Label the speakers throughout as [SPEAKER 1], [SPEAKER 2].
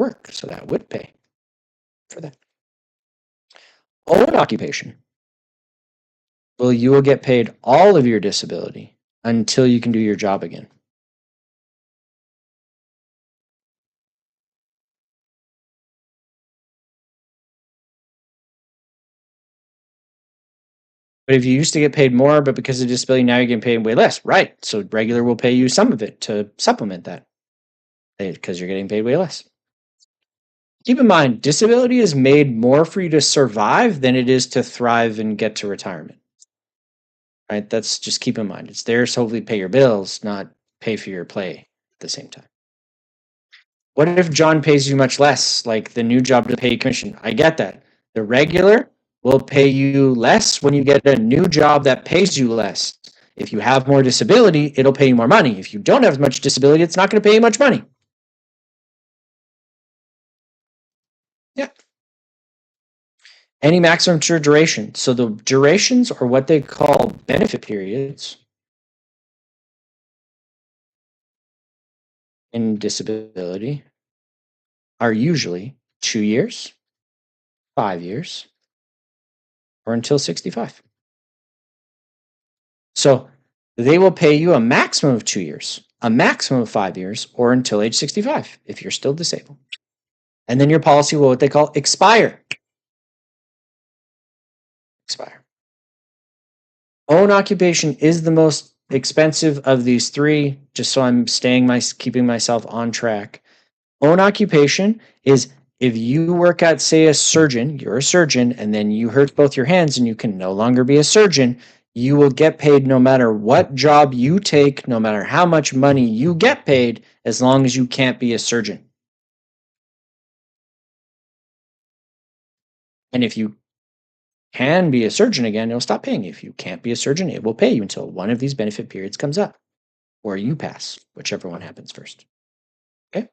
[SPEAKER 1] work, so that would pay for that. Own occupation. Well, you will get paid all of your disability until you can do your job again. But if you used to get paid more, but because of disability, now you're getting paid way less. Right. So regular will pay you some of it to supplement that because you're getting paid way less. Keep in mind, disability is made more for you to survive than it is to thrive and get to retirement. Right? That's just keep in mind. It's there to hopefully pay your bills, not pay for your play at the same time. What if John pays you much less, like the new job to pay you commission? I get that. The regular will pay you less when you get a new job that pays you less. If you have more disability, it'll pay you more money. If you don't have as much disability, it's not going to pay you much money. Yeah. Any maximum duration. So the durations are what they call benefit periods in disability are usually 2 years, 5 years, or until 65. So they will pay you a maximum of 2 years, a maximum of 5 years, or until age 65 if you're still disabled. And then your policy will what they call expire. Expire. Own occupation is the most expensive of these three, just so I'm keeping myself on track. Own occupation is if you work at, say, a surgeon, you're a surgeon, and then you hurt both your hands and you can no longer be a surgeon, you will get paid no matter what job you take, no matter how much money you get paid, as long as you can't be a surgeon. And if you can be a surgeon again, it'll stop paying you. If you can't be a surgeon, it will pay you until one of these benefit periods comes up or you pass, whichever one happens first. Okay?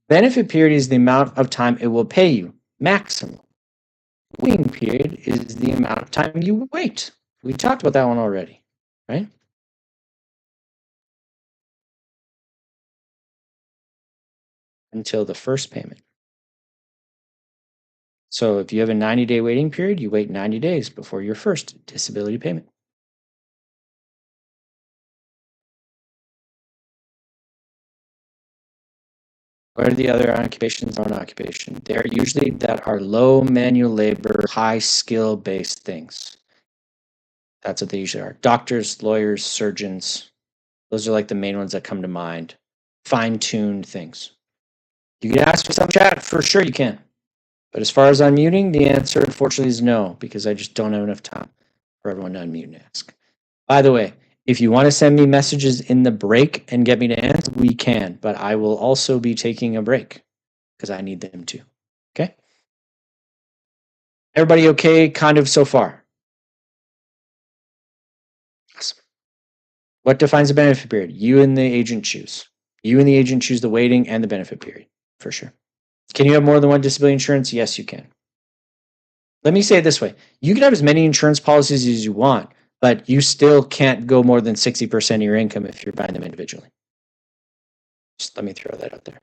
[SPEAKER 1] Benefit period is the amount of time it will pay you, maximum. Waiting period is the amount of time you wait. We talked about that one already, right? Until the first payment. So if you have a 90-day waiting period, you wait 90 days before your first disability payment. What are the other occupations on occupation? They're usually that are low manual labor, high skill based things. That's what they usually are. Doctors, lawyers, surgeons. Those are like the main ones that come to mind. Fine-tuned things. You can ask for some chat, for sure you can. But as far as unmuting, the answer unfortunately is no, because I just don't have enough time for everyone to unmute and ask. By the way, if you want to send me messages in the break and get me to answer, we can, but I will also be taking a break because I need them to. Okay? Everybody okay kind of so far? Awesome. What defines a benefit period? You and the agent choose. You and the agent choose the waiting and the benefit period, for sure. Can you have more than one disability insurance? Yes, you can. Let me say it this way. You can have as many insurance policies as you want, but you still can't go more than 60% of your income if you're buying them individually. Just let me throw that out there.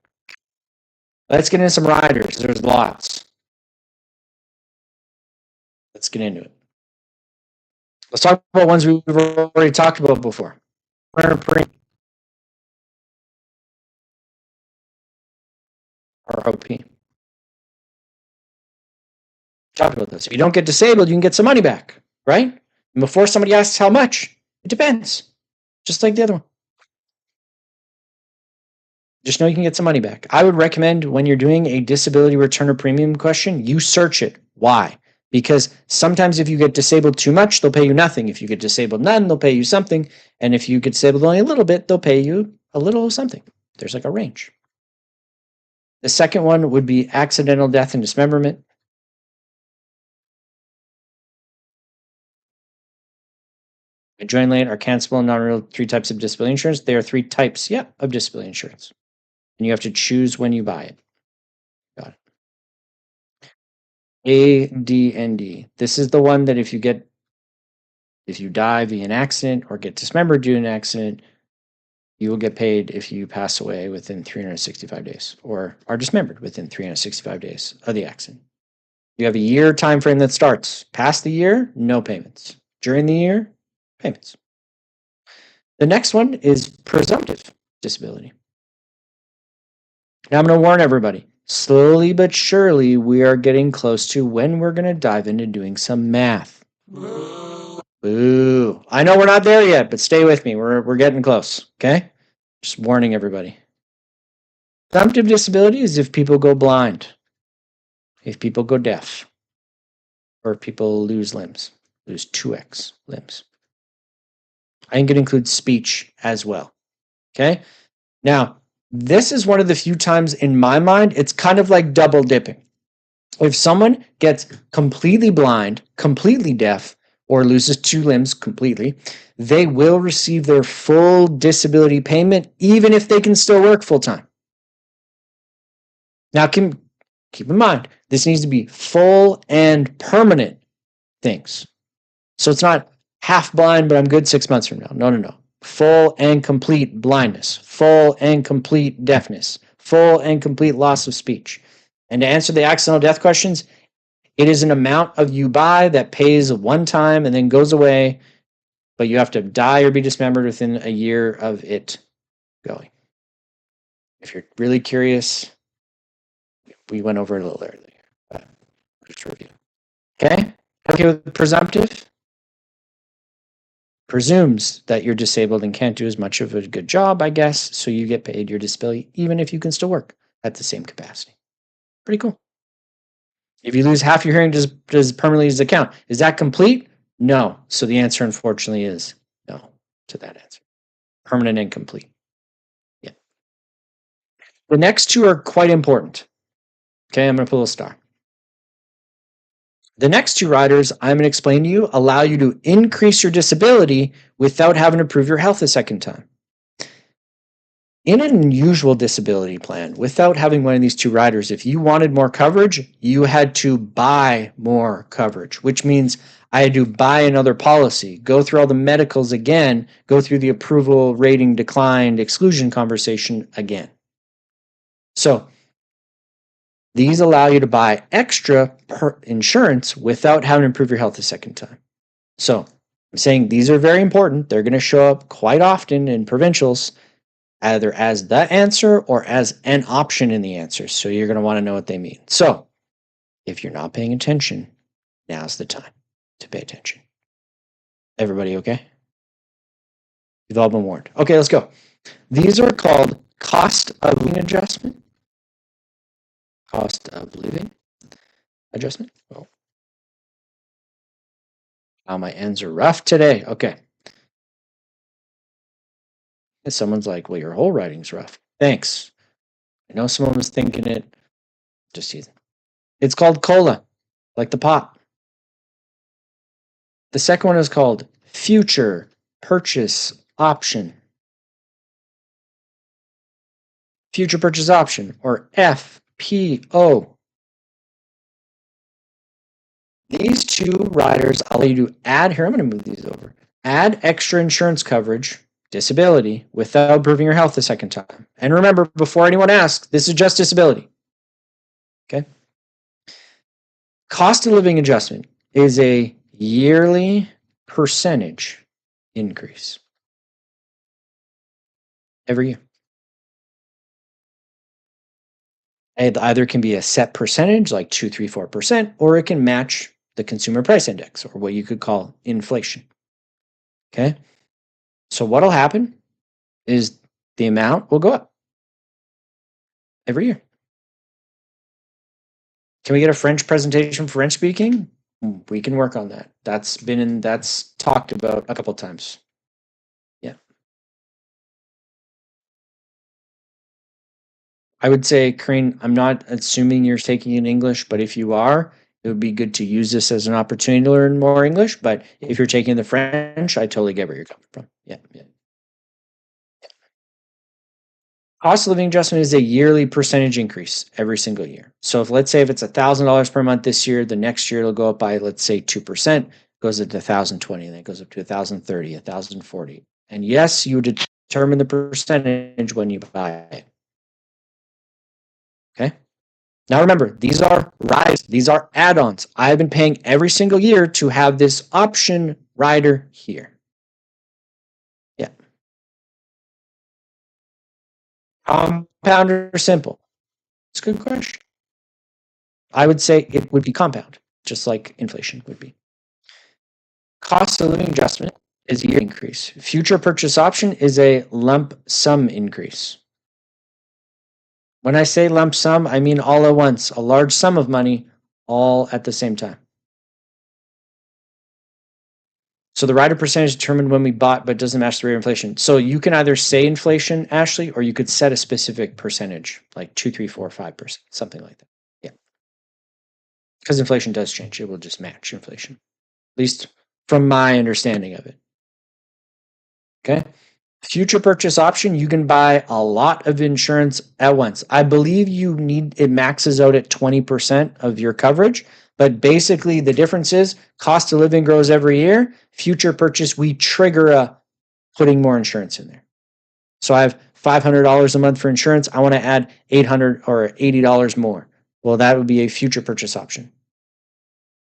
[SPEAKER 1] Let's get into some riders. There's lots. Let's get into it. Let's talk about ones we've already talked about before. Premium or OP. Talked about this. If you don't get disabled, you can get some money back, right? And before somebody asks how much, it depends. Just like the other one. Just know you can get some money back. I would recommend when you're doing a disability return of premium question, you search it. Why? Because sometimes if you get disabled too much, they'll pay you nothing. If you get disabled none, they'll pay you something. And if you get disabled only a little bit, they'll pay you a little something. There's like a range. The second one would be accidental death and dismemberment. Joint late are cancelable and non-real 3 types of disability insurance. There are 3 types, of disability insurance. And you have to choose when you buy it. Got it. A, D, and D. This is the one that if you die via an accident or get dismembered due to an accident, you will get paid if you pass away within 365 days or are dismembered within 365 days of the accident. You have a year time frame that starts. Past the year, no payments. During the year, payments. The next one is presumptive disability. Now I'm going to warn everybody. Slowly but surely, we are getting close to when we're going to dive into doing some math. Boo. I know we're not there yet, but stay with me. We're getting close, okay? Just warning everybody. Presumptive disability is if people go blind, if people go deaf, or if people lose limbs, lose 2x limbs. I think it includes speech as well, okay? Now, this is one of the few times in my mind, it's kind of like double dipping. If someone gets completely blind, completely deaf, or loses 2 limbs completely, they will receive their full disability payment even if they can still work full time. Now, keep in mind, this needs to be full and permanent things. So it's not half blind, but I'm good 6 months from now. No. Full and complete blindness, full and complete deafness, full and complete loss of speech. And to answer the accidental death questions, it is an amount of you buy that pays one time and then goes away, but you have to die or be dismembered within a year of it going. If you're really curious, we went over it a little earlier, but just review. Okay? Okay with presumptive? Presumes that you're disabled and can't do as much of a good job, I guess, so you get paid your disability even if you can still work at the same capacity. Pretty cool. If you lose half your hearing, does permanently does it count? Is that complete? No. So the answer, unfortunately, is no to that answer. Permanent and complete. Yeah. The next two are quite important. Okay, I'm going to put a little star. The next two riders I'm going to explain to you allow you to increase your disability without having to prove your health a second time. In an unusual disability plan, without having one of these two riders, if you wanted more coverage, you had to buy more coverage, which means I had to buy another policy, go through all the medicals again, go through the approval, rating, declined, exclusion conversation again. So these allow you to buy extra insurance without having to improve your health a second time. So I'm saying these are very important. They're going to show up quite often in provincials, either as the answer or as an option in the answer. So you're going to want to know what they mean. So if you're not paying attention, now's the time to pay attention. Everybody okay? You've all been warned. Okay, let's go. These are called cost of living adjustment. Cost of living adjustment. Oh. My ends are rough today. Okay. And someone's like, well, your whole writing's rough. Thanks. I know someone was thinking it. Just teasing. It's called COLA, like the pop. The second one is called future purchase option. Future purchase option, or FPO. These two riders allow you to add, here I'm going to move these over, add extra insurance coverage, disability, without proving your health a second time. And remember, before anyone asks, this is just disability. Okay? Cost of living adjustment is a yearly percentage increase every year. It either can be a set percentage, like 2, 3, 4%, or it can match the consumer price index, or what you could call inflation. Okay? So what'll happen is the amount will go up every year. Can we get a French presentation for French speaking? We can work on that. That's talked about a couple times. Yeah. I would say, Karine, I'm not assuming you're taking in English, but if you are, it would be good to use this as an opportunity to learn more English. But if you're taking the French, I totally get where you're coming from. Yeah. Cost of living adjustment is a yearly percentage increase every single year. So let's say if it's $1,000 per month this year, the next year it'll go up by, let's say, 2%, goes up to 1,020, then it goes up to 1,030, 1,040. And yes, you would determine the percentage when you buy it. Okay. Now remember, these are riders. These are add-ons. I've been paying every single year to have this option rider here. Yeah. Compound or simple? It's a good question. I would say it would be compound, just like inflation would be. Cost of living adjustment is a year increase. Future purchase option is a lump sum increase. When I say lump sum, I mean all at once, a large sum of money all at the same time. So the rider percentage determined when we bought, but doesn't match the rate of inflation. So you can either say inflation, Ashley, or you could set a specific percentage, like 2, 3, 4, 5%, something like that. Yeah. Because inflation does change. It will just match inflation, at least from my understanding of it. Okay. Future purchase option, you can buy a lot of insurance at once. I believe it maxes out at 20% of your coverage, but basically the difference is cost of living grows every year. Future purchase, we trigger putting more insurance in there. So I have $500 a month for insurance. I want to add $800 or $80 more. Well, that would be a future purchase option.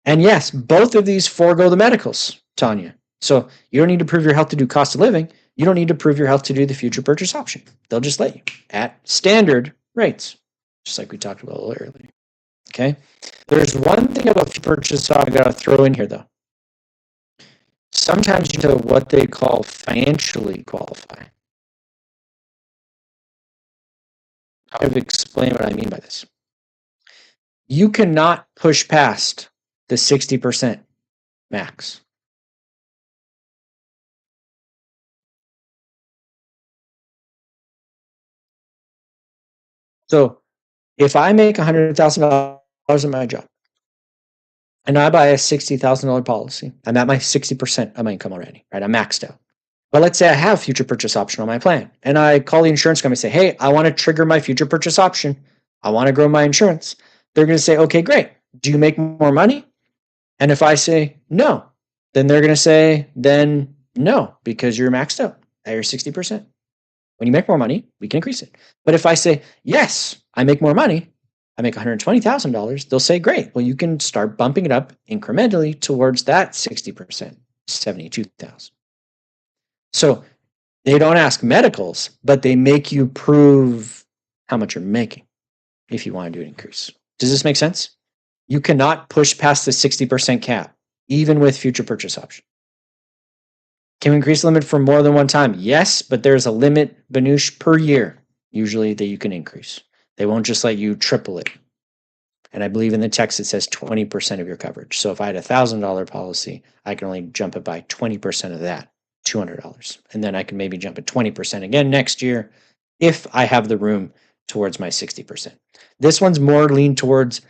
[SPEAKER 1] And yes, both of these forego the medicals, Tanya. So you don't need to prove your health to do cost of living. You don't need to prove your health to do the future purchase option. They'll just let you at standard rates, just like we talked about earlier. Okay. There's one thing about future purchase option I got to throw in here, though. Sometimes you know what they call financially qualify. I'll explain what I mean by this. You cannot push past the 60% max. So if I make $100,000 in my job and I buy a $60,000 policy, I'm at my 60% of my income already, right? I'm maxed out. But let's say I have future purchase option on my plan and I call the insurance company and say, hey, I want to trigger my future purchase option. I want to grow my insurance. They're going to say, okay, great. Do you make more money? And if I say no, then they're going to say, then no, because you're maxed out at your 60%. When you make more money, we can increase it. But if I say, yes, I make more money, I make $120,000, they'll say, great. Well, you can start bumping it up incrementally towards that 60%, $72,000. So they don't ask medicals, but they make you prove how much you're making if you want to do an increase. Does this make sense? You cannot push past the 60% cap, even with future purchase option. Can we increase the limit for more than one time? Yes, but there's a limit, Banush, per year, usually, that you can increase. They won't just let you triple it. And I believe in the text it says 20% of your coverage. So if I had a $1,000 policy, I can only jump it by 20% of that, $200. And then I can maybe jump it 20% again next year if I have the room towards my 60%. This one's more leaned towards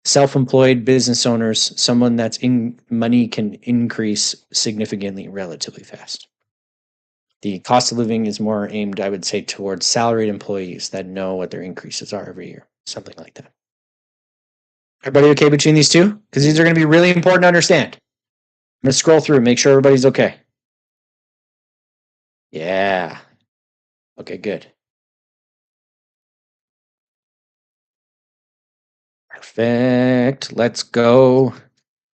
[SPEAKER 1] self-employed business owners, someone that's in money can increase significantly relatively fast. The cost of living is more aimed, I would say, towards salaried employees that know what their increases are every year, something like that. Everybody okay between these two? Because these are going to be really important to understand. I'm going to scroll through, make sure everybody's okay. Yeah. Okay, good. Perfect. Let's go.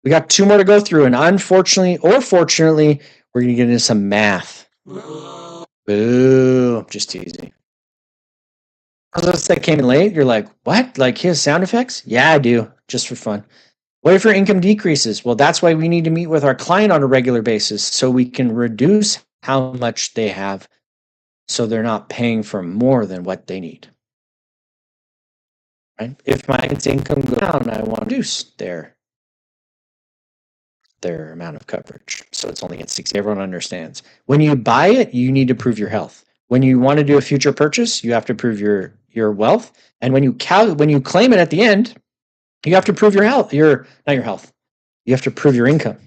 [SPEAKER 1] We got 2 more to go through, and unfortunately or fortunately, we're going to get into some math. Boo. Just teasing. Those that came in late, you're like, what? Like his sound effects? Yeah, I do, just for fun. What if your income decreases? Well, that's why we need to meet with our client on a regular basis so we can reduce how much they have so they're not paying for more than what they need. Right? If my income goes down, I want to reduce their amount of coverage. So it's only at 60. Everyone understands. When you buy it, you need to prove your health. When you want to do a future purchase, you have to prove your wealth. And when you claim it at the end, you have to prove your health. Not your health. You have to prove your income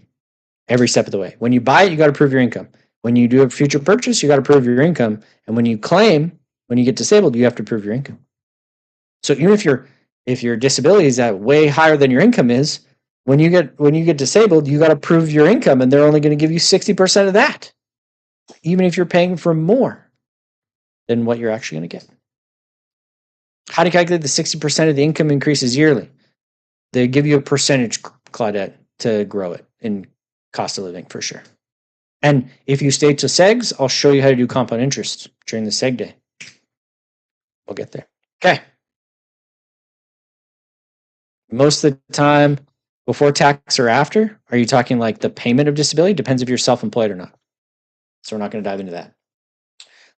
[SPEAKER 1] every step of the way. When you buy it, you got to prove your income. When you do a future purchase, you got to prove your income. And when you claim, when you get disabled, you have to prove your income. So even if your disability is at way higher than your income is, when you get disabled, you got to prove your income, and they're only going to give you 60% of that, even if you're paying for more. than what you're actually going to get. How to calculate the 60% of the income increases yearly? They give you a percentage, Claudette, to grow it in cost of living for sure. And if you stay to segs, I'll show you how to do compound interest during the seg day. We'll get there. Okay. Most of the time, before tax or after, are you talking like the payment of disability? Depends if you're self-employed or not. So we're not going to dive into that.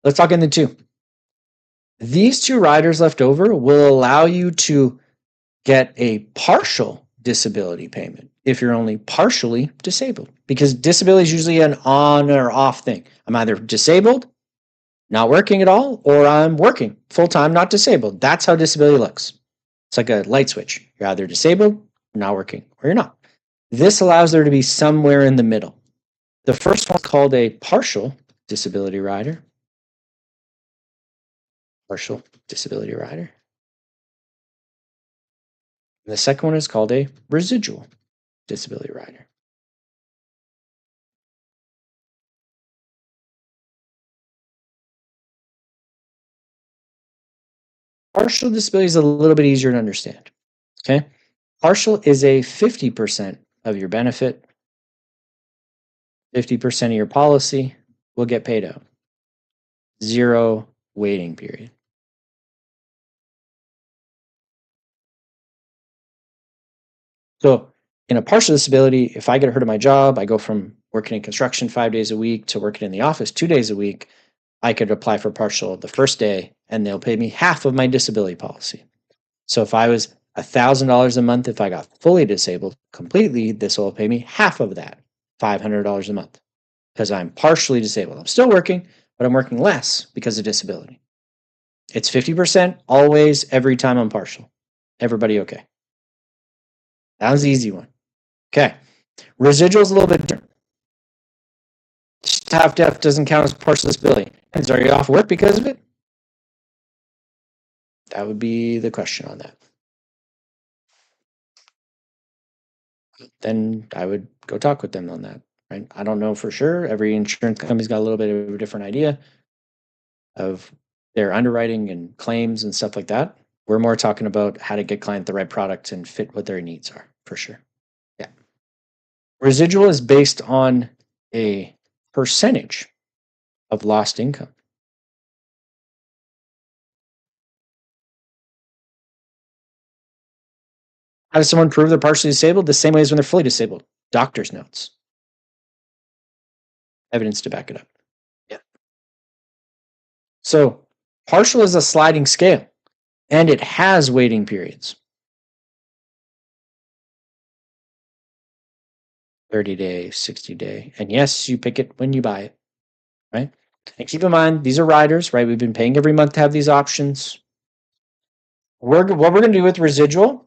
[SPEAKER 1] Let's talk into two. These two riders left over will allow you to get a partial disability payment if you're only partially disabled, because disability is usually an on or off thing. I'm either disabled, not working at all, or I'm working full-time, not disabled. That's how disability looks. It's like a light switch. You're either disabled, not working, or you're not. This allows there to be somewhere in the middle. The first one's called a partial disability rider. Partial disability rider. And the second one is called a residual disability rider. Partial disability is a little bit easier to understand. Okay? Partial is a 50% of your benefit, 50% of your policy will get paid out. 0 waiting period. So in a partial disability, if I get hurt at my job, I go from working in construction 5 days a week to working in the office 2 days a week, I could apply for partial the first day and they'll pay me half of my disability policy. So if I was $1,000 a month, if I got fully disabled completely, this will pay me half of that, $500 a month, because I'm partially disabled. I'm still working, but I'm working less because of disability. It's 50% always, every time I'm partial. Everybody okay? That was the easy one. Okay. Residual is a little bit different. Half death doesn't count as partial disability. And are you off work because of it? That would be the question on that. Then I would go talk with them on that. Right? I don't know for sure. Every insurance company's got a little bit of a different idea of their underwriting and claims and stuff like that. We're more talking about how to get client the right product and fit what their needs are, for sure. Yeah. Residual is based on a percentage of lost income. How does someone prove they're partially disabled? The same way as when they're fully disabled. Doctor's notes. Evidence to back it up. Yeah. So partial is a sliding scale, and it has waiting periods. 30-day, 60-day. And yes, you pick it when you buy it, right? And keep in mind, these are riders, right? We've been paying every month to have these options. What we're going to do with residual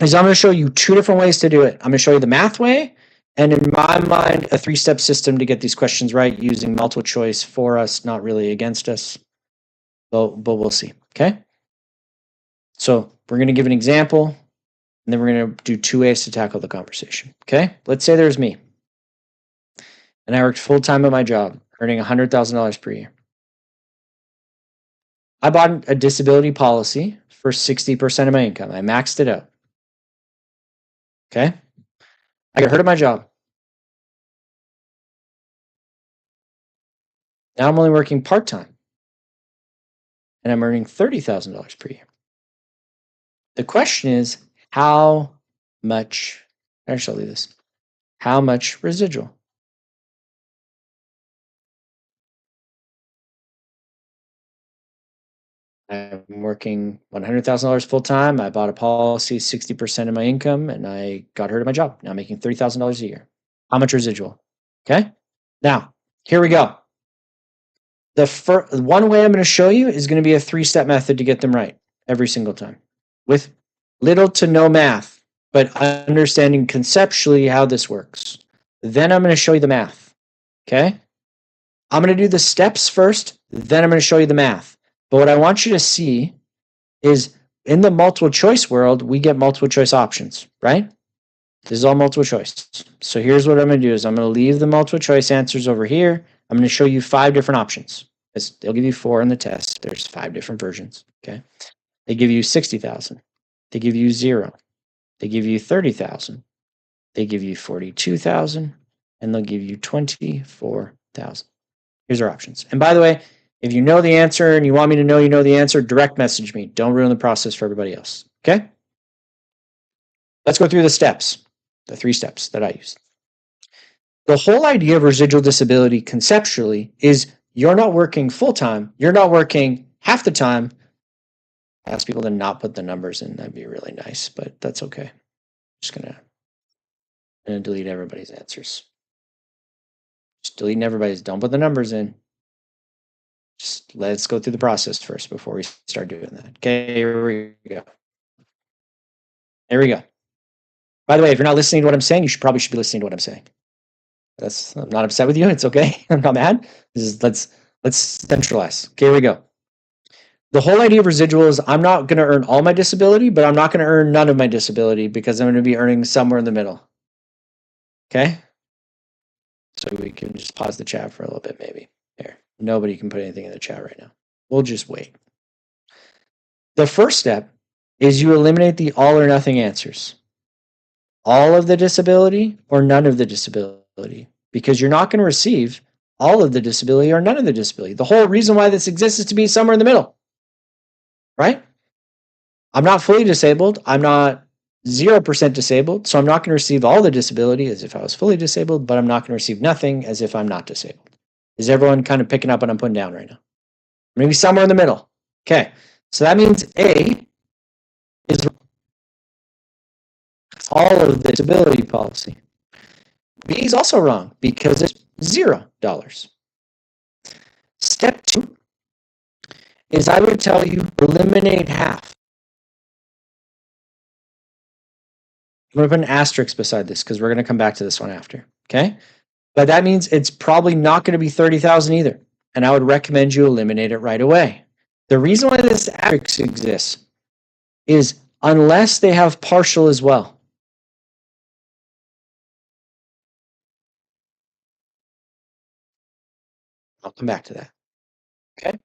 [SPEAKER 1] is I'm going to show you 2 different ways to do it. I'm going to show you the math way, and in my mind, a 3-step system to get these questions right using multiple choice for us, not really against us. But we'll see, okay? So we're going to give an example, and then we're going to do 2 ways to tackle the conversation, okay? Let's say there's me, and I worked full-time at my job, earning $100,000 per year. I bought a disability policy for 60% of my income. I maxed it out. Okay? I got hurt at my job. Now I'm only working part-time. And I'm earning $30,000 per year. The question is, how much, actually this, how much residual? I'm working $100,000 full-time. I bought a policy 60% of my income, and I got hurt at my job. Now I'm making $30,000 a year. How much residual? Okay? Now, here we go. The one way I'm going to show you is going to be a 3-step method to get them right every single time with little to no math, but understanding conceptually how this works. Then I'm going to show you the math. Okay? I'm going to do the steps first, then I'm going to show you the math. But what I want you to see is in the multiple choice world, we get multiple choice options, right? This is all multiple choice. So here's what I'm going to do is I'm going to leave the multiple choice answers over here. I'm going to show you 5 different options. They'll give you 4 in the test. There's 5 different versions. Okay. They give you 60,000. They give you 0. They give you 30,000. They give you 42,000, and they'll give you 24,000. Here's our options. And by the way, if you know the answer and you want me to know you know the answer, direct message me. Don't ruin the process for everybody else. Okay? Let's go through the steps, the 3 steps that I use. The whole idea of residual disability conceptually is you're not working full-time. You're not working half the time. I ask people to not put the numbers in. That'd be really nice, but that's okay. I'm just going to delete everybody's answers. Just deleting everybody's. Don't put the numbers in. Just let's go through the process first before we start doing that. Okay, here we go. There we go. By the way, if you're not listening to what I'm saying, you probably should be listening to what I'm saying. I'm not upset with you. It's okay. I'm not mad. Let's centralize. Okay, here we go. The whole idea of residual is I'm not going to earn all my disability, but I'm not going to earn none of my disability because I'm going to be earning somewhere in the middle. Okay? So we can just pause the chat for a little bit maybe. There. Nobody can put anything in the chat right now. We'll just wait. The first step is you eliminate the all or nothing answers. All of the disability or none of the disability, because you're not going to receive all of the disability or none of the disability. The whole reason why this exists is to be somewhere in the middle, right? I'm not fully disabled. I'm not 0% disabled, so I'm not going to receive all the disability as if I was fully disabled, but I'm not going to receive nothing as if I'm not disabled. Is everyone kind of picking up what I'm putting down right now? Maybe somewhere in the middle. Okay, so that means A is all of the disability policy. B is also wrong because it's $0. Step 2 is I would tell you eliminate half. I'm going to put an asterisk beside this because we're going to come back to this one after. Okay, but that means it's probably not going to be 30,000 either, and I would recommend you eliminate it right away. The reason why this asterisk exists is unless they have partial as well. I'll come back to that. Okay.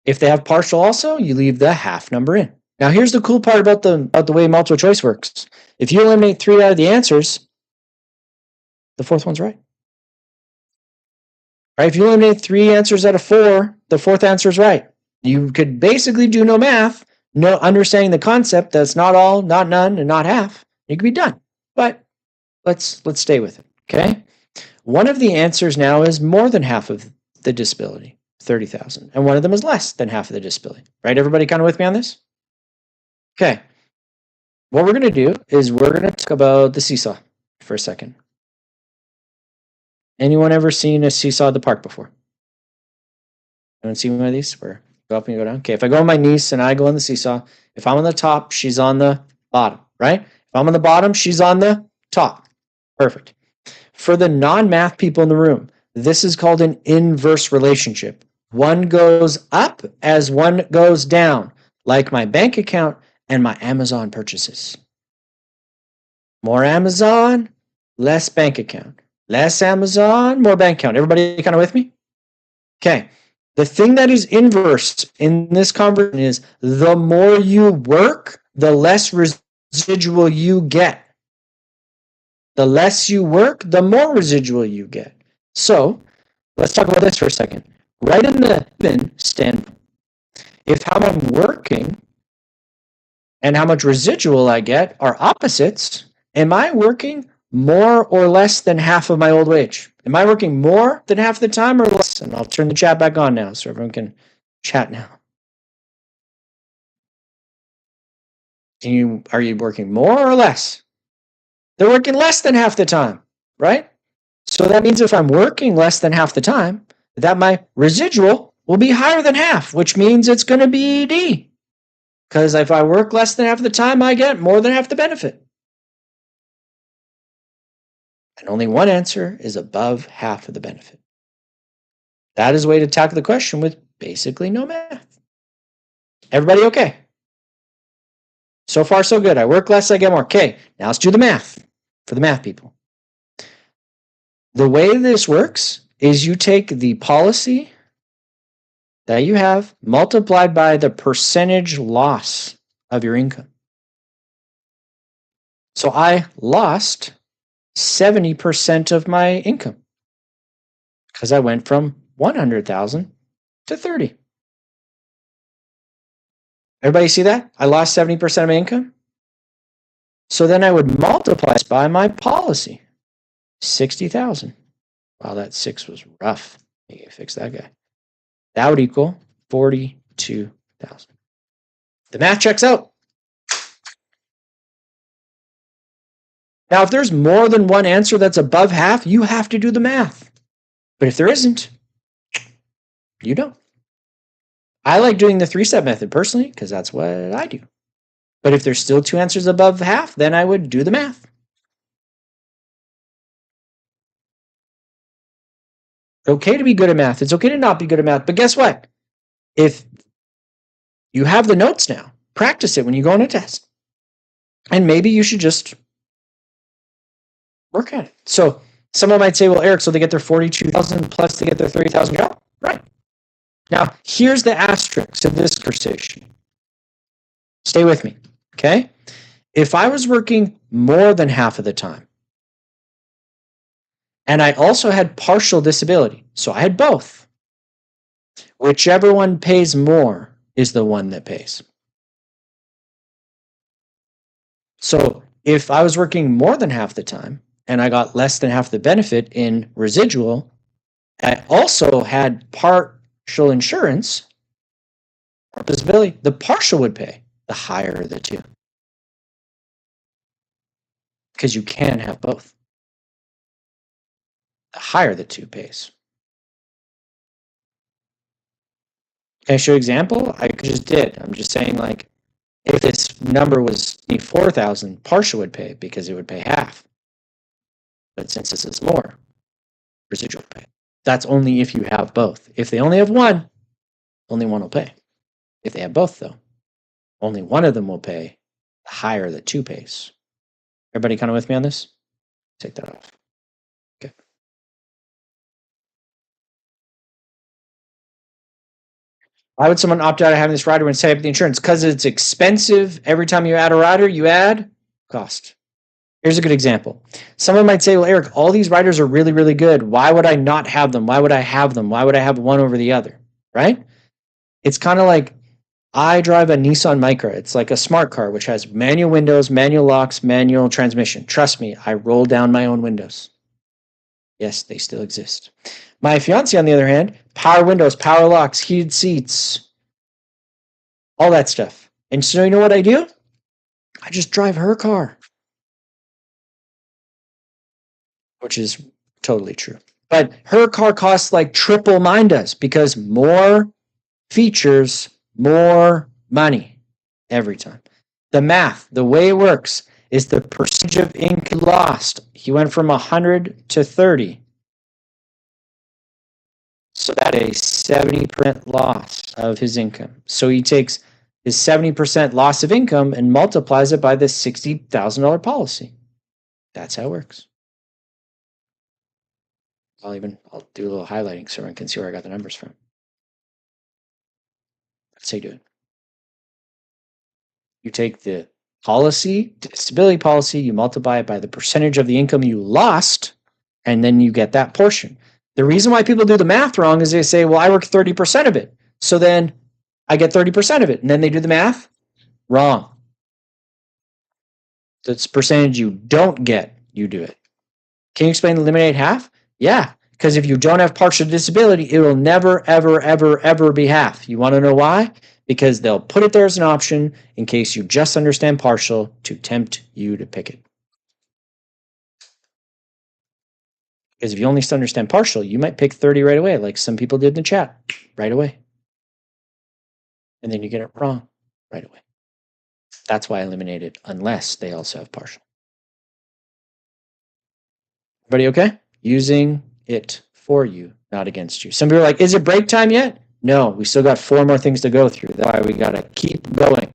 [SPEAKER 1] If they have partial also, you leave the half number in. Now, here's the cool part about the way multiple choice works. If you eliminate 3 out of the answers, the 4th one's right. Right? If you eliminate 3 answers out of 4, the 4th answer is right. You could basically do no math, no understanding the concept that's not all, not none, and not half. You could be done. But let's stay with it. Okay. One of the answers now is more than half of the disability, 30,000, and one of them is less than half of the disability. Right? Everybody kind of with me on this? Okay. What we're going to do is we're going to talk about the seesaw for a second. Anyone ever seen a seesaw at the park before? Anyone seen one of these where you go up and you go down? Okay, if I go on my niece and I go on the seesaw, if I'm on the top, she's on the bottom, right? If I'm on the bottom, she's on the top. Perfect. For the non-math people in the room, this is called an inverse relationship. One goes up as one goes down, like my bank account and my Amazon purchases. More Amazon, less bank account. Less Amazon, more bank account. Everybody kind of with me? Okay. The thing that is inverse in this conversation is the more you work, the less residual you get. The less you work, the more residual you get. So let's talk about this for a second. Right in the even standpoint, if how I'm working and how much residual I get are opposites, am I working more or less than half of my old wage? Am I working more than half the time or less? And I'll turn the chat back on now so everyone can chat now. Are you working more or less? They're working less than half the time, right? So that means if I'm working less than half the time, that my residual will be higher than half, which means it's going to be D. Because if I work less than half the time, I get more than half the benefit. And only one answer is above half of the benefit. That is a way to tackle the question with basically no math. Everybody okay? So far, so good. I work less, I get more. Okay, now let's do the math for the math people. The way this works is you take the policy that you have multiplied by the percentage loss of your income. So I lost 70% of my income because I went from 100,000 to 30. Everybody see that? I lost 70% of my income. So then I would multiply this by my policy, 60,000. Wow, that 6 was rough. You fix that guy. That would equal 42,000. The math checks out. Now, if there's more than one answer that's above half, you have to do the math. But if there isn't, you don't. I like doing the 3-step method personally because that's what I do. But if there's still 2 answers above half, then I would do the math. It's okay to be good at math. It's okay to not be good at math. But guess what? If you have the notes now, practice it when you go on a test. And maybe you should just work at it. So someone might say, well, Eric, so they get their 42,000 plus they get their 30,000 job. Right. Now, here's the asterisk of this conversation. Stay with me, okay? If I was working more than half of the time, and I also had partial disability, so I had both, whichever one pays more is the one that pays. So if I was working more than half the time, and I got less than half the benefit in residual, I also had partial insurance, or disability, the partial would pay. The higher of the two. Because you can have both. The higher the two pays. Can I show you an example? I just did. I'm just saying, like, if this number was 4,000, partial would pay because it would pay half. But since this is more, residual pay. That's only if you have both. If they only have one, only one will pay. If they have both, though, only one of them will pay. The higher the two pays. Everybody kind of with me on this? Take that off. Okay. Why would someone opt out of having this rider when setting up the insurance? Because it's expensive. Every time you add a rider, you add cost. Here's a good example. Someone might say, well, Eric, all these riders are really, really good. Why would I not have them? Why would I have them? Why would I have one over the other? Right? It's kind of like I drive a Nissan Micra. It's like a smart car, which has manual windows, manual locks, manual transmission. Trust me, I roll down my own windows. Yes, they still exist. My fiance, on the other hand, power windows, power locks, heated seats, all that stuff. And so you know what I do? I just drive her car. Which is totally true. But her car costs like triple mine does because more features, more money every time. The math, the way it works is the percentage of income lost. He went from 100 to 30. So that is 70% loss of his income. So he takes his 70% loss of income and multiplies it by the $60,000 policy. That's how it works. I'll do a little highlighting so everyone can see where I got the numbers from. That's how you do it. You take the policy, disability policy, you multiply it by the percentage of the income you lost, and then you get that portion. The reason why people do the math wrong is they say, well, I work 30% of it. So then I get 30% of it. And then they do the math wrong. That's percentage you don't get, you do it. Can you explain eliminate half? Yeah, because if you don't have partial disability, it will never, ever, ever, ever be half. You want to know why? Because they'll put it there as an option in case you just understand partial to tempt you to pick it. Because if you only understand partial, you might pick 30 right away, like some people did in the chat, right away. And then you get it wrong right away. That's why I eliminated unless they also have partial. Everybody okay? Using it for you, not against you. Some people are like, is it break time yet? No, we still got 4 more things to go through. That's why we got to keep going.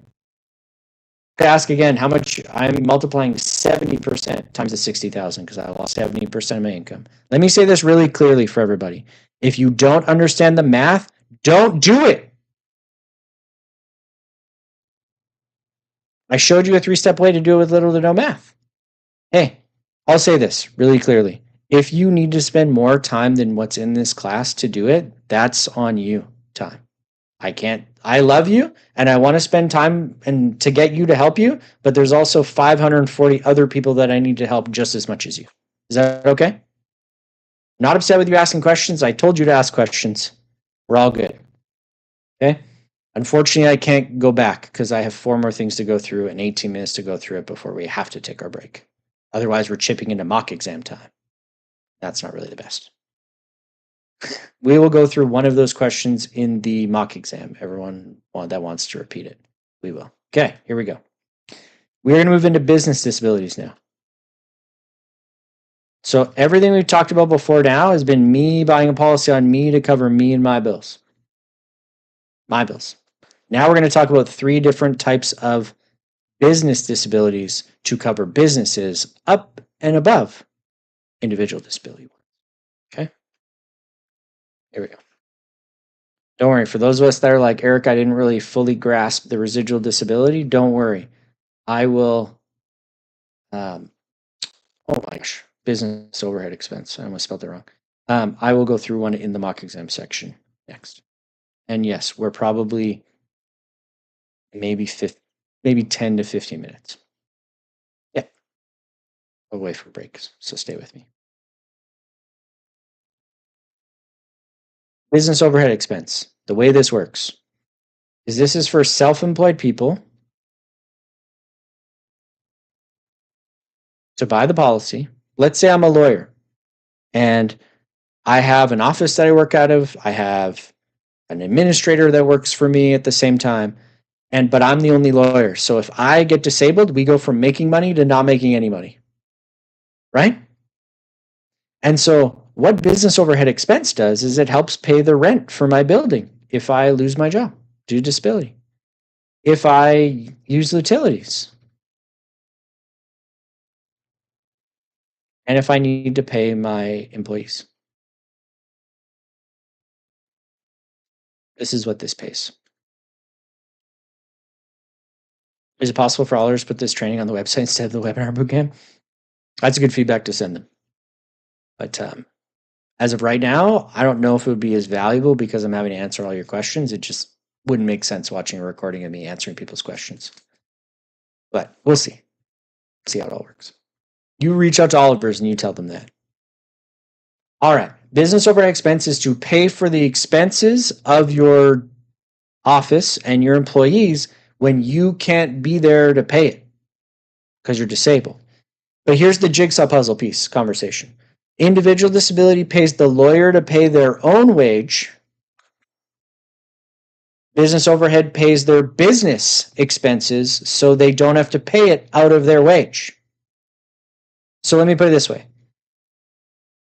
[SPEAKER 1] Ask again how much. I'm multiplying 70% times the 60,000 because I lost 70% of my income. Let me say this really clearly for everybody. If you don't understand the math, Don't do it. I showed you a 3-step way to do it with little to no math. Hey, I'll say this really clearly. If you need to spend more time than what's in this class to do it, that's on you time. I love you and I want to spend time and to get you to help you, but there's also 540 other people that I need to help just as much as you. Is that okay? Not upset with you asking questions. I told you to ask questions. We're all good. Okay? Unfortunately, I can't go back because I have 4 more things to go through and 18 minutes to go through it before we have to take our break. Otherwise, we're chipping into mock exam time. That's not really the best. We will go through one of those questions in the mock exam. Everyone that wants to repeat it, we will. Okay, here we go. We're going to move into business disabilities now. So everything we've talked about before now has been me buying a policy on me to cover me and my bills. My bills. Now we're going to talk about 3 different types of business disabilities to cover businesses up and above individual disability. Okay? Here we go. Don't worry. For those of us that are like, Eric, I didn't really fully grasp the residual disability, don't worry. I will, oh my gosh, business overhead expense. I almost spelled it wrong. I will go through one in the mock exam section next. And yes, we're probably maybe 10 to 15 minutes. Yeah. Away for breaks. So stay with me. Business overhead expense. The way this works is this is for self-employed people to buy the policy. Let's say I'm a lawyer and I have an office that I work out of. I have an administrator that works for me at the same time. But I'm the only lawyer. So if I get disabled, we go from making money to not making any money. Right? And so what business overhead expense does is it helps pay the rent for my building if I lose my job due to disability. If I use utilities. And if I need to pay my employees. This is what this pays. Is it possible for all to put this training on the website instead of the webinar bootcamp? That's a good feedback to send them. But as of right now, I don't know if it would be as valuable because I'm having to answer all your questions. It just wouldn't make sense watching a recording of me answering people's questions. But we'll see. See how it all works. You reach out to Oliver's and you tell them that. All right. Business overhead expense is to pay for the expenses of your office and your employees when you can't be there to pay it because you're disabled. But here's the jigsaw puzzle piece conversation. Individual disability pays the lawyer to pay their own wage. Business overhead pays their business expenses so they don't have to pay it out of their wage. So let me put it this way.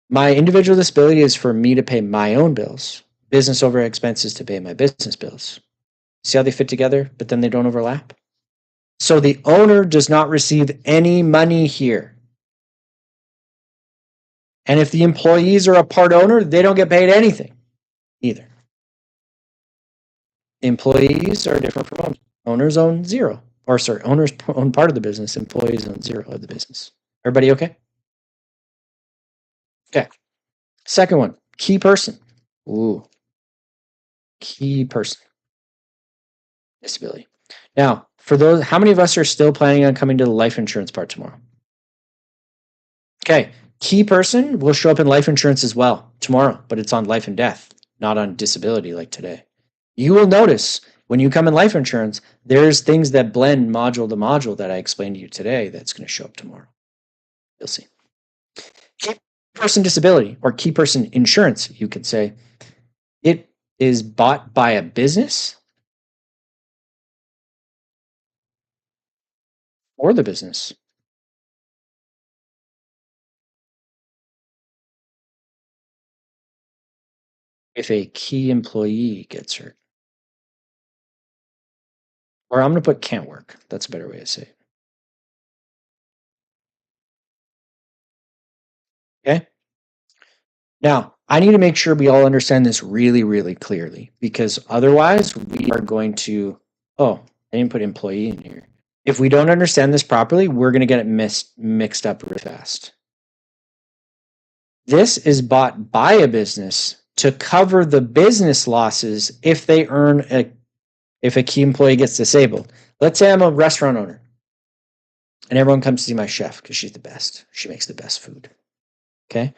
[SPEAKER 1] My individual disability is for me to pay my own bills. Business overhead expenses to pay my business bills. See how they fit together, but then they don't overlap? So the owner does not receive any money here. And if the employees are a part owner, they don't get paid anything either. Employees are different from owners. Owners own zero. Or sorry, owners own part of the business. Employees own zero of the business. Everybody okay? Okay. Second one, key person. Ooh. Key person. Disability. Now, for those, how many of us are still planning on coming to the life insurance part tomorrow? Okay. Key person will show up in life insurance as well tomorrow, but it's on life and death, not on disability like today. You will notice when you come in life insurance, there's things that blend module to module that I explained to you today that's going to show up tomorrow. You'll see. Key person disability or key person insurance, you could say, it is bought by a business or the business. If a key employee gets hurt. Or I'm going to put can't work. That's a better way to say it. Okay? Now, I need to make sure we all understand this really, really clearly, because otherwise we are going to, oh, I didn't put employee in here. If we don't understand this properly, we're going to get it mixed up really fast. This is bought by a business to cover the business losses if they if a key employee gets disabled. Let's say I'm a restaurant owner and everyone comes to see my chef because she's the best. She makes the best food. Okay.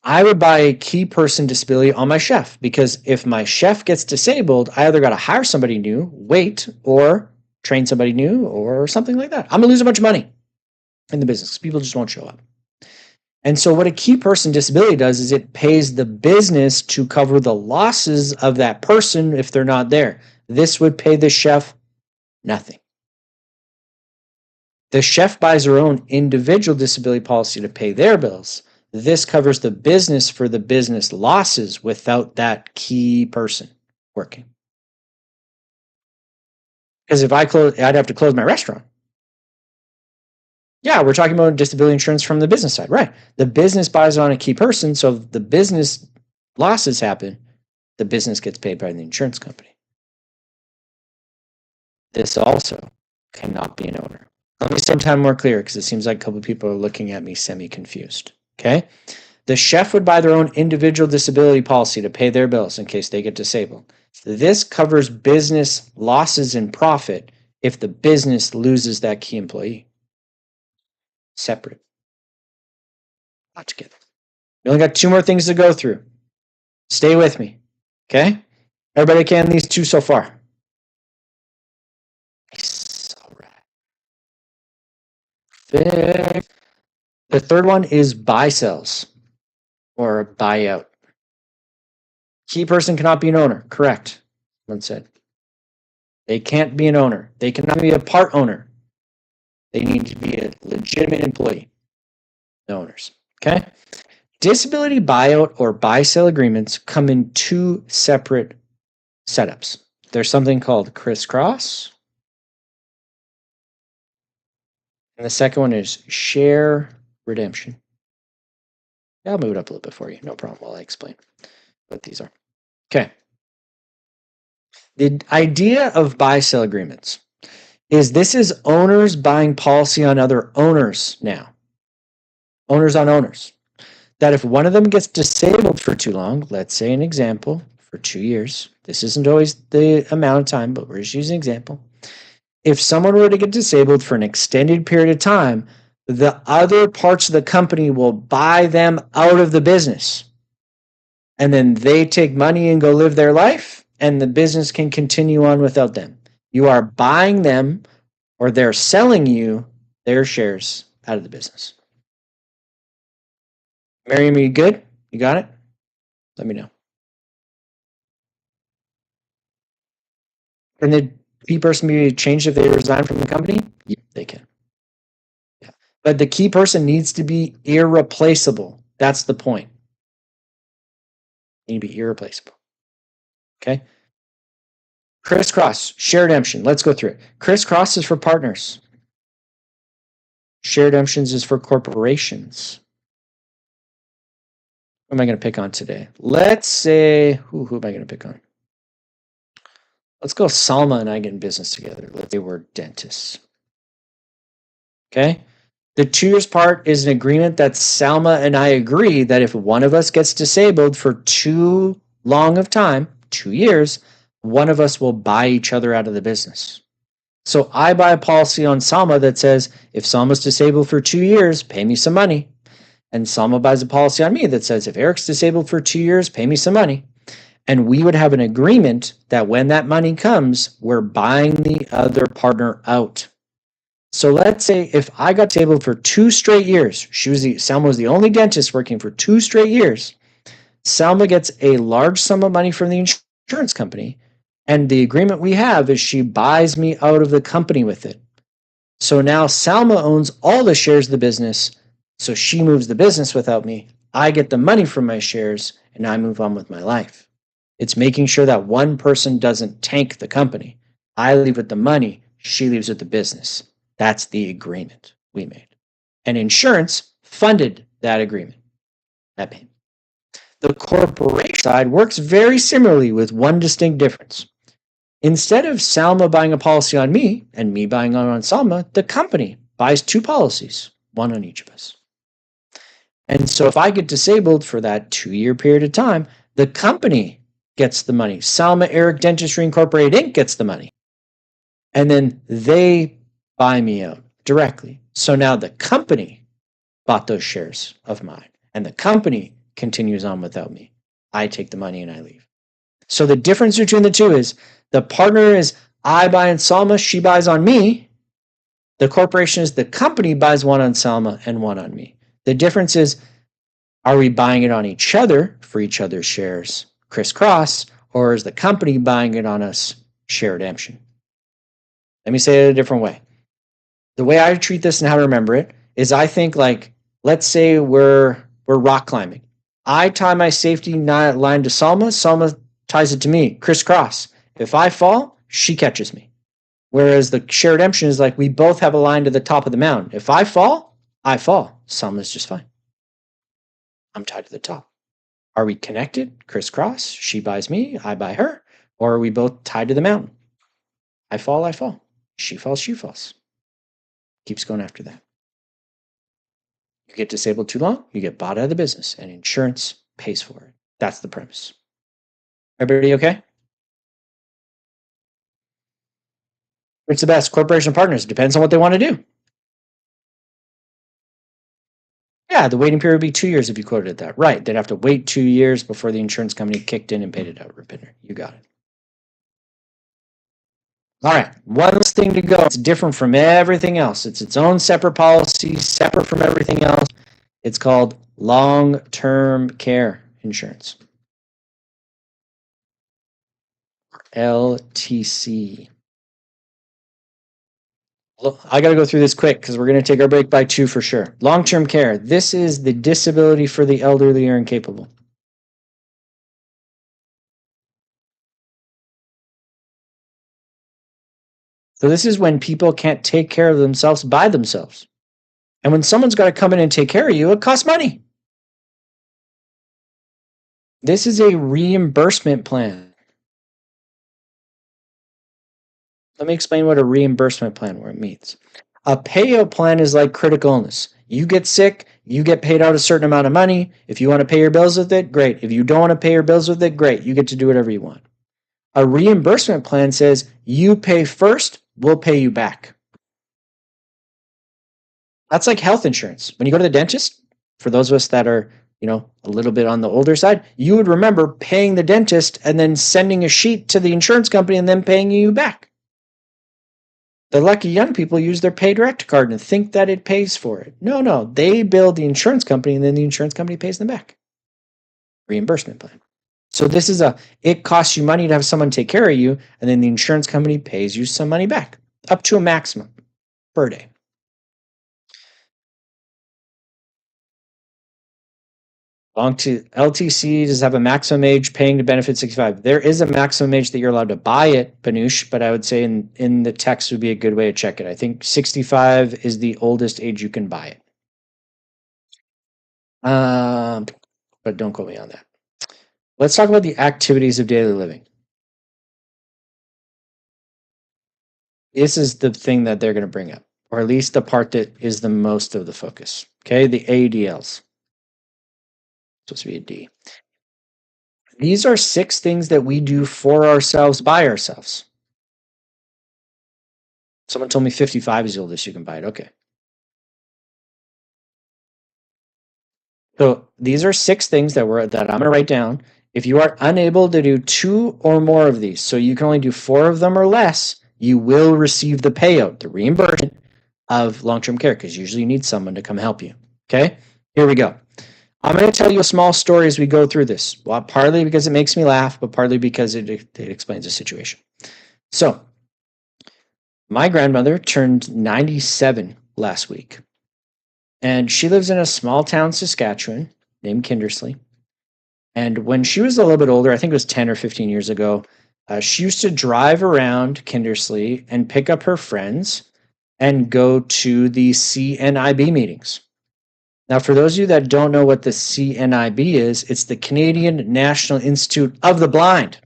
[SPEAKER 1] I would buy a key person disability on my chef, because if my chef gets disabled, I either got to hire somebody new, wait, or train somebody new, or something like that. I'm going to lose a bunch of money in the business. People just won't show up. And so what a key person disability does is it pays the business to cover the losses of that person if they're not there. This would pay the chef nothing. The chef buys their own individual disability policy to pay their bills. This covers the business for the business losses without that key person working. Because if I close, I'd have to close my restaurant. Yeah, we're talking about disability insurance from the business side, right? The business buys on a key person, so if the business losses happen, the business gets paid by the insurance company. This also cannot be an owner. Let me sometime more clear, because it seems like a couple of people are looking at me semi-confused. Okay? The chef would buy their own individual disability policy to pay their bills in case they get disabled. This covers business losses in profit if the business loses that key employee. Separate. Not together. We only got 2 more things to go through. Stay with me. Okay? Everybody can these 2 so far? All right. The third one is buy sells or buyout. Key person cannot be an owner. Correct. One said. They can't be an owner. They cannot be a part owner. They need to be a legitimate employee. No owners. Okay? Disability buyout or buy-sell agreements come in 2 separate setups. There's something called crisscross, and the second one is share redemption. I'll move it up a little bit for you. No problem while I explain what these are. Okay. The idea of buy-sell agreements is this is owners buying policy on other owners now. Owners on owners. That if one of them gets disabled for too long, let's say an example, for 2 years, this isn't always the amount of time, but we're just using an example. If someone were to get disabled for an extended period of time, the other parts of the company will buy them out of the business. And then they take money and go live their life, and the business can continue on without them. You are buying them, or they're selling you their shares out of the business. Miriam, you good? You got it? Let me know. Can the key person be changed if they resign from the company? Yeah, they can. Yeah. But the key person needs to be irreplaceable. That's the point. They need to be irreplaceable. Okay? Crisscross, share redemption. Let's go through it. Crisscross is for partners. Share redemptions is for corporations. What am I going to pick on today? Let's say, who am I going to pick on? Let's go Salma and I get in business together. Let's say we're dentists. Okay? The 2 years part is an agreement that Salma and I agree that if one of us gets disabled for too long of time, 2 years, one of us will buy each other out of the business. So I buy a policy on Salma that says, if Salma's disabled for 2 years, pay me some money. And Salma buys a policy on me that says, if Eric's disabled for 2 years, pay me some money. And we would have an agreement that when that money comes, we're buying the other partner out. So let's say if I got disabled for 2 straight years, Salma was the only dentist working for 2 straight years. Salma gets a large sum of money from the insurance company, and the agreement we have is she buys me out of the company with it. So now Salma owns all the shares of the business, so she moves the business without me. I get the money from my shares, and I move on with my life. It's making sure that one person doesn't tank the company. I leave with the money, she leaves with the business. That's the agreement we made. And insurance funded that agreement. net pain. The corporation side works very similarly with one distinct difference. Instead of Salma buying a policy on me and me buying one on Salma, the company buys 2 policies, one on each of us. And so if I get disabled for that 2-year period of time, the company gets the money. Salma Eric Dentistry Incorporated Inc. gets the money. And then they buy me out directly. So now the company bought those shares of mine, and the company continues on without me. I take the money and I leave. So the difference between the two is the partner is I buy on Salma, she buys on me. The corporation is the company buys one on Salma and one on me. The difference is, are we buying it on each other for each other's shares crisscross, or is the company buying it on us share redemption? Let me say it a different way. The way I treat this and how to remember it is I think like, let's say we're rock climbing. I tie my safety line to Salma. Salma ties it to me, crisscross. If I fall, she catches me. Whereas the share redemption is like we both have a line to the top of the mountain. If I fall, I fall. Salma's just fine. I'm tied to the top. Are we connected? Crisscross. She buys me, I buy her. Or are we both tied to the mountain? I fall, I fall. She falls, she falls. Keeps going after that. You get disabled too long, you get bought out of the business, and insurance pays for it. That's the premise. Everybody okay? It's the best. Corporation partners. Depends on what they want to do. Yeah, the waiting period would be 2 years if you quoted it that. Right. They'd have to wait 2 years before the insurance company kicked in and paid it out. Rupinder. You got it. All right. One last thing to go. It's different from everything else. It's its own separate policy, separate from everything else. It's called long-term care insurance. LTC. I got to go through this quick because we're going to take our break by 2 for sure. Long-term care. This is the disability for the elderly or incapable. So this is when people can't take care of themselves by themselves. And when someone's got to come in and take care of you, it costs money. This is a reimbursement plan. Let me explain what a reimbursement plan means. A payout plan is like critical illness. You get sick, you get paid out a certain amount of money. If you want to pay your bills with it, great. If you don't want to pay your bills with it, great. You get to do whatever you want. A reimbursement plan says you pay first, we'll pay you back. That's like health insurance. When you go to the dentist, for those of us that are, a little bit on the older side, you would remember paying the dentist and then sending a sheet to the insurance company and then paying you back. The lucky young people use their pay direct card and think that it pays for it. No, they bill the insurance company and then the insurance company pays them back. Reimbursement plan. So this is it costs you money to have someone take care of you, and then the insurance company pays you some money back, up to a maximum per day. LTC does have a maximum age paying to benefit 65. There is a maximum age that you're allowed to buy it, Banush, but I would say in the text would be a good way to check it. I think 65 is the oldest age you can buy it. But don't quote me on that. Let's talk about the activities of daily living. This is the thing that they're going to bring up, or at least the part that is the most of the focus. Okay, the ADLs. Supposed to be a D. These are 6 things that we do for ourselves, by ourselves. Someone told me 55 is the oldest you can buy it. Okay. So these are 6 things that I'm going to write down. If you are unable to do 2 or more of these, so you can only do 4 of them or less, you will receive the payout, the reimbursement of long-term care, because usually you need someone to come help you. Okay, here we go. I'm going to tell you a small story as we go through this. Well, partly because it makes me laugh, but partly because it explains the situation. So, my grandmother turned 97 last week, and she lives in a small town, Saskatchewan, named Kindersley. And when she was a little bit older, I think it was 10 or 15 years ago, she used to drive around Kindersley and pick up her friends and go to the CNIB meetings. Now, for those of you that don't know what the CNIB is, it's the Canadian National Institute of the Blind.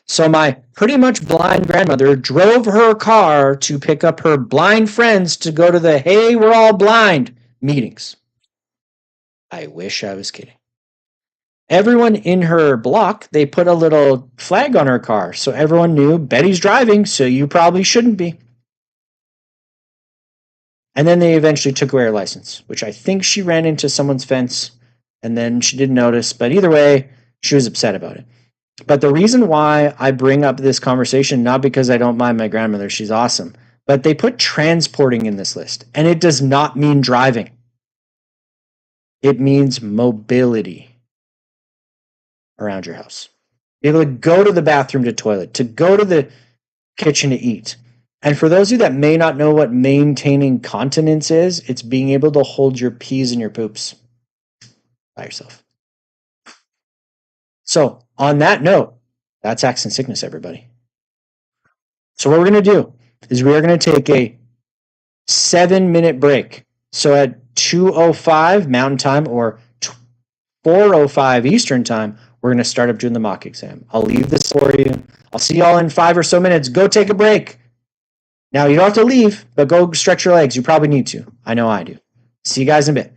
[SPEAKER 1] So my pretty much blind grandmother drove her car to pick up her blind friends to go to the "Hey, we're all blind" meetings. I wish I was kidding. Everyone in her block, they put a little flag on her car, so everyone knew Betty's driving, so you probably shouldn't be. And then they eventually took away her license, which I think she ran into someone's fence and then she didn't notice. But either way, she was upset about it. But the reason why I bring up this conversation, not because I don't mind my grandmother, she's awesome, but they put transporting in this list, and it does not mean driving. It means mobility around your house. Be able to go to the bathroom to toilet, to go to the kitchen to eat. And for those of you that may not know what maintaining continence is, it's being able to hold your pees and your poops by yourself. So, on that note, that's accent sickness, everybody. So, what we're going to do is we are going to take a 7-minute break. So, at 2:05 Mountain Time or 4:05 Eastern Time, we're going to start up doing the mock exam. I'll leave this for you. I'll see y'all in 5 or so minutes. Go take a break. Now, you don't have to leave, but go stretch your legs. You probably need to. I know I do. See you guys in a bit.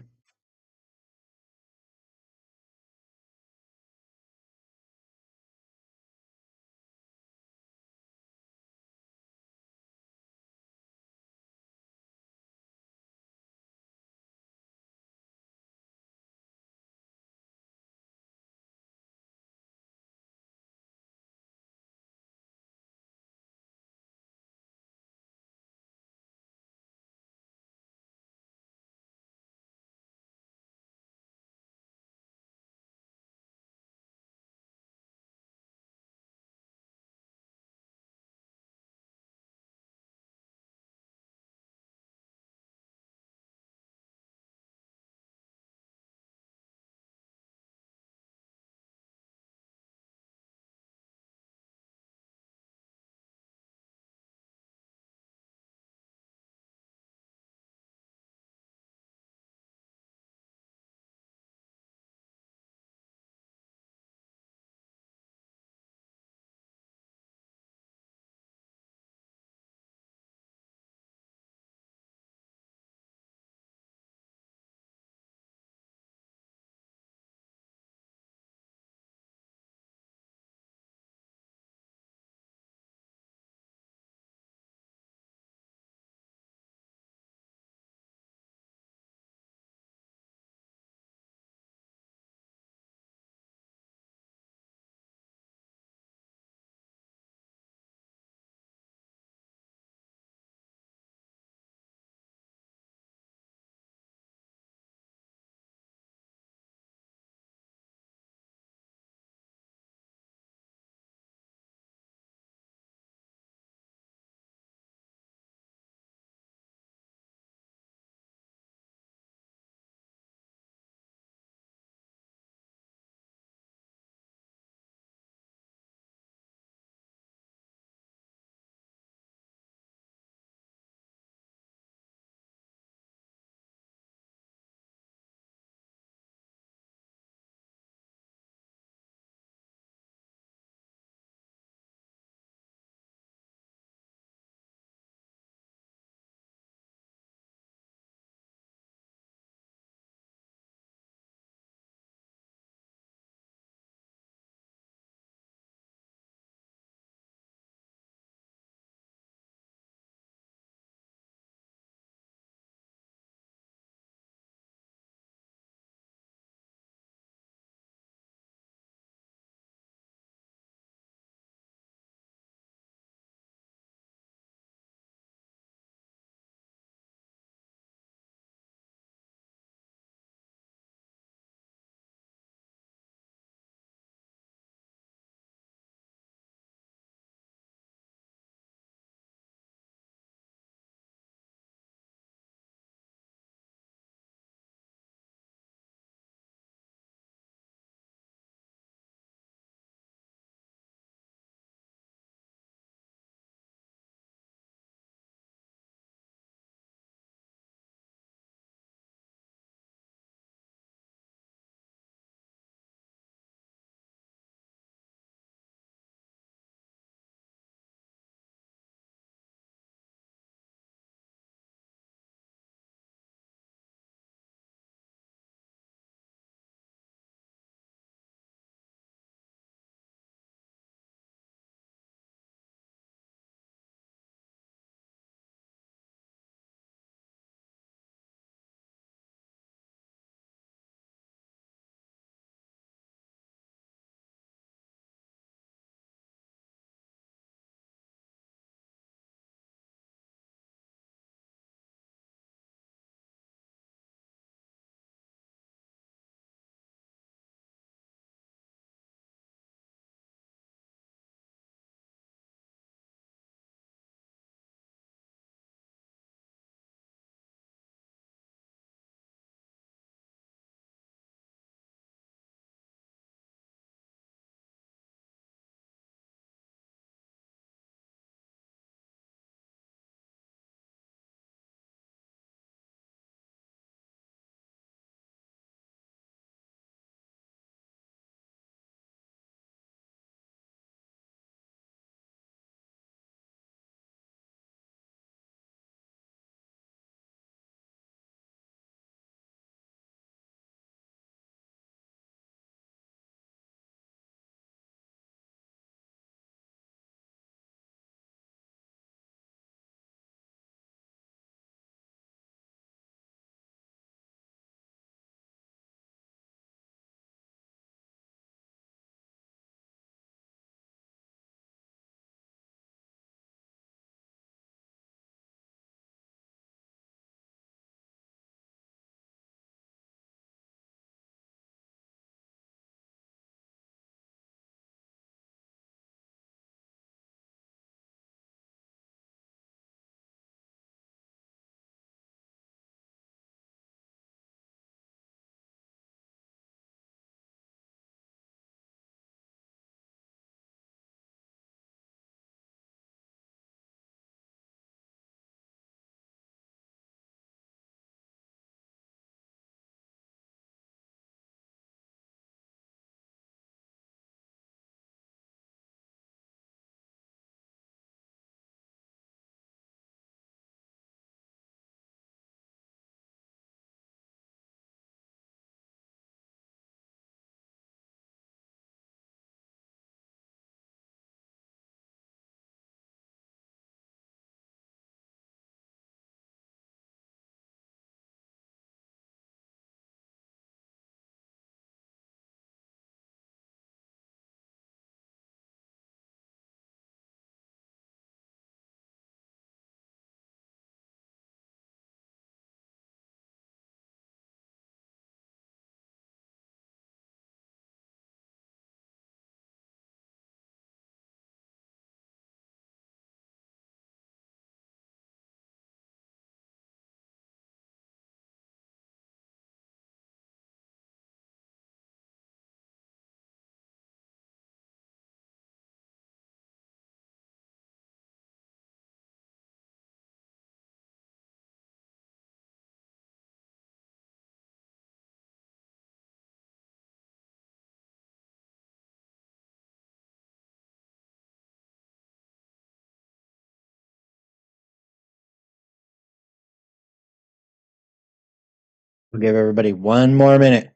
[SPEAKER 1] We'll give everybody 1 more minute.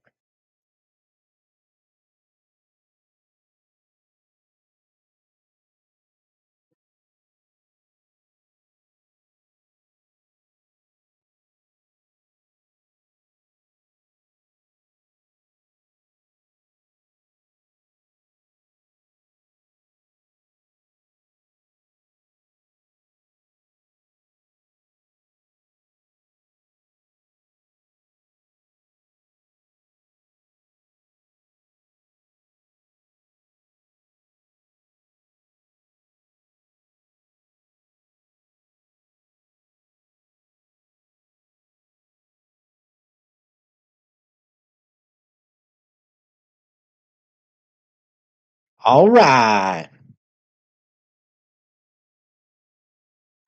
[SPEAKER 1] All right.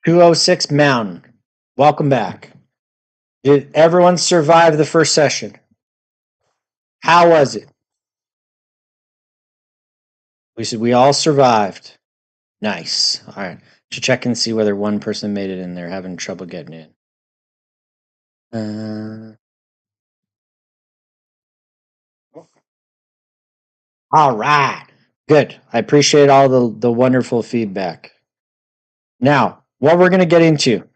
[SPEAKER 1] 206 Mountain. Welcome back. Did everyone survive the first session? How was it? We said we all survived. Nice. All right. Should check and see whether one person made it in there having trouble getting in. All right. Good. I appreciate all the wonderful feedback. Now, what we're going to get into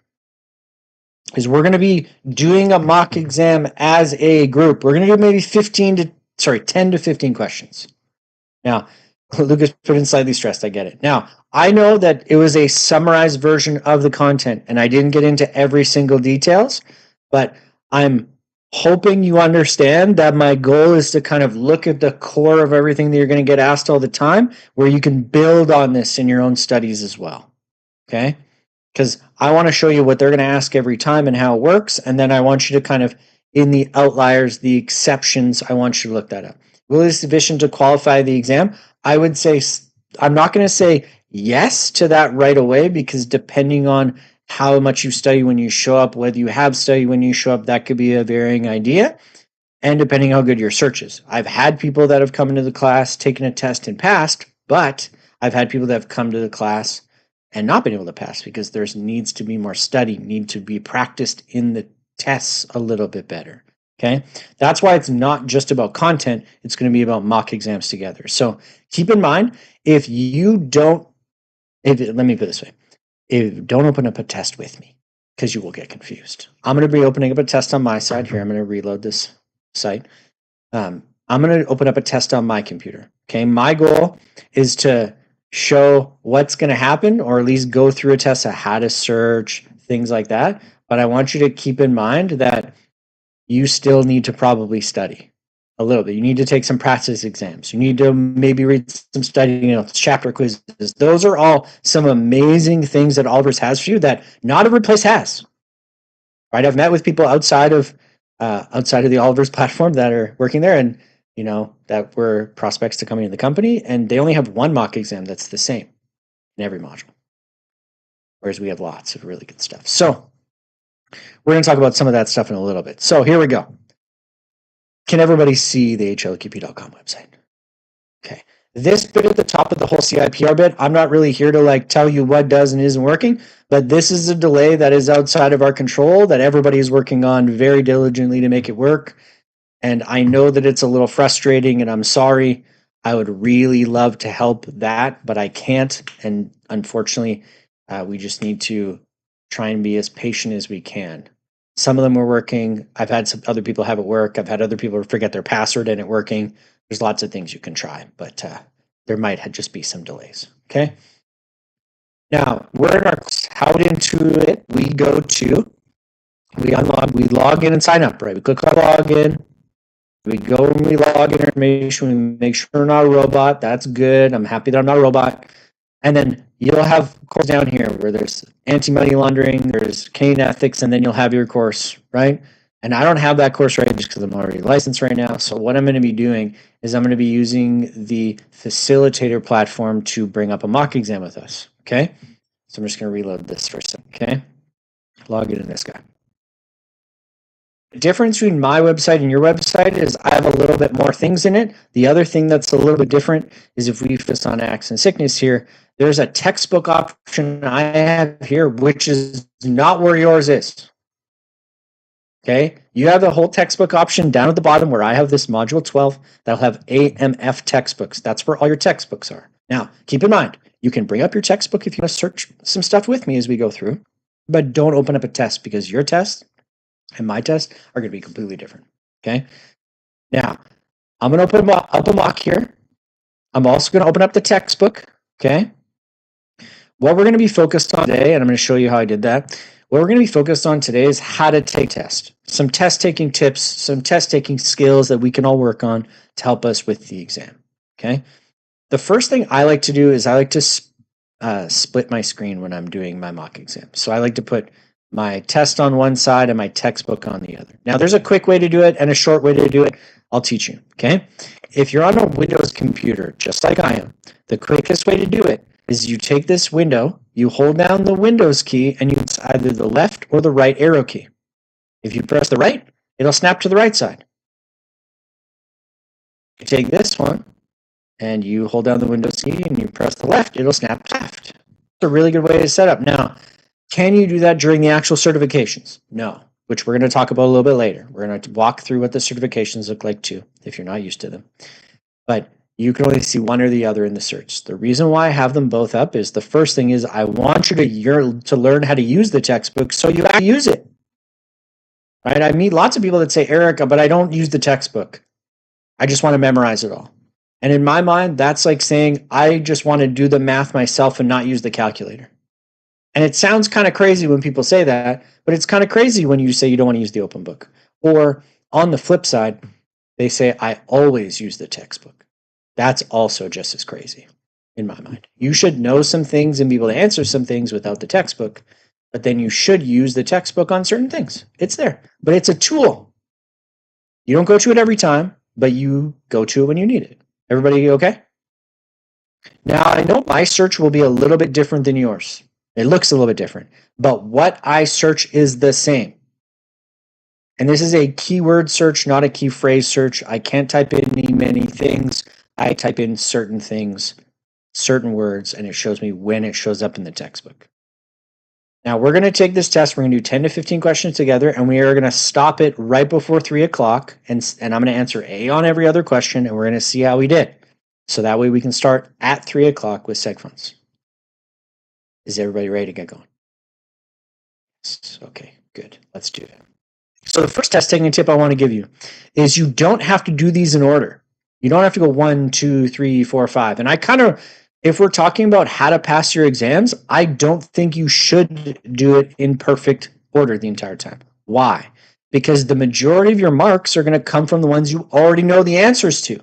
[SPEAKER 1] is we're going to be doing a mock exam as a group. We're going to do maybe 10 to 15 questions. Now, Lucas put in slightly stressed. I get it. Now, I know that it was a summarized version of the content and I didn't get into every single details, but I'm hoping you understand that my goal is to kind of look at the core of everything that you're going to get asked all the time, where you can build on this in your own studies as well. Okay? Because I want to show you what they're going to ask every time and how it works. And then I want you to kind of, in the outliers, the exceptions, I want you to look that up. Will it be sufficient to qualify the exam? I would say, I'm not going to say yes to that right away, because depending on how much you study when you show up, whether you have studied when you show up, that could be a varying idea. And depending how good your search is. I've had people that have come into the class, taken a test and passed, but I've had people that have come to the class and not been able to pass because there needs to be more study, need to be practiced in the tests a little bit better. Okay. That's why it's not just about content. It's going to be about mock exams together. So keep in mind, let me put it this way. Don't open up a test with me because you will get confused. I'm going to be opening up a test on my side here. I'm going to reload this site. I'm going to open up a test on my computer. Okay. My goal is to show what's going to happen, or at least go through a test of how to search, things like that. But I want you to keep in mind that you still need to probably study a little bit. You need to take some practice exams. You need to maybe read some study, chapter quizzes. Those are all some amazing things that Oliver's has for you that not every place has. Right? I've met with people outside of the Oliver's platform that are working there, and that were prospects to coming in the company, and they only have one mock exam that's the same in every module, whereas we have lots of really good stuff. So we're going to talk about some of that stuff in a little bit. So here we go. Can everybody see the LLQP.com website? Okay. This bit at the top of the whole CIPR bit, I'm not really here to tell you what does and isn't working, but this is a delay that is outside of our control that everybody is working on very diligently to make it work. And I know that it's a little frustrating, and I'm sorry. I would really love to help that, but I can't. And unfortunately, we just need to try and be as patient as we can. Some of them are working. I've had some other people have it work. I've had other people forget their password and it working. There's lots of things you can try, but there might just be some delays. Okay. Now we're in how into it. We log in and sign up, right? We click on login. We go and we log in information. We make sure we're not a robot. That's good. I'm happy that I'm not a robot. And then you'll have course down here where there's anti-money laundering, there's Canadian ethics, and then you'll have your course, right? And I don't have that course right just because I'm already licensed right now. So what I'm going to be doing is I'm going to be using the facilitator platform to bring up a mock exam with us, okay? So I'm just going to reload this for a second, okay? Log into this guy. The difference between my website and your website is I have a little bit more things in it. The other thing that's a little bit different is if we focus on accident and sickness here, there's a textbook option I have here, which is not where yours is. Okay, you have the whole textbook option down at the bottom where I have this module 12 that'll have AMF textbooks. That's where all your textbooks are. Now, keep in mind, you can bring up your textbook if you want to search some stuff with me as we go through, but don't open up a test because your test and my test are going to be completely different. Okay, now I'm going to open up a mock here. I'm also going to open up the textbook. Okay, what we're going to be focused on today, and I'm going to show you how I did that. What we're going to be focused on today is how to take tests, some test taking tips, some test taking skills that we can all work on to help us with the exam. Okay. The first thing I like to do is I like to split my screen when I'm doing my mock exam. So I like to put my test on one side and my textbook on the other. Now there's a quick way to do it and a short way to do it. I'll teach you. Okay. If you're on a Windows computer, just like I am, the quickest way to do it is you take this window, you hold down the Windows key, and you use either the left or the right arrow key. If you press the right, it'll snap to the right side. You take this one, and you hold down the Windows key, and you press the left, it'll snap to left. It's a really good way to set up. Now, can you do that during the actual certifications? No, which we're going to talk about a little bit later. We're going to walk through what the certifications look like too, if you're not used to them. But you can only see one or the other in the search. The reason why I have them both up is the first thing is I want you to learn how to use the textbook so you actually use it. Right? I meet lots of people that say, Eric, but I don't use the textbook. I just want to memorize it all. And in my mind, that's like saying I just want to do the math myself and not use the calculator. And it sounds kind of crazy when people say that, but it's kind of crazy when you say you don't want to use the open book. Or on the flip side, they say I always use the textbook. That's also just as crazy in my mind. You should know some things and be able to answer some things without the textbook, but then you should use the textbook on certain things. It's there, but it's a tool. You don't go to it every time, but you go to it when you need it. Everybody okay? Now, I know my search will be a little bit different than yours. It looks a little bit different, but what I search is the same. And this is a keyword search, not a key phrase search. I can't type in many things. I type in certain things, certain words, and it shows me when it shows up in the textbook. Now we're going to take this test. We're going to do 10 to 15 questions together, and we are going to stop it right before 3 o'clock. And I'm going to answer A on every other question, and we're going to see how we did. So that way we can start at 3 o'clock with seg funds. Is everybody ready to get going? Yes. Okay, good. Let's do it. So the first test taking tip I want to give you is you don't have to do these in order. You don't have to go 1, 2, 3, 4, 5. And if we're talking about how to pass your exams, I don't think you should do it in perfect order the entire time. Why? Because the majority of your marks are going to come from the ones you already know the answers to.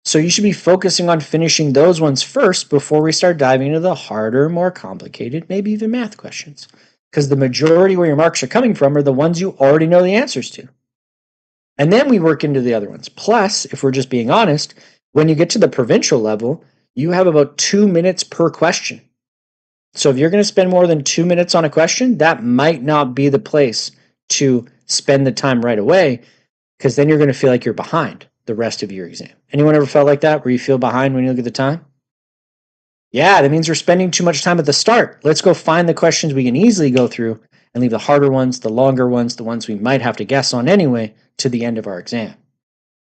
[SPEAKER 1] So you should be focusing on finishing those ones first before we start diving into the harder, more complicated, maybe even math questions. Because the majority where your marks are coming from are the ones you already know the answers to. And then we work into the other ones. Plus, if we're just being honest, when you get to the provincial level, you have about 2 minutes per question. So if you're going to spend more than 2 minutes on a question, that might not be the place to spend the time right away, because then you're going to feel like you're behind the rest of your exam. Anyone ever felt like that, where you feel behind when you look at the time? Yeah, that means we're spending too much time at the start. Let's go find the questions we can easily go through and leave the harder ones, the longer ones, the ones we might have to guess on anyway, to the end of our exam.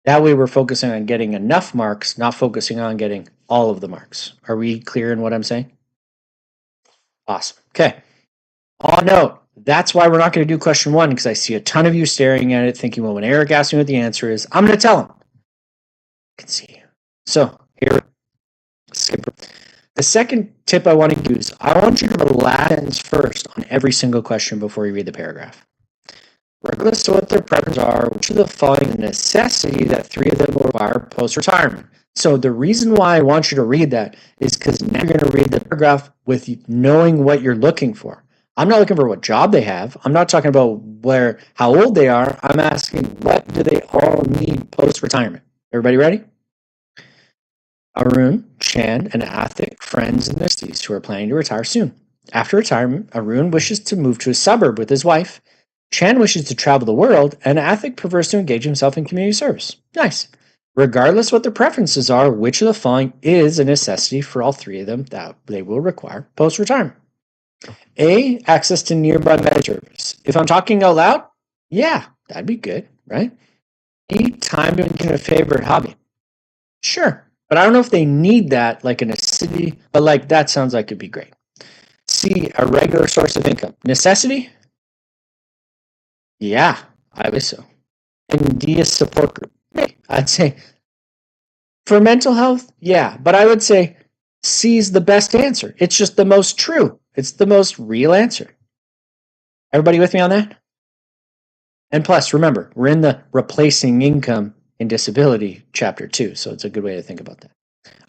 [SPEAKER 1] That way we're focusing on getting enough marks, not focusing on getting all of the marks. Are we clear in what I'm saying? Awesome. Okay. On note, that's why we're not going to do question 1, because I see a ton of you staring at it thinking, well, when Eric asks me what the answer is, I'm going to tell him. I can see you. So here, skip. The second tip I want to use, I want you to relax first on every single question before you read the paragraph. Regardless of what their preferences are, which of the following is a necessity that 3 of them will require post-retirement. So the reason why I want you to read that is because now you're going to read the paragraph with knowing what you're looking for. I'm not looking for what job they have. I'm not talking about how old they are. I'm asking, what do they all need post-retirement? Everybody ready? Arun, Chan, and Athik, friends in their 60s who are planning to retire soon. After retirement, Arun wishes to move to a suburb with his wife. Chan wishes to travel the world, and Athik prefers to engage himself in community service. Nice. Regardless what their preferences are, which of the following is a necessity for all 3 of them that they will require post-retirement? A, access to nearby med service. If I'm talking out loud, Yeah, that'd be good, right? Need time to engage in a favorite hobby. Sure. But I don't know if they need that like in a city, but like that sounds like it'd be great. C, a regular source of income. Necessity? Yeah, I would so. And D, a support group. I'd say for mental health, yeah, but I would say C is the best answer. It's just the most true. It's the most real answer. Everybody with me on that? And plus, remember, we're in the replacing income in disability chapter 2, so it's a good way to think about that.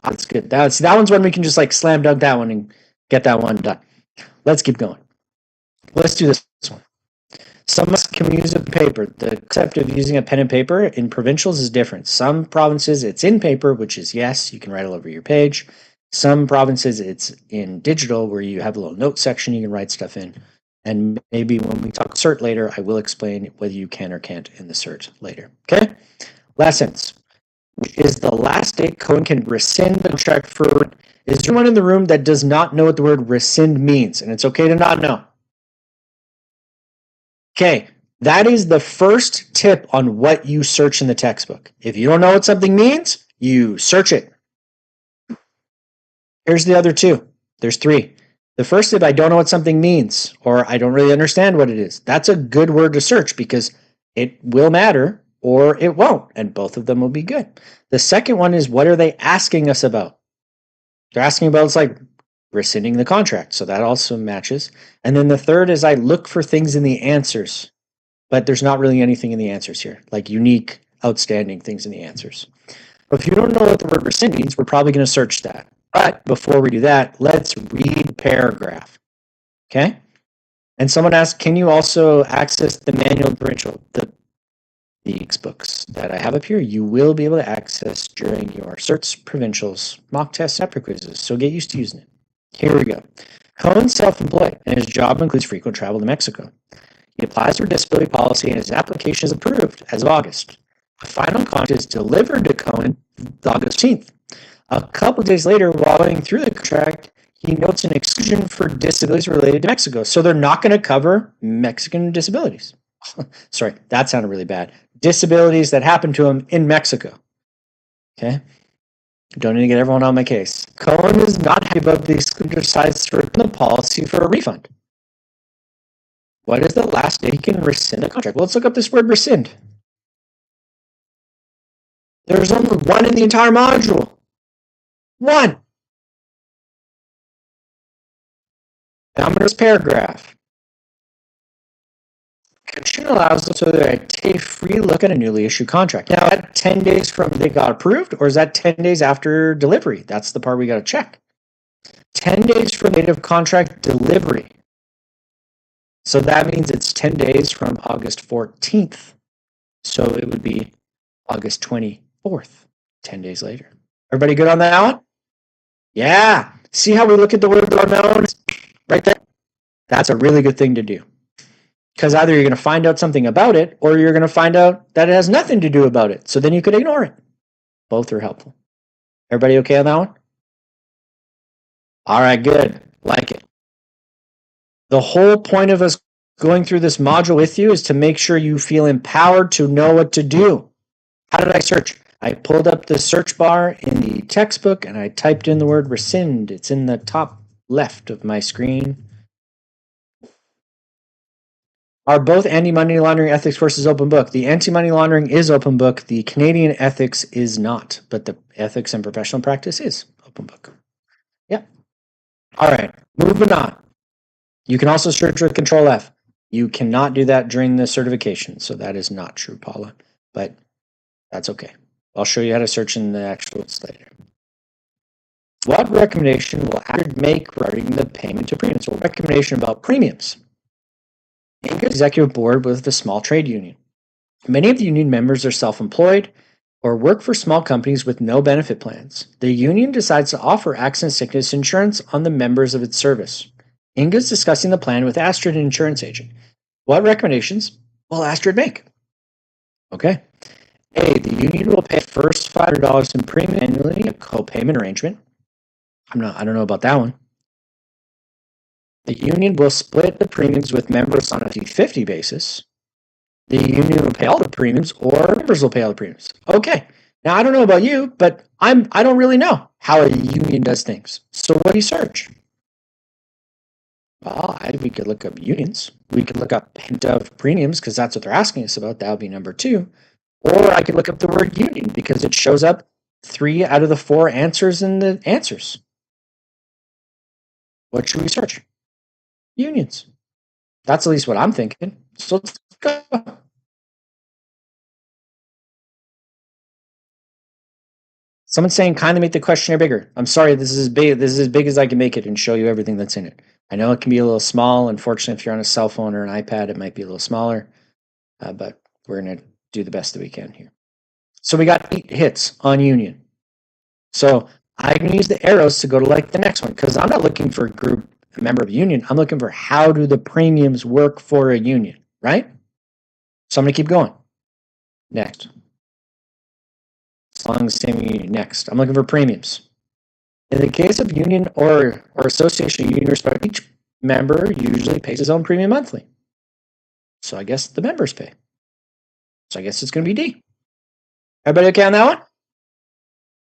[SPEAKER 1] That's good. That one's one we can just like slam dunk that one and get that one done. Let's keep going. Let's do this one. Some can use a paper. The concept of using a pen and paper in provincials is different. Some provinces it's in paper, which is yes, you can write all over your page. Some provinces it's in digital, where you have a little note section you can write stuff in. And maybe when we talk CERT later, I will explain whether you can or can't in the CERT later. Okay? Last sentence. Which is the last date Cohen can rescind the contract for. Is there anyone in the room that does not know what the word rescind means? And it's okay to not know. Okay, that is the first tip on what you search in the textbook. If you don't know what something means, you search it. Here's the other two. There's three. The first tip, I don't know what something means, or I don't really understand what it is. That's a good word to search because it will matter or it won't, and both of them will be good. The second one is, what are they asking us about? They're asking about, it's like rescinding the contract, so that also matches. And then the third is, I look for things in the answers, but there's not really anything in the answers here, like unique, outstanding things in the answers. But if you don't know what the word rescind means, we're probably going to search that. But before we do that, let's read paragraph. Okay? And someone asked, can you also access the manual differential, the textbooks that I have up here? You will be able to access during your CERTs, provincials, mock tests, separate quizzes. So get used to using it. Here we go. Cohen's self-employed, and his job includes frequent travel to Mexico. He applies for disability policy, and his application is approved as of August. A final contract is delivered to Cohen August 15th. A couple of days later, while going through the contract, he notes an exclusion for disabilities related to Mexico. So they're not going to cover Mexican disabilities. Sorry, that sounded really bad. Disabilities that happen to him in Mexico. Okay? Don't need to get everyone on my case. Cohen is not happy about the exclusion, decides to return the policy for a refund. What is the last day he can rescind a contract? Well, let's look up this word rescind. There's only one in the entire module. One. Now I'm going to this paragraph. Commission allows us to take a free look at a newly issued contract. Now, is that 10 days from they got approved, or is that 10 days after delivery? That's the part we got to check. 10 days from date of contract delivery. So that means it's 10 days from August 14th. So it would be August 24th, 10 days later. Everybody good on that one? Yeah. See how we look at the word unknown right there? That's a really good thing to do. Because either you're going to find out something about it, or you're going to find out that it has nothing to do about it. So then you could ignore it. Both are helpful. Everybody okay on that one? All right, good. Like it. The whole point of us going through this module with you is to make sure you feel empowered to know what to do. How did I search? I pulled up the search bar in the textbook and I typed in the word rescind. It's in the top left of my screen. Are both anti-money laundering ethics courses open book? The anti-money laundering is open book. The Canadian ethics is not, but the ethics and professional practice is open book. Yep. All right, moving on. You can also search with Control F. You cannot do that during the certification, so that is not true, Paula, but that's okay. I'll show you how to search in the actual later. What recommendation will Astrid make regarding the payment of premiums? Well, recommendation about premiums. Inga executive board with the small trade union. Many of the union members are self-employed or work for small companies with no benefit plans. The union decides to offer accident sickness insurance on the members of its service. Inga is discussing the plan with Astrid, an insurance agent. What recommendations will Astrid make? Okay. A, the union will pay first $500 in premium annually, a co-payment arrangement. I don't know about that one. The union will split the premiums with members on a 50-50 basis. The union will pay all the premiums, or members will pay all the premiums. Okay. Now, I don't know about you, but I don't really know how a union does things. So what do you search? Well, we could look up unions. We could look up hint of premiums because that's what they're asking us about. That would be number 2. Or I could look up the word union because it shows up 3 out of the 4 answers in the answers. What should we search? Unions. That's at least what I'm thinking. So let's go. Someone's saying, kindly make the questionnaire bigger. I'm sorry, this is as big as I can make it and show you everything that's in it. I know it can be a little small. Unfortunately, if you're on a cell phone or an iPad, it might be a little smaller. But we're going to do the best that we can here. So we got 8 hits on union. So I can use the arrows to go to like the next one because I'm not looking for a member of a union. I'm looking for how do the premiums work for a union, right? So I'm going to keep going. Next. As long as same union. Next. I'm looking for premiums. In the case of union or association, union respect, each member usually pays his own premium monthly. So I guess the members pay. So I guess it's going to be D. Everybody okay on that one?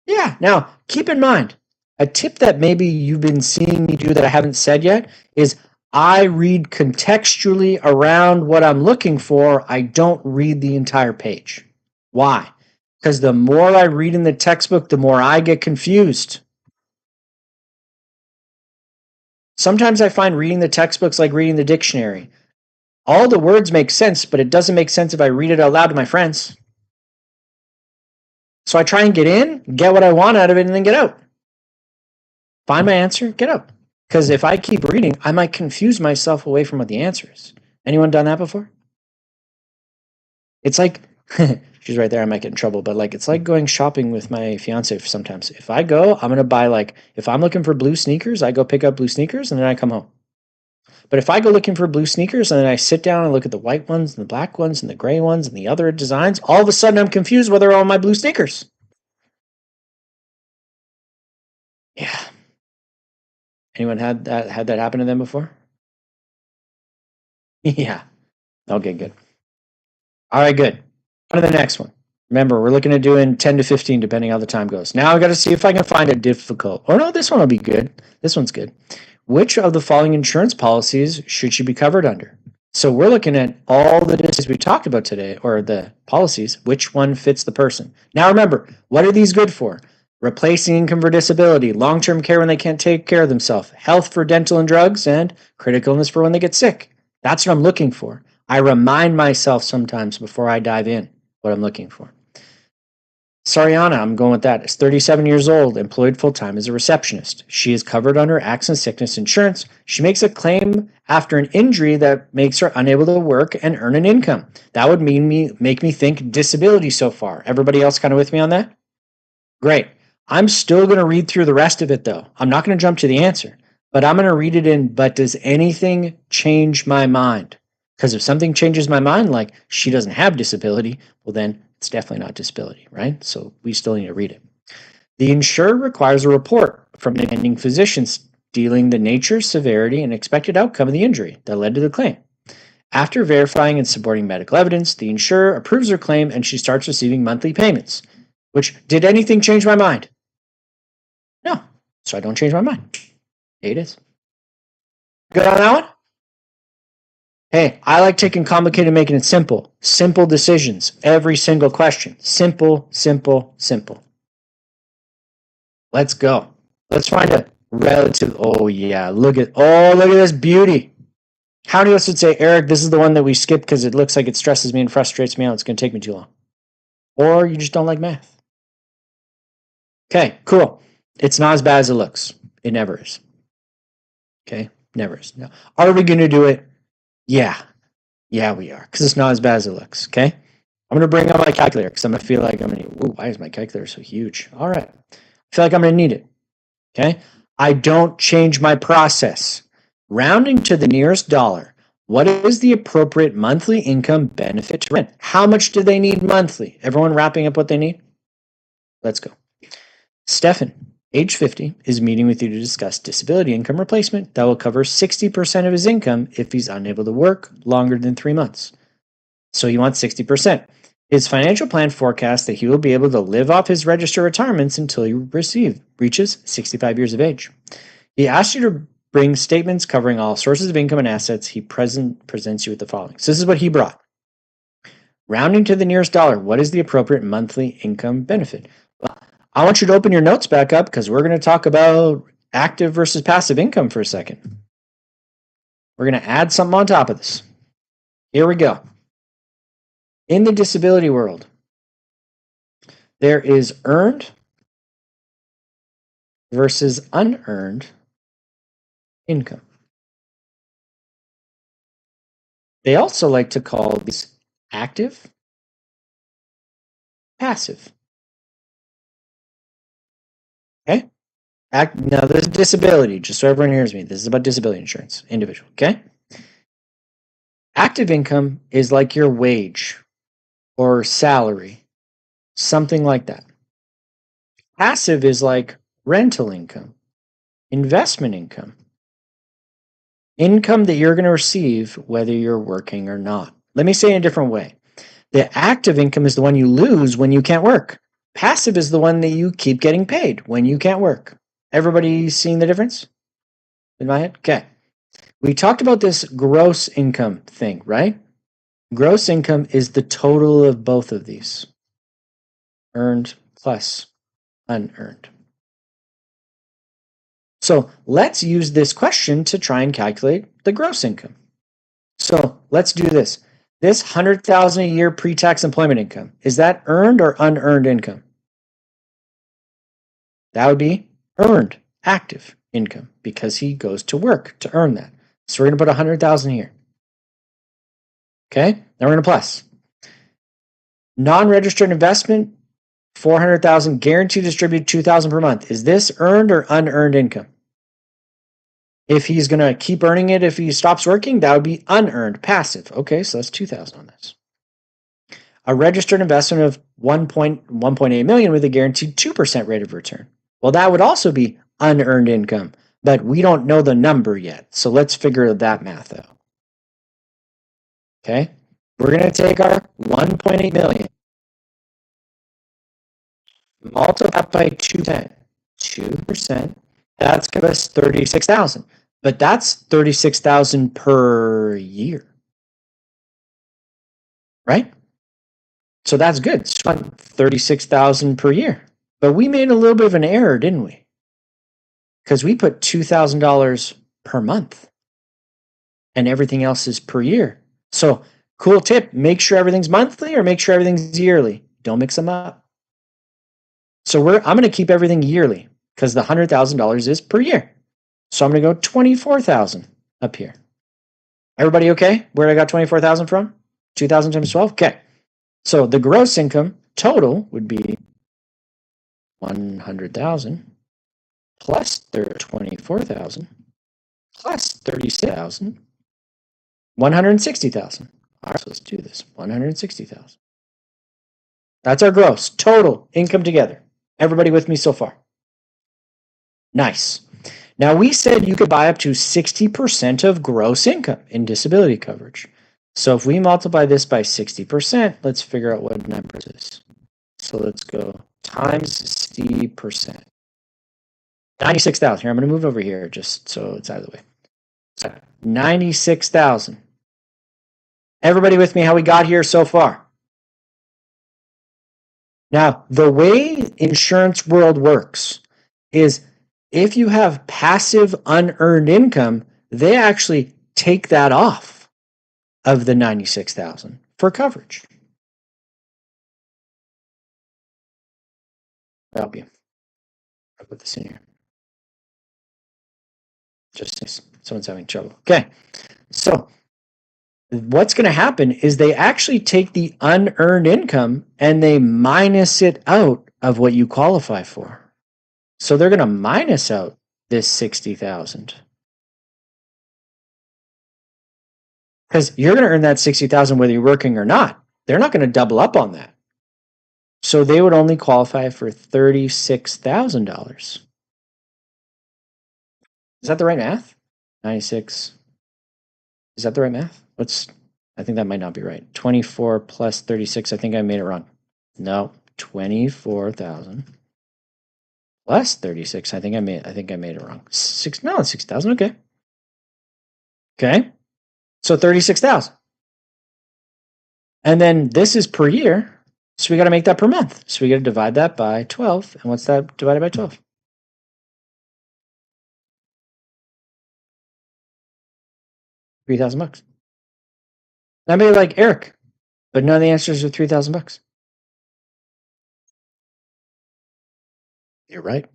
[SPEAKER 1] Yeah. Now, keep in mind, a tip that maybe you've been seeing me do that I haven't said yet is I read contextually around what I'm looking for. I don't read the entire page. Why? Because the more I read in the textbook, the more I get confused. Sometimes I find reading the textbooks like reading the dictionary. All the words make sense, but it doesn't make sense if I read it out loud to my friends. So I try and get in, get what I want out of it, and then get out. Find my answer, get out. Because if I keep reading, I might confuse myself away from what the answer is. Anyone done that before? It's like, she's right there, I might get in trouble, but like it's like going shopping with my fiance sometimes. If I go, I'm going to buy if I'm looking for blue sneakers, I go pick up blue sneakers and then I come home. But if I go looking for blue sneakers and then I sit down and look at the white ones and the black ones and the gray ones and the other designs, all of a sudden I'm confused whether they're all my blue sneakers. Yeah. Anyone had that happen to them before? Yeah. Okay, good. All right, good. On to the next one. Remember, we're looking at doing 10 to 15 depending how the time goes. Now I got to see if I can find a difficult. Oh no, this one will be good. This one's good. Which of the following insurance policies should she be covered under? So we're looking at all the discs we talked about today, or the policies. Which one fits the person? Now remember, what are these good for? Replacing income for disability, long-term care when they can't take care of themselves, health for dental and drugs, and critical illness for when they get sick. That's what I'm looking for. I remind myself sometimes before I dive in what I'm looking for. Sariana, I'm going with that, is 37 years old, employed full-time as a receptionist. She is covered under accident sickness insurance. She makes a claim after an injury that makes her unable to work and earn an income. That would make me think disability so far. Everybody else kind of with me on that? Great. I'm still going to read through the rest of it, though. I'm not going to jump to the answer, but I'm going to read it in, but does anything change my mind? Because if something changes my mind, like she doesn't have disability, well, then it's definitely not disability, right? So we still need to read it. The insurer requires a report from the attending physicians detailing the nature, severity, and expected outcome of the injury that led to the claim. After verifying and supporting medical evidence, the insurer approves her claim and she starts receiving monthly payments. Which, did anything change my mind? No. So I don't change my mind. It is. Good on that one? Hey, I like taking complicated and making it simple. Simple decisions. Every single question. Simple, simple, simple. Let's go. Let's find a relative. Oh, yeah. Look at this beauty. How many of us would say, Eric, this is the one that we skip because it looks like it stresses me and frustrates me out. It's going to take me too long. Or you just don't like math. Okay, cool. It's not as bad as it looks. It never is. Okay, never is. No. Are we going to do it? Yeah. Yeah, we are. Because it's not as bad as it looks. Okay. I'm going to bring up my calculator because I'm going to feel like I'm going to. Ooh, why is my calculator so huge? All right. I feel like I'm going to need it. Okay. I don't change my process. Rounding to the nearest dollar. What is the appropriate monthly income benefit to rent? How much do they need monthly? Everyone wrapping up what they need? Let's go. Stefan, age 50, is meeting with you to discuss disability income replacement that will cover 60% of his income if he's unable to work longer than 3 months. So he wants 60%. His financial plan forecasts that he will be able to live off his registered retirements until he reaches 65 years of age. He asks you to bring statements covering all sources of income and assets. He presents you with the following. So this is what he brought. Rounding to the nearest dollar, what is the appropriate monthly income benefit? Well, I want you to open your notes back up because we're going to talk about active versus passive income for a second. We're going to add something on top of this. Here we go. In the disability world, there is earned versus unearned income. They also like to call these active, passive. Okay? Now, there's disability, just so everyone hears me. This is about disability insurance, individual. Okay? Active income is like your wage or salary, something like that. Passive is like rental income, investment income, income that you're going to receive whether you're working or not. Let me say it in a different way. The active income is the one you lose when you can't work. Passive is the one that you keep getting paid when you can't work. Everybody seeing the difference in my head? Okay. We talked about this gross income thing, right? Gross income is the total of both of these. Earned plus unearned. So let's use this question to try and calculate the gross income. So let's do this. This $100,000 a year pre-tax employment income, is that earned or unearned income? That would be earned, active income, because he goes to work to earn that. So we're going to put 100,000 here. Okay, now we're going to plus. Non-registered investment, 400,000, guaranteed to distribute 2,000 per month. Is this earned or unearned income? If he's going to keep earning it if he stops working, that would be unearned, passive. Okay, so that's 2,000 on this. A registered investment of 1.8 million with a guaranteed 2% rate of return. Well, that would also be unearned income, but we don't know the number yet. So let's figure that math out. Okay, we're going to take our 1.8 million, multiply that by 2%. That's going to give us 36,000, but that's 36,000 per year, right? So that's good. It's 36,000 per year. But we made a little bit of an error, didn't we? Because we put $2,000 per month and everything else is per year. So cool tip, make sure everything's monthly or make sure everything's yearly. Don't mix them up. So I'm going to keep everything yearly because the $100,000 is per year. So I'm going to go 24,000 up here. Everybody okay? Where I got 24,000 from? 2,000 times 12? Okay. So the gross income total would be 100,000 plus 24,000 plus 36,000, 160,000. All right, so let's do this. 160,000. That's our gross total income together. Everybody with me so far? Nice. Now we said you could buy up to 60% of gross income in disability coverage. So if we multiply this by 60%, let's figure out what number it is. So let's go times 60%. 96,000. Here, I'm going to move over here just so it's out of the way. So 96,000. Everybody with me how we got here so far? Now, the way insurance world works is if you have passive unearned income, they actually take that off of the 96,000 for coverage. That'll be. I'll put this in here. Just in case someone's having trouble. Okay, so what's going to happen is they actually take the unearned income and they minus it out of what you qualify for. So they're going to minus out this 60,000. Because you're going to earn that 60,000 whether you're working or not. They're not going to double up on that. So they would only qualify for $36,000. Is that the right math? 96. Is that the right math? I think that might not be right. 24 plus 36. I think I made it wrong. No, 24,000 plus 36. I think I made it wrong. No, 6,000. Okay. Okay. So 36,000. And then this is per year. So we got to make that per month. So we got to divide that by 12. And what's that divided by 12? 3,000 bucks. I may like Eric, but none of the answers are 3,000 bucks. You're right.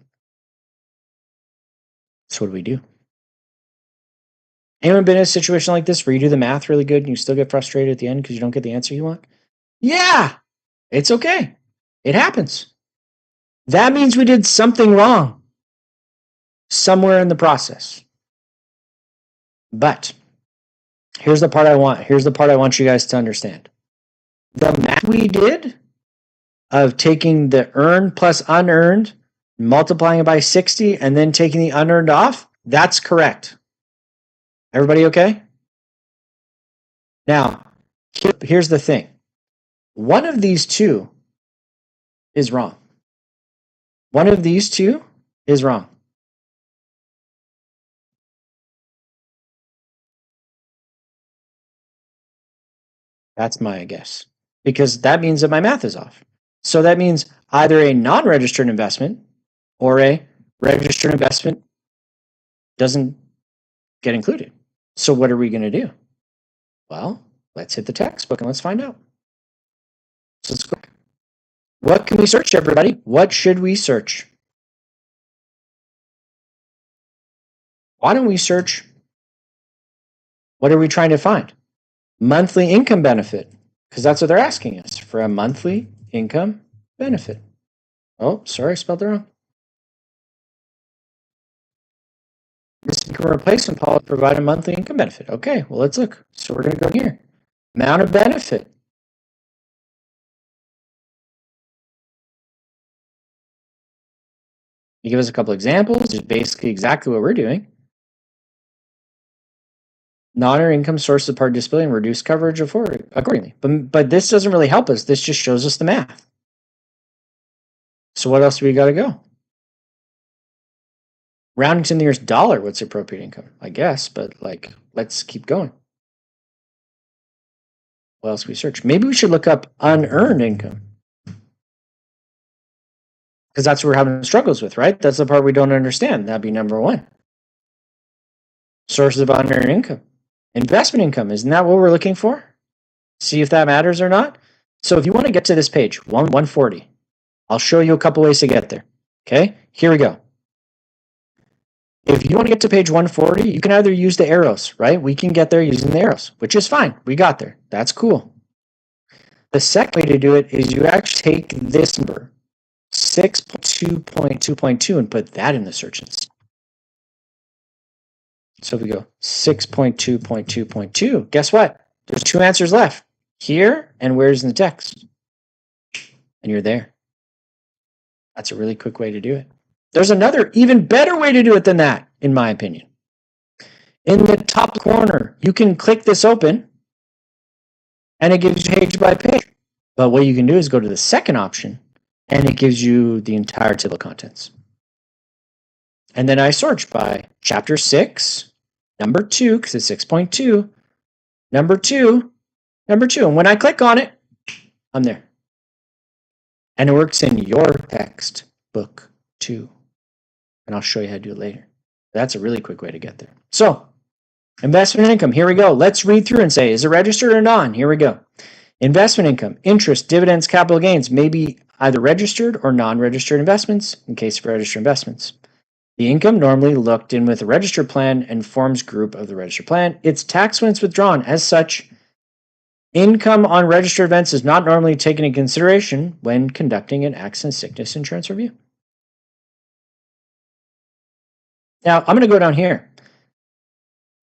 [SPEAKER 1] So what do we do? Anyone been in a situation like this where you do the math really good and you still get frustrated at the end because you don't get the answer you want? Yeah, it's okay. It happens. That means we did something wrong somewhere in the process. But here's the part I want. Here's the part I want you guys to understand. The math we did of taking the earned plus unearned, multiplying it by 60, and then taking the unearned off, that's correct. Everybody okay? Now, here's the thing. One of these two is wrong. One of these two is wrong. That's my guess. Because that means that my math is off. So that means either a non-registered investment or a registered investment doesn't get included. So what are we going to do? Well, let's hit the textbook and let's find out. So let's go. What can we search, everybody? What should we search? Why don't we search? What are we trying to find? Monthly income benefit, because that's what they're asking us for, a monthly income benefit. Oh, sorry, I spelled it wrong. This income replacement policy provide a monthly income benefit. Okay, well, let's look. So we're going to go here. Amount of benefit. You give us a couple examples. It's basically exactly what we're doing. Non-earned income sources of part disability and reduce coverage accordingly. But this doesn't really help us. This just shows us the math. So what else do we got to go? Rounding to the nearest dollar, what's appropriate income? I guess, but like, let's keep going. What else we search? Maybe we should look up unearned income. Because that's what we're having struggles with, right? That's the part we don't understand. That'd be number one. Sources of unearned income. Investment income, isn't that what we're looking for? See if that matters or not. So if you want to get to this page, 140, I'll show you a couple ways to get there. Okay, here we go. If you want to get to page 140, you can either use the arrows, right? We can get there using the arrows, which is fine. We got there. That's cool. The second way to do it is you actually take this number, 6.2.2.2, and put that in the search instance. So if we go 6.2.2.2, guess what? There's two answers left, here and where's in the text. And you're there. That's a really quick way to do it. There's another even better way to do it than that, in my opinion. In the top corner, you can click this open and it gives you page by page. But what you can do is go to the second option and it gives you the entire table of contents. And then I search by chapter 6, number 2, because it's 6.2, number 2. And when I click on it, I'm there. And it works in your textbook too. And I'll show you how to do it later. That's a really quick way to get there. So, investment income, here we go. Let's read through and say, is it registered or non? Here we go. Investment income, interest, dividends, capital gains may be either registered or non-registered investments in case of registered investments. The income normally looked in with a registered plan and forms group of the registered plan. It's taxed when it's withdrawn. As such, income on registered events is not normally taken into consideration when conducting an accident sickness insurance review. Now, I'm going to go down here.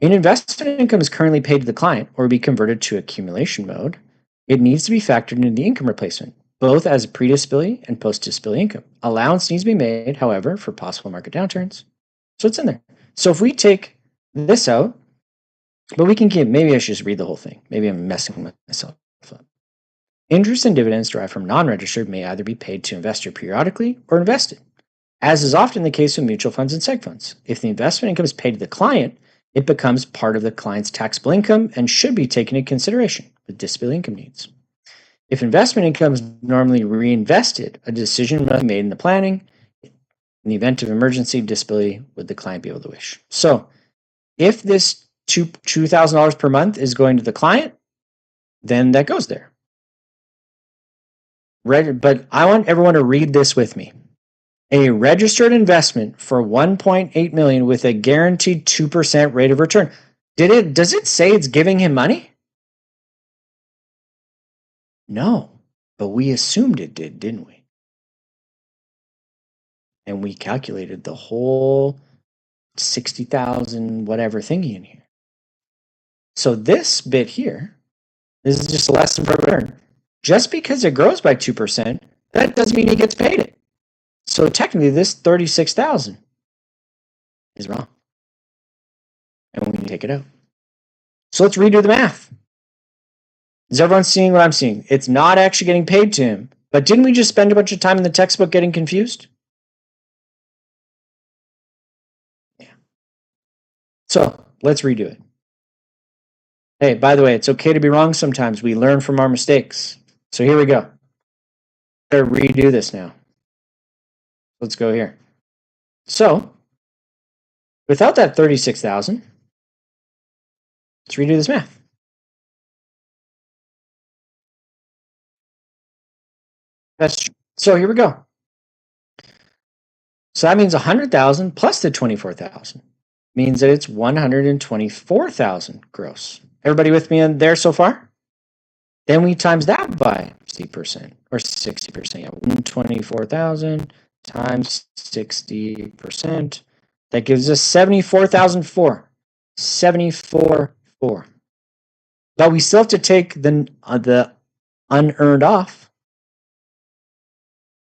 [SPEAKER 1] An investment income is currently paid to the client or be converted to accumulation mode. It needs to be factored into the income replacement, both as pre-disability and post-disability income. Allowance needs to be made, however, for possible market downturns. So it's in there. So if we take this out, But we can keep, maybe I should just read the whole thing. Maybe I'm messing myself up. Interest and dividends derived from non-registered may either be paid to investor periodically or invested, as is often the case with mutual funds and seg funds. If the investment income is paid to the client, it becomes part of the client's taxable income and should be taken into consideration with disability income needs. If investment income is normally reinvested, a decision must be made in the planning. In the event of emergency disability, would the client be able to wish? So if this $2,000 per month is going to the client, then that goes there. But I want everyone to read this with me. A registered investment for $1.8 million with a guaranteed 2% rate of return. Does it say it's giving him money? No, but we assumed it did, didn't we? And we calculated the whole 60,000 whatever thingy in here. So this bit here, this is just a lesson for return. Just because it grows by 2%, that doesn't mean he gets paid it. So technically this 36,000 is wrong. And we can take it out. So let's redo the math. Is everyone seeing what I'm seeing? It's not actually getting paid to him. But didn't we just spend a bunch of time in the textbook getting confused? Yeah. So let's redo it. Hey, by the way, it's okay to be wrong sometimes. We learn from our mistakes. So here we go. Better redo this now. Let's go here. So without that 36,000, let's redo this math. So here we go. So that means 100,000 plus the 24,000 means that it's 124,000 gross. Everybody with me in there so far? Then we times that by 60% or 60%. Yeah, 124,000 times 60%. That gives us 74,004. 74,400. But we still have to take the unearned off.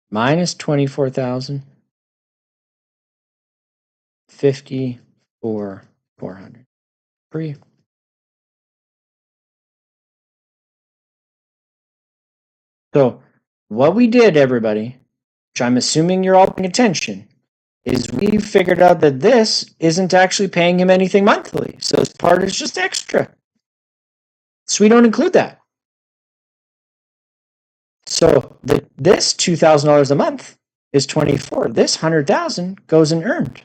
[SPEAKER 1] Minus 24,000. 54,400. Free. So what we did, everybody, which I'm assuming you're all paying attention, is we figured out that this isn't actually paying him anything monthly. So this part is just extra. So we don't include that. So this $2,000 a month is 24. This 100,000 goes in earned.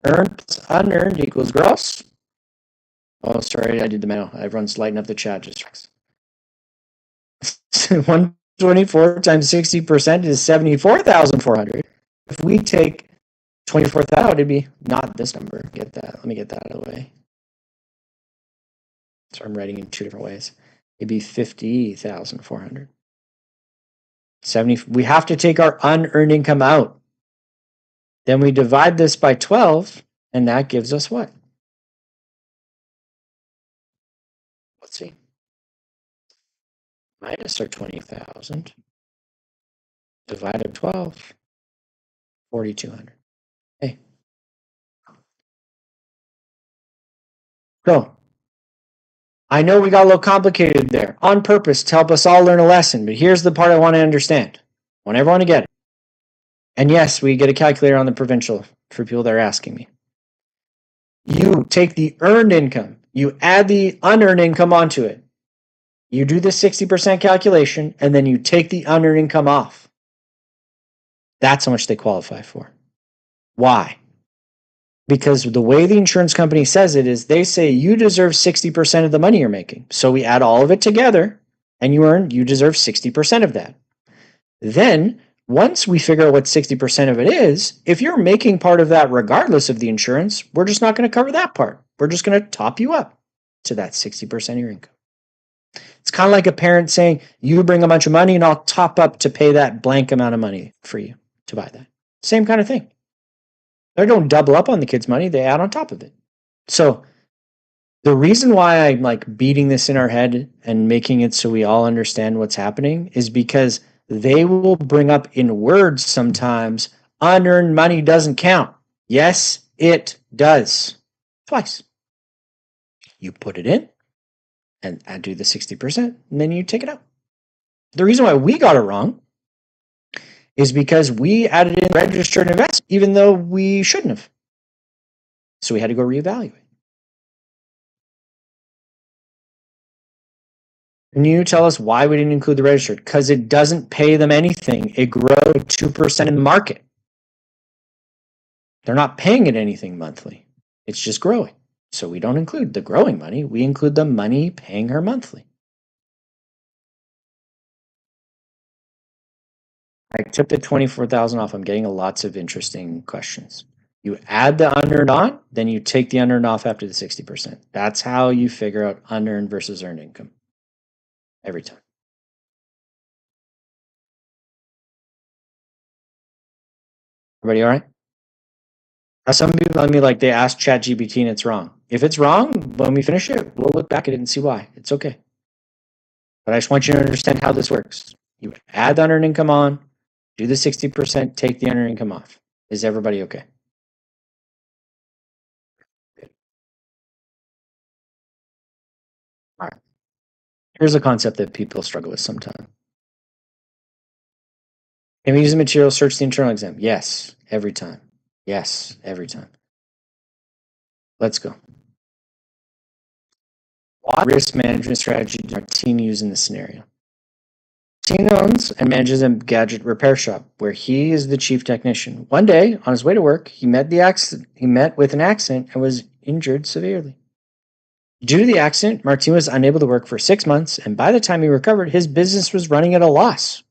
[SPEAKER 1] Earned plus unearned equals gross. Oh, sorry, I did the math. Everyone's lighting up the chat. Just 124 times 60% is 74,400. If we take 24,000 out, it'd be not this number. Get that. Let me get that out of the way. So I'm writing in two different ways. It'd be 50,400. We have to take our unearned income out. Then we divide this by 12, and that gives us what? Let's see. Minus our 20,000 divided by 12, 4,200. Okay. So I know we got a little complicated there on purpose to help us all learn a lesson, but here's the part I want to understand. I want everyone to get it. And yes, we get a calculator on the provincial for people that are asking me. You take the earned income, you add the unearned income onto it. You do the 60% calculation, and then you take the unearned income off. That's how much they qualify for. Why? Because the way the insurance company says it is they say you deserve 60% of the money you're making. So we add all of it together, and you deserve 60% of that. Then, once we figure out what 60% of it is, if you're making part of that regardless of the insurance, we're just not going to cover that part. We're just going to top you up to that 60% of your income. It's kind of like a parent saying, you bring a bunch of money and I'll top up to pay that blank amount of money for you to buy that. Same kind of thing. They don't double up on the kids' money, they add on top of it. So the reason why I'm like beating this in our head and making it so we all understand what's happening is because they will bring up in words sometimes, unearned money doesn't count. Yes, it does. Twice. You put it in and do the 60%, and then you take it out. The reason why we got it wrong is because we added in registered investment, even though we shouldn't have. So we had to go reevaluate. Can you tell us why we didn't include the registered? Because it doesn't pay them anything. It grows 2% in the market. They're not paying it anything monthly. It's just growing. So we don't include the growing money. We include the money paying her monthly. I took the 24,000 off. I'm getting lots of interesting questions. You add the unearned on, then you take the unearned off after the 60%. That's how you figure out unearned versus earned income. Every time. Everybody all right? Some people, I mean, like they ask ChatGPT and it's wrong. If it's wrong, when we finish it, we'll look back at it and see why. It's okay. But I just want you to understand how this works. You add the unearned income on, do the 60%, take the unearned income off. Is everybody okay? All right. Here's a concept that people struggle with sometimes. Can we use the material search the internal exam? Yes, every time. Yes, every time. Let's go. What risk management strategy did our team use in this scenario? Team owns and manages a gadget repair shop where he is the chief technician. One day, on his way to work, he met with an accident and was injured severely. Due to the accident, Martin was unable to work for 6 months, and by the time he recovered, his business was running at a loss.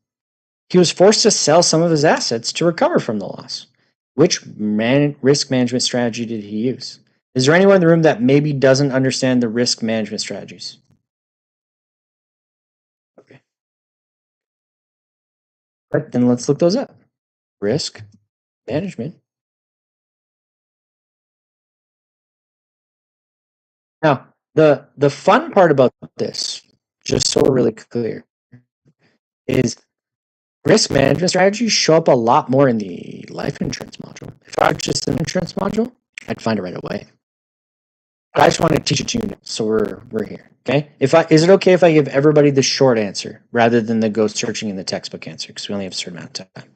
[SPEAKER 1] He was forced to sell some of his assets to recover from the loss. Which risk management strategy did he use? Is there anyone in the room that maybe doesn't understand the risk management strategies? Okay. Right, then let's look those up. Risk management. Now, the fun part about this, just so we're really clear, is risk management strategies show up a lot more in the life insurance module. If I was just an insurance module, I'd find it right away. But I just want to teach it to you, so we're here. Okay? Is it okay if I give everybody the short answer rather than the go searching in the textbook answer? Because we only have a certain amount of time.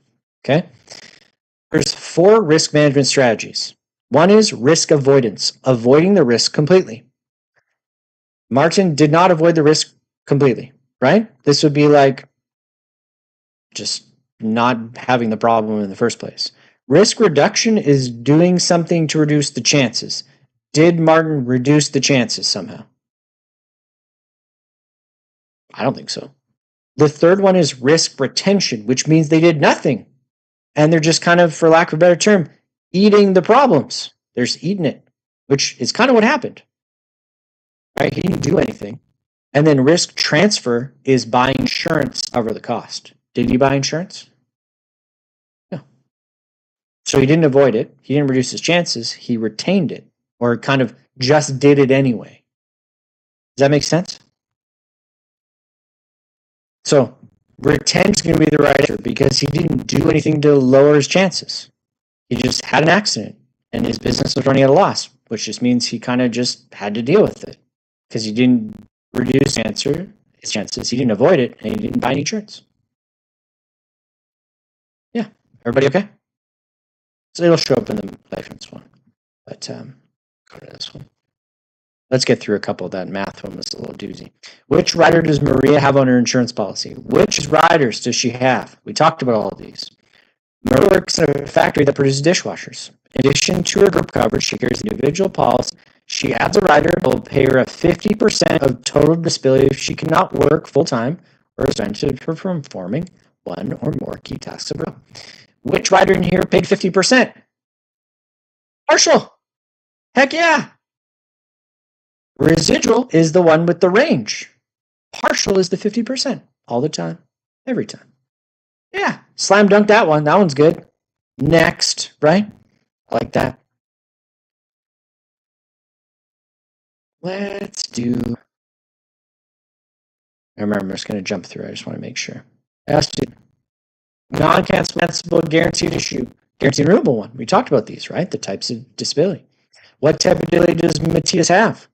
[SPEAKER 1] Okay? There's 4 risk management strategies. One is risk avoidance, avoiding the risk completely. Martin did not avoid the risk completely, right? This would be like just not having the problem in the first place. Risk reduction is doing something to reduce the chances. Did Martin reduce the chances somehow? I don't think so. The third one is risk retention, which means they did nothing. And they're just kind of, for lack of a better term, eating the problems. They're just eating it, which is kind of what happened. Right? He didn't do anything. And then risk transfer is buying insurance to cover the cost. Did he buy insurance? No. So he didn't avoid it. He didn't reduce his chances. He retained it, or kind of just did it anyway. Does that make sense? So retention is going to be the right answer because he didn't do anything to lower his chances. He just had an accident and his business was running at a loss, which just means he kind of just had to deal with it because he didn't reduce his chances. He didn't avoid it, and he didn't buy any insurance. Yeah. Everybody okay? So it'll show up in the life insurance one. But go to this one. Let's get through a couple. That math one was a little doozy. Which rider does Maria have on her insurance policy? Which riders does she have? We talked about all of these. Maria works in a factory that produces dishwashers. In addition to her group coverage, she carries individual policy. She adds a rider that will pay her a 50% of total disability if she cannot work full-time or is prevented from performing one or more key tasks of her own. Which rider in here paid 50%? Partial. Heck yeah. Residual is the one with the range. Partial is the 50%. All the time. Every time. Yeah. Slam dunk that one. That one's good. Next. Right? I like that. Let's do... I remember I'm just going to jump through. I just want to make sure. Asked you. Non-cancelable guaranteed issue. Guaranteed renewable one. We talked about these, right? The types of disability. What type of disability does Matthias have?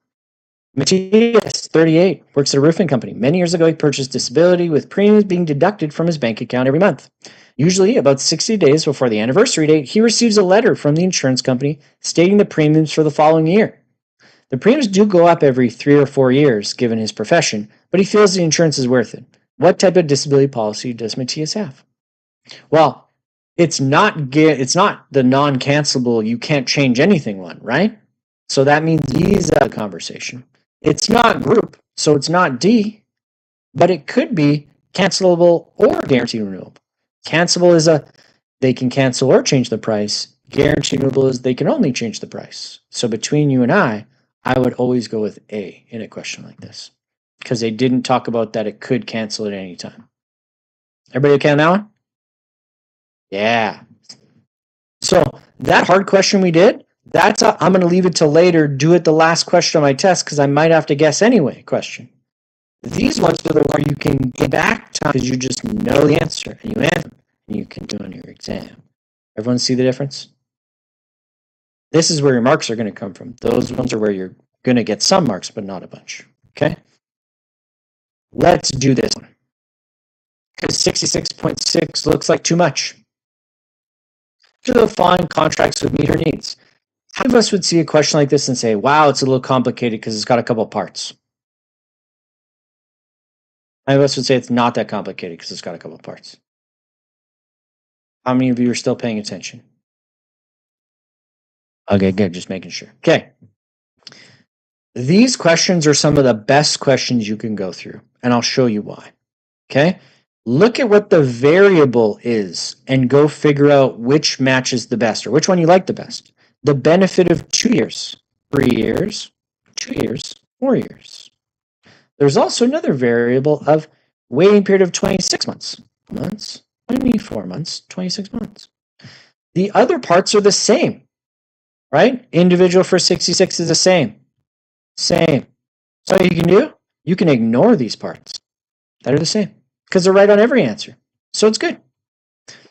[SPEAKER 1] Matthias, 38, works at a roofing company. Many years ago, he purchased disability with premiums being deducted from his bank account every month. Usually, about 60 days before the anniversary date, he receives a letter from the insurance company stating the premiums for the following year. The premiums do go up every 3 or 4 years, given his profession, but he feels the insurance is worth it. What type of disability policy does Matthias have? Well, it's not the non-cancelable, you can't change anything one, right? So that means D's out of the conversation. It's not group, so it's not D, but it could be cancelable or guaranteed renewable. Cancelable is they can cancel or change the price. Guaranteed renewable is they can only change the price. So between you and I would always go with A in a question like this, because they didn't talk about that it could cancel at any time. Everybody okay on that one? Yeah. So that hard question we did, I'm going to leave it till later, do it the last question on my test, because I might have to guess anyway question. These ones are the ones you can get back to because you just know the answer and you answer and you can do it on your exam. Everyone see the difference? This is where your marks are going to come from. Those ones are where you're going to get some marks, but not a bunch. Okay? Let's do this one. Because 66.6 looks like too much. To find contracts would meet her needs. How many of us would see a question like this and say, wow, it's a little complicated because it's got a couple of parts? How many of us would say it's not that complicated because it's got a couple of parts? How many of you are still paying attention? Okay, good. Just making sure. Okay. These questions are some of the best questions you can go through, and I'll show you why. Okay? Look at what the variable is and go figure out which matches the best or which one you like the best. The benefit of 2 years, 3 years, 2 years, 4 years. There's also another variable of waiting period of 26 months, 24 months, 26 months. The other parts are the same, right? Individual for 66 is the same. Same. So what you can do, you can ignore these parts that are the same because they're right on every answer. So it's good.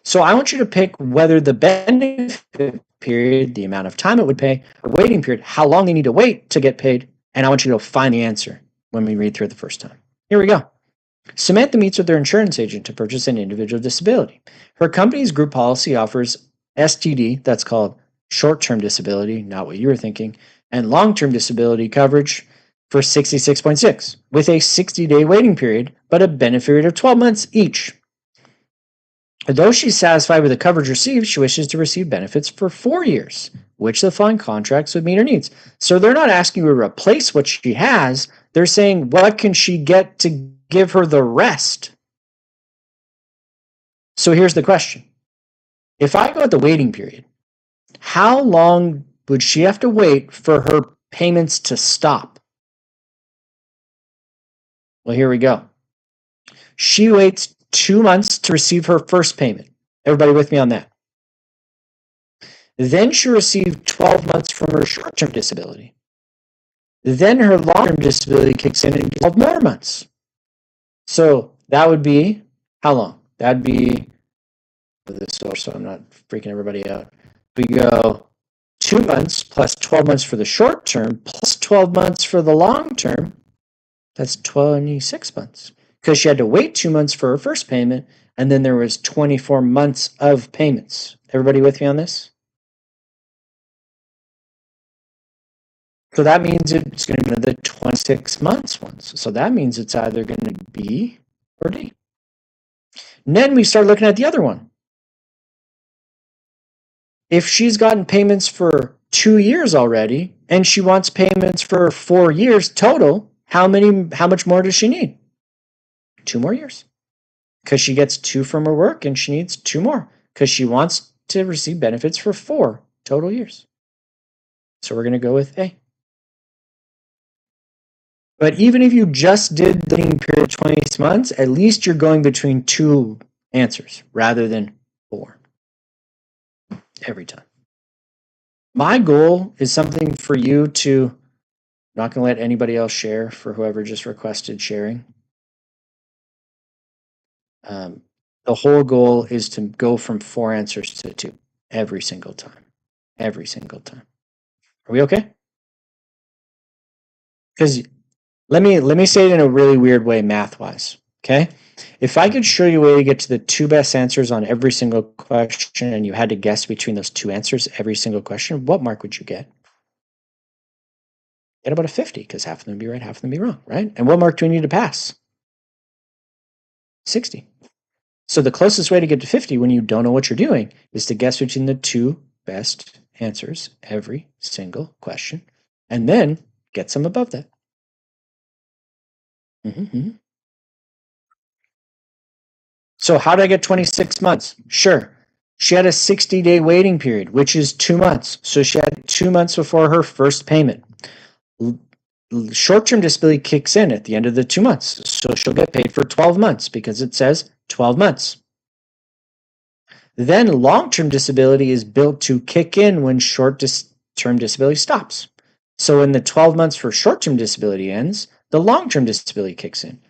[SPEAKER 1] So I want you to pick whether the benefit period, the amount of time it would pay, or waiting period, how long they need to wait to get paid, and I want you to find the answer when we read through it the first time. Here we go. Samantha meets with their insurance agent to purchase an individual disability. Her company's group policy offers STD, that's called short-term disability, not what you were thinking, and long-term disability coverage for 66.6 with a 60-day waiting period, but a benefit period of 12 months each. Although she's satisfied with the coverage received, she wishes to receive benefits for 4 years, which the following contracts would meet her needs. So they're not asking you to replace what she has. They're saying, what can she get to give her the rest? So here's the question. If I go at the waiting period, how long would she have to wait for her payments to stop? Well, here we go. She waits 2 months to receive her first payment. Everybody with me on that? Then she received 12 months from her short-term disability. Then her long-term disability kicks in and 12 more months. So that would be how long? That'd be this, so I'm not freaking everybody out. We go 2 months plus 12 months for the short term plus 12 months for the long term. That's 26 months because she had to wait 2 months for her first payment, and then there was 24 months of payments. Everybody with me on this? So that means it's going to be the 26 months ones. So that means it's either going to be B or D. And then we start looking at the other one. If she's gotten payments for 2 years already and she wants payments for 4 years total, how much more does she need? 2 more years. Because she gets 2 from her work and she needs 2 more because she wants to receive benefits for 4 total years. So we're going to go with A. But even if you just did the waiting period 26 months, at least you're going between 2 answers rather than 4 every time. My goal is something for you to, I'm not going to let anybody else share for whoever just requested sharing. The whole goal is to go from 4 answers to 2 every single time. Every single time. Are we okay? because let me say it in a really weird way, math-wise. Okay, if I could show you a way to get to the two best answers on every single question, and you had to guess between those two answers every single question, what mark would you get? Get about a 50, because half of them would be right, half of them would be wrong, right? And what mark do we need to pass? 60. So the closest way to get to 50 when you don't know what you're doing is to guess between the two best answers every single question, and then get some above that. So how did I get 26 months? Sure. She had a 60-day waiting period, which is 2 months. So she had 2 months before her first payment. Short-term disability kicks in at the end of the 2 months. So she'll get paid for 12 months because it says 12 months. Then long-term disability is built to kick in when short-term disability stops. So when the 12 months for short-term disability ends, the long-term disability kicks in.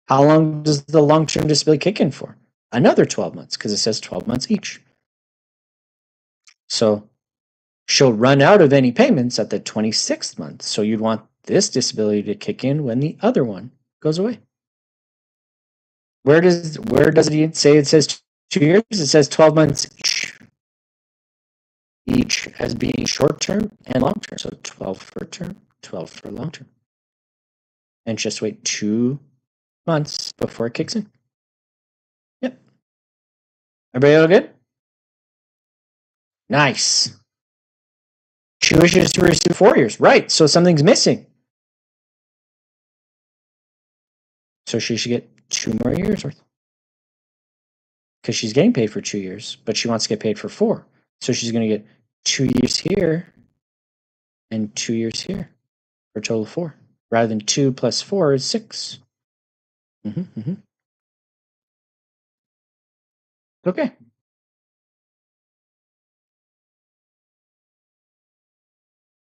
[SPEAKER 1] How long does the long-term disability kick in for? Another 12 months, because it says 12 months each. So she'll run out of any payments at the 26th month. So you'd want this disability to kick in when the other one goes away. Where does it say it says 2 years? It says 12 months each. Each as being short term and long term. So 12 for term, 12 for long term. And just wait 2 months before it kicks in. Yep. Everybody all good? Nice. She wishes to receive 4 years. Right. So something's missing. So she should get 2 more years worth. Because she's getting paid for 2 years, but she wants to get paid for 4. So she's going to get 2 years here and 2 years here for a total of 4. Rather than 2 plus 4 is 6. Okay.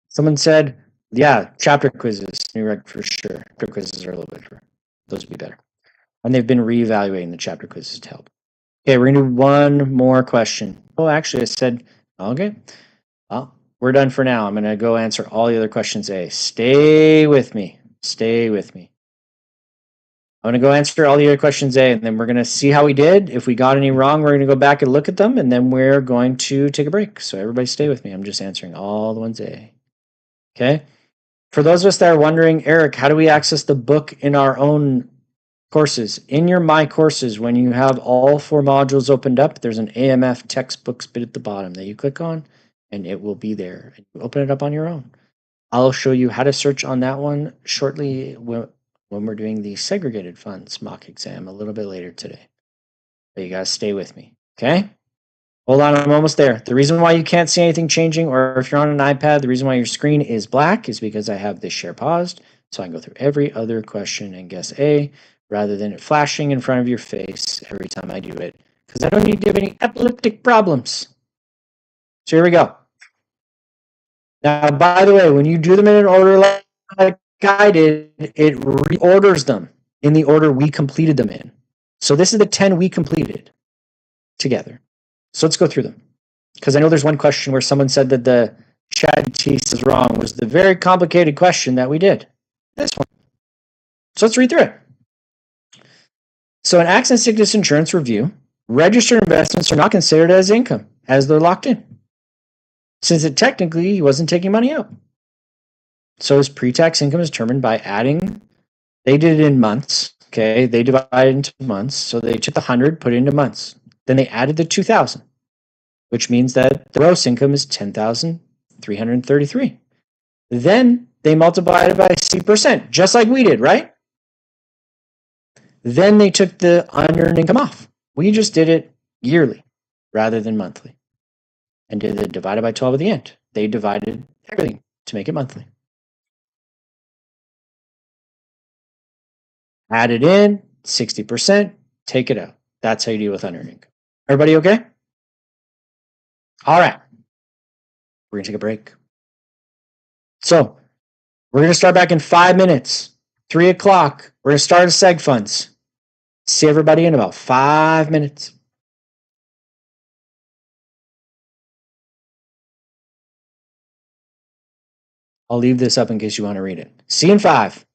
[SPEAKER 1] Someone said, yeah, chapter quizzes. You're right, for sure. Chapter quizzes are a little better. Those would be better. And they've been reevaluating the chapter quizzes to help. Okay, we're going to do one more question. Oh, actually, I said, okay. Well, we're done for now. I'm going to go answer all the other questions A. Stay with me. Stay with me. I'm going to go answer all the other questions A, and then we're going to see how we did. If we got any wrong, we're going to go back and look at them, and then we're going to take a break. So everybody stay with me. I'm just answering all the ones A. Okay? For those of us that are wondering, Eric, how do we access the book in our own courses? In your My Courses, when you have all 4 modules opened up, there's an AMF textbooks bit at the bottom that you click on, and it will be there. And you open it up on your own. I'll show you how to search on that one shortly when we're doing the segregated funds mock exam a little bit later today. But you guys stay with me, okay? Hold on, I'm almost there. The reason why you can't see anything changing, or if you're on an iPad, the reason why your screen is black is because I have this share paused, so I can go through every other question and guess A, rather than it flashing in front of your face every time I do it, because I don't need to have any epileptic problems. So here we go. Now, by the way, when you do them in an order like I did, it reorders them in the order we completed them in. So this is the 10 we completed together. So let's go through them. Because I know there's one question where someone said that the ChatGPT is wrong was the very complicated question that we did. This one. So let's read through it. So an accident sickness insurance review, registered investments are not considered as income as they're locked in, since it technically he wasn't taking money out. So his pre-tax income is determined by adding, they did it in months, okay? They divided into months. So they took the 100, put it into months. Then they added the 2,000, which means that the gross income is 10,333. Then they multiplied it by C%, just like we did, right? Then they took the unearned income off. We just did it yearly rather than monthly. And did it divided by 12 at the end. They divided everything to make it monthly. Add it in, 60%, take it out. That's how you deal with unearned income. Everybody okay? All right. We're going to take a break. So we're going to start back in 5 minutes. 3 o'clock. We're going to start a seg funds. See everybody in about 5 minutes. I'll leave this up in case you want to read it. See you in 5.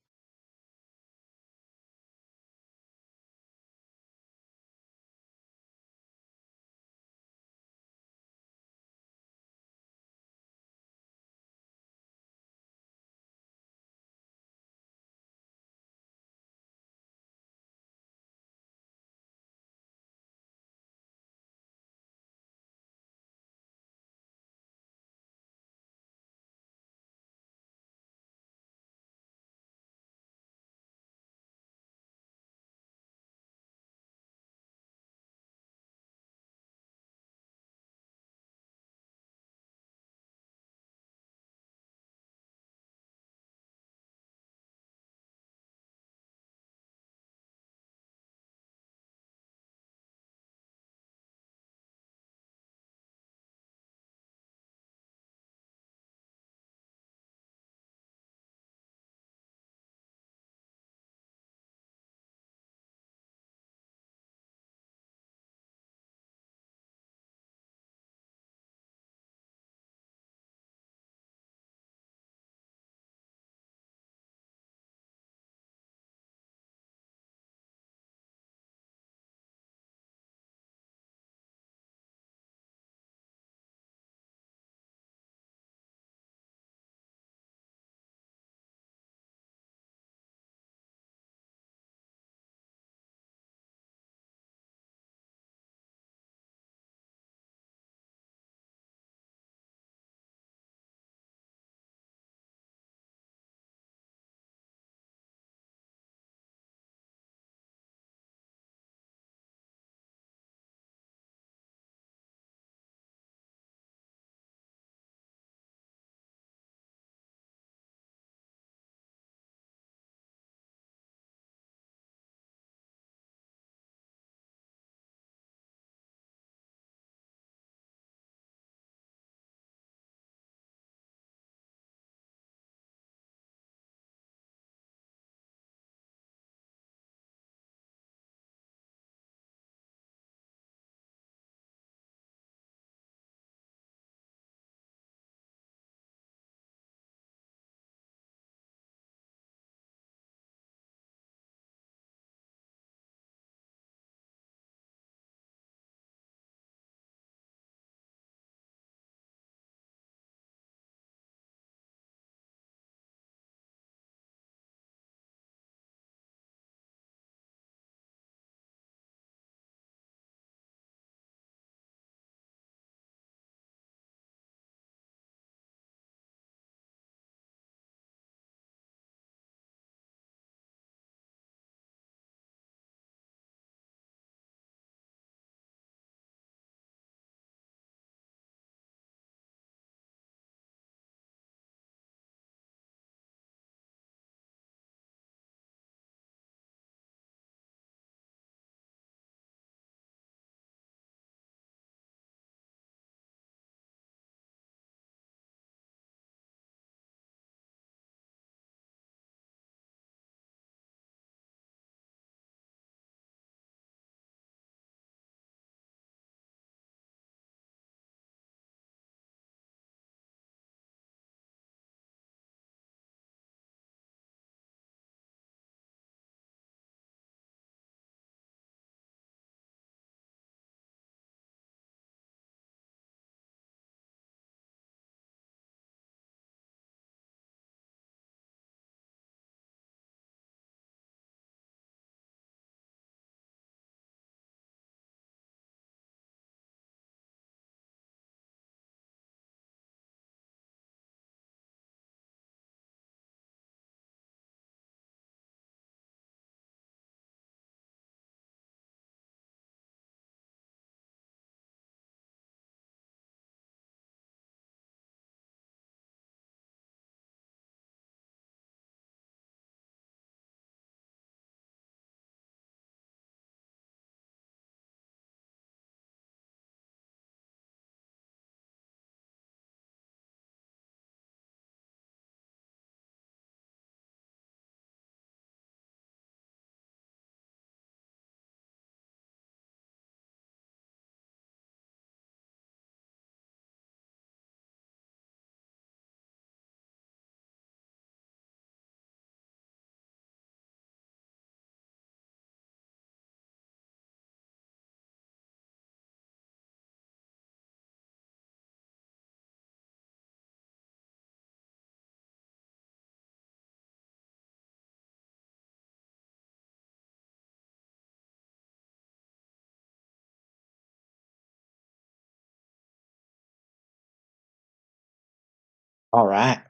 [SPEAKER 1] All right.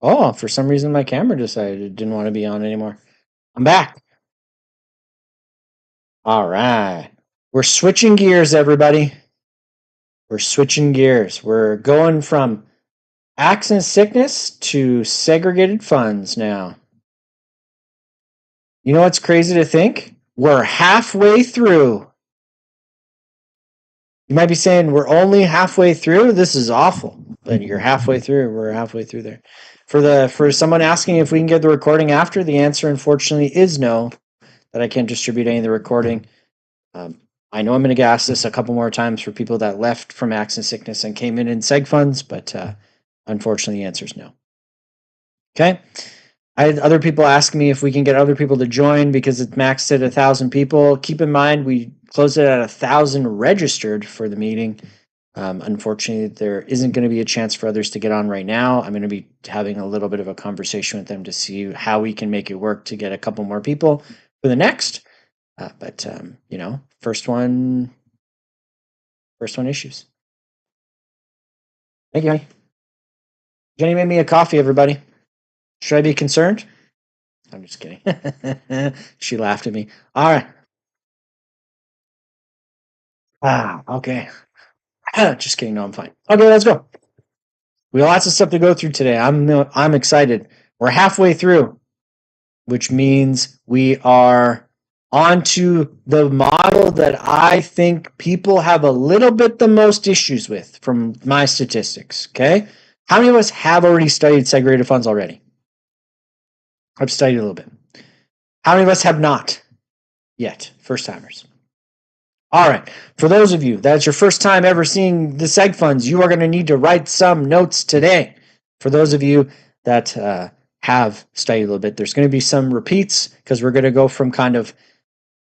[SPEAKER 1] Oh, for some reason my camera decided it didn't want to be on anymore. I'm back. All right. We're switching gears, everybody. We're switching gears. We're going from accident sickness to segregated funds now. You know what's crazy to think? We're halfway through. You might be saying we're only halfway through. This is awful, but you're halfway through. We're halfway through there. For someone asking if we can get the recording after, the answer unfortunately is no. That I can't distribute any of the recording. I know I'm going to get asked this a couple more times for people that left from accident sickness and came in seg funds, but unfortunately, the answer is no. Okay. I had other people ask me if we can get other people to join because it's maxed at 1,000 people. Keep in mind, we closed it at 1,000 registered for the meeting. Unfortunately, there isn't going to be a chance for others to get on right now. I'm going to be having a little bit of a conversation with them to see how we can make it work to get a couple more people for the next. But first one issues. Thank you, honey. Jenny made me a coffee, everybody. Should I be concerned? I'm just kidding. She laughed at me. All right. Okay. Just kidding. No, I'm fine. Okay, let's go. We have lots of stuff to go through today. I'm excited. We're halfway through, which means we are onto the model that I think people have a little bit the most issues with from my statistics. Okay. How many of us have already studied segregated funds already? I've studied a little bit. How many of us have not yet? First timers. All right. For those of you that's your first time ever seeing the seg funds, you are going to need to write some notes today. For those of you that have studied a little bit, there's going to be some repeats because we're going to go from kind of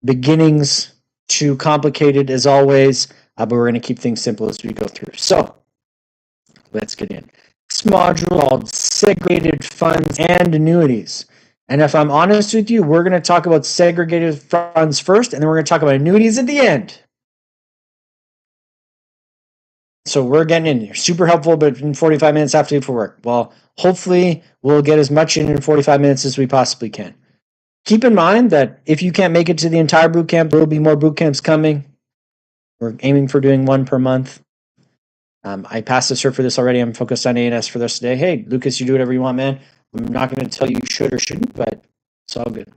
[SPEAKER 1] beginnings to complicated as always, but we're going to keep things simple as we go through. So let's get in. This module called segregated funds and annuities. And if I'm honest with you, we're going to talk about segregated funds first, and then we're going to talk about annuities at the end. So we're getting in here. Super helpful, but in 45 minutes after for work. Well, hopefully we'll get as much in 45 minutes as we possibly can. Keep in mind that if you can't make it to the entire boot camp, there will be more boot camps coming. We're aiming for doing one per month. I passed the cert for this already. I'm focused on A&S for this today. Hey, Lucas, you do whatever you want, man. I'm not going to tell you should or shouldn't, but it's all good.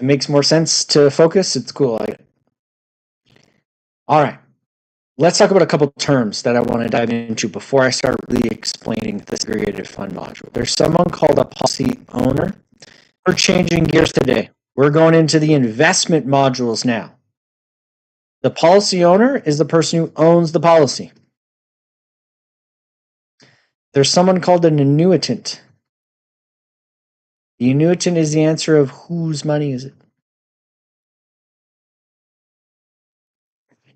[SPEAKER 1] It makes more sense to focus. It's cool. All right. Let's talk about a couple terms that I want to dive into before I start really explaining the segregated fund module. There's someone called a policy owner. We're changing gears today. We're going into the investment modules now. The policy owner is the person who owns the policy. There's someone called an annuitant. The annuitant is the answer of whose money is it?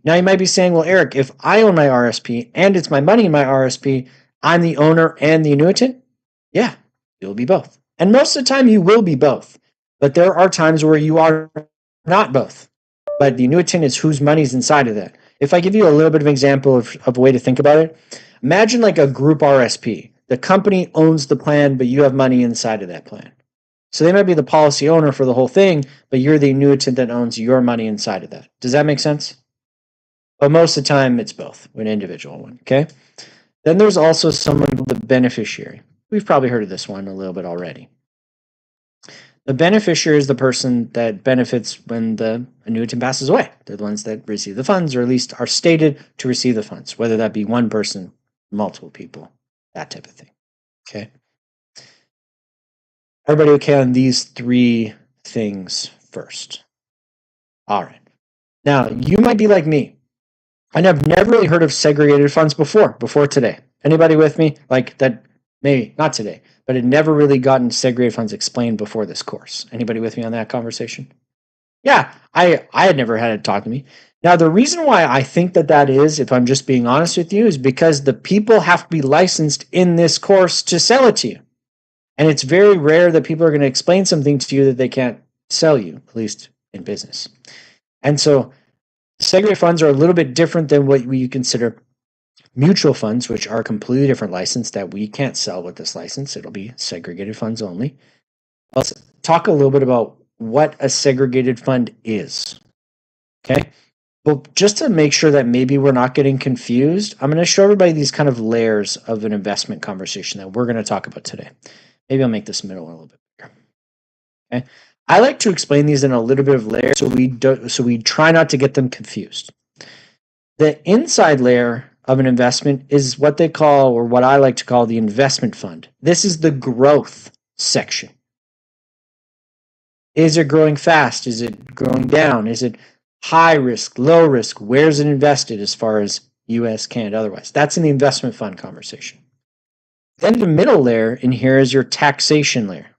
[SPEAKER 1] Now you might be saying, well, Eric, if I own my RSP and it's my money in my RSP, I'm the owner and the annuitant? Yeah, you'll be both. And most of the time you will be both. But there are times where you are not both. But the annuitant is whose money's inside of that. If I give you a little bit of an example of a way to think about it, imagine like a group RSP. The company owns the plan, but you have money inside of that plan. So they might be the policy owner for the whole thing, but you're the annuitant that owns your money inside of that. Does that make sense? But most of the time, it's both, an individual one, okay? Then there's also someone called the beneficiary. We've probably heard of this one a little bit already. The beneficiary is the person that benefits when the annuitant passes away. They're the ones that receive the funds, or at least are stated to receive the funds, whether that be one person, multiple people, that type of thing, okay? Everybody okay on these three things first? All right. Now, you might be like me, and I've never really heard of segregated funds before today. Anybody with me? Like that, maybe not today, but had never really gotten segregated funds explained before this course. Anybody with me on that conversation? Yeah, I had never had it taught to me. Now, the reason why I think that is, if I'm just being honest with you, is because the people have to be licensed in this course to sell it to you. And it's very rare that people are going to explain something to you that they can't sell you, at least in business. And so segregated funds are a little bit different than what you consider Mutual funds, which are a completely different license that we can't sell with this license. It'll be segregated funds only. Let's talk a little bit about what a segregated fund is. Okay. Well, just to make sure that maybe we're not getting confused, I'm going to show everybody these kind of layers of an investment conversation that we're going to talk about today. Maybe I'll make this middle one a little bit bigger. Okay. I like to explain these in a little bit of layers so we try not to get them confused. The inside layer of an investment is what they call, or what I like to call, the investment fund. This is the growth section. Is it growing fast? Is it growing down? Is it high risk, low risk? Where's it invested as far as US, Canada, otherwise? That's in the investment fund conversation. Then the middle layer in here is your taxation layer.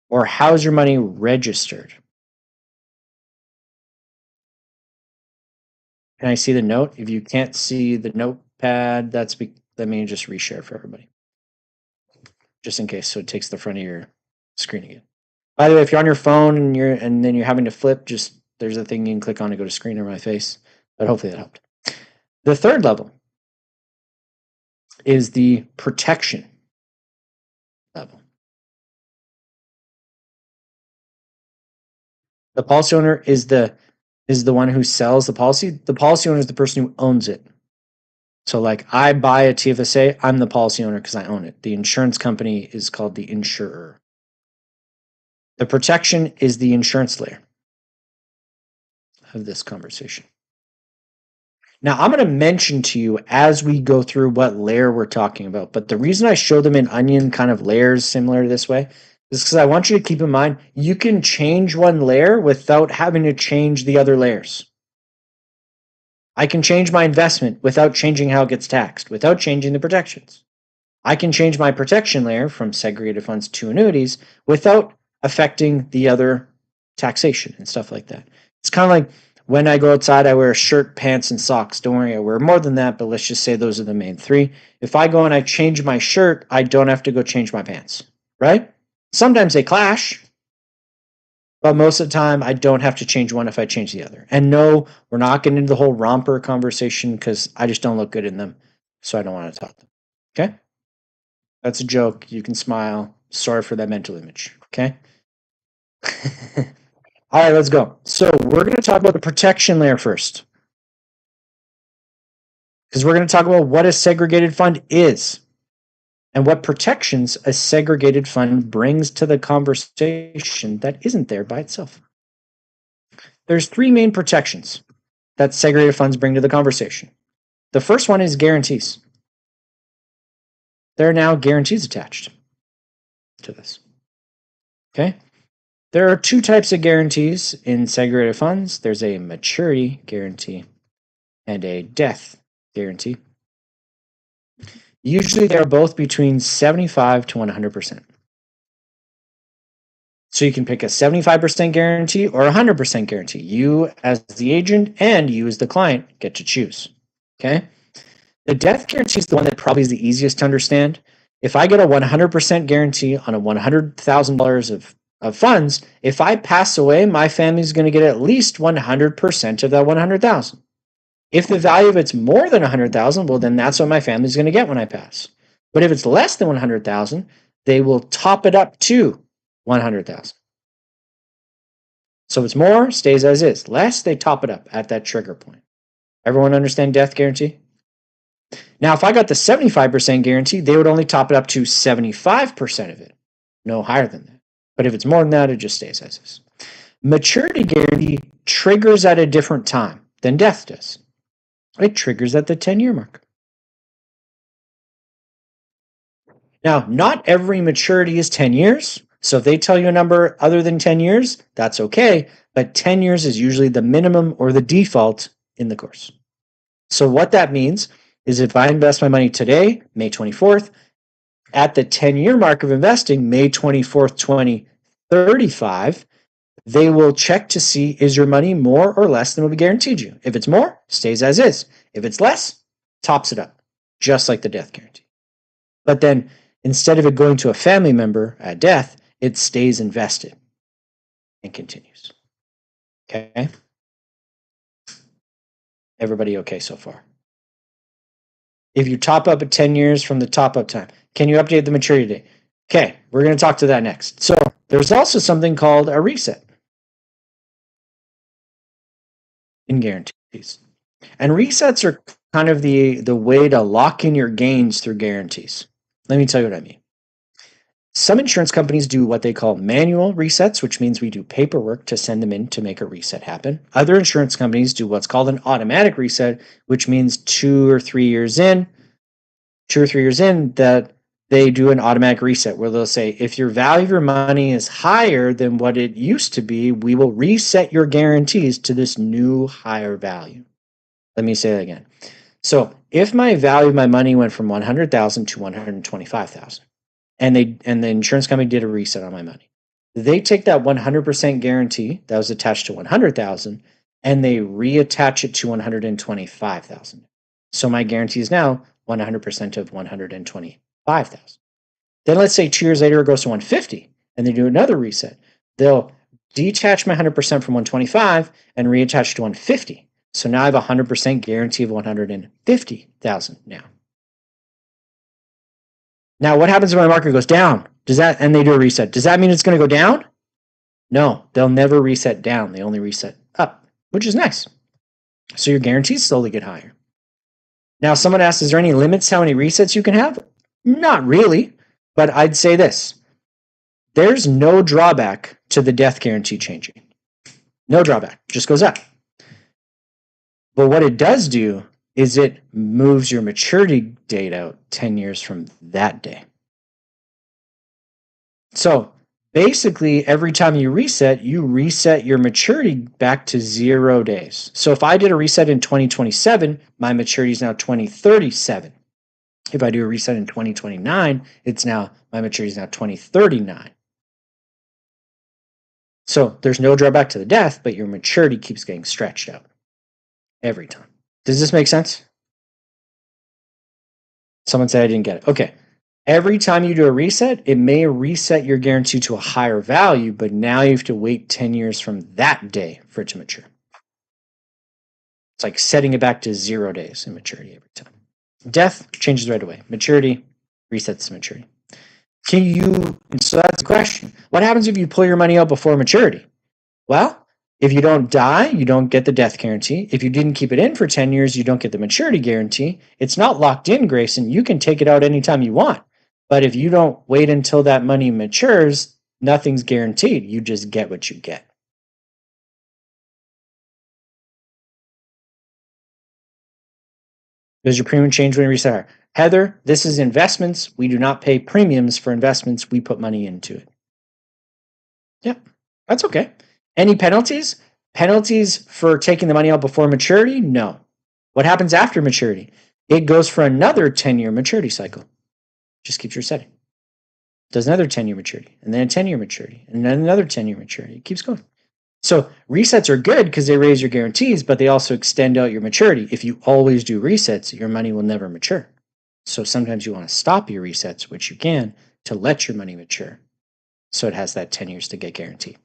[SPEAKER 1] Or how's your money registered? Can I see the note? If you can't see the notepad, let me just reshare for everybody. Just in case, so it takes the front of your screen again. By the way, if you're on your phone and then you're having to flip, just there's a thing you can click on to go to screen or my face. But hopefully that helped. The third level is the protection level. The policy owner is the one who sells the policy. The policy owner is the person who owns it. So like I buy a TFSA, I'm the policy owner because I own it. The insurance company is called the insurer. The protection is the insurance layer of this conversation. Now, I'm going to mention to you as we go through what layer we're talking about, but the reason I show them in onion kind of layers similar to this way is because I want you to keep in mind you can change one layer without having to change the other layers. I can change my investment without changing how it gets taxed, without changing the protections. I can change my protection layer from segregated funds to annuities without affecting the other taxation and stuff like that. It's kind of like when I go outside, I wear a shirt, pants, and socks. Don't worry, I wear more than that, but let's just say those are the main three. If I go and I change my shirt, I don't have to go change my pants, right? Sometimes they clash, but most of the time I don't have to change one if I change the other. And no, we're not getting into the whole romper conversation because I just don't look good in them, so I don't want to talk them. Okay? That's a joke. You can smile. Sorry for that mental image. Okay? All right, let's go. So we're going to talk about the protection layer first. Because we're going to talk about what a segregated fund is and what protections a segregated fund brings to the conversation that isn't there by itself. There's three main protections that segregated funds bring to the conversation. The first one is guarantees. There are now guarantees attached to this. Okay? There are two types of guarantees in segregated funds. There's a maturity guarantee and a death guarantee. Usually they're both between 75 to 100%. So you can pick a 75% guarantee or a 100% guarantee. You as the agent and you as the client get to choose. Okay? The death guarantee is the one that probably is the easiest to understand. If I get a 100% guarantee on a $100,000 of funds, if I pass away, my family is going to get at least 100% of that 100,000. If the value of it's more than 100,000, well, then that's what my family is going to get when I pass. But if it's less than 100,000, they will top it up to 100,000. So if it's more, stays as is. Less, they top it up at that trigger point. Everyone understand death guarantee? Now, if I got the 75% guarantee, they would only top it up to 75% of it, no higher than that. But if it's more than that, it just stays as is. Maturity guarantee triggers at a different time than death does. It triggers at the 10-year mark. Now, not every maturity is 10 years. So if they tell you a number other than 10 years, that's okay. But 10 years is usually the minimum or the default in the course. So what that means is if I invest my money today, May 24th, at the 10-year mark of investing, May 24th, 2035, they will check to see is your money more or less than what we guaranteed you. If it's more, stays as is. If it's less, tops it up, just like the death guarantee. But then instead of it going to a family member at death, it stays invested and continues. Okay? Everybody okay so far? if you top up at 10 years from the top up time? Can you update the maturity date? Okay, we're going to talk to that next. So there's also something called a reset in guarantees. And resets are kind of the way to lock in your gains through guarantees. Let me tell you what I mean. Some insurance companies do what they call manual resets, which means we do paperwork to send them in to make a reset happen. Other insurance companies do what's called an automatic reset, which means 2 or 3 years in that they do an automatic reset where they'll say, if your value of your money is higher than what it used to be, we will reset your guarantees to this new higher value. Let me say that again. So if my value of my money went from 100,000 to 125,000, and the insurance company did a reset on my money, they take that 100% guarantee that was attached to 100,000 and they reattach it to 125,000. So my guarantee is now 100% of 125,000. Then let's say 2 years later it goes to 150 and they do another reset. They'll detach my 100% from 125 and reattach to 150. So now I have a 100% guarantee of 150,000 now. Now, what happens when the market goes down? And they do a reset? Does that mean it's going to go down? No, they'll never reset down. They only reset up, which is nice. So your guarantees slowly get higher. Now, someone asks, is there any limits how many resets you can have? Not really, but I'd say this. There's no drawback to the death guarantee changing. No drawback, just goes up. But what it does do is it moves your maturity date out 10 years from that day. So basically, every time you reset your maturity back to 0 days. So if I did a reset in 2027, my maturity is now 2037. If I do a reset in 2029, my maturity is now 2039. So there's no drawback to the death, but your maturity keeps getting stretched out every time. Does this make sense? Someone said I didn't get it. Okay. Every time you do a reset, it may reset your guarantee to a higher value, but now you have to wait 10 years from that day for it to mature. It's like setting it back to 0 days in maturity every time. Death changes right away. Maturity resets the maturity. So that's the question. What happens if you pull your money out before maturity? Well, if you don't die, you don't get the death guarantee. If you didn't keep it in for 10 years, you don't get the maturity guarantee. It's not locked in, Grayson. You can take it out anytime you want. But if you don't wait until that money matures, nothing's guaranteed. You just get what you get. Does your premium change when you reset higher? Heather, this is investments. We do not pay premiums for investments. We put money into it. Yep, that's okay. Any penalties? Penalties for taking the money out before maturity? No. What happens after maturity? It goes for another 10-year maturity cycle. Just keeps resetting. Does another 10-year maturity, and then a 10-year maturity, and then another 10-year maturity. It keeps going. So resets are good because they raise your guarantees, but they also extend out your maturity. If you always do resets, your money will never mature. So sometimes you want to stop your resets, which you can, to let your money mature. So it has that 10 years to get guaranteed.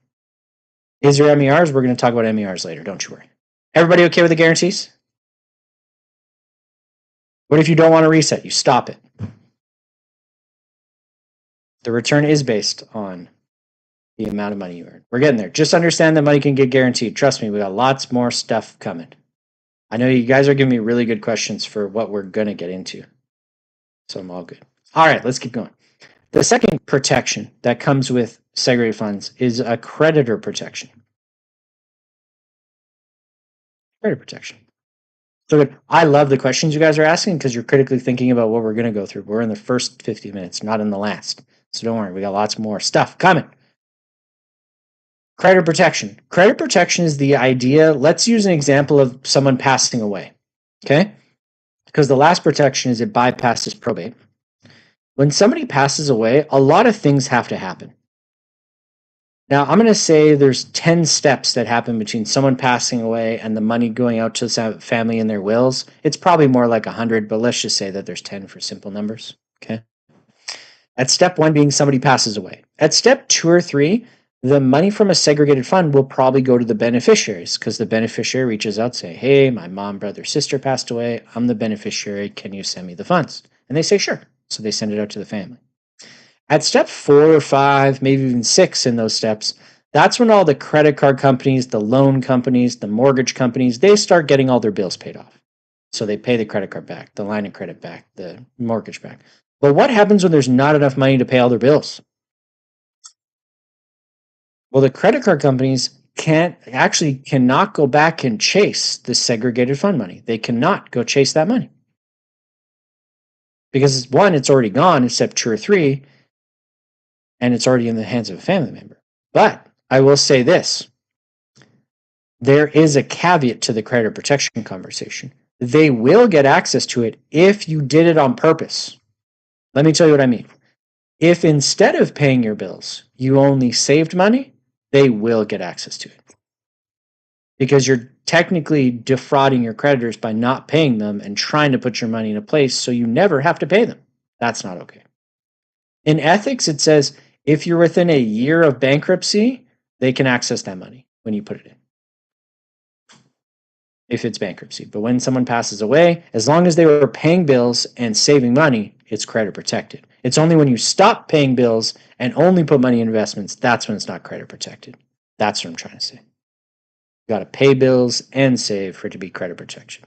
[SPEAKER 1] Is there MERs? We're going to talk about MERs later. Don't you worry. Everybody okay with the guarantees? What if you don't want to reset? You stop it. The return is based on the amount of money you earn. We're getting there. Just understand that money can get guaranteed. Trust me, we got lots more stuff coming. I know you guys are giving me really good questions for what we're going to get into. So I'm all good. All right, let's keep going. The second protection that comes with segregated funds is a creditor protection. Creditor protection. So I love the questions you guys are asking because you're critically thinking about what we're going to go through. We're in the first 50 minutes, not in the last. So don't worry, we got lots more stuff coming. Creditor protection. Creditor protection is the idea. Let's use an example of someone passing away. Okay? Because the last protection is it bypasses probate. When somebody passes away, a lot of things have to happen. Now, I'm going to say there's 10 steps that happen between someone passing away and the money going out to the family in their wills. It's probably more like 100, but let's just say that there's 10 for simple numbers. Okay. At step 1 being somebody passes away. At step 2 or 3, the money from a segregated fund will probably go to the beneficiaries because the beneficiary reaches out, say, hey, my mom, brother, sister passed away. I'm the beneficiary. Can you send me the funds? And they say, sure. So they send it out to the family. At step 4 or 5, maybe even 6 in those steps, that's when all the credit card companies, the loan companies, the mortgage companies, they start getting all their bills paid off. So they pay the credit card back, the line of credit back, the mortgage back. But what happens when there's not enough money to pay all their bills? Well, the credit card companies cannot go back and chase the segregated fund money. They cannot go chase that money. Because one, it's already gone in step 2 or 3, and it's already in the hands of a family member. But I will say this. There is a caveat to the creditor protection conversation. They will get access to it if you did it on purpose. Let me tell you what I mean. If instead of paying your bills, you only saved money, they will get access to it. Because you're technically defrauding your creditors by not paying them and trying to put your money in a place so you never have to pay them. That's not okay. In ethics, it says if you're within a year of bankruptcy, they can access that money when you put it in. If it's bankruptcy. But when someone passes away, as long as they were paying bills and saving money, it's credit protected. It's only when you stop paying bills and only put money in investments, that's when it's not credit protected. That's what I'm trying to say. You got to pay bills and save for it to be credit protection.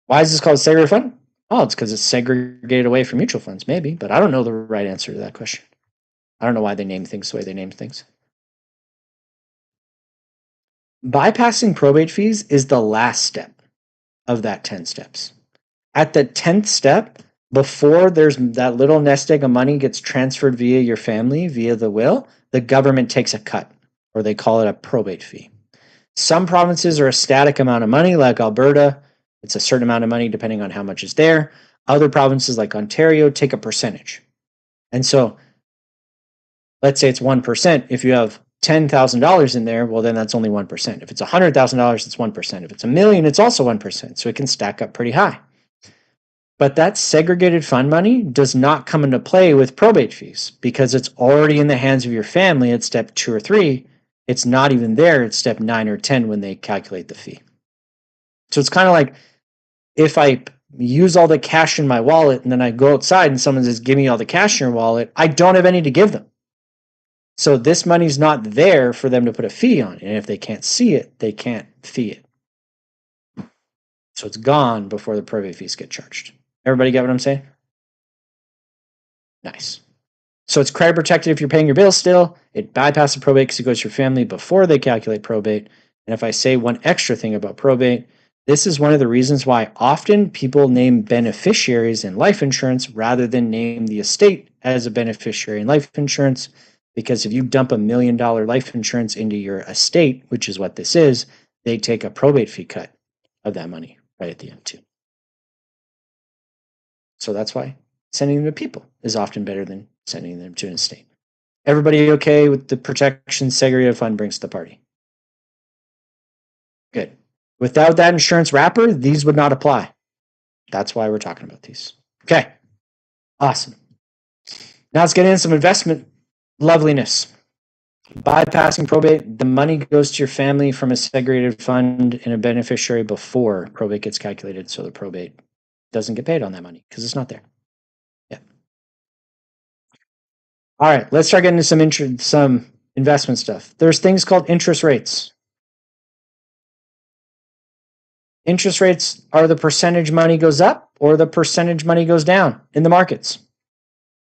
[SPEAKER 1] Why is this called a segregated fund? Oh, it's because it's segregated away from mutual funds, maybe, but I don't know the right answer to that question. I don't know why they name things the way they name things. Bypassing probate fees is the last step of that 10 steps. At the 10th step, before there's that little nest egg of money gets transferred via your family, via the will, the government takes a cut, or they call it a probate fee. Some provinces are a static amount of money, like Alberta. It's a certain amount of money depending on how much is there. Other provinces like Ontario take a percentage. And so let's say it's 1%. If you have $10,000 in there, well, then that's only 1%. If it's $100,000, it's 1%. If it's $1 million, it's also 1%. So it can stack up pretty high. But that segregated fund money does not come into play with probate fees because it's already in the hands of your family at step 2 or 3. It's not even there at step 9 or 10 when they calculate the fee. So it's kind of like if I use all the cash in my wallet and then I go outside and someone says, give me all the cash in your wallet, I don't have any to give them. So this money's not there for them to put a fee on. And if they can't see it, they can't fee it. So it's gone before the probate fees get charged. Everybody get what I'm saying? Nice. So it's credit protected if you're paying your bills still. It bypasses probate because it goes to your family before they calculate probate. And if I say one extra thing about probate, this is one of the reasons why often people name beneficiaries in life insurance rather than name the estate as a beneficiary in life insurance. Because if you dump $1 million life insurance into your estate, which is what this is, they take a probate fee cut of that money right at the end too. So that's why sending them to people is often better than sending them to an estate. Everybody okay with the protection segregated fund brings to the party? Good. Without that insurance wrapper, these would not apply. That's why we're talking about these. Okay. Awesome. Now let's get into some investment loveliness. Bypassing probate, the money goes to your family from a segregated fund in a beneficiary before probate gets calculated, so the probate doesn't get paid on that money because it's not there. Yeah. All right, let's start getting into some investment stuff. There's things called interest rates. Interest rates are the percentage money goes up or the percentage money goes down in the markets.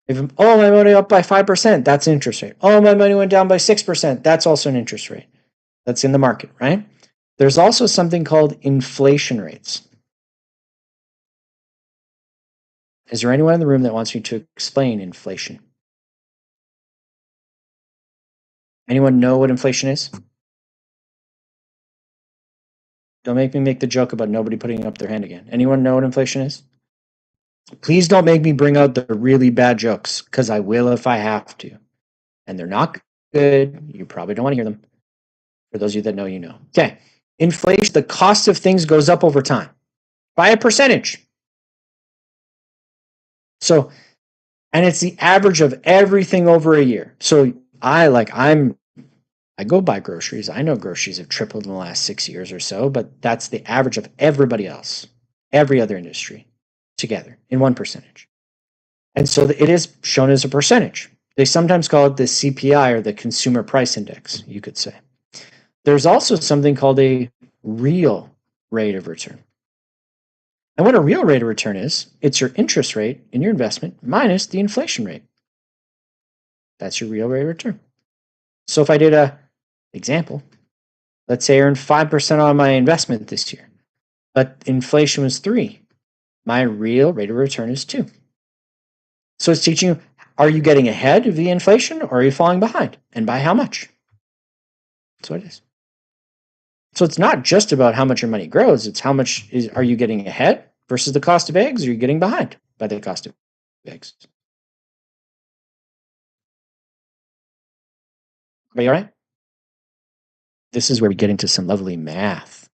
[SPEAKER 1] If, oh, my money up by 5%, that's an interest rate. Oh, my money went down by 6%, that's also an interest rate. That's in the market, right? There's also something called inflation rates. Is there anyone in the room that wants me to explain inflation? Anyone know what inflation is? Don't make me make the joke about nobody putting up their hand again. Anyone know what inflation is? Please don't make me bring out the really bad jokes, because I will if I have to. And they're not good. You probably don't want to hear them. For those of you that know, you know. Okay. Inflation, the cost of things goes up over time by a percentage. So, and it's the average of everything over a year. So I go buy groceries. I know groceries have tripled in the last 6 years or so, but that's the average of everybody else, every other industry together in 1%. And so it is shown as a percentage. They sometimes call it the CPI, or the Consumer Price Index, you could say. There's also something called a real rate of return. And what a real rate of return is, it's your interest rate in your investment minus the inflation rate. That's your real rate of return. So if I did a example, let's say I earned 5% on my investment this year, but inflation was 3. My real rate of return is 2. So it's teaching you, are you getting ahead of the inflation or are you falling behind? And by how much? That's what it is. So it's not just about how much your money grows, it's how much are you getting ahead versus the cost of eggs, or are you getting behind by the cost of eggs? Are you all right? This is where we get into some lovely math.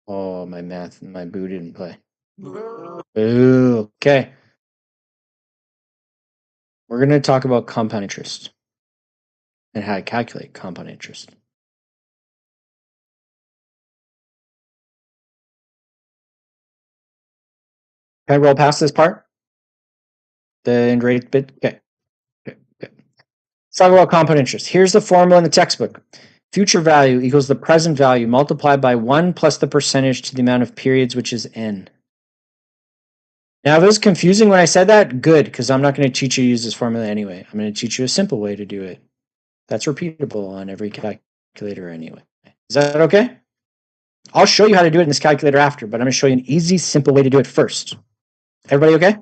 [SPEAKER 1] Oh, my math, my boo didn't play. Ooh, okay. We're going to talk about compound interest and how to calculate compound interest. Can I roll past this part? The end rate bit? Okay. Let's talk about compound interest. Here's the formula in the textbook. Future value equals the present value multiplied by 1 plus the percentage to the amount of periods, which is n. Now, if it was confusing when I said that, good, because I'm not going to teach you to use this formula anyway. I'm going to teach you a simple way to do it. That's repeatable on every calculator anyway. Is that okay? I'll show you how to do it in this calculator after, but I'm going to show you an easy, simple way to do it first. Everybody okay?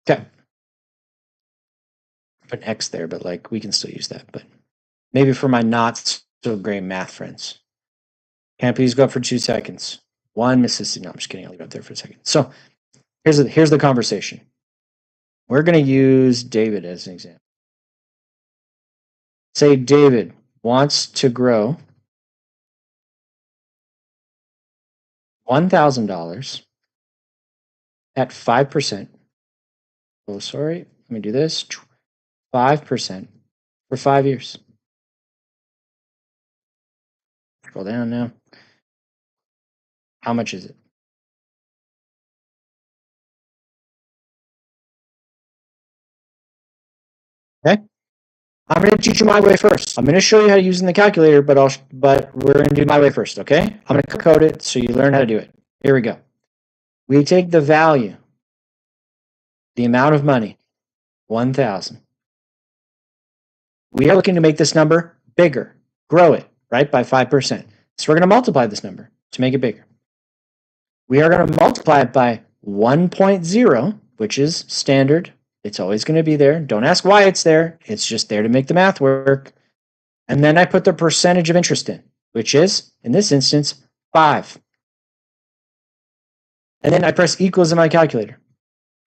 [SPEAKER 1] Okay. Put an X there, but like we can still use that. But maybe for my not so great math friends. Can I please go up for 2 seconds? 1 Mississippi. No, I'm just kidding. I'll leave it up there for a second. So here's the conversation. We're going to use David as an example. Say David wants to grow $1,000 at 5%. Oh, sorry. Let me do this. 5% for 5 years. Scroll down now. How much is it? Okay. I'm going to teach you my way first. I'm going to show you how to use it in the calculator, but we're going to do my way first, okay? I'm going to code it so you learn how to do it. Here we go. We take the value, the amount of money, 1,000. We are looking to make this number bigger, grow it, right, by 5%. So we're going to multiply this number to make it bigger. We are going to multiply it by 1.0, which is standard. It's always going to be there. Don't ask why it's there. It's just there to make the math work. And then I put the percentage of interest in, which is, in this instance, 5. And then I press equals in my calculator.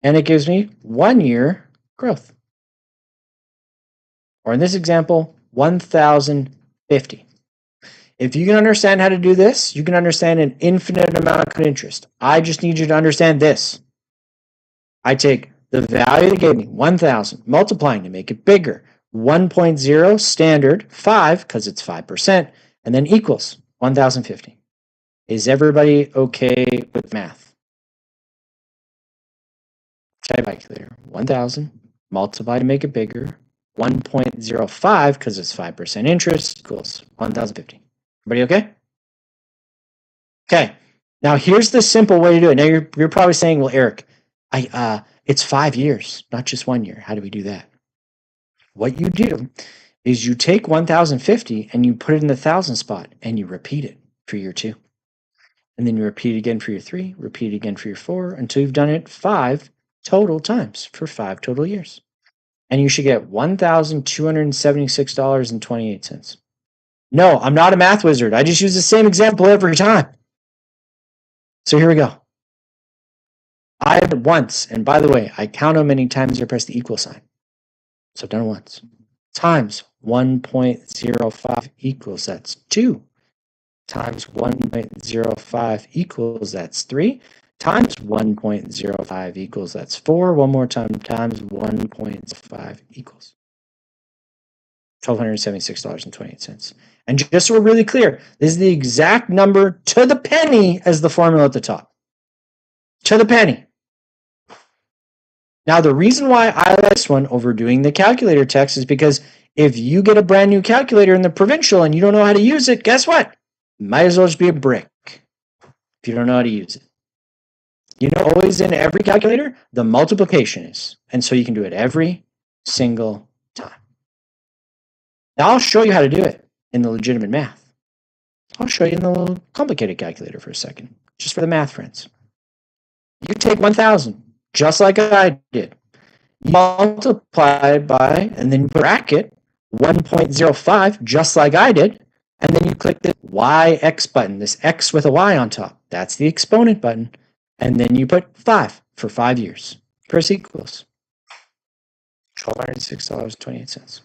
[SPEAKER 1] And it gives me 1 year growth. Or in this example, 1,050. If you can understand how to do this, you can understand an infinite amount of interest. I just need you to understand this. I take the value they gave me, 1,000, multiplying to make it bigger, 1.0 standard, 5, because it's 5%, and then equals 1,050. Is everybody okay with math? Calculator, 1,000, multiply to make it bigger, 1.05, because it's 5% interest, equals 1,050. Everybody okay? Okay. Now here's the simple way to do it. Now you're probably saying, well, Eric, it's 5 years, not just 1 year. How do we do that? What you do is you take 1,050 and you put it in the 1,000 spot and you repeat it for year 2. And then you repeat it again for year 3, repeat it again for year 4, until you've done it 5 total times for 5 total years. And you should get $1,276.28. No, I'm not a math wizard. I just use the same example every time. So here we go. I did it once, and by the way, I count how many times I press the equal sign. So I've done it once. Times 1.05 equals, that's 2. Times 1.05 equals, that's 3. times 1.05 equals, that's 4. One more time, times 1.5 equals $1,276.28. And just so we're really clear, this is the exact number to the penny as the formula at the top. To the penny. Now, the reason why I like this one over doing the calculator text is because if you get a brand new calculator in the provincial and you don't know how to use it, guess what? Might as well just be a brick if you don't know how to use it. You know, always in every calculator, the multiplication is. And so you can do it every single time. Now, I'll show you how to do it in the legitimate math. I'll show you in the little complicated calculator for a second, just for the math friends. You take 1,000, just like I did. You multiply by, and then you bracket 1.05, just like I did. And then you click the YX button, this X with a Y on top. That's the exponent button. And then you put 5 for 5 years. Press equals $1,206.28.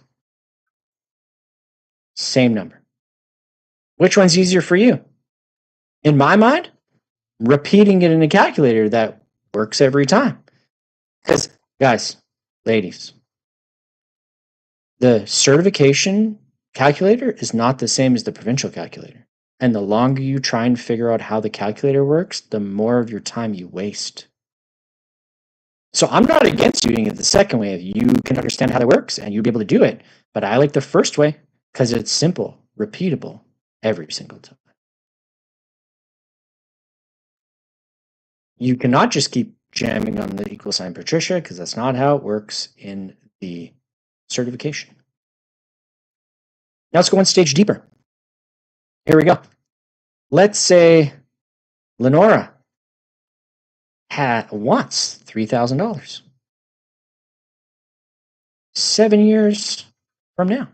[SPEAKER 1] Same number. Which one's easier for you? In my mind, repeating it in a calculator that works every time. Because, guys, ladies, the certification calculator is not the same as the provincial calculator. And the longer you try and figure out how the calculator works, the more of your time you waste. So I'm not against doing it the second way. You can understand how it works and you'll be able to do it. But I like the first way because it's simple, repeatable every single time. You cannot just keep jamming on the equal sign Patricia because that's not how it works in the certification. Now let's go one stage deeper. Here we go. Let's say Lenora wants $3,000 7 years from now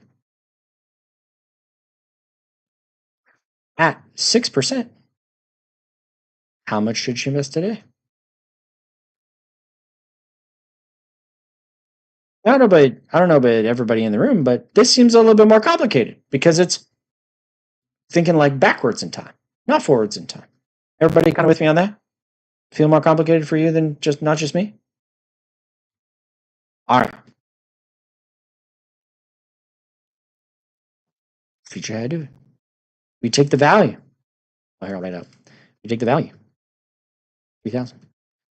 [SPEAKER 1] at 6%. How much should she invest today? I don't know about everybody in the room, but this seems a little bit more complicated because it's thinking like backwards in time, not forwards in time. Everybody kind of with me on that? Feel more complicated for you than not just me? All right. Future how to do it. We take the value. Oh, here, I'll write it out. We take the value. 3,000.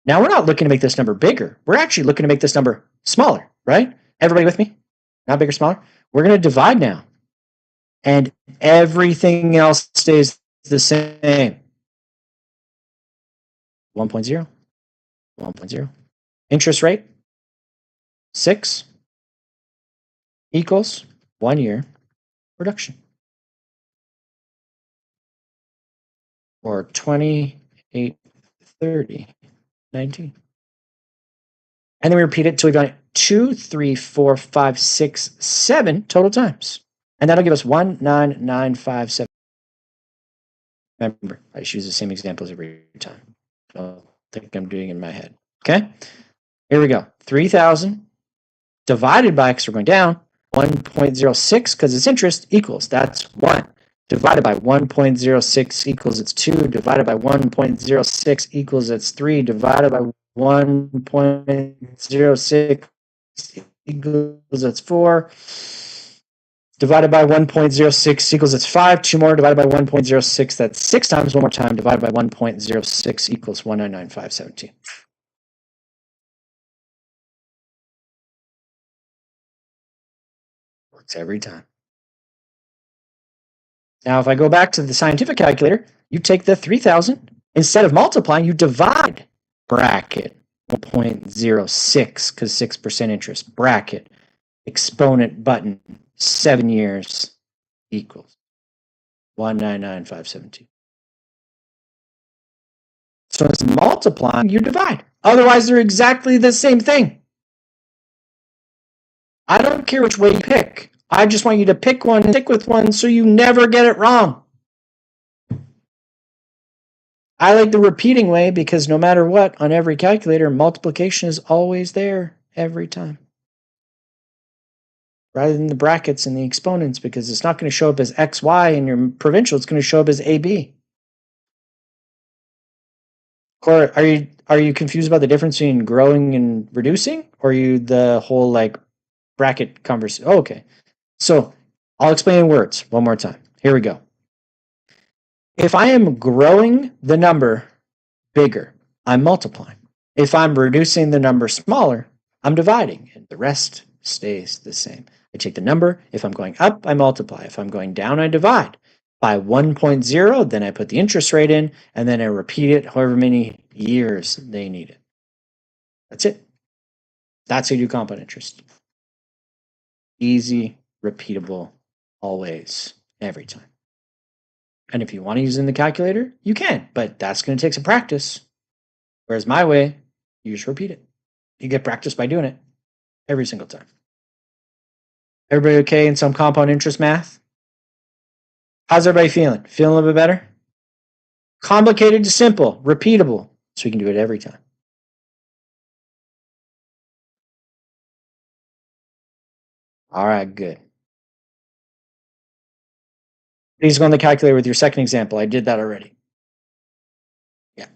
[SPEAKER 1] Now we're not looking to make this number bigger. We're actually looking to make this number smaller, right? Everybody with me? Not bigger, smaller? We're going to divide now. And everything else stays the same. 1.0, 1.0. Interest rate, 6 equals 1 year reduction. Or 28, 30, 19. And then we repeat it until we've done it 2, 3, 4, 5, 6, 7 total times. And that'll give us 19957. Remember, I just use the same examples every time. I don't think I'm doing it in my head. Okay? Here we go. 3,000 divided by, because we're going down, 1.06 because it's interest equals, that's 1. Divided by 1.06 equals it's 2. Divided by 1.06 equals it's 3. Divided by 1.06 equals it's 4. Divided by 1.06 equals it's 5. 2 more divided by 1.06, that's 6 times. One more time, divided by 1.06 equals 199,517. Works every time. Now, if I go back to the scientific calculator, you take the 3,000. Instead of multiplying, you divide bracket 1.06 because 6% interest, bracket, exponent button, 7 years equals 199,517. So it's multiplying, you divide. Otherwise, they're exactly the same thing. I don't care which way you pick. I just want you to pick one and stick with one so you never get it wrong. I like the repeating way because no matter what, on every calculator, multiplication is always there every time. Rather than the brackets and the exponents, because it's not going to show up as XY in your provincial, it's going to show up as AB. Cora, are you confused about the difference between growing and reducing, or are you the whole like bracket conversation? Oh, okay. So I'll explain in words one more time. Here we go. If I am growing the number bigger, I'm multiplying. If I'm reducing the number smaller, I'm dividing, and the rest stays the same. I take the number. If I'm going up, I multiply. If I'm going down, I divide. By 1.0, then I put the interest rate in, and then I repeat it however many years they need it. That's it. That's how you do compound interest. Easy, repeatable, always, every time. And if you want to use it in the calculator, you can, but that's going to take some practice. Whereas my way, you just repeat it. You get practice by doing it every single time. Everybody okay in some compound interest math? How's everybody feeling? Feeling a little bit better? Complicated to simple, repeatable, so we can do it every time. All right, good. Please go on the calculator with your second example. I did that already. Yeah.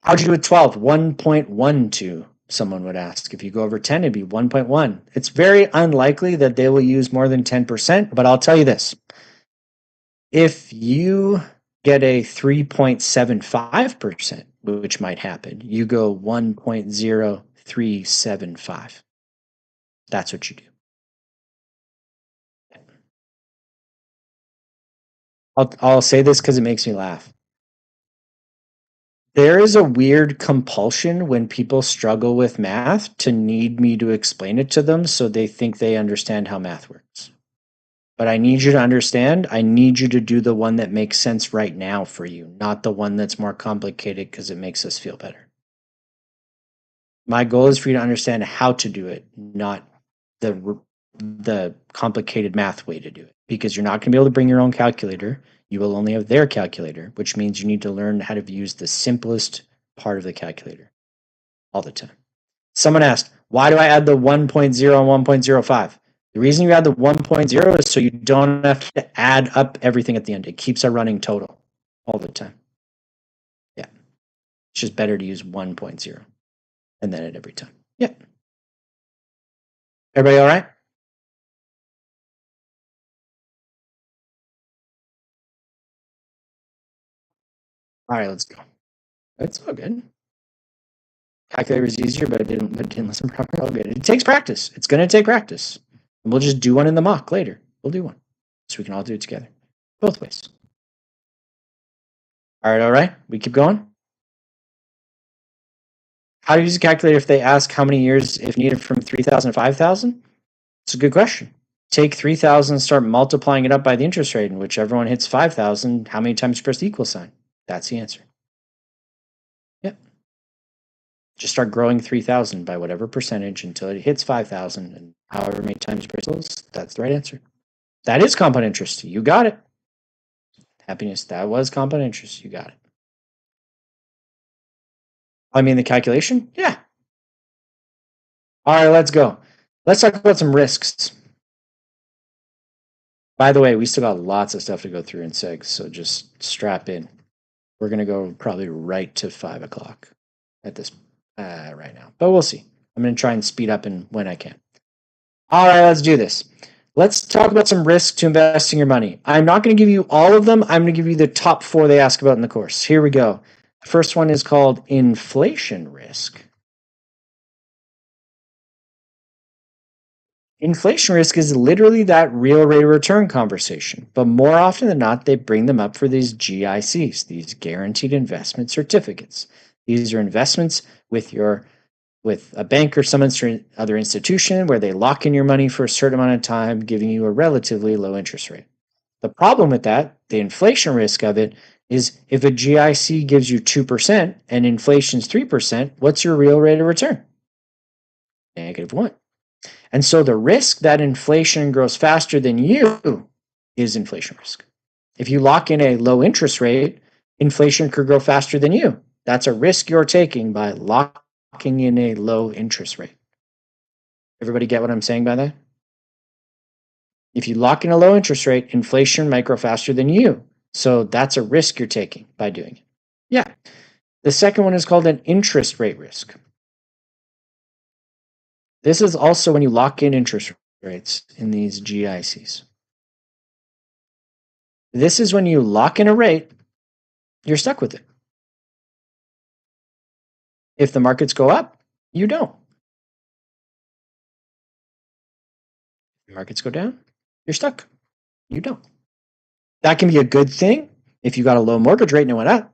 [SPEAKER 1] How'd you do with 12? 1.12, someone would ask. If you go over 10, it'd be 1.1. It's very unlikely that they will use more than 10%, but I'll tell you this. If you get a 3.75%, which might happen, you go 1.0375. That's what you do. I'll say this because it makes me laugh. There is a weird compulsion when people struggle with math to need me to explain it to them so they think they understand how math works. But I need you to understand, I need you to do the one that makes sense right now for you, not the one that's more complicated because it makes us feel better. My goal is for you to understand how to do it, not the complicated math way to do it, because you're not going to be able to bring your own calculator. You will only have their calculator, which means you need to learn how to use the simplest part of the calculator all the time. Someone asked, why do I add the 1.0 and 1.05? The reason you add the 1.0 is so you don't have to add up everything at the end. It keeps a running total all the time. Yeah. It's just better to use 1.0 and then it every time. Yeah. Everybody all right? All right, let's go. It's all good. Calculator is easier, but I didn't listen properly. All good. It takes practice. It's going to take practice. And we'll just do one in the mock later. We'll do one so we can all do it together, both ways. All right, all right. We keep going. How to use a calculator if they ask how many years if needed from 3,000 to 5,000? It's a good question. Take 3,000 and start multiplying it up by the interest rate, in which everyone hits 5,000. How many times you press the equal sign? That's the answer. Yep. Just start growing 3,000 by whatever percentage until it hits 5,000, and however many times you press those, that's the right answer. That is compound interest. You got it. Happiness. That was compound interest. You got it. I mean, the calculation? Yeah. All right, let's go. Let's talk about some risks. By the way, we still got lots of stuff to go through in SEGs, so just strap in. We're going to go probably right to 5 o'clock at this right now, but we'll see. I'm going to try and speed up when I can. All right, let's do this. Let's talk about some risks to investing your money. I'm not going to give you all of them. I'm going to give you the top 4 they ask about in the course. Here we go. The first one is called inflation risk. Inflation risk is literally that real rate of return conversation, but more often than not, they bring them up for these GICs, these guaranteed investment certificates. These are investments with a bank or some other institution where they lock in your money for a certain amount of time, giving you a relatively low interest rate. The problem with that, the inflation risk of it, is if a GIC gives you 2% and inflation's 3%, what's your real rate of return? -1. And so the risk that inflation grows faster than you is inflation risk. If you lock in a low interest rate, inflation could grow faster than you. That's a risk you're taking by locking in a low interest rate. Everybody get what I'm saying by that? If you lock in a low interest rate, inflation might grow faster than you. So that's a risk you're taking by doing it. Yeah. The second one is called an interest rate risk. This is also when you lock in interest rates in these GICs. This is when you lock in a rate, you're stuck with it. If the markets go up, you don't. If the markets go down, you're stuck. You don't. That can be a good thing if you got a low mortgage rate and it went up.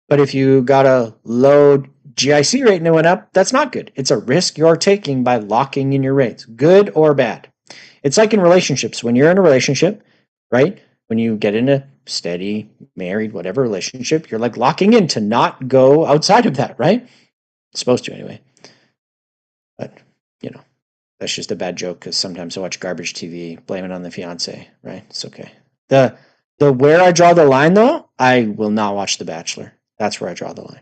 [SPEAKER 1] But if you got a low GIC rate and it went up, that's not good. It's a risk you're taking by locking in your rates, good or bad. It's like in relationships. When you're in a relationship, right? When you get in a steady, married, whatever relationship, you're like locking in to not go outside of that, right? It's supposed to anyway. But, you know, that's just a bad joke because sometimes I watch garbage TV, blame it on the fiance, right? It's okay. The where I draw the line though, I will not watch The Bachelor. That's where I draw the line.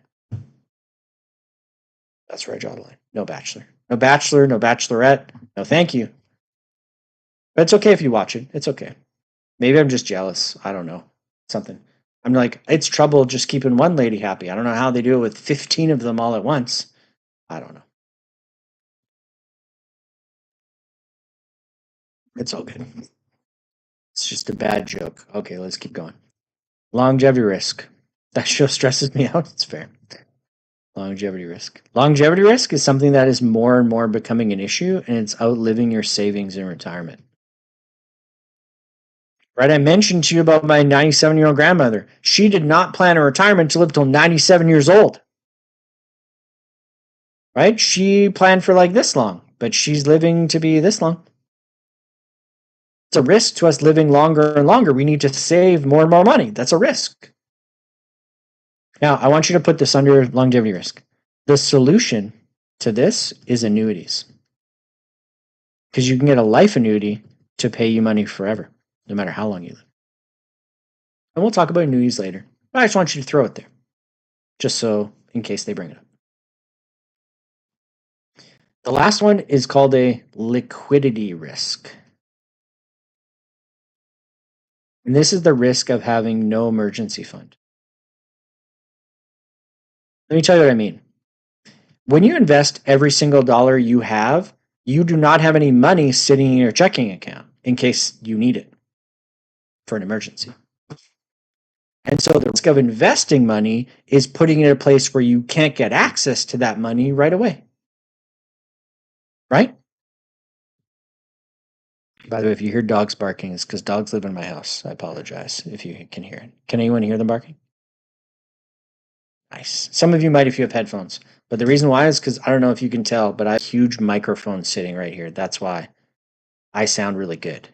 [SPEAKER 1] That's where I draw the line. No Bachelor. No Bachelor, no Bachelorette. No thank you. But it's okay if you watch it. It's okay. Maybe I'm just jealous. I don't know. Something. I'm like, it's trouble just keeping one lady happy. I don't know how they do it with 15 of them all at once. I don't know. It's all good. It's just a bad joke. Okay, let's keep going. Longevity risk. That show stresses me out. It's fair. Longevity risk. Longevity risk is something that is more and more becoming an issue, and it's outliving your savings in retirement. Right? I mentioned to you about my 97-year-old grandmother. She did not plan a retirement to live till 97 years old. Right? She planned for like this long, but she's living to be this long. It's a risk to us living longer and longer. We need to save more and more money. That's a risk. Now, I want you to put this under longevity risk. The solution to this is annuities. Because you can get a life annuity to pay you money forever, no matter how long you live. And we'll talk about annuities later. But I just want you to throw it there, just so in case they bring it up. The last one is called a liquidity risk. And this is the risk of having no emergency fund. Let me tell you what I mean. When you invest every single dollar you have, you do not have any money sitting in your checking account in case you need it for an emergency. And so the risk of investing money is putting it in a place where you can't get access to that money right away. Right? By the way, if you hear dogs barking, it's because dogs live in my house. I apologize if you can hear it. Can anyone hear them barking? Nice. Some of you might if you have headphones. But the reason why is because I don't know if you can tell, but I have a huge microphone sitting right here. That's why I sound really good.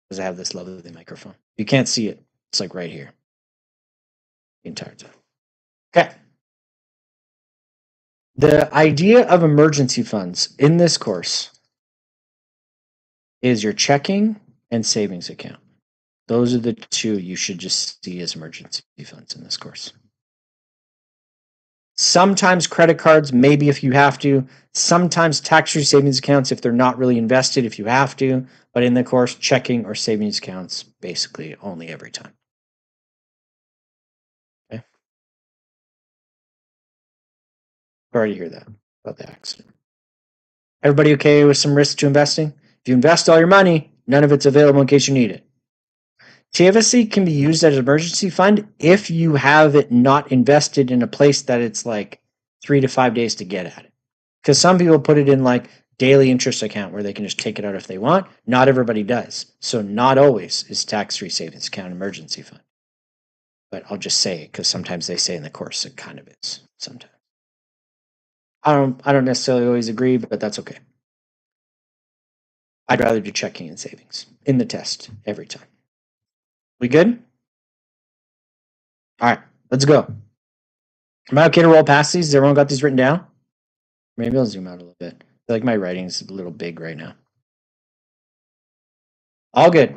[SPEAKER 1] Because I have this lovely microphone. You can't see it. It's like right here. The entire time. Okay. The idea of emergency funds in this course is your checking and savings account. Those are the two you should just see as emergency funds in this course. Sometimes credit cards, maybe if you have to. Sometimes tax-free savings accounts if they're not really invested, if you have to. But in the course, checking or savings accounts basically only every time. Okay. Sorry to hear that about the accident. Everybody okay with some risk to investing? If you invest all your money, none of it's available in case you need it. TFSC can be used as an emergency fund if you have it not invested in a place that it's like 3 to 5 days to get at it. Because some people put it in like daily interest account where they can just take it out if they want. Not everybody does. So not always is tax-free savings account emergency fund. But I'll just say it because sometimes they say in the course it kind of is. Sometimes. I don't necessarily always agree, but that's okay. I'd rather do checking and savings in the test every time. We good? All right, let's go. Am I okay to roll past these? Has everyone got these written down? Maybe I'll zoom out a little bit. I feel like my writing's a little big right now. All good.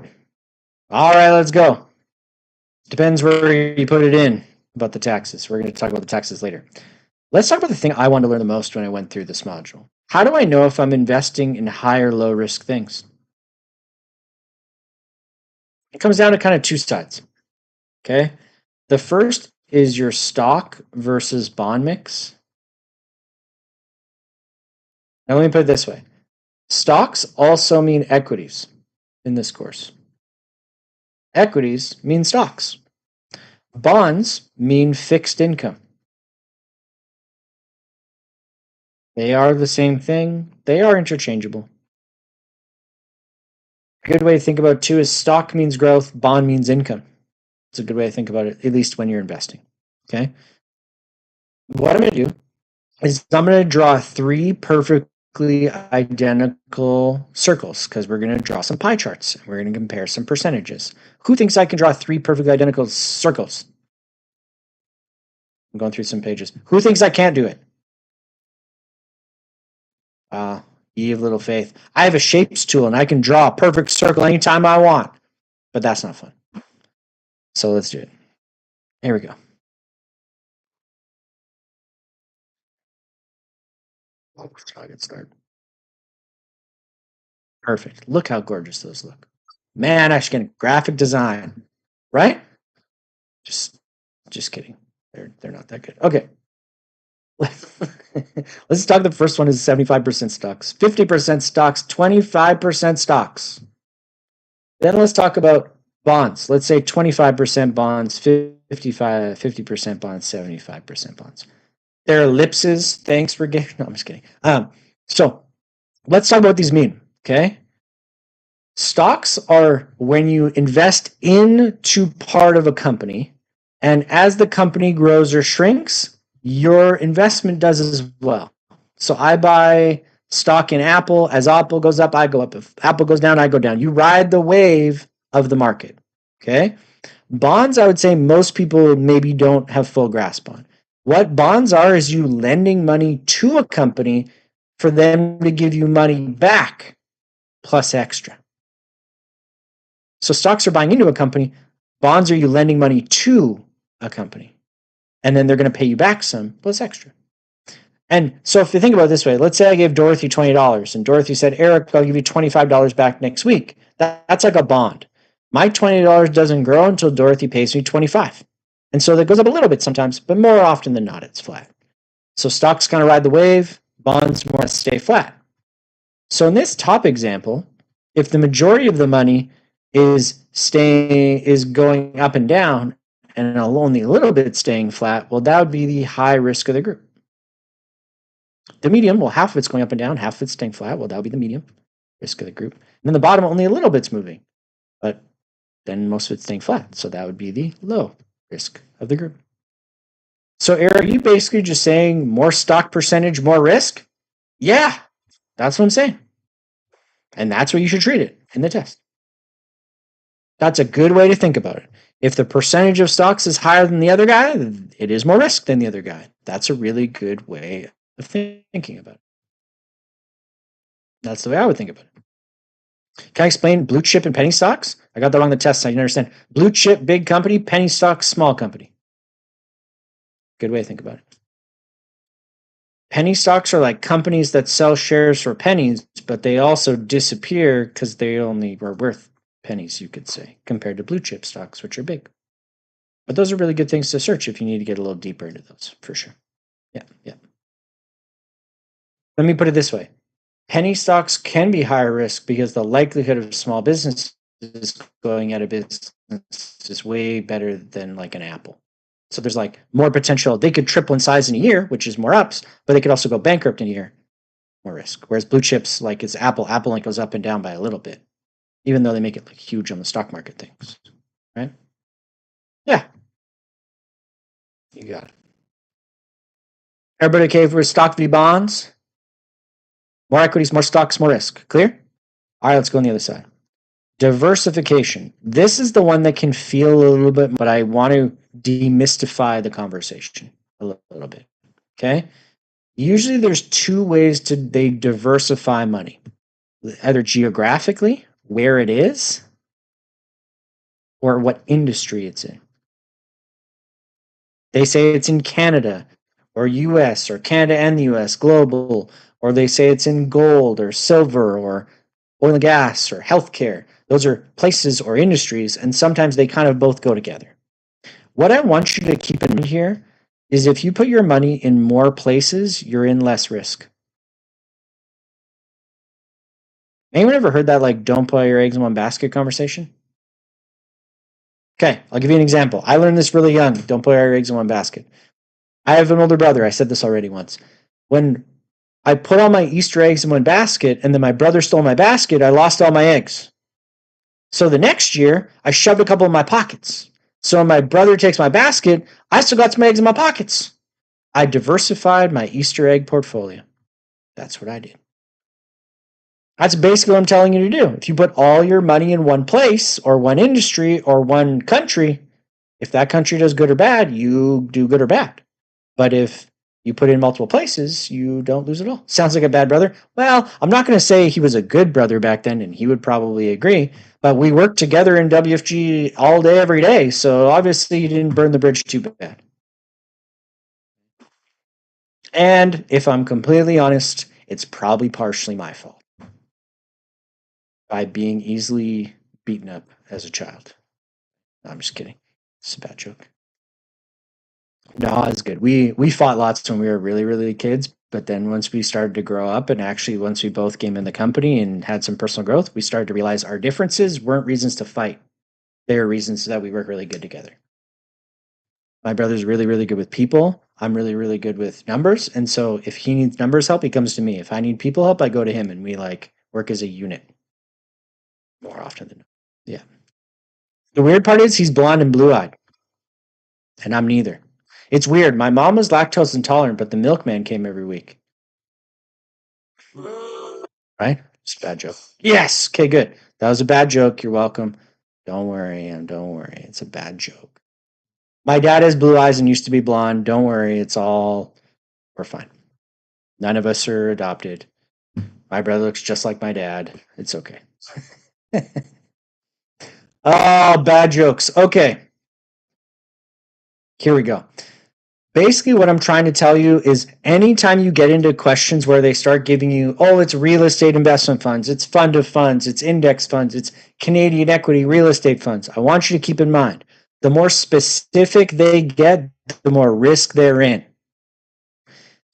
[SPEAKER 1] All right, let's go. Depends where you put it in about the taxes. We're going to talk about the taxes later. Let's talk about the thing I wanted to learn the most when I went through this module. How do I know if I'm investing in high or low risk things? It comes down to kind of two sides. Okay. The first is your stock versus bond mix. Now let me put it this way. Stocks also mean equities in this course. Equities mean stocks. Bonds mean fixed income. They are the same thing. They are interchangeable. A good way to think about it too is stock means growth, bond means income. It's a good way to think about it, at least when you're investing. Okay. What I'm going to do is I'm going to draw 3 perfectly identical circles because we're going to draw some pie charts and we're going to compare some percentages. Who thinks I can draw 3 perfectly identical circles? I'm going through some pages. Who thinks I can't do it? Ye of little faith. I have a shapes tool and I can draw a perfect circle anytime I want, but that's not fun. So let's do it. Here we go. I'll get started. Perfect. Look how gorgeous those look. Man, I should get graphic design, right? Just kidding. They're not that good. Okay. Let's talk. The first one is 75% stocks, 50% stocks, 25% stocks. Then let's talk about bonds. Let's say 25% bonds, 50% bonds, 75% bonds. There are ellipses. Thanks for getting. No, I'm just kidding. So let's talk about what these mean. Okay. Stocks are when you invest into part of a company, and as the company grows or shrinks, your investment does as well. So I buy stock in Apple. As Apple goes up, I go up. If Apple goes down, I go down. You ride the wave of the market. Okay. Bonds, I would say most people maybe don't have full grasp on. What bonds are is you lending money to a company for them to give you money back plus extra. So stocks are buying into a company. Bonds are you lending money to a company. And then they're going to pay you back some plus extra. And so if you think about it this way, let's say I gave Dorothy $20 and Dorothy said, Eric, I'll give you $25 back next week. That's like a bond. My $20 doesn't grow until Dorothy pays me $25. And so that goes up a little bit sometimes, but more often than not, it's flat. So stocks kind of ride the wave, bonds more or less stay flat. So in this top example, if the majority of the money is going up and down and only a little bit staying flat, well, that would be the high risk of the group. The medium, well, half of it's going up and down, half of it's staying flat. Well, that would be the medium risk of the group. And then the bottom, only a little bit's moving, but then most of it's staying flat. So that would be the low risk of the group. So, Eric, are you basically just saying more stock percentage, more risk? Yeah, that's what I'm saying. And that's what you should treat it in the test. That's a good way to think about it. If the percentage of stocks is higher than the other guy, it is more risk than the other guy. That's a really good way of thinking about it. That's the way I would think about it. Can I explain blue chip and penny stocks? I got that wrong in the test, so I didn't understand. Blue chip, big company, penny stocks, small company. Good way to think about it. Penny stocks are like companies that sell shares for pennies, but they also disappear because they only were worth pennies, you could say, compared to blue chip stocks, which are big. But those are really good things to search if you need to get a little deeper into those, for sure. Yeah. Let me put it this way. Penny stocks can be higher risk because the likelihood of small businesses going out of business is way better than like an Apple. So there's like more potential. They could triple in size in a year, which is more ups, but they could also go bankrupt in a year, more risk. Whereas blue chips, like it's Apple like goes up and down by a little bit, even though they make it like huge on the stock market things, right? Yeah, you got it. Everybody okay for stock v bonds? More equities, more stocks, more risk. Clear? All right, let's go on the other side. Diversification. This is the one that can feel a little bit, but I want to demystify the conversation a little bit. Okay? Usually there's 2 ways they diversify money. Either geographically, where it is, or what industry it's in. They say it's in Canada or US or Canada and the US, global, or they say it's in gold or silver or oil and gas or healthcare. Those are places or industries, and sometimes they kind of both go together. What I want you to keep in mind here is if you put your money in more places, you're in less risk. Anyone ever heard that, like, don't put all your eggs in one basket conversation? Okay, I'll give you an example. I learned this really young. Don't put all your eggs in one basket. I have an older brother. I said this already once. When I put all my Easter eggs in one basket and then my brother stole my basket, I lost all my eggs. So the next year, I shoved a couple in my pockets. So when my brother takes my basket, I still got some eggs in my pockets. I diversified my Easter egg portfolio. That's what I did. That's basically what I'm telling you to do. If you put all your money in one place or one industry or one country, if that country does good or bad, you do good or bad. But if you put it in multiple places, you don't lose at all. Sounds like a bad brother. Well, I'm not going to say he was a good brother back then, and he would probably agree. But we worked together in WFG all day, every day. So obviously, he didn't burn the bridge too bad. And if I'm completely honest, it's probably partially my fault by being easily beaten up as a child. No, I'm just kidding. It's a bad joke. No, it's good. We fought lots when we were really, really kids, but then once we started to grow up and actually once we both came in the company and had some personal growth, we started to realize our differences weren't reasons to fight. They were reasons that we work really good together. My brother's really, really good with people. I'm really, really good with numbers. And so if he needs numbers help, he comes to me. If I need people help, I go to him and we like work as a unit more often than not. Yeah. The weird part is he's blonde and blue eyed, and I'm neither. It's weird. My mom was lactose intolerant, but the milkman came every week. Right? It's a bad joke. Yes. Okay, good. That was a bad joke. You're welcome. Don't worry, don't worry. It's a bad joke. My dad has blue eyes and used to be blonde. Don't worry. We're fine. None of us are adopted. My brother looks just like my dad. It's okay. Oh, bad jokes. Okay. Here we go. Basically, what I'm trying to tell you is anytime you get into questions where they start giving you, oh, it's real estate investment funds, it's fund of funds, it's index funds, it's Canadian equity real estate funds, I want you to keep in mind, the more specific they get, the more risk they're in.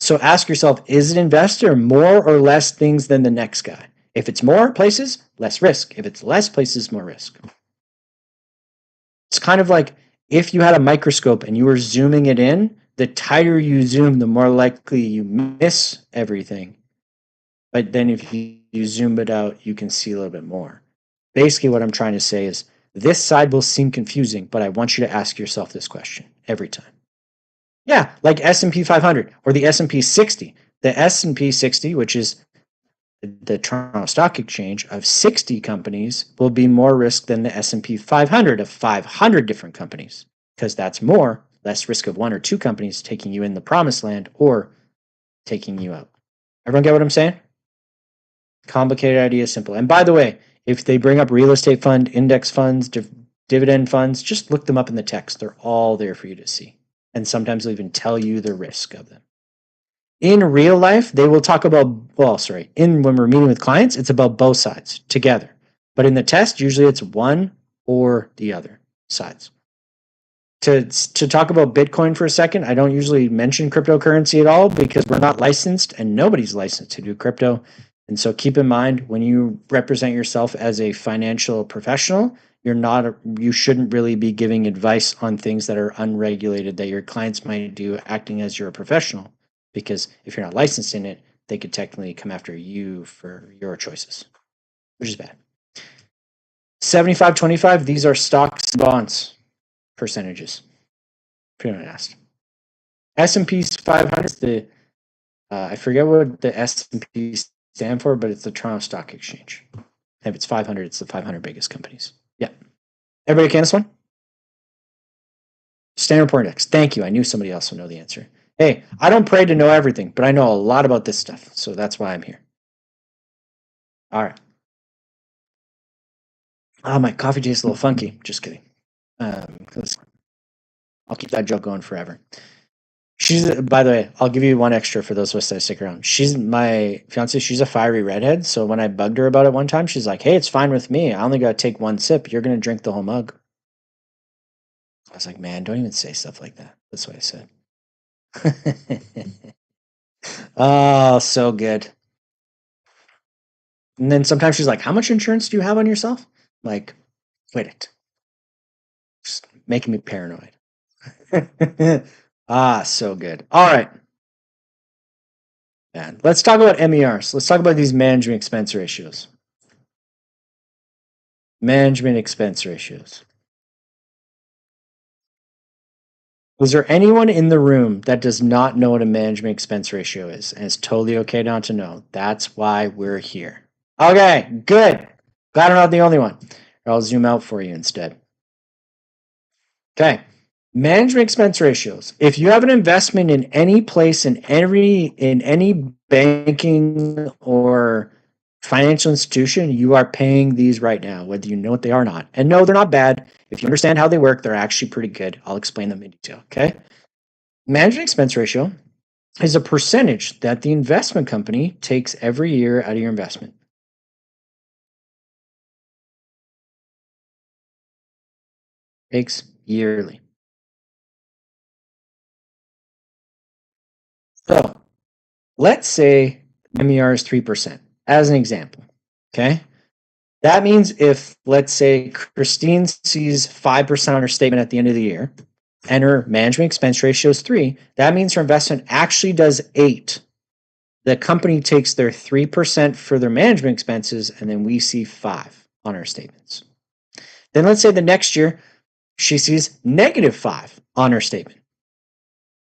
[SPEAKER 1] So ask yourself, is an investor more or less things than the next guy? If it's more places, less risk. If it's less places, more risk. It's kind of like if you had a microscope and you were zooming it in, the tighter you zoom, the more likely you miss everything. But then if you zoom it out, you can see a little bit more. Basically, what I'm trying to say is this side will seem confusing, but I want you to ask yourself this question every time. Yeah, like S&P 500 or the S&P 60. The S&P 60, which is the Toronto Stock Exchange of 60 companies, will be more risk than the S&P 500 of 500 different companies, because that's less risk of one or two companies taking you in the promised land or taking you out. Everyone get what I'm saying? Complicated idea, simple. And by the way, if they bring up real estate fund, index funds, dividend funds, just look them up in the text. They're all there for you to see. And sometimes they'll even tell you the risk of them. In real life, they will talk about, when we're meeting with clients, it's about both sides together. But in the test, usually it's one or the other sides. To talk about Bitcoin for a second, I don't usually mention cryptocurrency at all because we're not licensed and nobody's licensed to do crypto. And so keep in mind when you represent yourself as a financial professional, you shouldn't really be giving advice on things that are unregulated that your clients might do acting as you're a professional. Because if you're not licensed in it, they could technically come after you for your choices, which is bad. 75-25, these are stocks and bonds percentages. If you don't ask. S&P 500, I forget what the S&P stand for, but it's the Toronto Stock Exchange. If it's 500, it's the 500 biggest companies. Yeah. Everybody can this one? Standard Poor's Index. Thank you. I knew somebody else would know the answer. Hey, I don't pray to know everything, but I know a lot about this stuff, so that's why I'm here. All right. Oh, my coffee tastes a little funky. Just kidding. I'll keep that joke going forever. By the way, I'll give you one extra for those of us that stick around. She's my fiance. She's a fiery redhead. So when I bugged her about it one time, she's like, "Hey, it's fine with me. I only got to take one sip. You're going to drink the whole mug." I was like, man, don't even say stuff like that. That's what I said. Oh, so good. And then sometimes she's like, how much insurance do you have on yourself? Like, quit it. Just making me paranoid. Ah, so good. All right. Man, let's talk about MERs. Let's talk about these management expense ratios. Management expense ratios. Is there anyone in the room that does not know what a management expense ratio is? And it's totally okay not to know. That's why we're here. Okay, good. Glad I'm not the only one. I'll zoom out for you instead. Okay. Management expense ratios. If you have an investment in any place in any banking or financial institution, you are paying these right now, whether you know what they are or not. And no, they're not bad. If you understand how they work, they're actually pretty good. I'll explain them in detail. Okay. Management expense ratio is a percentage that the investment company takes every year out of your investment. Takes yearly. So let's say MER is 3%, as an example. Okay. That means if, let's say, Christine sees 5% on her statement at the end of the year and her management expense ratio is 3, that means her investment actually does 8. The company takes their 3% for their management expenses, and then we see 5 on our statements. Then let's say the next year she sees negative 5 on her statement.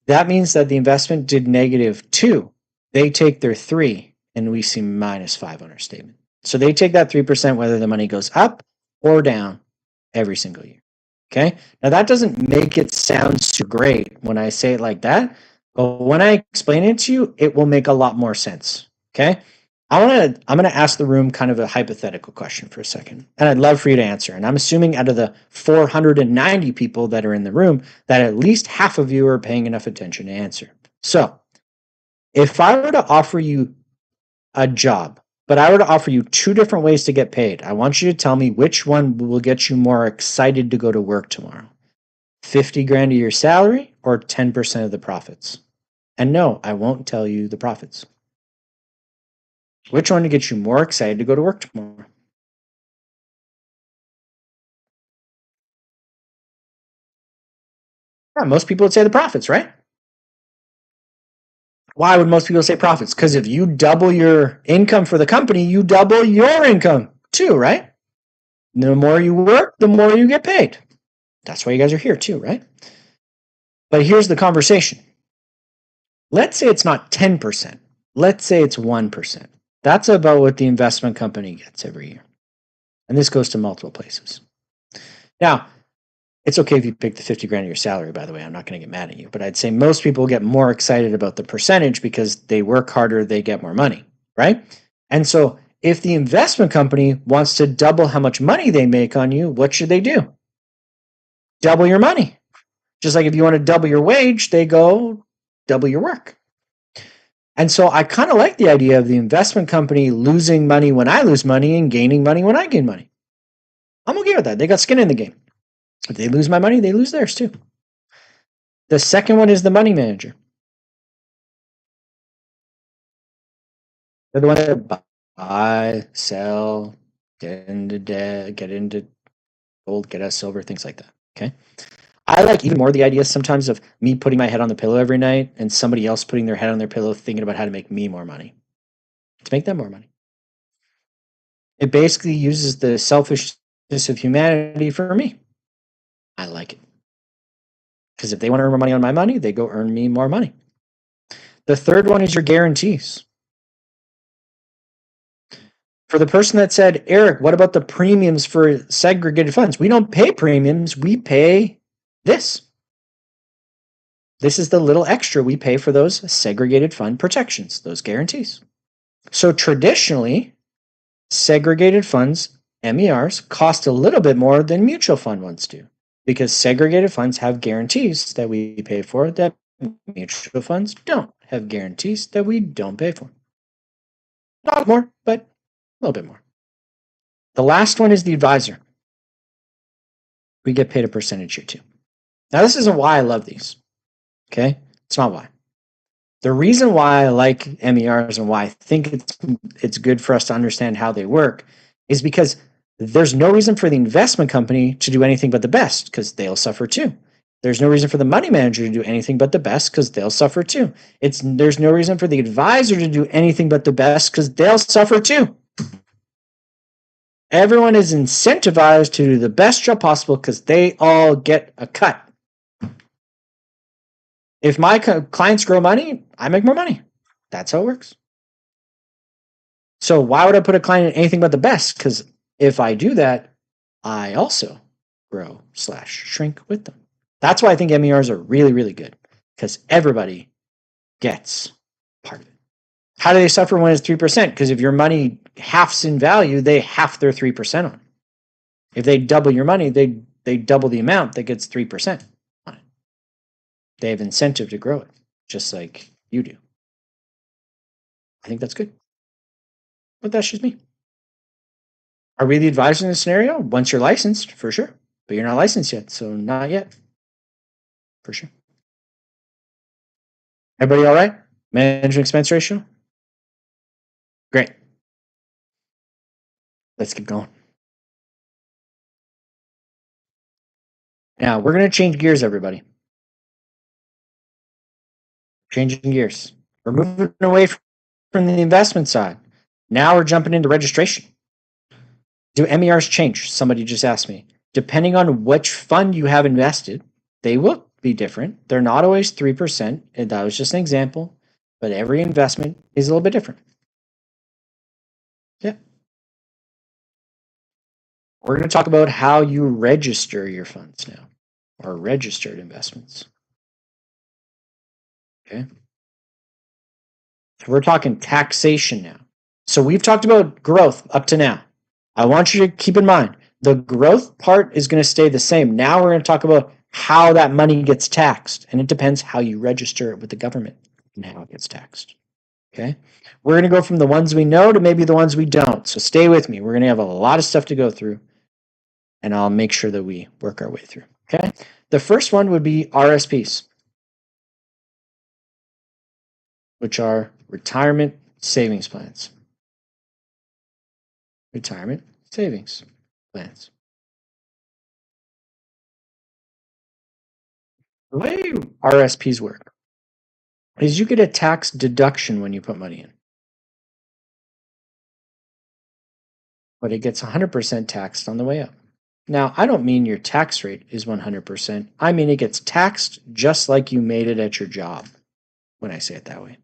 [SPEAKER 1] That means that the investment did negative 2. They take their 3, and we see minus 5 on our statement. So they take that 3% whether the money goes up or down every single year. Okay. Now that doesn't make it sound super great when I say it like that, but when I explain it to you, it will make a lot more sense. Okay. I'm gonna ask the room kind of a hypothetical question for a second, and I'd love for you to answer. And I'm assuming out of the 490 people that are in the room, that at least half of you are paying enough attention to answer. So, if I were to offer you a job, but I were to offer you 2 different ways to get paid, I want you to tell me which one will get you more excited to go to work tomorrow. 50 grand of your salary or 10% of the profits? And no, I won't tell you the profits. Which one to get you more excited to go to work tomorrow? Yeah, most people would say the profits, right? Why would most people say profits? Because if you double your income for the company, you double your income too, right? The more you work, the more you get paid. That's why you guys are here too, right? But here's the conversation. Let's say it's not 10%. Let's say it's 1%. That's about what the investment company gets every year. And this goes to multiple places. Now, it's okay if you pick the 50 grand of your salary, by the way. I'm not going to get mad at you. But I'd say most people get more excited about the percentage because they work harder, they get more money, right? And so if the investment company wants to double how much money they make on you, what should they do? Double your money. Just like if you want to double your wage, they go double your work. And so I kind of like the idea of the investment company losing money when I lose money and gaining money when I gain money. I'm okay with that. They got skin in the game. If they lose my money, they lose theirs too. The second one is the money manager. They're the one that buy, sell, get into debt, get into gold, get us silver, things like that. Okay. I like even more the idea sometimes of me putting my head on the pillow every night and somebody else putting their head on their pillow thinking about how to make me more money. To make them more money. It basically uses the selfishness of humanity for me. I like it. Because if they want to earn more money on my money, they go earn me more money. The third one is your guarantees. For the person that said, Eric, what about the premiums for segregated funds? We don't pay premiums, we pay this. This is the little extra we pay for those segregated fund protections, those guarantees. So traditionally, segregated funds, MERs, cost a little bit more than mutual fund ones do because segregated funds have guarantees that we pay for that mutual funds don't have guarantees that we don't pay for. Not more, but a little bit more. The last one is the advisor. We get paid a percentage here too. Now, this isn't why I love these. Okay? It's not why. The reason why I like MERs and why I think it's good for us to understand how they work is because there's no reason for the investment company to do anything but the best because they'll suffer too. There's no reason for the money manager to do anything but the best because they'll suffer too. There's no reason for the advisor to do anything but the best because they'll suffer too. Everyone is incentivized to do the best job possible because they all get a cut. If my clients grow money, I make more money. That's how it works. So why would I put a client in anything but the best? Because if I do that, I also grow / shrink with them. That's why I think MERs are really, really good because everybody gets part of it. How do they suffer when it's 3%? Because if your money halves in value, they half their 3% on. If they double your money, they double the amount that gets 3% on it. They have incentive to grow it, just like you do. I think that's good. But that's just me. Are we the advisor in this scenario? Once you're licensed, for sure. But you're not licensed yet, so not yet. For sure. Everybody all right? Management expense ratio? Great. Let's keep going. Now, we're going to change gears, everybody. Changing gears. We're moving away from the investment side. Now we're jumping into registration. Do MERs change? Somebody just asked me. Depending on which fund you have invested, they will be different. They're not always 3%. And that was just an example, but every investment is a little bit different. Yeah. We're going to talk about how you register your funds now, or registered investments. Okay. So we're talking taxation now. So we've talked about growth up to now. I want you to keep in mind the growth part is going to stay the same. Now we're going to talk about how that money gets taxed, and it depends how you register it with the government and how it gets taxed. Okay. We're going to go from the ones we know to maybe the ones we don't. So stay with me. We're going to have a lot of stuff to go through, and I'll make sure that we work our way through. Okay. The first one would be RSPs, which are retirement savings plans. Retirement savings plans. The way RSPs work is you get a tax deduction when you put money in, but it gets 100% taxed on the way up. Now, I don't mean your tax rate is 100%. I mean it gets taxed just like you made it at your job when I say it that way.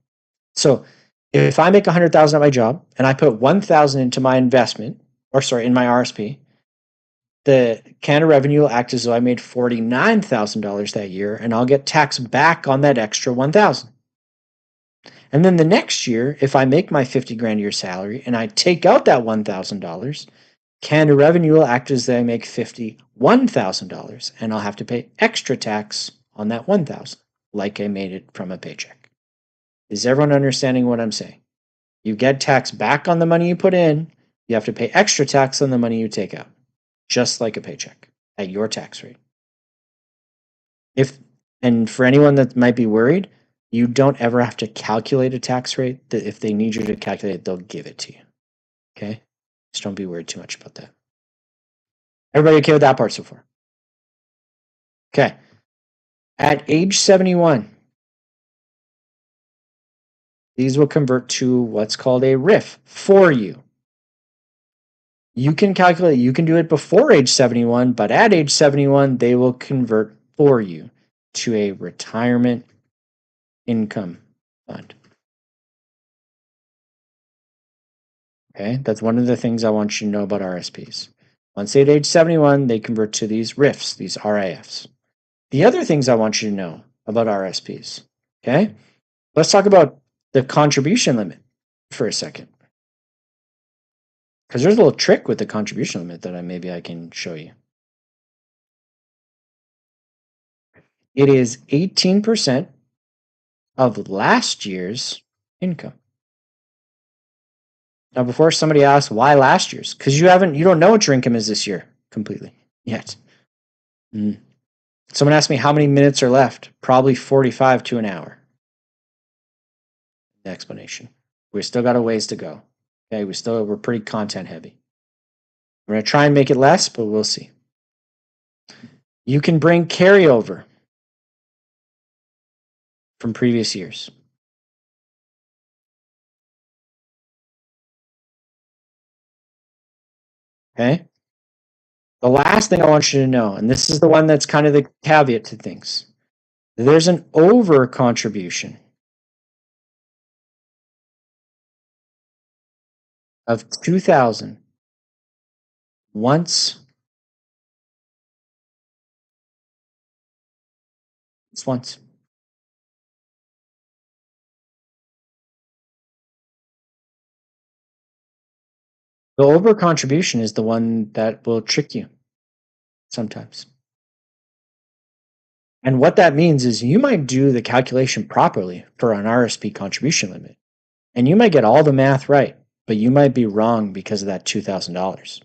[SPEAKER 1] So if I make 100,000 at my job and I put 1,000 into my investment, in my RSP, the Canada Revenue will act as though I made $49,000 that year, and I'll get taxed back on that extra 1,000. And then the next year, if I make my 50 grand a year salary and I take out that $1,000, Canada Revenue will act as though I make $51,000, and I'll have to pay extra tax on that 1,000, like I made it from a paycheck. Is everyone understanding what I'm saying? You get tax back on the money you put in. You have to pay extra tax on the money you take out, just like a paycheck at your tax rate. And for anyone that might be worried, you don't ever have to calculate a tax rate. That if they need you to calculate it, they'll give it to you. Okay? Just don't be worried too much about that. Everybody okay with that part so far? Okay. At age 71, these will convert to what's called a RIF for you. You can calculate, you can do it before age 71, but at age 71, they will convert for you to a retirement income fund. Okay, that's one of the things I want you to know about RSPs. Once they hit age 71, they convert to these RIFs, these RIFs. The other things I want you to know about RSPs, okay? Let's talk about the contribution limit for a second. Because there's a little trick with the contribution limit that maybe I can show you. It is 18% of last year's income. Now, before somebody asks why last year's, because you don't know what your income is this year completely yet. Someone asked me how many minutes are left. Probably 45 to an hour. The explanation. We still got a ways to go. Okay, we're pretty content heavy. We're going to try and make it less, but we'll see. You can bring carryover from previous years. Okay? The last thing I want you to know, and this is the one that's kind of the caveat to things, there's an over contribution of 2,000 once. It's once. The over contribution is the one that will trick you sometimes. And what that means is you might do the calculation properly for an RSP contribution limit, and you might get all the math right, but you might be wrong because of that $2,000.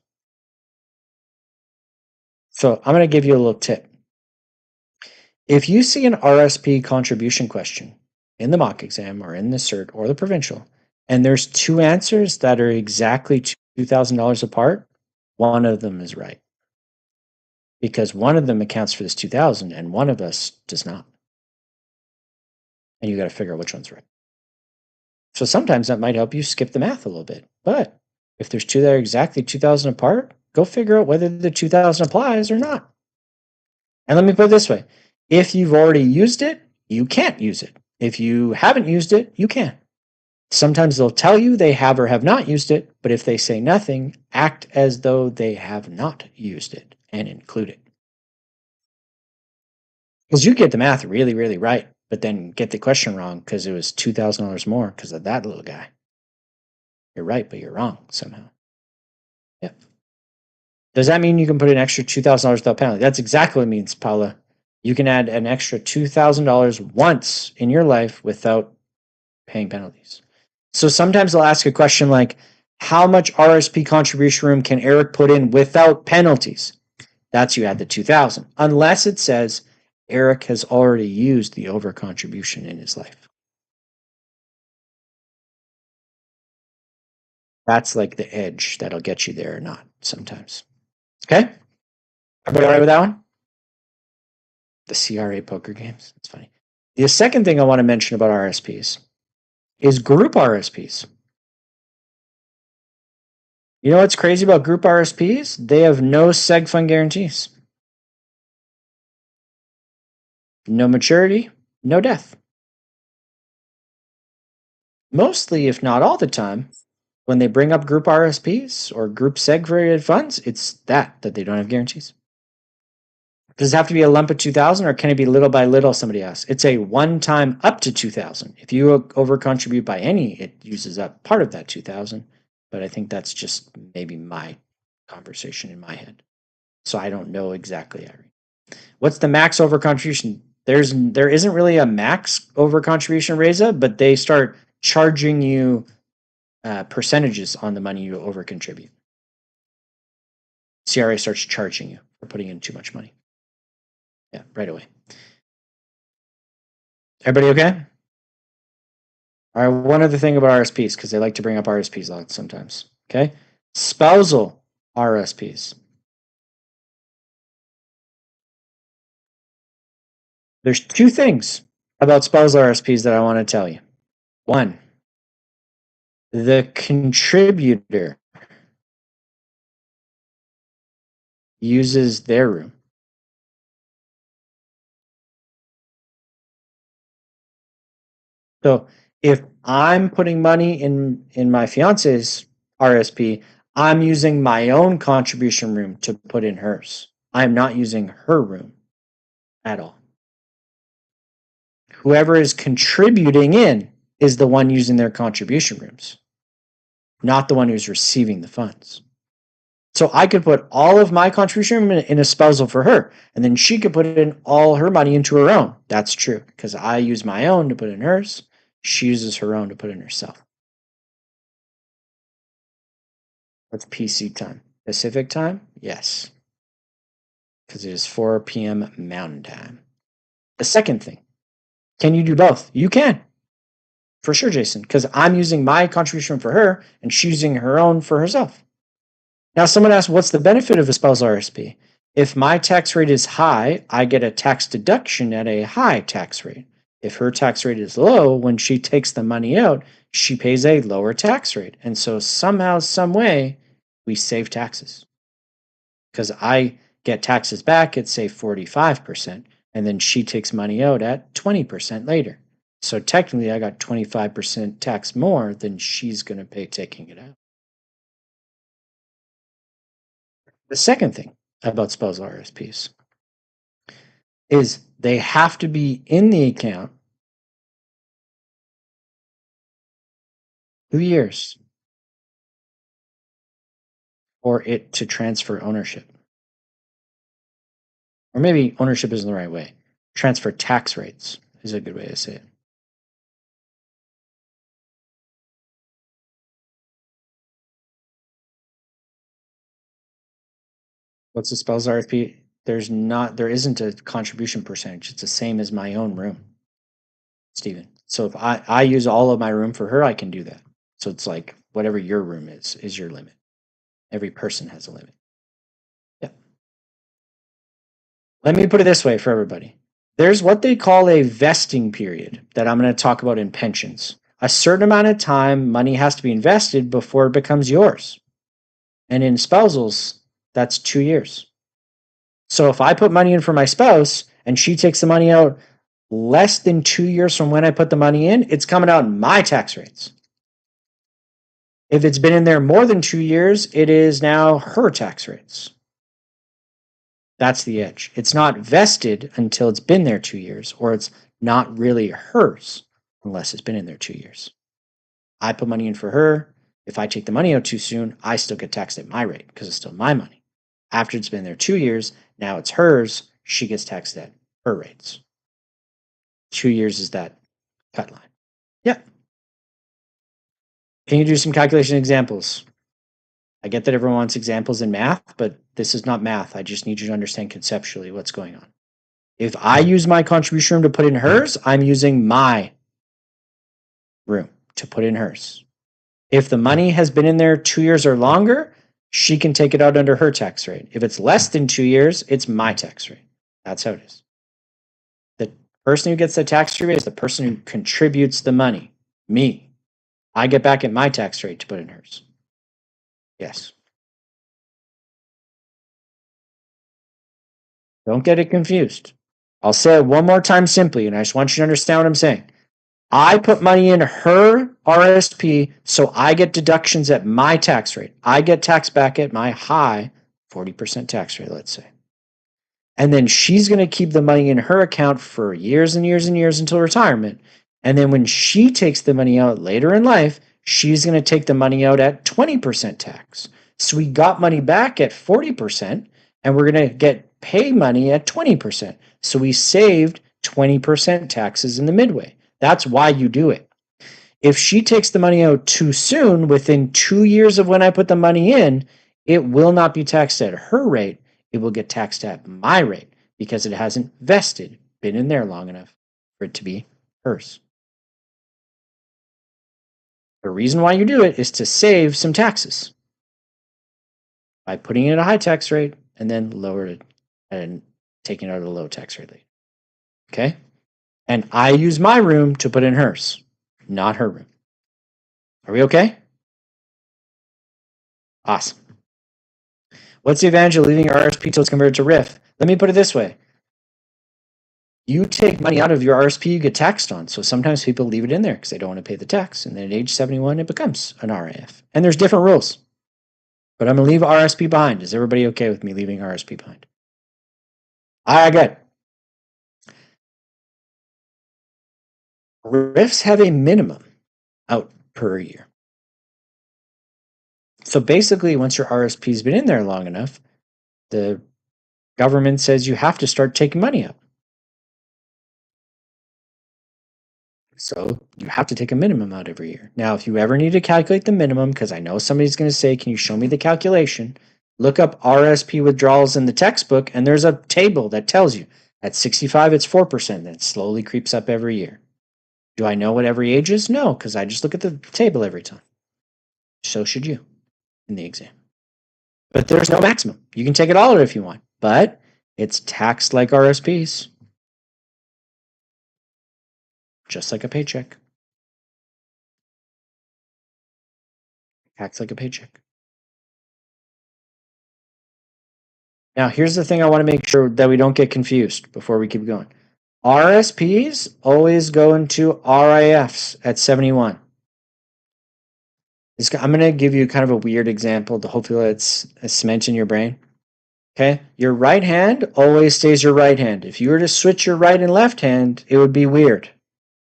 [SPEAKER 1] So I'm going to give you a little tip. If you see an RSP contribution question in the mock exam or in the cert or the provincial, and there's two answers that are exactly $2,000 apart, one of them is right. Because one of them accounts for this 2,000 and one of us does not. And you got to figure out which one's right. So sometimes that might help you skip the math a little bit. But if there's two that are exactly 2,000 apart, go figure out whether the 2,000 applies or not. And let me put it this way. If you've already used it, you can't use it. If you haven't used it, you can. Sometimes they'll tell you they have or have not used it, but if they say nothing, act as though they have not used it and include it. Because you get the math really, really right, but then get the question wrong because it was $2,000 more because of that little guy. You're right, but you're wrong somehow. Yeah. Does that mean you can put an extra $2,000 without penalty? That's exactly what it means, Paula. You can add an extra $2,000 once in your life without paying penalties. So sometimes they'll ask a question like, how much RSP contribution room can Eric put in without penalties? That's you add the 2,000, unless it says Eric has already used the over contribution in his life. That's like the edge that'll get you there or not sometimes. Okay? Everybody all right with that one? The CRA poker games. That's funny. The second thing I want to mention about RSPs is group RSPs. You know what's crazy about group RSPs? They have no seg fund guarantees. No maturity, no death. Mostly, if not all the time, when they bring up group RSPs or group segregated funds, it's that they don't have guarantees. Does it have to be a lump of 2,000 or can it be little by little? Somebody asks. It's a one time up to 2,000. If you over contribute by any, it uses up part of that 2,000. But I think that's just maybe my conversation in my head. So I don't know exactly, Irene. What's the max over contribution? There isn't really a max over contribution, Reza, but they start charging you percentages on the money you over contribute. CRA starts charging you for putting in too much money. Yeah, right away. Everybody okay? All right, one other thing about RSPs, because they like to bring up RSPs a lot sometimes. Okay? Spousal RSPs. There's two things about spousal RSPs that I want to tell you. One, the contributor uses their room. So if I'm putting money in my fiance's RSP, I'm using my own contribution room to put in hers. I'm not using her room at all. Whoever is contributing in is the one using their contribution rooms, not the one who's receiving the funds. So I could put all of my contribution in a spousal for her, and then she could put in all her money into her own. That's true, because I use my own to put in hers. She uses her own to put in herself. That's PC time. Pacific time? Yes. because it is 4 p.m. Mountain Time. The second thing, can you do both? You can. For sure, Jason, because I'm using my contribution for her and she's using her own for herself. Now, someone asked, what's the benefit of a spousal RSP? If my tax rate is high, I get a tax deduction at a high tax rate. If her tax rate is low, when she takes the money out, she pays a lower tax rate. And so somehow, some way, we save taxes. Because I get taxes back at, say, 45%, and then she takes money out at 20% later. So technically, I got 25% tax more than she's going to pay taking it out. The second thing about spousal RSPs is they have to be in the account 2 years for it to transfer ownership. Or maybe ownership isn't the right way. Transfer tax rates is a good way to say it. What's the spousal RSP? There isn't a contribution percentage. It's the same as my own room, Stephen. So if I use all of my room for her, I can do that. So it's like whatever your room is your limit. Every person has a limit. Yeah. Let me put it this way for everybody. There's what they call a vesting period that I'm going to talk about in pensions. A certain amount of time money has to be invested before it becomes yours. And in spousals, that's 2 years. So if I put money in for my spouse and she takes the money out less than 2 years from when I put the money in, it's coming out in my tax rates. If it's been in there more than 2 years, it is now her tax rates. That's the edge. It's not vested until it's been there 2 years, or it's not really hers unless it's been in there 2 years. I put money in for her. If I take the money out too soon, I still get taxed at my rate because it's still my money. After it's been there 2 years, now it's hers. She gets taxed at her rates. 2 years is that cut line. Yeah. Can you do some calculation examples? I get that everyone wants examples in math, but this is not math. I just need you to understand conceptually what's going on. If I use my contribution room to put in hers, I'm using my room to put in hers. If the money has been in there 2 years or longer, she can take it out under her tax rate. If it's less than 2 years, it's my tax rate. That's how it is. The person who gets the tax rebate is the person who contributes the money, me. I get back at my tax rate to put in hers. Yes. Don't get it confused. I'll say it one more time simply, and I just want you to understand what I'm saying. I put money in her RSP, so I get deductions at my tax rate. I get tax back at my high 40% tax rate, let's say. And then she's going to keep the money in her account for years and years and years until retirement. And then when she takes the money out later in life, she's going to take the money out at 20% tax. So we got money back at 40%, and we're going to get pay money at 20%. So we saved 20% taxes in the midway. That's why you do it. If she takes the money out too soon, within 2 years of when I put the money in, it will not be taxed at her rate. It will get taxed at my rate because it hasn't vested, been in there long enough for it to be hers. The reason why you do it is to save some taxes by putting it at a high tax rate and then lower it and taking it out at a low tax rate later. Okay? And I use my room to put in hers, not her room. Are we okay? Awesome. What's the advantage of leaving your RSP till it's converted to RIF? Let me put it this way. You take money out of your RSP, you get taxed on. So sometimes people leave it in there because they don't want to pay the tax. And then at age 71, it becomes an RIF. And there's different rules. But I'm going to leave RSP behind. Is everybody okay with me leaving RSP behind? All right, good. RIFs have a minimum out per year. So basically, once your RSP's been in there long enough, the government says you have to start taking money out. So you have to take a minimum out every year. Now, if you ever need to calculate the minimum, because I know somebody's going to say, can you show me the calculation? Look up RSP withdrawals in the textbook, and there's a table that tells you at 65 it's 4%. That slowly creeps up every year. Do I know what every age is? No, because I just look at the table every time. So should you in the exam. But there's no maximum. You can take it all if you want, but it's taxed like RSPs, just like a paycheck. Taxed like a paycheck. Now, here's the thing I want to make sure that we don't get confused before we keep going. RSPs always go into RIFs at 71. I'm going to give you kind of a weird example to hopefully let it cement in your brain. Okay, your right hand always stays your right hand. If you were to switch your right and left hand, it would be weird.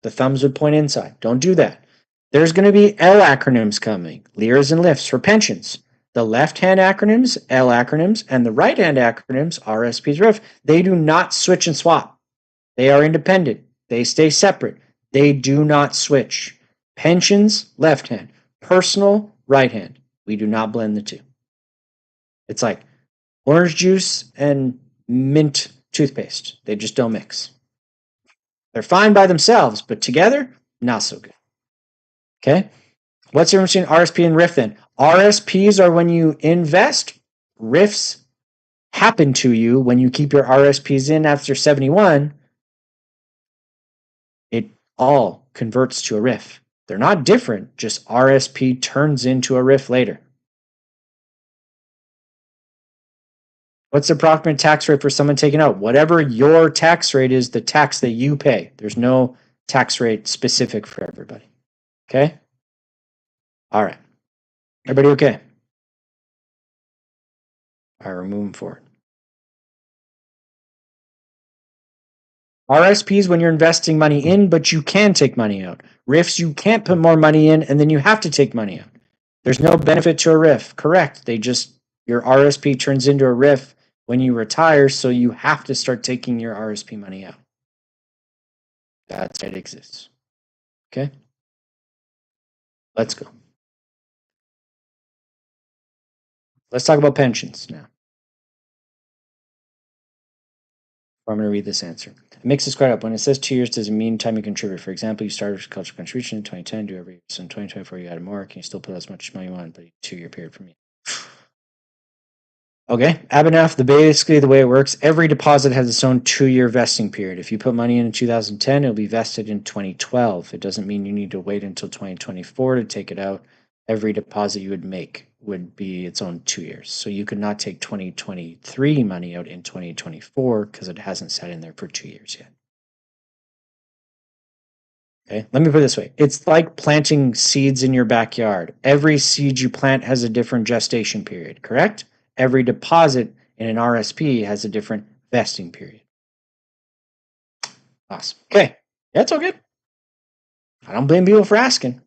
[SPEAKER 1] The thumbs would point inside. Don't do that. There's going to be L acronyms coming, LERs and LIFs for pensions. The left-hand acronyms, L acronyms, and the right-hand acronyms, RSPs, RIF, they do not switch and swap. They are independent. They stay separate. They do not switch. Pensions, left hand. Personal, right hand. We do not blend the two. It's like orange juice and mint toothpaste. They just don't mix. They're fine by themselves, but together, not so good. Okay? What's the difference between RSP and RIF then? RSPs are when you invest. RIFs happen to you when you keep your RSPs in after 71. It all converts to a RIF. They're not different, just RSP turns into a RIF later. What's the approximate tax rate for someone taking out? Whatever your tax rate is, the tax that you pay. There's no tax rate specific for everybody. Okay? All right. Everybody okay? All right, we're moving forward. RSPs when you're investing money in, but you can take money out. RIFs, you can't put more money in, and then you have to take money out. There's no benefit to a RIF. Correct. Your RSP turns into a RIF when you retire, so you have to start taking your RSP money out. That's why it exists. Okay? Let's go. Let's talk about pensions now. I'm going to read this answer. It makes this quite up. When it says 2 years, does it mean time you contribute? For example, you started with cultural contribution in 2010, do every year. So in 2024, you added more. Can you still put as much money you want, but a 2-year period for me? Okay, Abinaf, basically the way it works, every deposit has its own 2-year vesting period. If you put money in 2010, it'll be vested in 2012. It doesn't mean you need to wait until 2024 to take it out. Every deposit you would make would be its own 2 years. So you could not take 2023 money out in 2024 because it hasn't sat in there for 2 years yet. Okay, let me put it this way. It's like planting seeds in your backyard. Every seed you plant has a different gestation period, correct? Every deposit in an RSP has a different vesting period. Awesome. Okay, that's all good. I don't blame people for asking.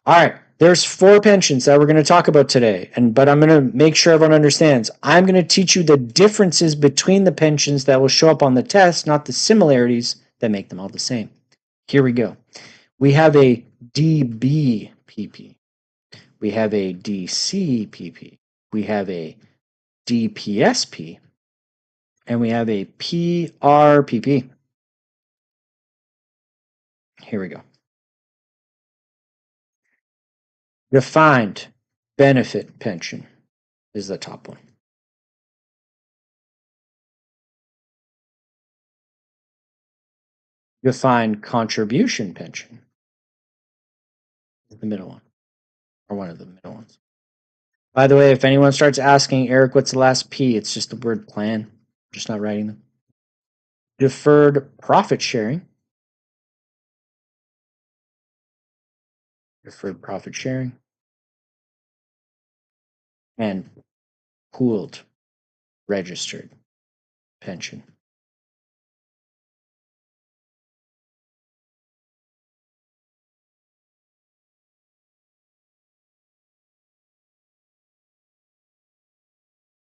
[SPEAKER 1] All right, there's 4 pensions that we're going to talk about today, but I'm going to make sure everyone understands. I'm going to teach you the differences between the pensions that will show up on the test, not the similarities that make them all the same. Here we go. We have a DBPP. We have a DCPP. We have a DPSP. And we have a PRPP. Here we go. Defined benefit pension is the top one. Defined contribution pension is the middle one, or one of the middle ones. By the way, if anyone starts asking, Eric, what's the last P? It's just the word plan. I'm just not writing them. Deferred profit sharing. Deferred profit sharing. And pooled registered pension.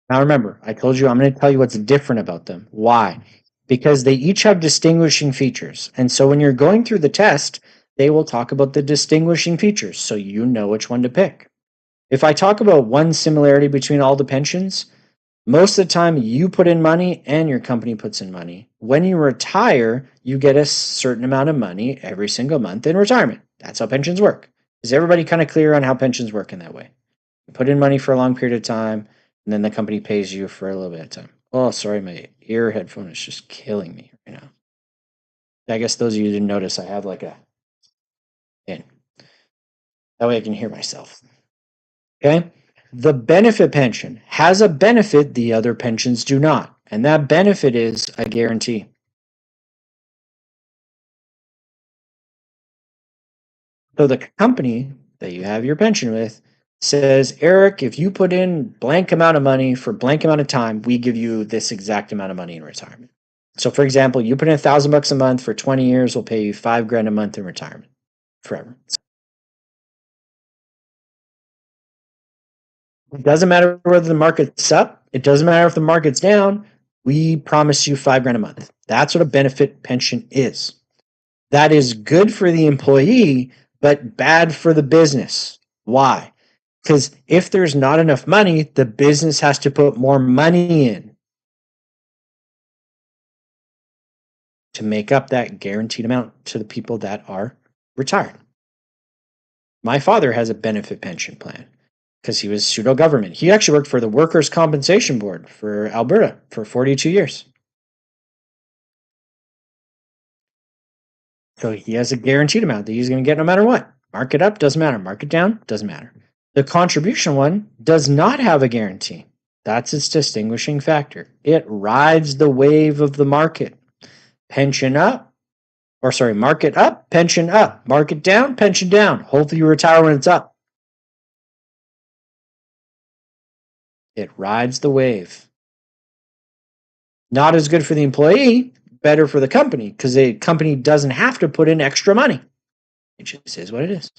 [SPEAKER 1] Now remember, I told you I'm going to tell you what's different about them. Why? Because they each have distinguishing features. And so when you're going through the test, they will talk about the distinguishing features so you know which one to pick. If I talk about one similarity between all the pensions, most of the time you put in money and your company puts in money. When you retire, you get a certain amount of money every single month in retirement. That's how pensions work. Is everybody kind of clear on how pensions work in that way? You put in money for a long period of time, and then the company pays you for a little bit of time. Oh, sorry, my ear headphone is just killing me right now. I guess those of you who didn't notice, I have like a in. That way I can hear myself. Okay? The benefit pension has a benefit the other pensions do not, and that benefit is a guarantee. So the company that you have your pension with says, Eric, if you put in blank amount of money for blank amount of time, we give you this exact amount of money in retirement. So for example, you put in $1,000 a month for 20 years, we'll pay you $5,000 a month in retirement forever. It doesn't matter whether the market's up. It doesn't matter if the market's down. We promise you $5,000 a month. That's what a benefit pension is. That is good for the employee, but bad for the business. Why? Because if there's not enough money, the business has to put more money in to make up that guaranteed amount to the people that are retired. My father has a benefit pension plan because he was pseudo government. He actually worked for the Workers' Compensation Board for Alberta for 42 years. So he has a guaranteed amount that he's going to get no matter what. Market up, doesn't matter. Market down, doesn't matter. The contribution one does not have a guarantee. That's its distinguishing factor. It rides the wave of the market. Pension up, market up, pension up. Market down, pension down. Hopefully you retire when it's up. It rides the wave. Not as good for the employee, better for the company because the company doesn't have to put in extra money. It just is what it is.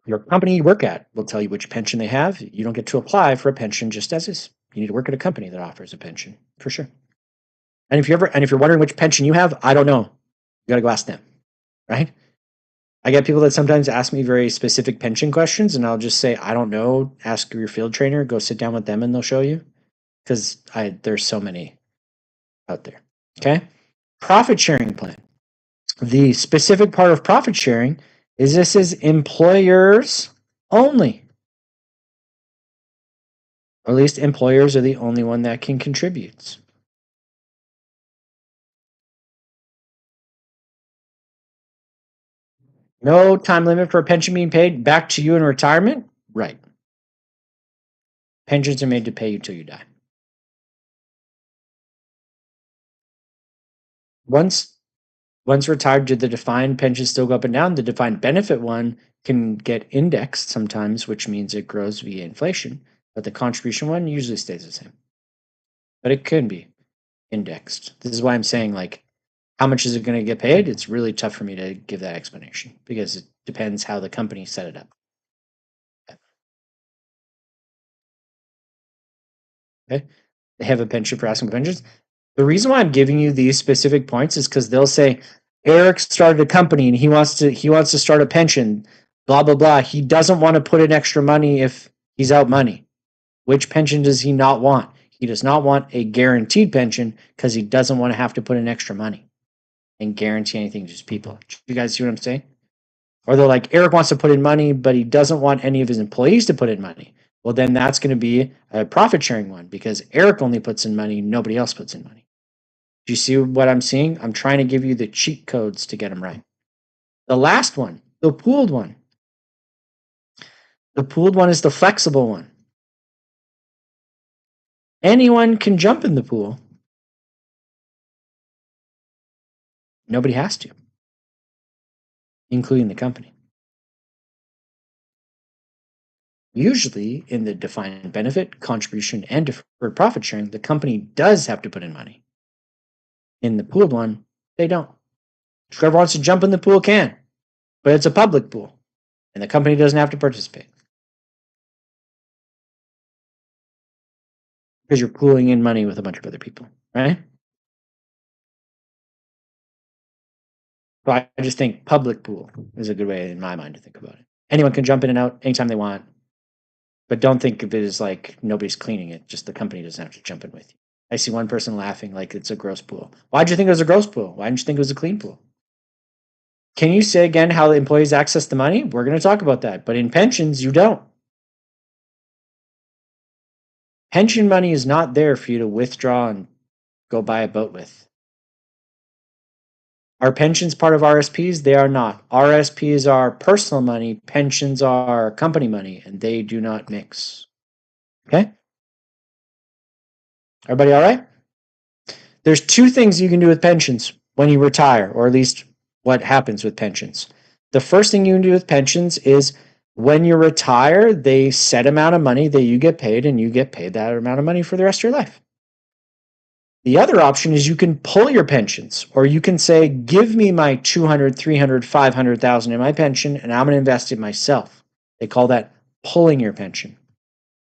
[SPEAKER 1] Your company you work at will tell you which pension they have. You don't get to apply for a pension just as is. You need to work at a company that offers a pension for sure. And if you're wondering which pension you have, I don't know. You got to go ask them, right? I get people that sometimes ask me very specific pension questions, and I'll just say, I don't know. Ask your field trainer. Go sit down with them, and they'll show you. Because there's so many out there. Okay, profit sharing plan. The specific part of profit sharing is this is employers only. Or at least employers are the only one that can contribute. No time limit for a pension being paid back to you in retirement? Right. Pensions are made to pay you till you die. Once retired, do the defined pensions still go up and down? The defined benefit one can get indexed sometimes, which means it grows via inflation, but the contribution one usually stays the same. But it can be indexed. This is why I'm saying, like, how much is it going to get paid? It's really tough for me to give that explanation because it depends how the company set it up. Okay. They have a pension for asking pensions. The reason why I'm giving you these specific points is because they'll say Eric started a company and he wants to start a pension, blah blah blah. He doesn't want to put in extra money if he's out money. Which pension does he not want? He does not want a guaranteed pension because he doesn't want to have to put in extra money and guarantee anything to his people. You guys see what I'm saying? Or they're like, Eric wants to put in money, but he doesn't want any of his employees to put in money. Well, then that's going to be a profit sharing one because Eric only puts in money, nobody else puts in money. Do you see what I'm seeing? I'm trying to give you the cheat codes to get them right. The last one, the pooled one. The pooled one is the flexible one. Anyone can jump in the pool. Nobody has to, including the company. Usually, in the defined benefit, contribution, and deferred profit sharing, the company does have to put in money. In the pooled one, they don't. Whoever wants to jump in the pool can, but it's a public pool, and the company doesn't have to participate because you're pooling in money with a bunch of other people, right? So I just think public pool is a good way in my mind to think about it. Anyone can jump in and out anytime they want, but don't think of it as like nobody's cleaning it. Just the company doesn't have to jump in with you. I see one person laughing like it's a gross pool. Why'd you think it was a gross pool? Why didn't you think it was a clean pool? Can you say again how the employees access the money? We're going to talk about that. But in pensions, you don't. Pension money is not there for you to withdraw and go buy a boat with. Are pensions part of RSPs? They are not. RSPs are personal money. Pensions are company money, and they do not mix. Okay? Everybody all right? There's two things you can do with pensions when you retire, or at least what happens with pensions. The first thing you can do with pensions is when you retire, they set amount of money that you get paid, and you get paid that amount of money for the rest of your life. The other option is you can pull your pensions, or you can say, give me my 200, 300, 500,000 in my pension, and I'm going to invest it myself. They call that pulling your pension.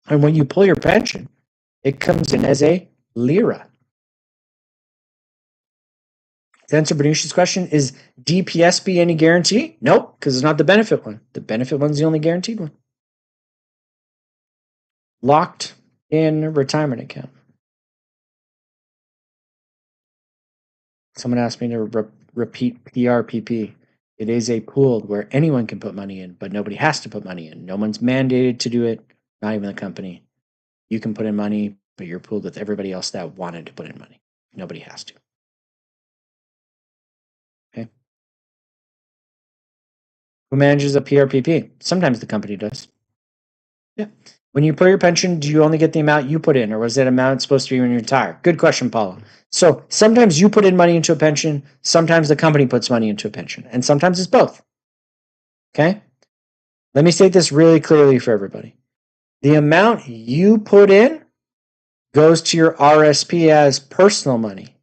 [SPEAKER 1] And when you pull your pension, it comes in as a lira. To answer Benushi's question, is DPSB any guarantee? Nope, because it's not the benefit one. The benefit one's the only guaranteed one. Locked in retirement account. Someone asked me to repeat PRPP. It is a pool where anyone can put money in, but nobody has to put money in. No one's mandated to do it, not even the company. You can put in money, but you're pooled with everybody else that wanted to put in money. Nobody has to. Okay. Who manages a PRPP? Sometimes the company does. Yeah. When you put your pension, do you only get the amount you put in, or was that amount supposed to be when you retire? Good question, Paula. So sometimes you put in money into a pension, sometimes the company puts money into a pension, and sometimes it's both. Okay? Let me state this really clearly for everybody. The amount you put in goes to your RSP as personal money.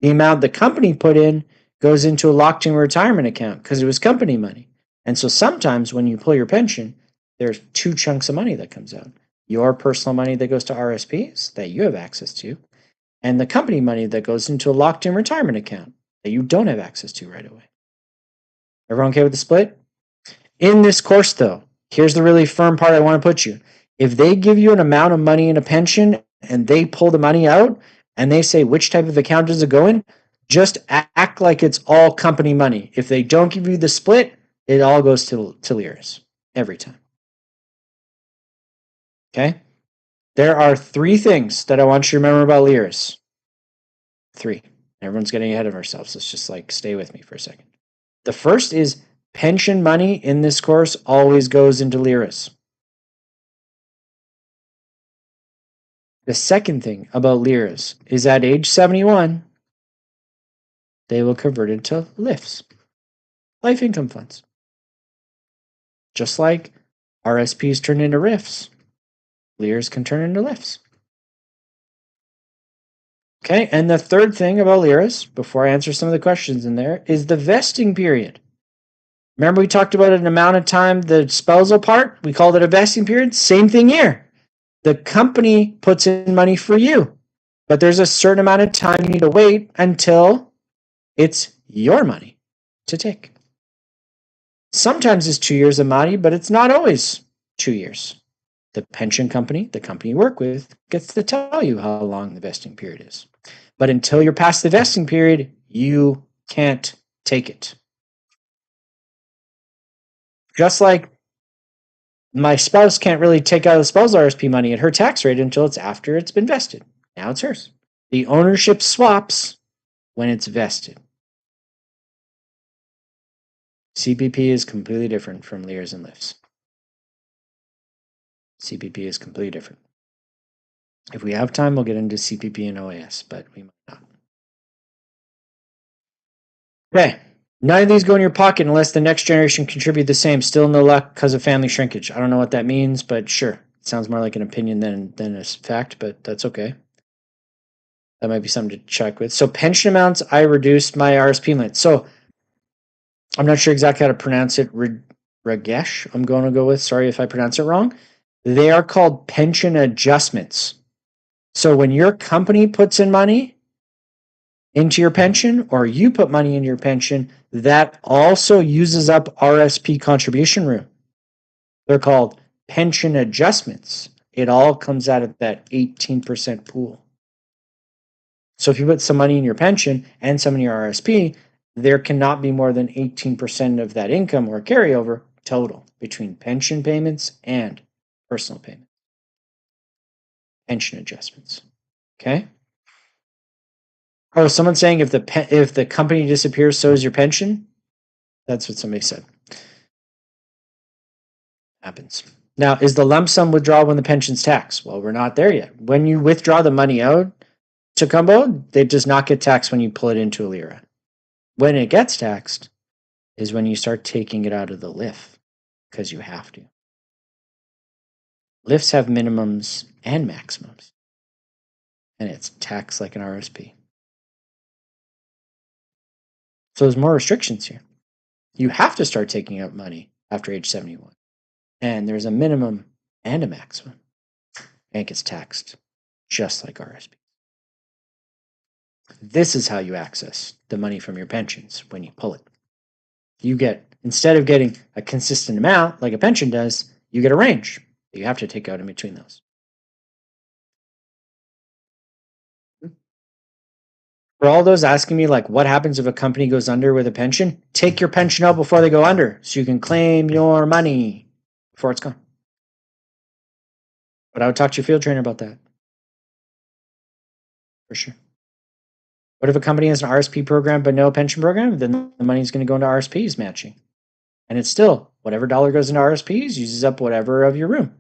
[SPEAKER 1] The amount the company put in goes into a locked-in retirement account because it was company money. And so sometimes when you pull your pension, there's two chunks of money that comes out. Your personal money that goes to RSPs that you have access to, and the company money that goes into a locked-in retirement account that you don't have access to right away. Everyone okay with the split? In this course, though, here's the really firm part I want to put you. If they give you an amount of money in a pension and they pull the money out and they say, which type of account does it go in? Just act like it's all company money. If they don't give you the split, it all goes to liras every time. Okay? There are three things that I want you to remember about liras. Three. Everyone's getting ahead of ourselves. Let's just stay with me for a second. The first is pension money in this course always goes into liras. The second thing about liras is at age 71, they will convert into LIFs, life income funds. Just like RSPs turn into RIFs, liras can turn into LIFs. Okay, and the third thing about liras, before I answer some of the questions in there, is the vesting period. Remember we talked about an amount of time, the spousal part? We called it a vesting period. Same thing here. The company puts in money for you, but there's a certain amount of time you need to wait until it's your money to take. Sometimes it's 2 years of money, but it's not always 2 years. The pension company, the company you work with, gets to tell you how long the vesting period is. But until you're past the vesting period, you can't take it. Just like my spouse can't really take out the spousal RSP money at her tax rate until it's after it's been vested. Now it's hers. The ownership swaps when it's vested. CPP is completely different from liras and LIFs. CPP is completely different. If we have time, we'll get into CPP and OAS, but we might not. Okay, none of these go in your pocket unless the next generation contribute the same. Still no luck because of family shrinkage. I don't know what that means, but sure. It sounds more like an opinion than a fact, but that's okay. That might be something to check with. So pension amounts, I reduced my RSP limit. So I'm not sure exactly how to pronounce it. Ragesh, I'm going to go with. Sorry if I pronounce it wrong. They are called pension adjustments. So when your company puts in money, into your pension or you put money into your pension, that also uses up RSP contribution room. They're called pension adjustments. It all comes out of that 18% pool. So if you put some money in your pension and some in your RSP, there cannot be more than 18% of that income or carryover total between pension payments and personal payments. Pension adjustments. Okay? Oh, someone's saying if the company disappears, so is your pension? That's what somebody said. Happens. Now, is the lump sum withdrawal when the pension's taxed? Well, we're not there yet. When you withdraw the money out to Cumbo, it does not get taxed when you pull it into a lira. When it gets taxed is when you start taking it out of the LIF, because you have to. LIFs have minimums and maximums, and it's taxed like an RSP. So there's more restrictions here. You have to start taking out money after age 71. And there's a minimum and a maximum. And it gets taxed just like RSP. This is how you access the money from your pensions when you pull it. You get, instead of getting a consistent amount like a pension does, you get a range that you have to take out in between those. For all those asking me, like, what happens if a company goes under with a pension? Take your pension out before they go under so you can claim your money before it's gone. But I would talk to your field trainer about that. For sure. What if a company has an RSP program but no pension program? Then the money's going to go into RSPs matching. And it's still, whatever dollar goes into RSPs uses up whatever of your room.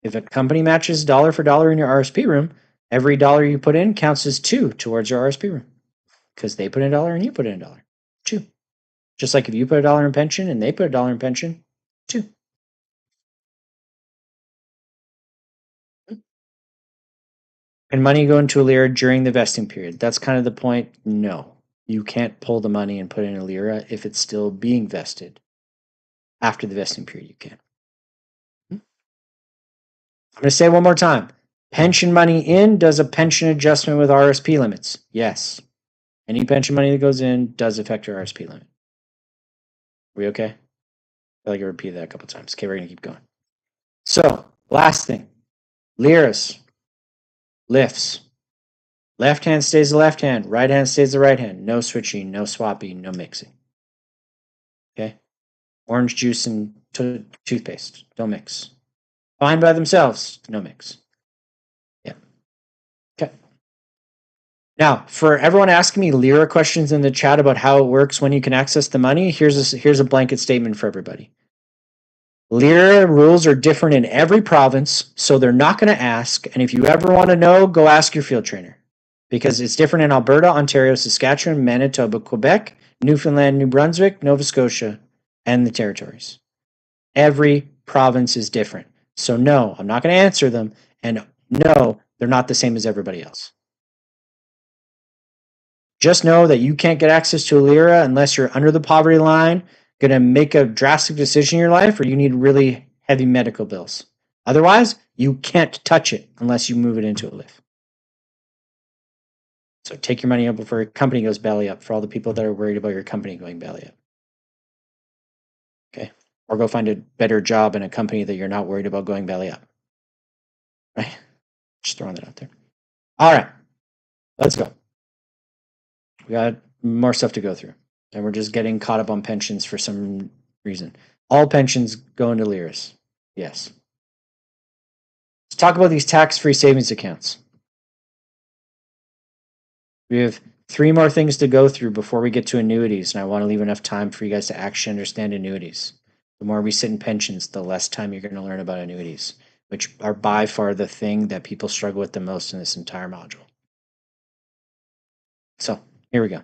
[SPEAKER 1] If a company matches dollar for dollar in your RSP room, every dollar you put in counts as 2 towards your RSP room. Because they put in $1 and you put in $1. 2. Just like if you put $1 in pension and they put $1 in pension, 2. Can money go into a lira during the vesting period? That's kind of the point. No. You can't pull the money and put it in a lira if it's still being vested. After the vesting period, you can. I'm going to say it one more time. Pension money in does a pension adjustment with RSP limits. Yes. Any pension money that goes in does affect your RSP limit. Are we okay? I feel like I repeated that a couple times. Okay, we're going to keep going. So, last thing. Liras. Lifts. Left hand stays the left hand. Right hand stays the right hand. No switching, no swapping, no mixing. Okay? Orange juice and toothpaste. Don't mix. Fine by themselves. No mix. Yeah. Okay. Now, for everyone asking me lira questions in the chat about how it works when you can access the money, here's a blanket statement for everybody. Lira rules are different in every province, so they're not going to ask. And if you ever want to know, go ask your field trainer. Because it's different in Alberta, Ontario, Saskatchewan, Manitoba, Quebec, Newfoundland, New Brunswick, Nova Scotia, and the territories. Every province is different. So no, I'm not going to answer them. And no, they're not the same as everybody else. Just know that you can't get access to a lira unless you're under the poverty line, going to make a drastic decision in your life, or you need really heavy medical bills. Otherwise, you can't touch it unless you move it into a LIF. So take your money out before your company goes belly up, for all the people that are worried about your company going belly up. Okay? Or go find a better job in a company that you're not worried about going belly up. Right? Just throwing that out there. All right. Let's go. We got more stuff to go through. And we're just getting caught up on pensions for some reason. All pensions go into liras. Yes. Let's talk about these tax-free savings accounts. We have 3 more things to go through before we get to annuities, and I want to leave enough time for you guys to actually understand annuities. The more we sit in pensions, the less time you're going to learn about annuities, which are by far the thing that people struggle with the most in this entire module. So, here we go.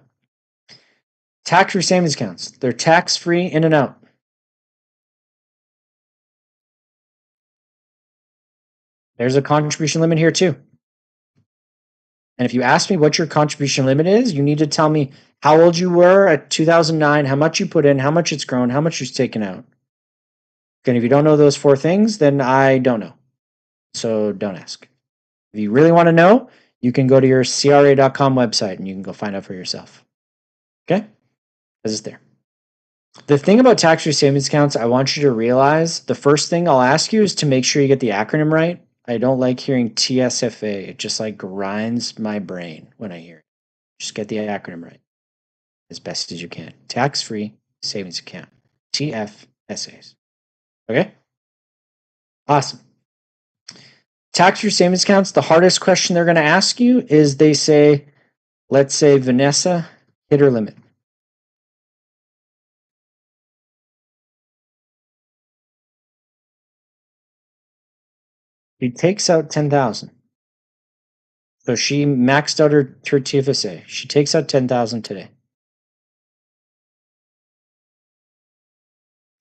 [SPEAKER 1] Tax-free savings accounts. They're tax-free in and out. There's a contribution limit here too. And if you ask me what your contribution limit is, you need to tell me how old you were at 2009, how much you put in, how much it's grown, how much you've taken out. And if you don't know those 4 things, then I don't know. So don't ask. If you really want to know, you can go to your CRA.com website and you can go find out for yourself. Okay? Because it's there. The thing about tax-free savings accounts, I want you to realize, the first thing I'll ask you is to make sure you get the acronym right. I don't like hearing TSFA. It just like grinds my brain when I hear it. Just get the acronym right as best as you can. Tax-free savings account. TFSAs. Okay? Awesome. Tax-free savings accounts, the hardest question they're going to ask you is they say, let's say Vanessa hit her limit. She takes out 10,000. So she maxed out her TFSA. She takes out 10,000 today.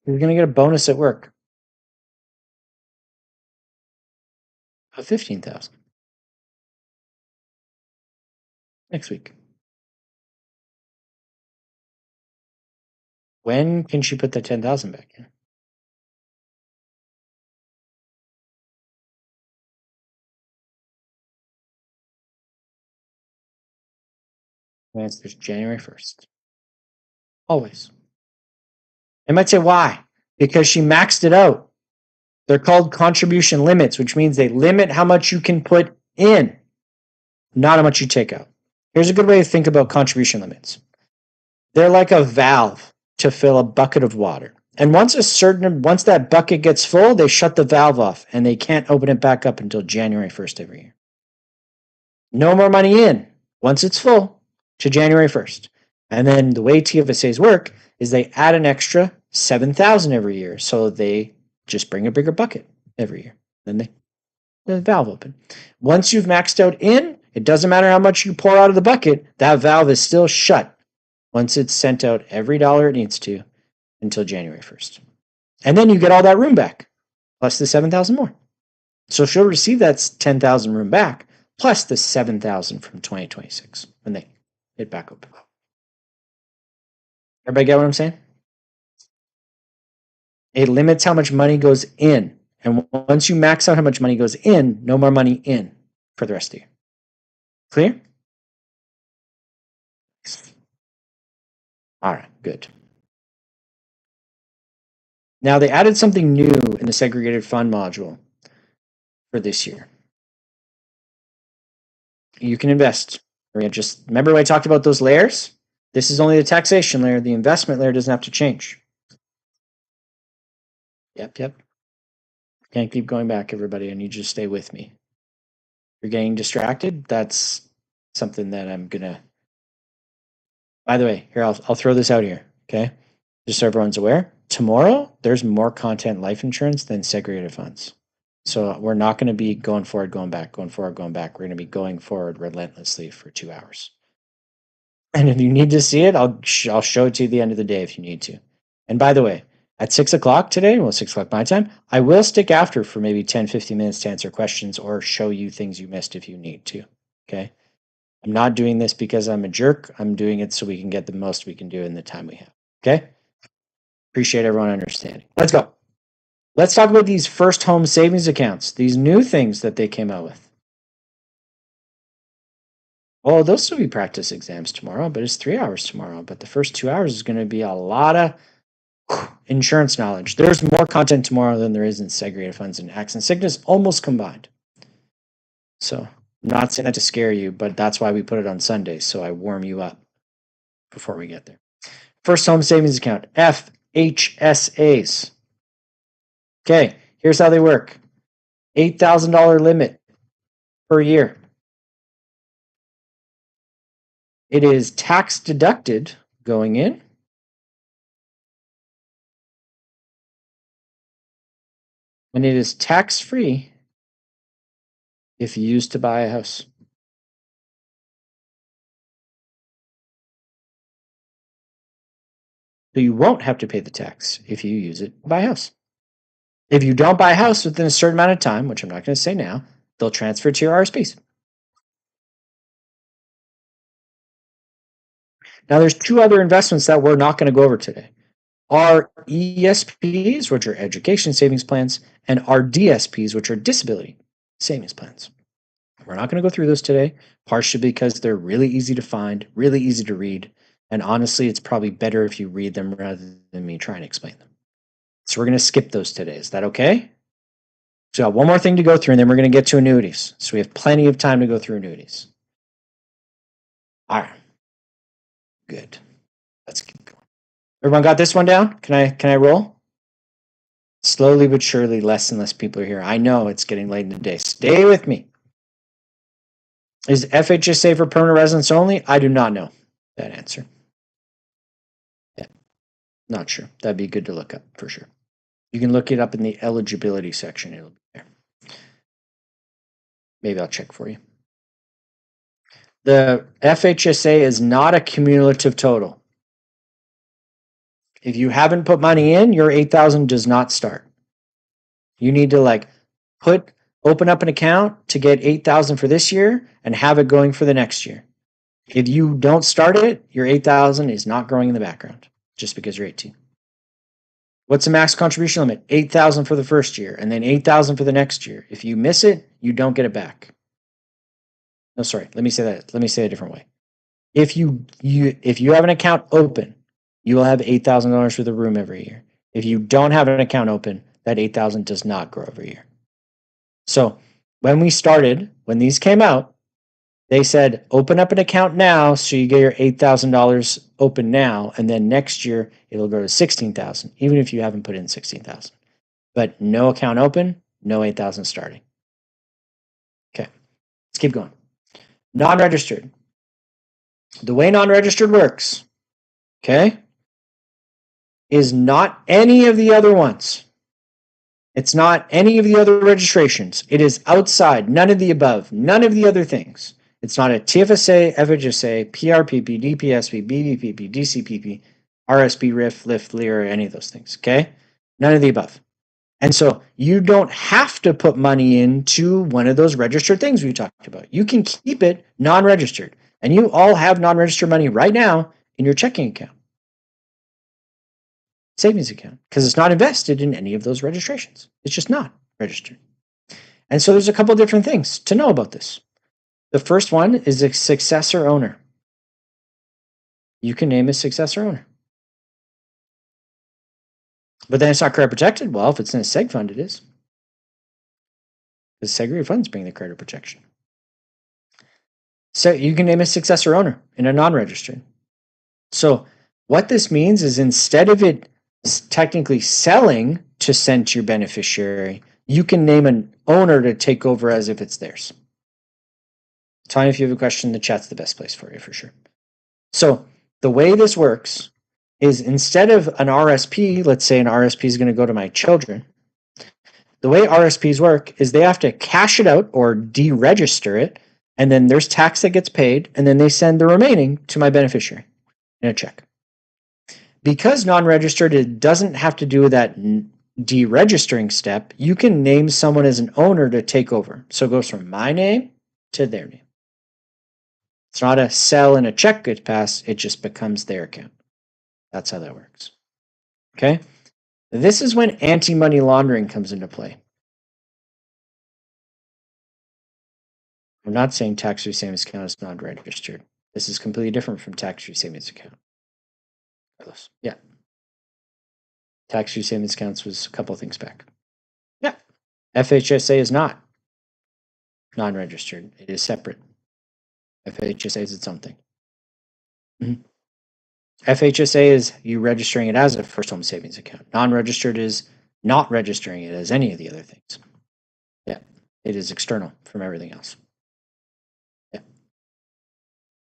[SPEAKER 1] You're going to get a bonus at work of 15,000 next week. When can she put the 10,000 back in? The answer is January 1st. Always. They might say, why? Because she maxed it out. They're called contribution limits, which means they limit how much you can put in, not how much you take out. Here's a good way to think about contribution limits. They're like a valve to fill a bucket of water. And once that bucket gets full, they shut the valve off and they can't open it back up until January 1st every year. No more money in once it's full to January 1st. And then the way TFSAs work is they add an extra 7,000 every year. So they just bring a bigger bucket every year. Then the valve open. Once you've maxed out in, it doesn't matter how much you pour out of the bucket, that valve is still shut once it's sent out every dollar it needs to until January 1st. And then you get all that room back, plus the 7,000 more. So she'll receive that 10,000 room back, plus the 7,000 from 2026 when they hit back open. Everybody get what I'm saying? It limits how much money goes in. And once you max out how much money goes in, no more money in for the rest of the year. Clear? All right, good. Now they added something new in the segregated fund module for this year. You can invest. Just remember when I talked about those layers? This is only the taxation layer. The investment layer doesn't have to change. Yep. Can't keep going back, everybody. I need you to stay with me. If you're getting distracted, that's something that I'm going to... By the way, here, I'll throw this out here, okay? Just so everyone's aware. Tomorrow, there's more content life insurance than segregated funds. So we're not going to be going forward, going back, going forward, going back. We're going to be going forward relentlessly for 2 hours. And if you need to see it, I'll show it to you at the end of the day if you need to. And by the way, at 6 o'clock today, 6 o'clock my time, I will stick after for maybe 10, 15 minutes to answer questions or show you things you missed if you need to. Okay? I'm not doing this because I'm a jerk. I'm doing it so we can get the most we can do in the time we have. Okay? Appreciate everyone understanding. Let's go. Let's talk about these first home savings accounts, these new things that they came out with. Oh, they'll still be practice exams tomorrow, but it's 3 hours tomorrow. But the first 2 hours is going to be a lot of insurance knowledge. There's more content tomorrow than there is in segregated funds and accident sickness, almost combined. So I'm not saying that to scare you, but that's why we put it on Sundays, so I warm you up before we get there. First home savings account, FHSAs. Okay, here's how they work. $8,000 limit per year. It is tax deducted going in. And it is tax-free if used to buy a house. So you won't have to pay the tax if you use it to buy a house. If you don't buy a house within a certain amount of time, which I'm not going to say now, they'll transfer to your RSPs. Now, there's 2 other investments that we're not going to go over today. Our ESPs, which are education savings plans, and our DSPs, which are disability savings plans. We're not going to go through those today, partially because they're really easy to find, really easy to read. And honestly, it's probably better if you read them rather than me try and explain them. So we're going to skip those today. Is that okay? So one more thing to go through, and then we're going to get to annuities. So we have plenty of time to go through annuities. All right. Good. Let's keep going. Everyone got this one down? Can I roll? Slowly but surely, less and less people are here. I know it's getting late in the day. Stay with me. Is FHSA for permanent residents only? I do not know that answer. Yeah, not sure. That'd be good to look up for sure. You can look it up in the eligibility section. It'll be there. Maybe I'll check for you. The FHSA is not a cumulative total. If you haven't put money in, your 8,000 does not start. You need to open up an account to get 8,000 for this year and have it going for the next year. If you don't start it, your 8,000 is not growing in the background just because you're 18. What's the max contribution limit? 8,000 for the first year and then 8,000 for the next year. If you miss it, you don't get it back. No, sorry. Let me say that. Let me say it a different way. If you have an account open, you will have $8,000 for the room every year. If you don't have an account open, that 8,000 does not grow every year. So when we started, when these came out, they said, open up an account now so you get your $8,000 open now, and then next year it'll go to $16,000, even if you haven't put in $16,000. But no account open, no 8,000 starting. Okay, let's keep going. Non-registered. The way non-registered works, okay, is not any of the other ones. It's not any of the other registrations. It is outside, none of the above, none of the other things. It's not a TFSA, FHSA, PRPP, DPSP, BBPP, DCPP, RSP, RIF, LIFT, LEAR, or any of those things, okay? None of the above. And so you don't have to put money into one of those registered things we talked about. You can keep it non-registered. And you all have non-registered money right now in your checking account, savings account, because it's not invested in any of those registrations. It's just not registered. And so there's a couple different things to know about this. The first one is a successor owner. You can name a successor owner. But then it's not credit protected. Well, if it's in a seg fund, it is. The segregated funds bring the credit protection. So you can name a successor owner in a non-registered. So what this means is instead of it technically selling to send to your beneficiary, you can name an owner to take over as if it's theirs. Tell me if you have a question. The chat's the best place for you for sure. So the way this works is instead of an RSP, let's say an RSP is going to go to my children. The way RSPs work is they have to cash it out or deregister it, and then there's tax that gets paid, and then they send the remaining to my beneficiary in a check. Because non-registered, it doesn't have to do with that deregistering step. You can name someone as an owner to take over. So it goes from my name to their name. It's not a sell and a check gets passed. It just becomes their account. That's how that works. Okay? This is when anti-money laundering comes into play. I'm not saying tax-free savings account is not registered. This is completely different from tax-free savings account. Yeah. Tax-free savings accounts was a couple of things back. Yeah. FHSA is not non-registered. It is separate. FHSA is its own thing. Mm-hmm. FHSA is you registering it as a first home savings account. Non-registered is not registering it as any of the other things. Yeah. It is external from everything else. Yeah.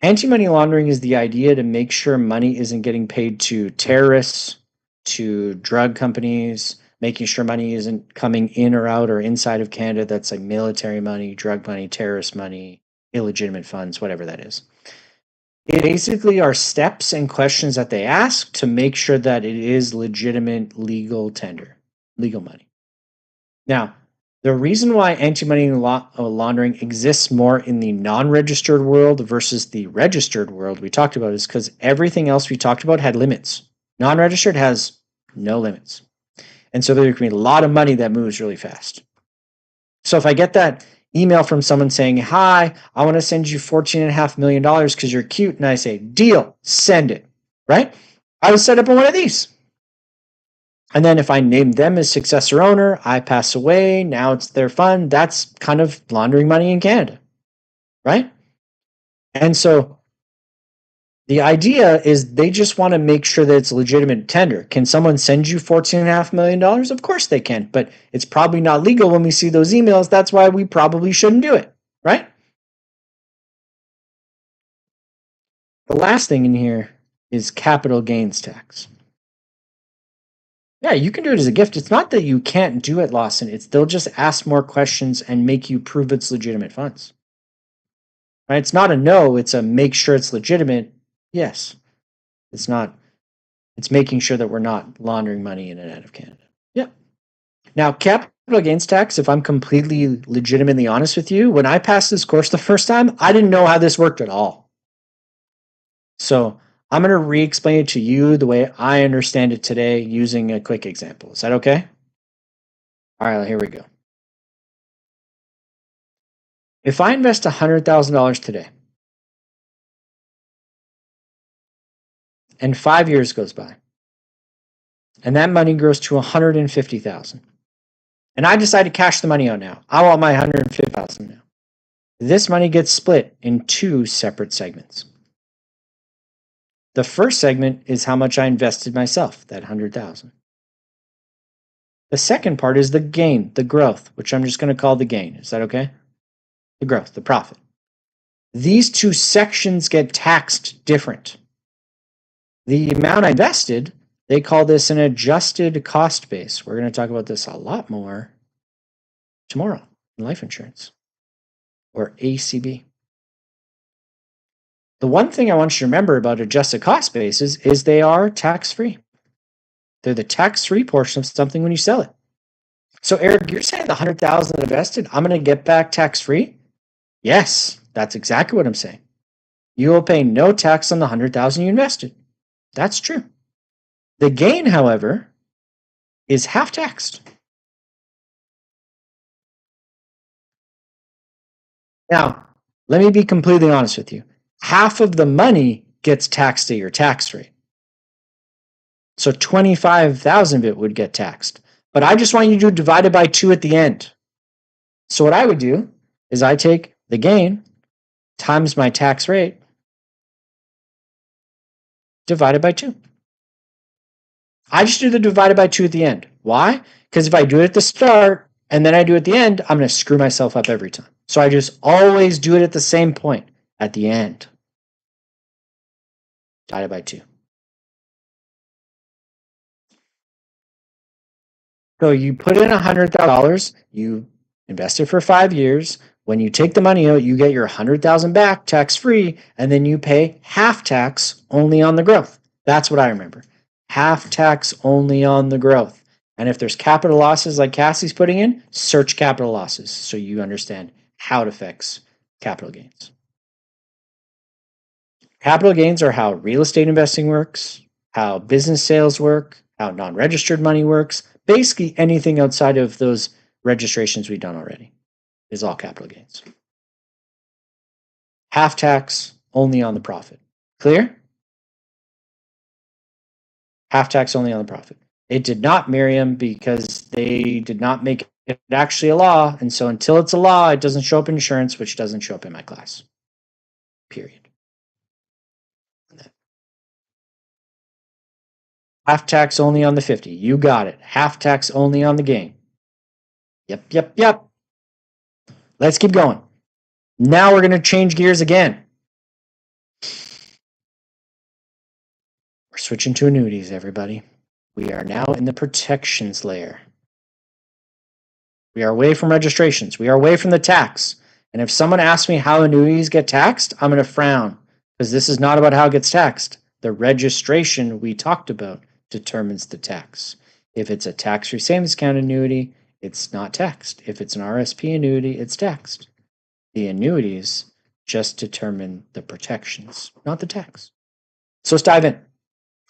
[SPEAKER 1] Anti-money laundering is the idea to make sure money isn't getting paid to terrorists, to drug companies, making sure money isn't coming in or out or inside of Canada. That's like military money, drug money, terrorist money, illegitimate funds, whatever that is. It basically are steps and questions that they ask to make sure that it is legitimate legal tender, legal money. Now, the reason why anti-money laundering exists more in the non-registered world versus the registered world we talked about is because everything else we talked about had limits. Non-registered has no limits. And so there can be a lot of money that moves really fast. So if I get that email from someone saying, hi, I want to send you $14.5 million because you're cute. And I say, deal, send it, right? I would set up on one of these. And then if I name them as successor owner, I pass away, now it's their fund, that's kind of laundering money in Canada, right? And so the idea is they just want to make sure that it's a legitimate tender. Can someone send you $14.5 million? Of course they can, but it's probably not legal when we see those emails. That's why we probably shouldn't do it, right? The last thing in here is capital gains tax. Yeah, you can do it as a gift. It's not that you can't do it, Lawson. It's they'll just ask more questions and make you prove it's legitimate funds. Right? It's not a no, it's a make sure it's legitimate. Yes. It's not. It's making sure that we're not laundering money in and out of Canada. Yeah. Now, capital gains tax, if I'm completely legitimately honest with you, when I passed this course the first time, I didn't know how this worked at all. So I'm going to re-explain it to you the way I understand it today using a quick example. Is that okay? All right, here we go. If I invest $100,000 today and 5 years goes by and that money grows to $150,000 and I decide to cash the money out now, I want my $150,000 now. This money gets split in two separate segments. The first segment is how much I invested myself, that $100,000. The second part is the gain, the growth, which I'm just going to call the gain. Is that okay? The growth, the profit. These two sections get taxed different. The amount I invested, they call this an adjusted cost base. We're going to talk about this a lot more tomorrow in life insurance, or ACB. The one thing I want you to remember about adjusted cost bases is they are tax-free. They're the tax-free portion of something when you sell it. So Eric, you're saying the $100,000 invested, I'm going to get back tax-free? Yes, that's exactly what I'm saying. You will pay no tax on the $100,000 you invested. That's true. The gain, however, is half taxed. Now, let me be completely honest with you. Half of the money gets taxed at your tax rate. So 25,000 of it would get taxed. But I just want you to divide it by 2 at the end. So what I would do is I take the gain times my tax rate divided by 2. I just do the divided by 2 at the end. Why? Because if I do it at the start and then I do it at the end, I'm going to screw myself up every time. So I just always do it at the same point, at the end. Divided by 2. So you put in $100,000, you invest it for 5 years. When you take the money out, you get your $100,000 back tax-free, and then you pay half tax only on the growth. That's what I remember. Half tax only on the growth. And if there's capital losses like Cassie's putting in, search capital losses so you understand how it affects capital gains. Capital gains are how real estate investing works, how business sales work, how non-registered money works. Basically anything outside of those registrations we've done already is all capital gains. Half tax only on the profit. Clear? Half tax only on the profit. It did not, Miriam, because they did not make it actually a law. And so until it's a law, it doesn't show up in insurance, which doesn't show up in my class. Period. Half tax only on the 50. You got it. Half tax only on the gain. Yep. Let's keep going. Now we're going to change gears again. We're switching to annuities, everybody. We are now in the protections layer. We are away from registrations. We are away from the tax. And if someone asks me how annuities get taxed, I'm going to frown because this is not about how it gets taxed. The registration we talked about determines the tax. If it's a tax-free savings account annuity, it's not taxed. If it's an RSP annuity, it's taxed. The annuities just determine the protections, not the tax. So let's dive in.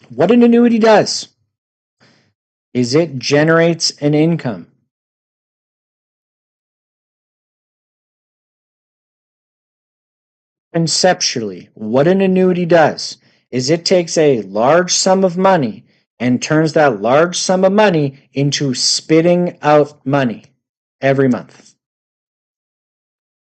[SPEAKER 1] What an annuity does is it generates an income. Conceptually, what an annuity does is it takes a large sum of money and turns that large sum of money into spitting out money every month.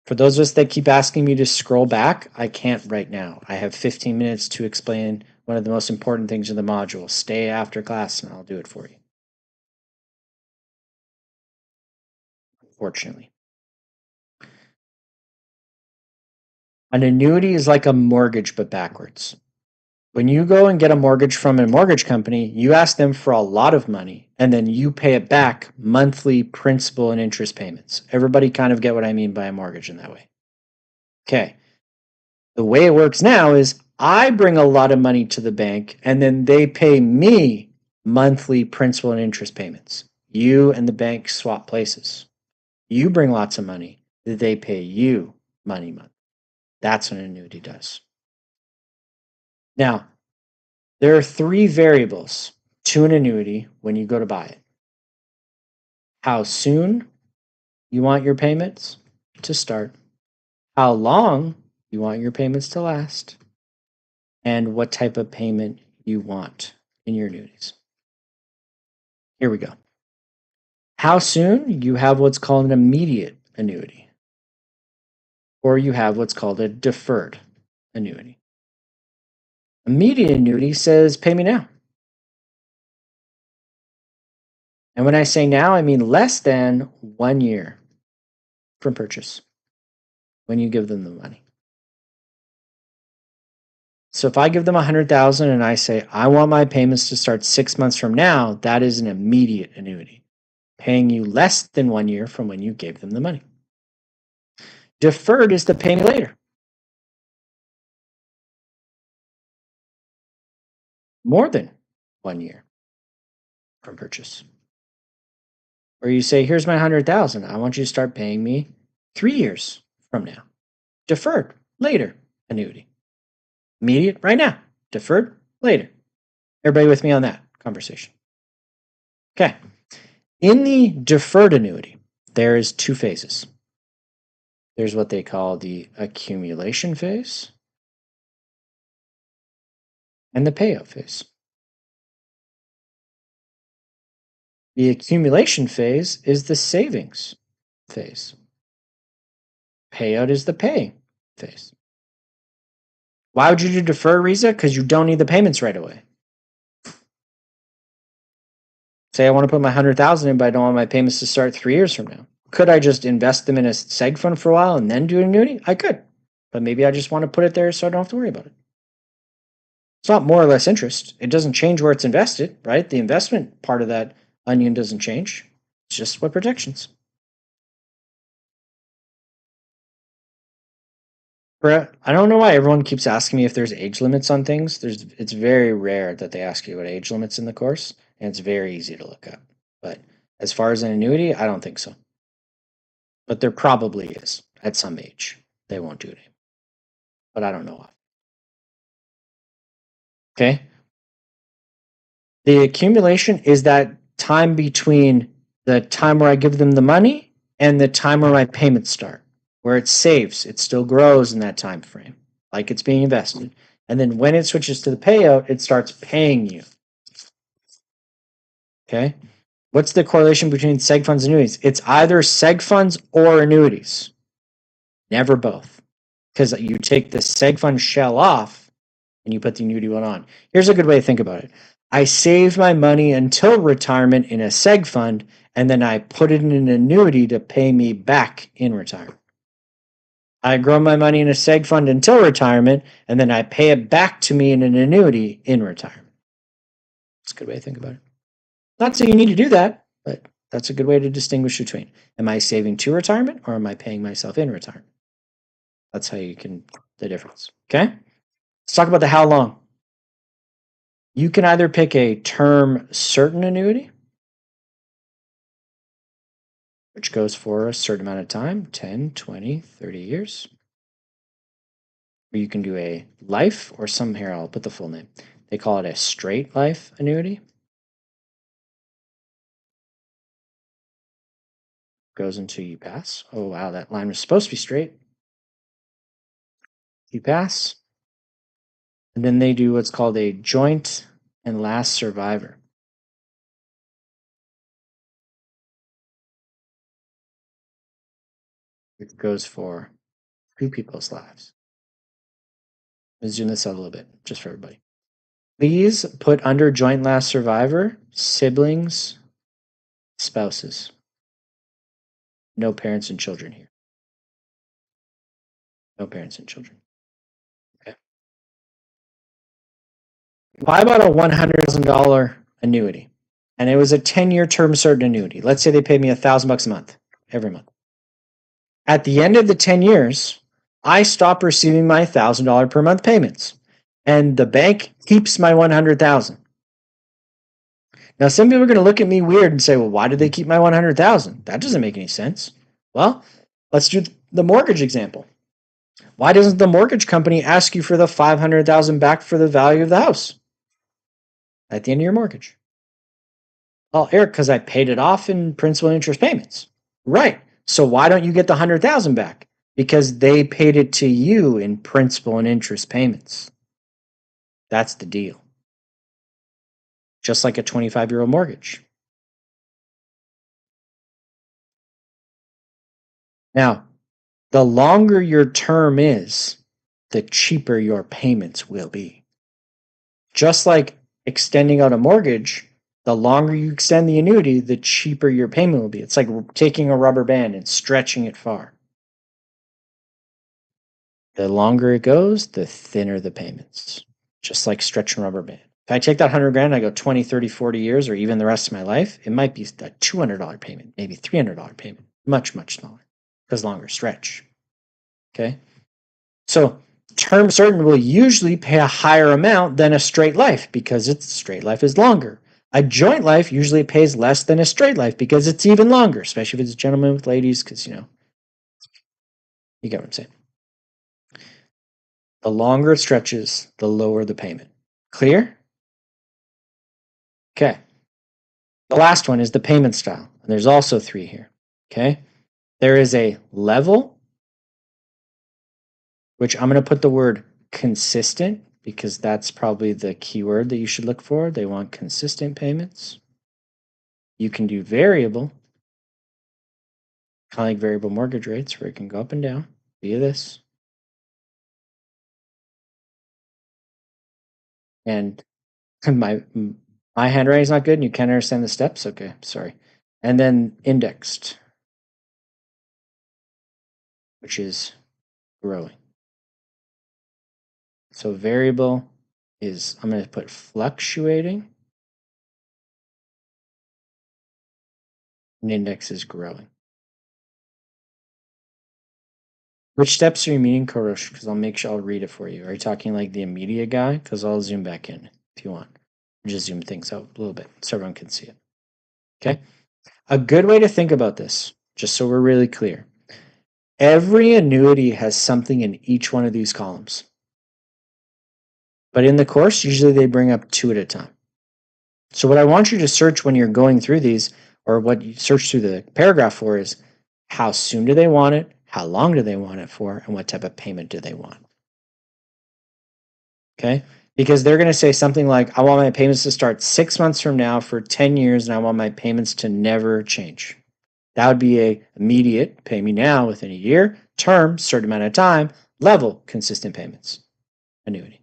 [SPEAKER 1] For those of us that keep asking me to scroll back, I can't right now. I have 15 minutes to explain one of the most important things in the module. Stay after class and I'll do it for you. Fortunately. An annuity is like a mortgage, but backwards. When you go and get a mortgage from a mortgage company, you ask them for a lot of money and then you pay it back monthly principal and interest payments. Everybody kind of get what I mean by a mortgage in that way. Okay. The way it works now is I bring a lot of money to the bank and then they pay me monthly principal and interest payments. You and the bank swap places. You bring lots of money, they pay you money. That's what an annuity does. Now, there are 3 variables to an annuity when you go to buy it. How soon you want your payments to start, how long you want your payments to last, and what type of payment you want in your annuities. Here we go. How soon? You have what's called an immediate annuity, or you have what's called a deferred annuity. Immediate annuity says, pay me now. And when I say now, I mean less than 1 year from purchase when you give them the money. So if I give them 100,000 and I say, I want my payments to start 6 months from now, that is an immediate annuity, paying you less than 1 year from when you gave them the money. Deferred is to pay me later. More than 1 year from purchase. Or you say, here's my 100,000. I want you to start paying me 3 years from now. Deferred, later annuity. Immediate, right now. Deferred, later. Everybody with me on that conversation? Okay. In the deferred annuity, there is 2 phases. There's what they call the accumulation phase and the payout phase. The accumulation phase is the savings phase. Payout is the paying phase. Why would you do defer, Riza? Because you don't need the payments right away. Say I want to put my 100,000 in, but I don't want my payments to start 3 years from now. Could I just invest them in a seg fund for a while and then do an annuity? I could, but maybe I just want to put it there so I don't have to worry about it. It's not more or less interest. It doesn't change where it's invested, right? The investment part of that onion doesn't change. It's just what protections. I don't know why everyone keeps asking me if there's age limits on things. It's very rare that they ask you what age limits in the course, and it's very easy to look up. But as far as an annuity, I don't think so. But there probably is at some age. They won't do it. But I don't know why. Okay. The accumulation is that time between the time where I give them the money and the time where my payments start, where it saves. It still grows in that time frame, like it's being invested. And then when it switches to the payout, it starts paying you. Okay. What's the correlation between seg funds and annuities? It's either seg funds or annuities, never both. Because you take the seg fund shell off and you put the annuity one on. Here's a good way to think about it. I save my money until retirement in a seg fund, and then I put it in an annuity to pay me back in retirement. I grow my money in a seg fund until retirement, and then I pay it back to me in an annuity in retirement. That's a good way to think about it. Not saying you need to do that, but that's a good way to distinguish between, am I saving to retirement or am I paying myself in retirement? That's how you can, the difference. Okay? Let's talk about the how long. You can either pick a term certain annuity, which goes for a certain amount of time, 10, 20, 30 years. Or you can do a life, or some here, I'll put the full name. They call it a straight life annuity. Goes until you pass. Oh, wow, that line was supposed to be straight. You pass. And then they do what's called a joint and last survivor. It goes for 2 people's lives. Let's zoom this out a little bit, just for everybody. Please put under joint last survivor siblings, spouses. No parents and children here. No parents and children. Okay. If I bought a $100,000 annuity, and it was a 10-year term certain annuity. Let's say they paid me $1,000 a month, every month. At the end of the 10 years, I stop receiving my $1,000 per month payments, and the bank keeps my $100,000. Now, some people are going to look at me weird and say, well, why did they keep my $100,000? That doesn't make any sense. Well, let's do the mortgage example. Why doesn't the mortgage company ask you for the $500,000 back for the value of the house at the end of your mortgage? Oh, Eric, because I paid it off in principal and interest payments. Right. So why don't you get the $100,000 back? Because they paid it to you in principal and interest payments. That's the deal. Just like a 25-year-old mortgage. Now, the longer your term is, the cheaper your payments will be. Just like extending out a mortgage, the longer you extend the annuity, the cheaper your payment will be. It's like taking a rubber band and stretching it far. The longer it goes, the thinner the payments. Just like stretching a rubber band. If I take that $100,000 and I go 20, 30, 40 years, or even the rest of my life, it might be a $200 payment, maybe $300 payment. Much, much smaller. Because longer stretch. Okay? So term certain will usually pay a higher amount than a straight life because its straight life is longer. A joint life usually pays less than a straight life because it's even longer, especially if it's a gentleman with ladies, because, you get what I'm saying. The longer it stretches, the lower the payment. Clear? Okay. The last one is the payment style. And there's also 3 here. Okay. There is a level, which I'm going to put the word consistent because that's probably the keyword that you should look for. They want consistent payments. You can do variable, kind of like variable mortgage rates, where it can go up and down via this. And my handwriting is not good and you can't understand the steps. Okay, sorry. And then indexed, which is growing. So variable is, I'm going to put fluctuating, and index is growing. Which steps are you meaning, Korosh? Because I'll read it for you. Are you talking like the immediate guy? Because I'll zoom back in if you want. Just zoom things out a little bit so everyone can see it. Okay. A good way to think about this, just so we're really clear. Every annuity has something in each one of these columns. But in the course, usually they bring up 2 at a time. So what I want you to search when you're going through these, or what you search through the paragraph for, is how soon do they want it, how long do they want it for, and what type of payment do they want. Okay? Because they're going to say something like, I want my payments to start 6 months from now for 10 years, and I want my payments to never change. That would be a immediate, pay me now within a year, term, certain amount of time, level, consistent payments, annuity.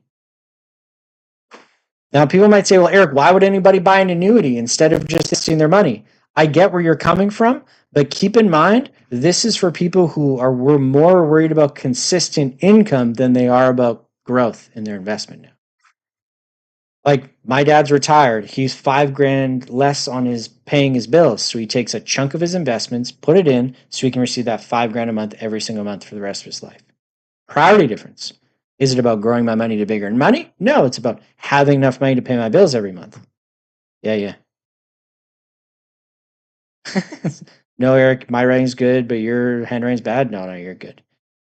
[SPEAKER 1] Now, people might say, well, Eric, why would anybody buy an annuity instead of just investing their money? I get where you're coming from, but keep in mind, this is for people who were more worried about consistent income than they are about growth in their investment now. Like, my dad's retired. He's $5,000 less on his paying his bills. So he takes a chunk of his investments, put it in, so he can receive that $5,000 a month every single month for the rest of his life. Priority difference. Is it about growing my money to bigger money? No, it's about having enough money to pay my bills every month. Yeah. No, Eric, my writing's good, but your handwriting's bad. No, you're good.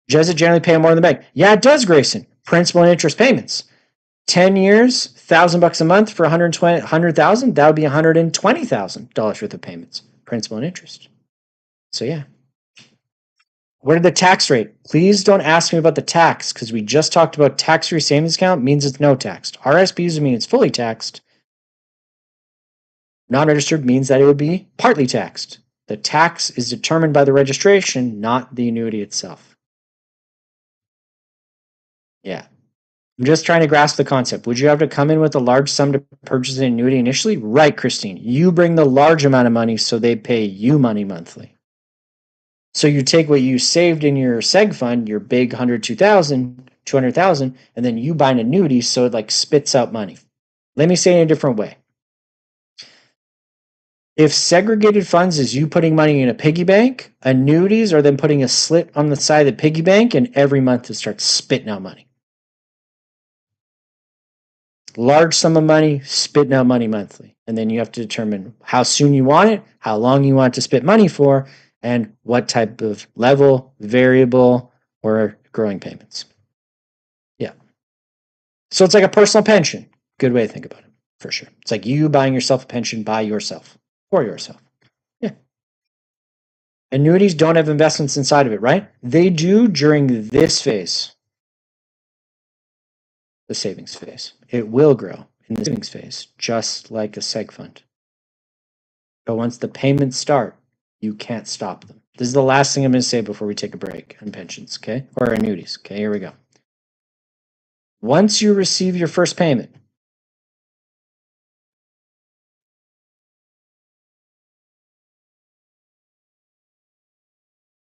[SPEAKER 1] Does it generally pay more than the bank? Yeah, it does, Grayson. Principal and interest payments. 10 years, $1,000 a month for $100,000. That would be $120,000 worth of payments, principal and interest. So yeah. What are the tax rate? Please don't ask me about the tax because we just talked about tax-free savings account means it's no taxed. RSPs mean it's fully taxed. Non-registered means that it would be partly taxed. The tax is determined by the registration, not the annuity itself. Yeah. I'm just trying to grasp the concept. Would you have to come in with a large sum to purchase an annuity initially? Right, Christine. You bring the large amount of money so they pay you money monthly. So you take what you saved in your seg fund, your big 200,000, and then you buy an annuity so it like spits out money. Let me say it in a different way. If segregated funds is you putting money in a piggy bank, annuities are then putting a slit on the side of the piggy bank, and every month it starts spitting out money. Large sum of money, spitting out money monthly. And then you have to determine how soon you want it, how long you want to spit money for, and what type of level, variable, or growing payments. Yeah. So it's like a personal pension. Good way to think about it, for sure. It's like you buying yourself a pension by yourself, for yourself. Yeah. Annuities don't have investments inside of it, right? They do during this phase, the savings phase. It will grow in the savings phase, just like a seg fund. But once the payments start, you can't stop them. This is the last thing I'm going to say before we take a break on pensions, okay? Or annuities. Okay, here we go. Once you receive your first payment,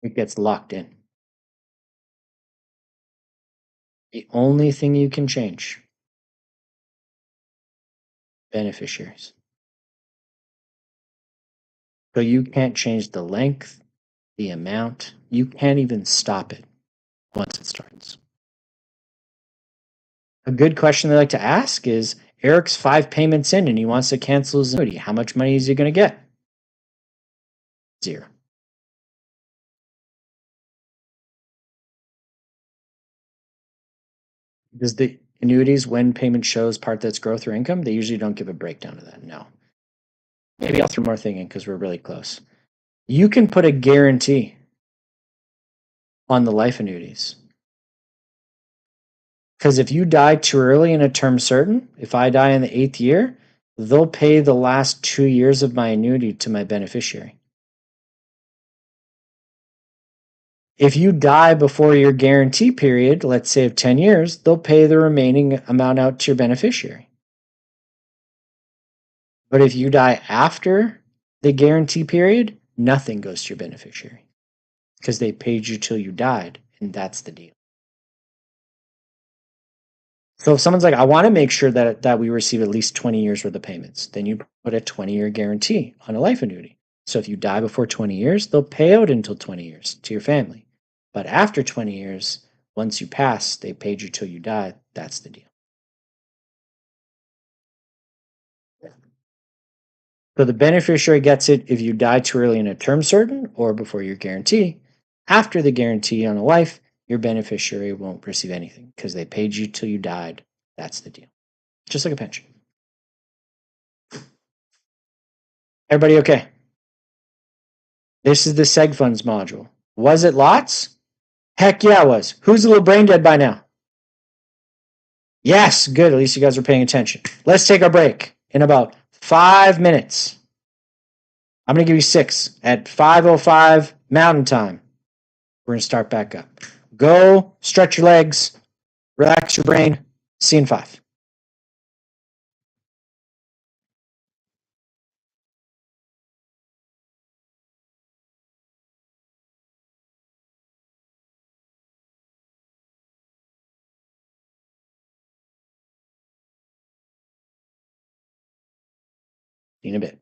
[SPEAKER 1] it gets locked in. The only thing you can change, beneficiaries. So you can't change the length, the amount. You can't even stop it once it starts. A good question they like to ask is Eric's 5 payments in and he wants to cancel his annuity. How much money is he going to get? 0. Because the annuities, when payment shows part that's growth or income, they usually don't give a breakdown of that. No. Maybe I'll throw more thing in because we're really close. You can put a guarantee on the life annuities. Because if you die too early in a term certain, if I die in the 8th year, they'll pay the last 2 years of my annuity to my beneficiary. If you die before your guarantee period, let's say of 10 years, they'll pay the remaining amount out to your beneficiary. But if you die after the guarantee period, nothing goes to your beneficiary because they paid you till you died, and that's the deal. So if someone's like, I want to make sure that we receive at least 20 years worth of payments, then you put a 20-year guarantee on a life annuity. So if you die before 20 years, they'll pay out until 20 years to your family. But after 20 years, once you pass, they paid you till you die. That's the deal. So the beneficiary gets it if you die too early in a term certain or before your guarantee. After the guarantee on a life, your beneficiary won't receive anything because they paid you till you died. That's the deal. Just like a pension. Everybody okay? This is the seg funds module. Was it lots? Heck yeah, it was. Who's a little brain dead by now? Yes, good. At least you guys are paying attention. Let's take our break in about 5 minutes. I'm going to give you 6 at 5:05 Mountain Time. We're going to start back up. Go, stretch your legs, relax your brain. See you in 5. See you in a bit.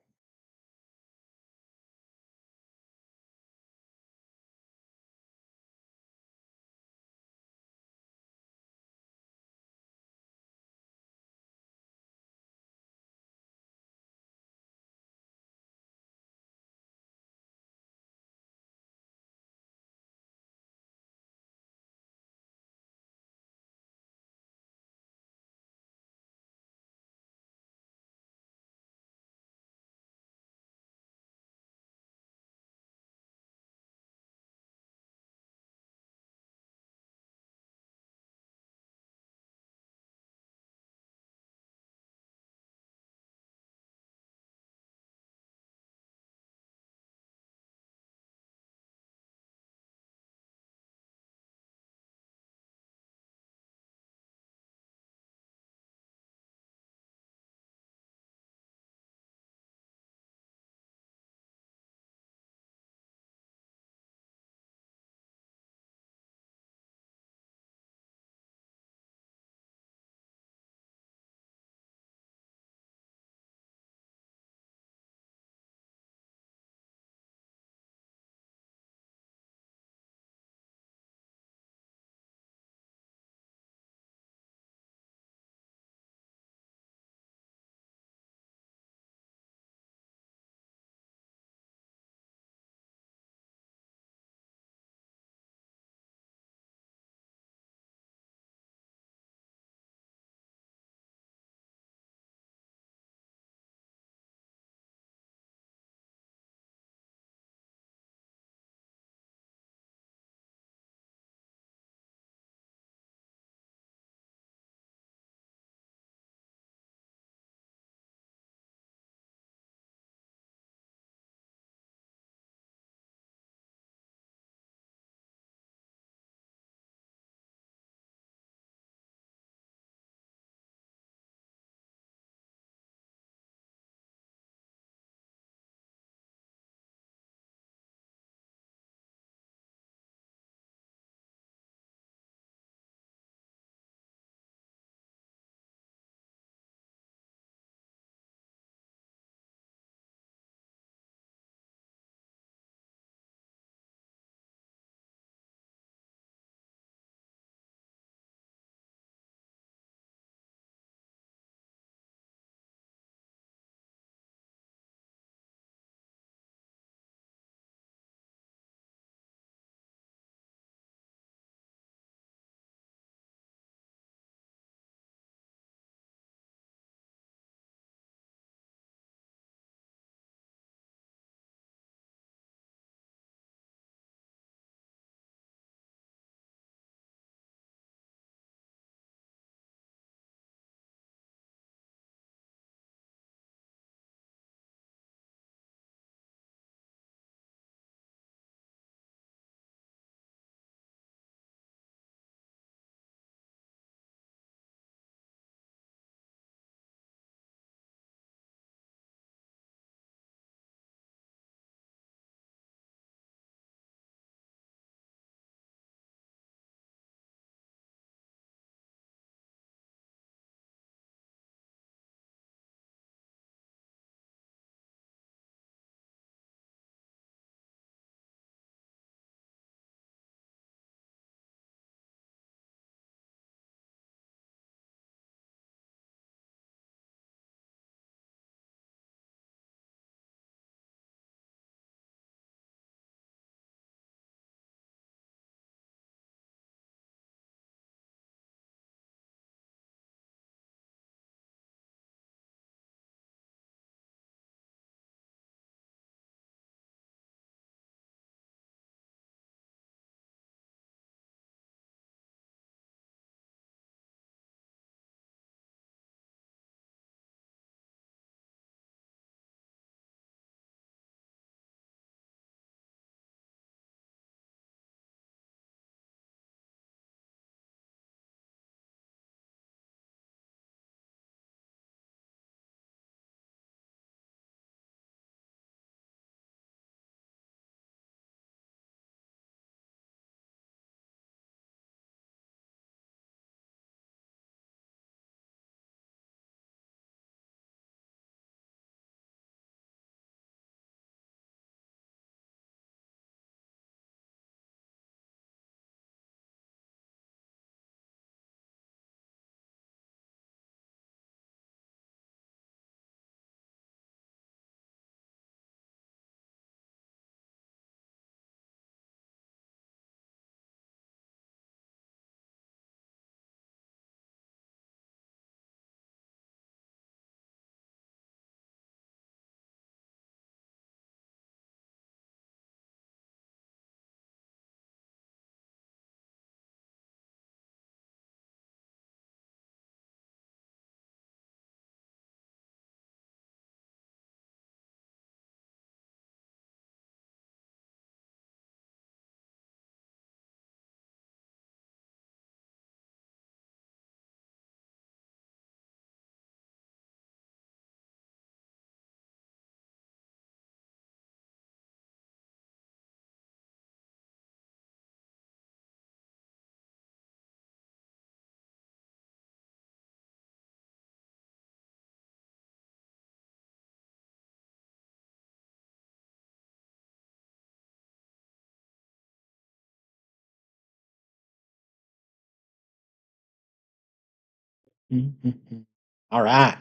[SPEAKER 1] All right.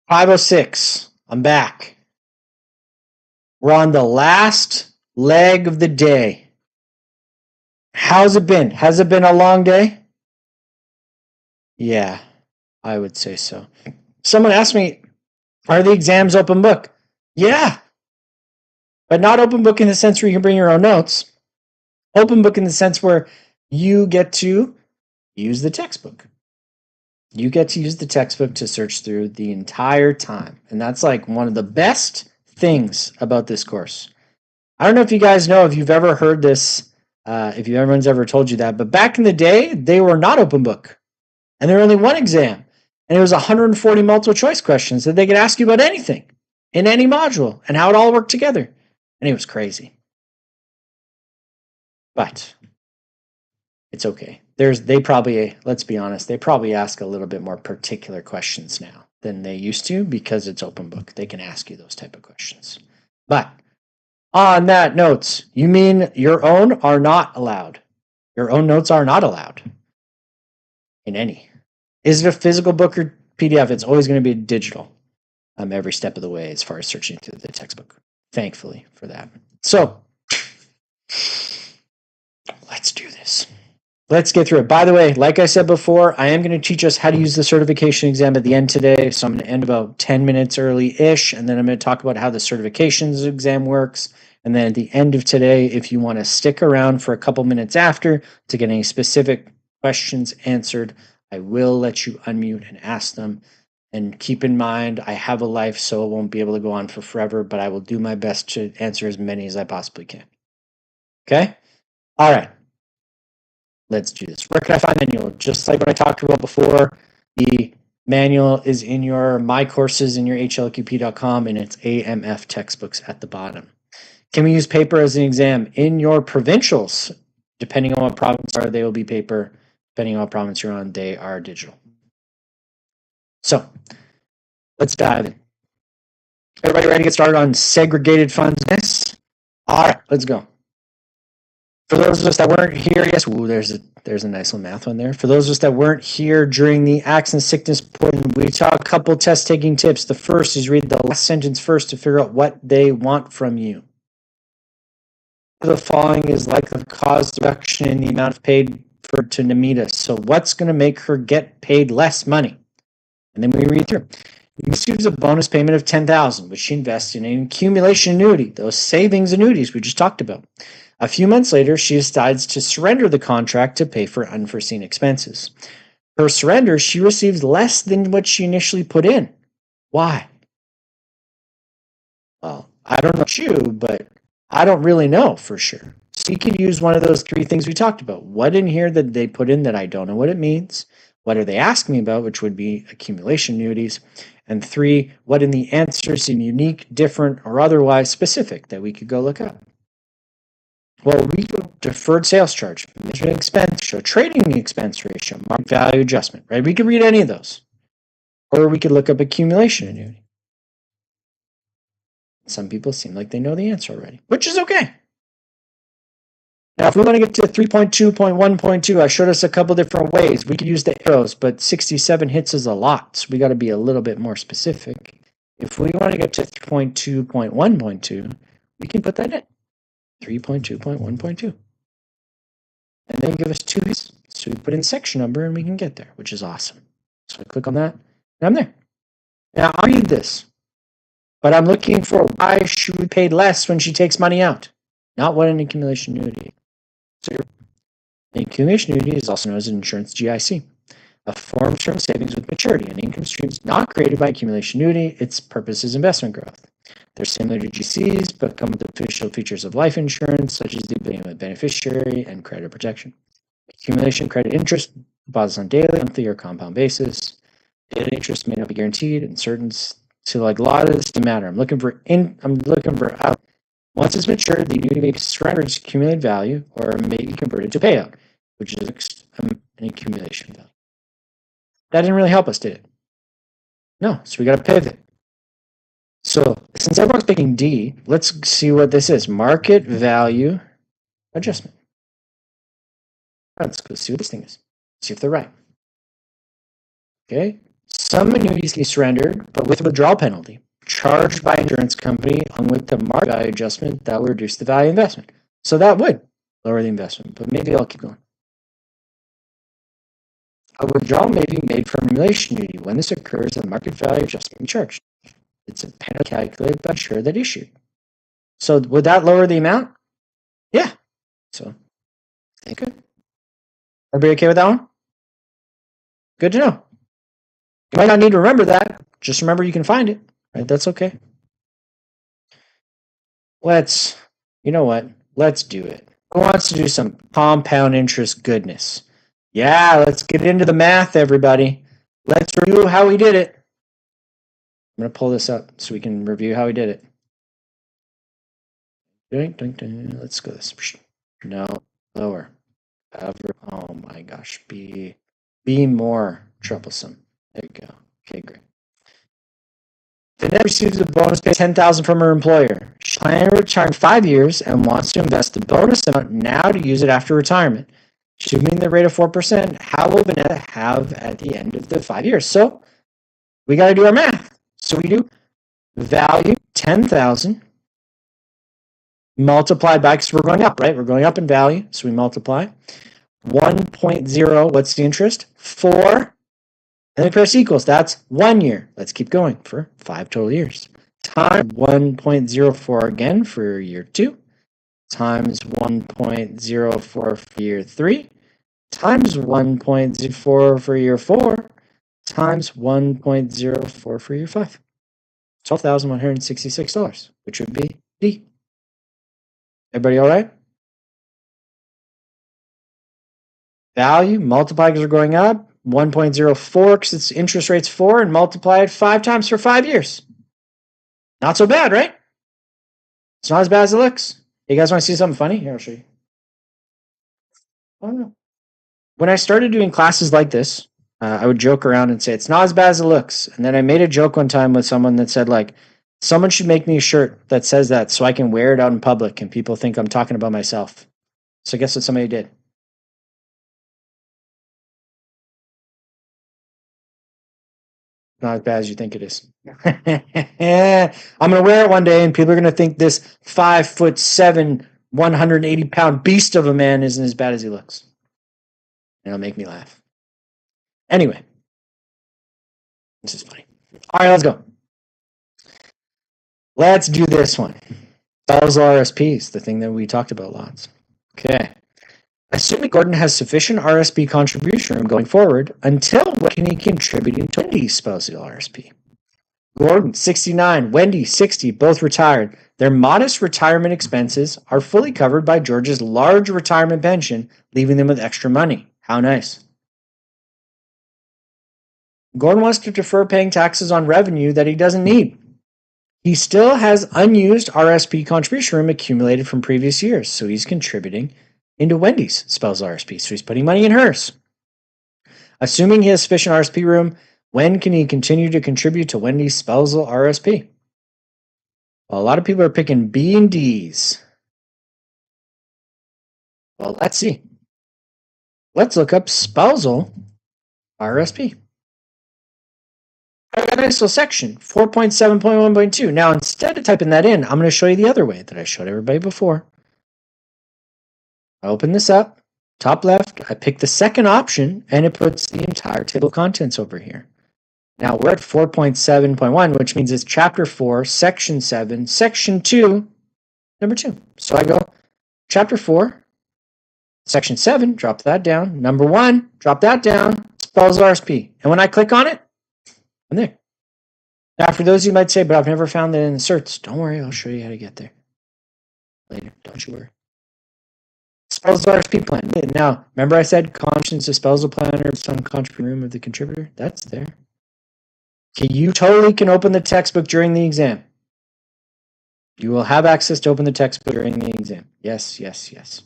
[SPEAKER 1] 506. I'm back. We're on the last leg of the day. How's it been? Has it been a long day? Yeah, I would say so. Someone asked me, are the exams open book? Yeah, but not open book in the sense where you can bring your own notes. Open book in the sense where you get to use the textbook. You get to use the textbook to search through the entire time. And that's like one of the best things about this course. I don't know if you guys know if you've ever heard this, if everyone's ever told you that, but back in the day, they were not open book. And there were only one exam. And it was 140 multiple choice questions that they could ask you about anything in any module and how it all worked together. And it was crazy. But it's okay. They probably, let's be honest, they probably ask a little bit more particular questions now than they used to because it's open book. They can ask you those type of questions. But on that notes, you mean your own are not allowed. Your own notes are not allowed in any. Is it a physical book or PDF? It's always going to be digital every step of the way as far as searching through the textbook. Thankfully for that. So let's do this. Let's get through it. By the way, like I said before, I am going to teach us how to use the certification exam at the end today. So I'm going to end about 10 minutes early-ish, and then I'm going to talk about how the certifications exam works. And then at the end of today, if you want to stick around for a couple minutes after to get any specific questions answered, I will let you unmute and ask them. And keep in mind, I have a life, so it won't be able to go on for forever, but I will do my best to answer as many as I possibly can. Okay? All right. Let's do this. Where can I find the manual? Just like what I talked about before, the manual is in your My Courses in your HLQP.com, and it's AMF textbooks at the bottom. Can we use paper as an exam? In your provincials, depending on what province are, they will be paper. Depending on what province you're on, they are digital. So let's dive in. Everybody ready to get started on segregated funds? All right, let's go. For those of us that weren't here, yes, there's a nice little math one there. For those of us that weren't here during the accident sickness portion, we saw a couple test taking tips. The first is read the last sentence first to figure out what they want from you. The following is like the cost reduction in the amount paid to Namita. So what's going to make her get paid less money? And then we read through. You receives a bonus payment of $10,000, which she invests in an accumulation annuity, those savings annuities we just talked about. A few months later, she decides to surrender the contract to pay for unforeseen expenses. Her surrender, she receives less than what she initially put in. Why? Well, I don't know about you, but I don't really know for sure. So you could use one of those three things we talked about. What in here that they put in that I don't know what it means? What are they asking me about, which would be accumulation annuities? And three, what in the answers seem unique, different, or otherwise specific that we could go look up? Well, we go deferred sales charge, management expense ratio, trading expense ratio, market value adjustment, right? We could read any of those. Or we could look up accumulation annuity. Some people seem like they know the answer already, which is okay. Now, if we want to get to 3.2.1.2, I showed us a couple different ways. We could use the arrows, but 67 hits is a lot, so we got to be a little bit more specific. If we want to get to 3.2.1.2, we can put that in. 3.2.1.2. And then give us 2 hits. So we put in section number and we can get there, which is awesome. So I click on that and I'm there. Now I'll read this, but I'm looking for why she would pay less when she takes money out, not what an accumulation annuity. So an accumulation annuity is also known as an insurance GIC, a form of term savings with maturity. An income stream is not created by accumulation annuity. Its purpose is investment growth. They're similar to GCs, but come with the official features of life insurance, such as the ability of a beneficiary and credit protection. Accumulation credit interest deposits on daily, monthly, or compound basis. Daily interest may not be guaranteed, and certain. So, like a lot of this doesn't matter. I'm looking for out. Once it's matured, the annuity may be surrendered its accumulated value, or may be converted to payout, which is an accumulation value. That didn't really help us, did it? No. So we got to pivot. So since everyone's picking D, let's see what this is. Market value adjustment. Let's go see what this thing is. See if they're right. Okay. Some annuities can be surrendered, but with a withdrawal penalty charged by insurance company along with the market value adjustment that will reduce the value of investment. So that would lower the investment, but maybe I'll keep going. A withdrawal may be made from accumulation annuity. When this occurs, a market value adjustment is charged. It's a penalty calculated by insurer that issued. So would that lower the amount? Yeah. So, okay. Everybody okay with that one? Good to know. You might not need to remember that. Just remember you can find it. Right? That's okay. You know what? Let's do it. Who wants to do some compound interest goodness? Yeah, let's get into the math, everybody. Let's review how we did it. I'm going to pull this up so we can review how we did it. Let's go this. No, lower. Oh my gosh. Be more troublesome. There you go. Okay, great. The net receives a bonus pay $10,000 from her employer. She's planning to retire in 5 years and wants to invest the bonus amount now to use it after retirement. Assuming the rate of 4%, how will Vanessa have at the end of the 5 years? So we got to do our math. So we do value 10,000 multiplied by, because we're going up, right? We're going up in value, so we multiply 1.0. What's the interest? 4. And the price equals, that's 1 year. Let's keep going for 5 total years. Times 1.04 again for year 2. Times 1.04 for year 3. Times 1.04 for year 4. Times 1.04 for year 5. $12,166, which would be D. Everybody all right? Value, multiply because we're going up. 1.04 because its interest rate's 4 and multiply it 5 times for 5 years. Not so bad, right? It's not as bad as it looks. You guys want to see something funny? Here, I'll show you. Oh, when I started doing classes like this, I would joke around and say, it's not as bad as it looks. And then I made a joke one time with someone that said, like, someone should make me a shirt that says that so I can wear it out in public and people think I'm talking about myself. So guess what somebody did? Not as bad as you think it is. I'm going to wear it one day and people are going to think this 5'7", 180-pound beast of a man isn't as bad as he looks. And it'll make me laugh. Anyway, this is funny. All right, let's go. Let's do this one. Spousal RSPs, the thing that we talked about lots. Okay. Assuming Gordon has sufficient RSP contribution room going forward, until when can he contribute to Wendy's spousal RSP? Gordon, 69, Wendy, 60, both retired. Their modest retirement expenses are fully covered by George's large retirement pension, leaving them with extra money. How nice. Gordon wants to defer paying taxes on revenue that he doesn't need. He still has unused RSP contribution room accumulated from previous years, so he's contributing into Wendy's spousal RSP, so he's putting money in hers. Assuming he has sufficient RSP room, when can he continue to contribute to Wendy's spousal RSP? Well, a lot of people are picking B and D's. Well, let's see. Let's look up spousal RSP. I got a nice little section, 4.7.1.2. Now, instead of typing that in, I'm going to show you the other way that I showed everybody before. I open this up, top left, I pick the second option, and it puts the entire table of contents over here. Now, we're at 4.7.1, which means it's Chapter 4, Section 7, Section 2, number 2. So I go Chapter 4, Section 7, drop that down. Number 1, drop that down, spousal RSP. And when I click on it, I'm there. Now, for those of you who might say, but I've never found that in the certs, don't worry, I'll show you how to get there later. Don't you worry. Spousal RSP plan. Now, remember I said conscience disposal planner, some contribution room of the contributor? That's there. Okay, you totally can open the textbook during the exam. You will have access to open the textbook during the exam. Yes, yes, yes.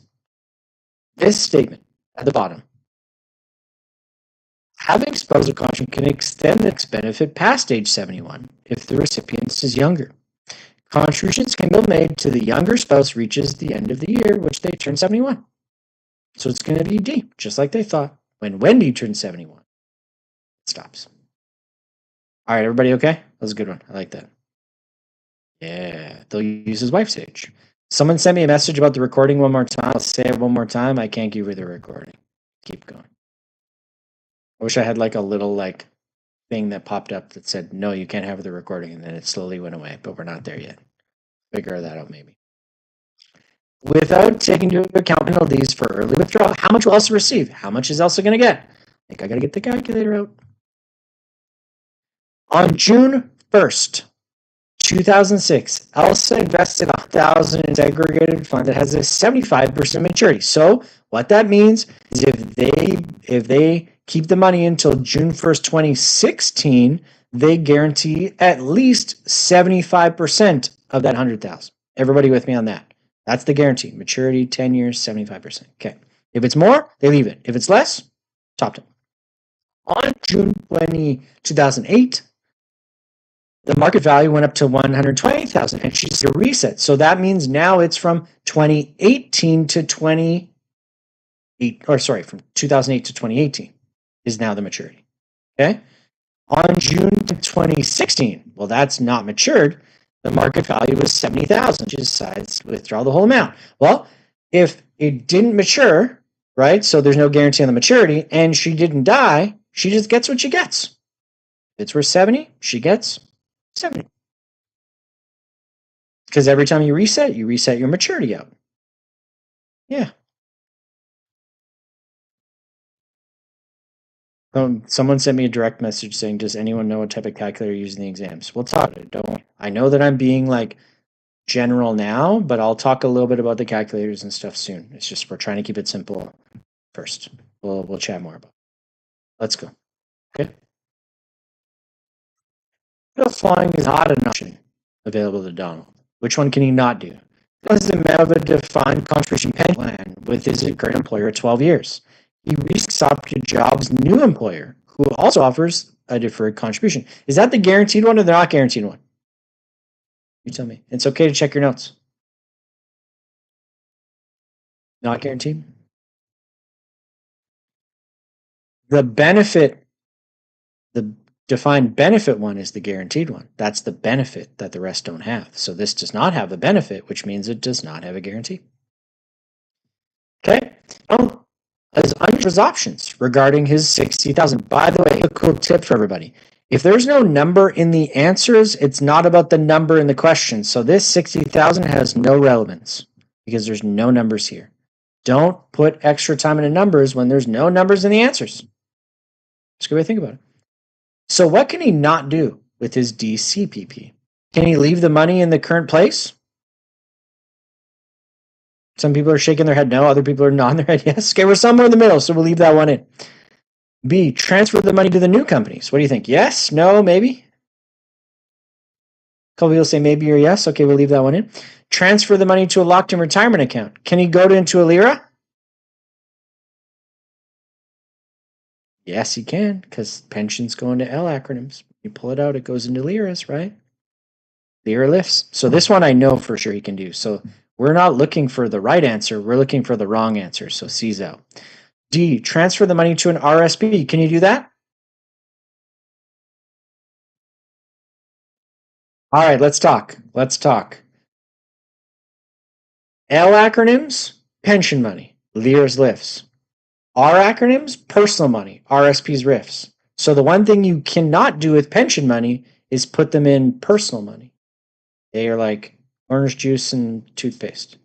[SPEAKER 1] This statement at the bottom. Having spousal contribution can extend the tax benefit past age 71 if the recipient is younger. Contributions can be made to the younger spouse reaches the end of the year, which they turn 71. So it's going to be D, just like they thought. When Wendy turns 71, it stops. All right, everybody okay? That was a good one. I like that. Yeah, they'll use his wife's age. Someone sent me a message about the recording one more time. I'll say it one more time. I can't give you the recording. Keep going. I wish I had like a little like thing that popped up that said, no, you can't have the recording. And then it slowly went away, but we're not there yet. Figure that out maybe. Without taking into account penalties for early withdrawal, how much will Elsa receive? How much is Elsa going to get? I think I got to get the calculator out. On June 1st, 2006, Elsa invested $1,000 in segregated fund that has a 75% maturity. So what that means is if they keep the money until June 1st, 2016, they guarantee at least 75% of that 100,000. Everybody with me on that? That's the guarantee. Maturity 10 years, 75%. Okay. If it's more, they leave it. If it's less, top it. On June 2008, the market value went up to 120,000 and she's a reset. So that means now it's from 2018 to from 2008 to 2018 is now the maturity. Okay. On June 2016, well, that's not matured. The market value was 70,000. She decides to withdraw the whole amount. Well, if it didn't mature, right? So there's no guarantee on the maturity and she didn't die, she just gets what she gets. If it's worth 70, she gets 70. Because every time you reset your maturity out. Yeah. Someone sent me a direct message saying, does anyone know what type of calculator you're using in the exams? We'll talk about it. Don't worry. I know that I'm being like general now, but I'll talk a little bit about the calculators and stuff soon. It's just we're trying to keep it simple first. We'll chat more about it. Let's go. Okay. Flying is not an option available to Donald. Which one can he not do? Does a member of a defined contribution pension plan with his current employer at 12 years. He risks up to Jobs' new employer, who also offers a deferred contribution. Is that the guaranteed one or the not guaranteed one? You tell me. It's okay to check your notes. Not guaranteed? The benefit, the defined benefit one is the guaranteed one. That's the benefit that the rest don't have. So this does not have a benefit, which means it does not have a guarantee. Okay. As his options regarding his 60,000. By the way, a cool tip for everybody. If there's no number in the answers, it's not about the number in the question. So this 60,000 has no relevance because there's no numbers here. Don't put extra time into numbers when there's no numbers in the answers. That's a good way to think about it. So what can he not do with his DCPP? Can he leave the money in the current place? Some people are shaking their head no. Other people are nodding their head yes. Okay, we're somewhere in the middle, so we'll leave that one in. B, transfer the money to the new companies. What do you think? Yes? No? Maybe? A couple people say maybe or yes. Okay, we'll leave that one in. Transfer the money to a locked-in retirement account. Can he go into a LIRA? Yes, he can, because pensions go into L acronyms. You pull it out, it goes into LIRAs, right? LIRA lifts. So this one I know for sure he can do. So we're not looking for the right answer. We're looking for the wrong answer. So C's out. D, transfer the money to an RSP. Can you do that? All right, let's talk. L acronyms, pension money, LIRA's lifts. R acronyms, personal money, RSP's RIFs. So the one thing you cannot do with pension money is put them in personal money. They are like orange juice and toothpaste.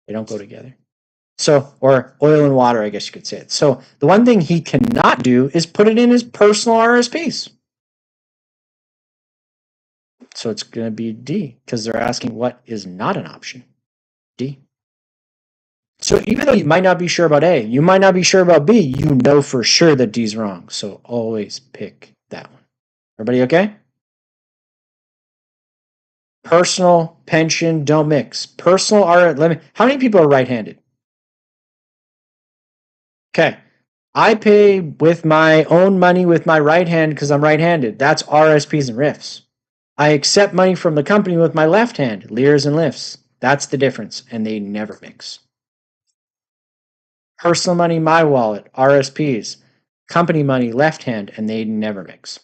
[SPEAKER 1] They don't go together. So, or oil and water, I guess you could say it. So the one thing he cannot do is put it in his personal RSPs. So it's going to be D, because they're asking what is not an option. D. So even though you might not be sure about A, you might not be sure about B, you know for sure that D's wrong. So always pick that one. Everybody okay? Personal, pension, don't mix. Personal are, how many people are right-handed? Okay. I pay with my own money with my right hand because I'm right-handed. That's RSPs and RIFs. I accept money from the company with my left hand, LIRs and lifts. That's the difference, and they never mix. Personal money, my wallet, RSPs. Company money, left hand, and they never mix.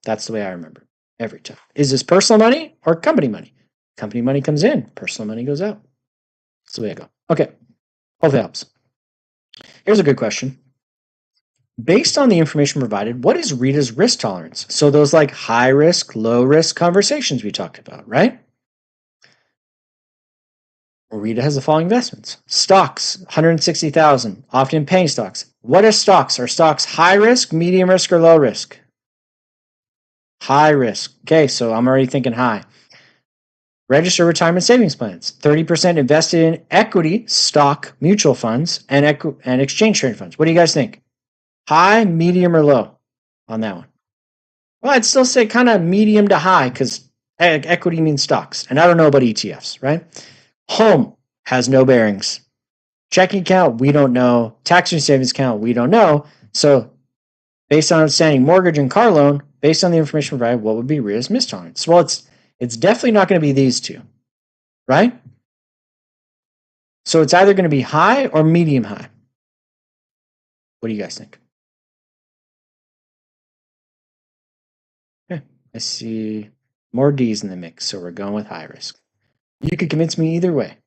[SPEAKER 1] That's the way I remember it every time. Is this personal money or company money? Company money comes in, personal money goes out. That's the way I go. Okay, hope that helps. Here's a good question. Based on the information provided, what is Rita's risk tolerance? So those like high risk, low risk conversations we talked about, right? Rita has the following investments. Stocks, 160,000, often penny stocks. What are stocks? Are stocks high risk, medium risk, or low risk? High risk. Okay, so I'm already thinking high. Register retirement savings plans. 30% invested in equity, stock, mutual funds, and exchange traded funds. What do you guys think? High, medium, or low on that one? Well, I'd still say kind of medium to high because equity means stocks. And I don't know about ETFs, right? Home has no bearings. Checking account, we don't know. Tax and savings account, we don't know. So based on outstanding mortgage and car loan, based on the information provided, what would be Rita's risk tolerance? Well, it's definitely not going to be these two, right? So it's either going to be high or medium high. What do you guys think? Okay, I see more D's in the mix, so we're going with high risk. You could convince me either way.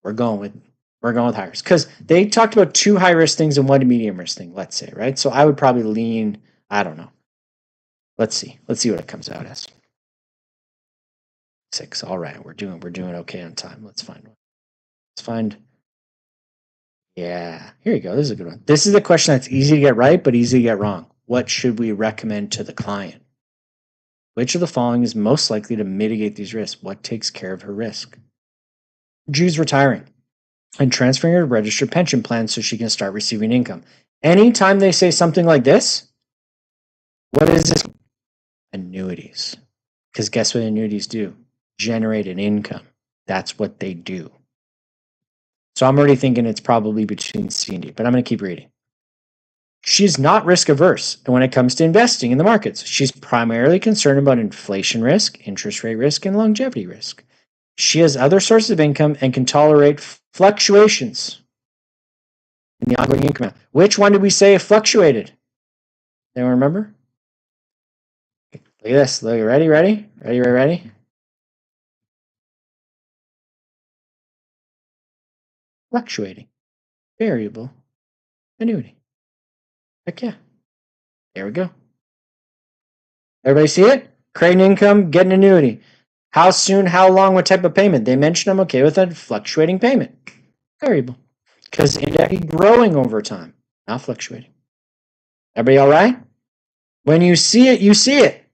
[SPEAKER 1] We're going with high risk because they talked about two high risk things and one medium risk thing. Let's say, right? So I would probably lean. I don't know. Let's see what it comes out as. 6. All right, we're doing okay on time. Let's find one. Let's find. Yeah, here you go. This is a good one. This is a question that's easy to get right, but easy to get wrong. What should we recommend to the client? Which of the following is most likely to mitigate these risks? What takes care of her risk? Drew's retiring and transferring her registered pension plan so she can start receiving income. Anytime they say something like this, what is this? Annuities. Because guess what annuities do? Generate an income. That's what they do. So I'm already thinking it's probably between C and D, but I'm going to keep reading. She's not risk averse when it comes to investing in the markets. She's primarily concerned about inflation risk, interest rate risk, and longevity risk. She has other sources of income and can tolerate fluctuations in the ongoing income. Which one did we say fluctuated? Anyone remember? Look at this. Look, ready? Fluctuating. Variable annuity. Heck yeah. There we go. Everybody see it? Create an income, get an annuity. How soon, how long, what type of payment? They mentioned I'm okay with a fluctuating payment. Variable. Because it's actually growing over time, not fluctuating. Everybody all right? When you see it, you see it.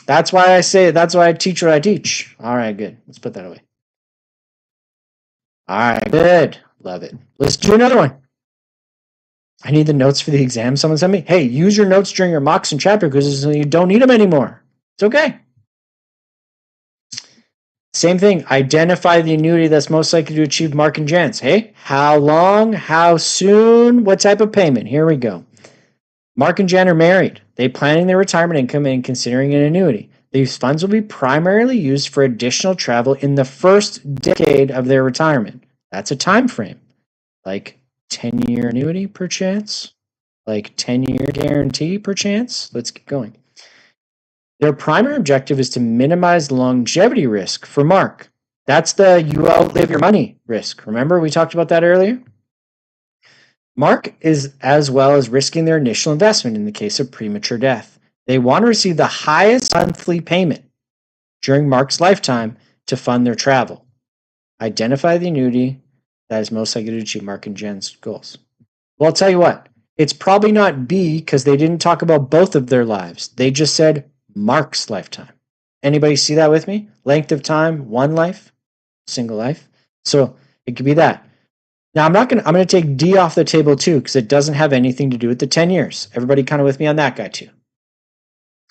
[SPEAKER 1] That's why I say it. That's why I teach what I teach. All right, good. Let's put that away. All right, good. Love it. Let's do another one. I need the notes for the exam someone sent me. Hey, use your notes during your mocks and chapter quizzes so you don't need them anymore. It's okay. Same thing. Identify the annuity that's most likely to achieve Mark and Jan's. Hey, how long? How soon? What type of payment? Here we go. Mark and Jan are married. They planning their retirement income and considering an annuity. These funds will be primarily used for additional travel in the first decade of their retirement. That's a time frame. Like 10-year annuity per chance? Like 10-year guarantee per chance? Let's keep going. Their primary objective is to minimize longevity risk for Mark. That's the you outlive your money risk. Remember we talked about that earlier? Mark is as well as risking their initial investment in the case of premature death. They want to receive the highest monthly payment during Mark's lifetime to fund their travel. Identify the annuity that is most likely to achieve Mark and Jen's goals. Well, I'll tell you what, it's probably not B because they didn't talk about both of their lives. They just said Mark's lifetime. Anybody see that with me? Length of time, one life, single life. So it could be that. Now I'm going to take D off the table too because it doesn't have anything to do with the 10 years. Everybody kind of with me on that guy too.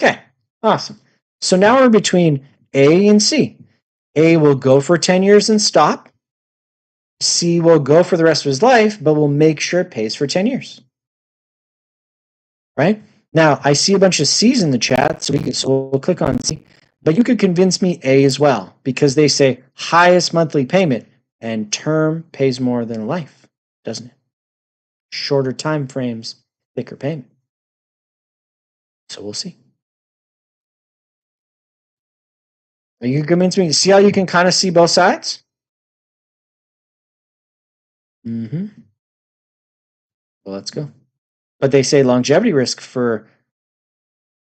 [SPEAKER 1] Okay, awesome. So now we're between A and C. A will go for 10 years and stop. C will go for the rest of his life, but we'll make sure it pays for 10 years. Right? Now, I see a bunch of C's in the chat, so we'll click on C. But you could convince me A as well because they say highest monthly payment and term pays more than life, doesn't it? Shorter time frames, thicker payment. So we'll see. Are you convincing me? See how you can kind of see both sides? Mm-hmm. Well, let's go. But they say longevity risk for,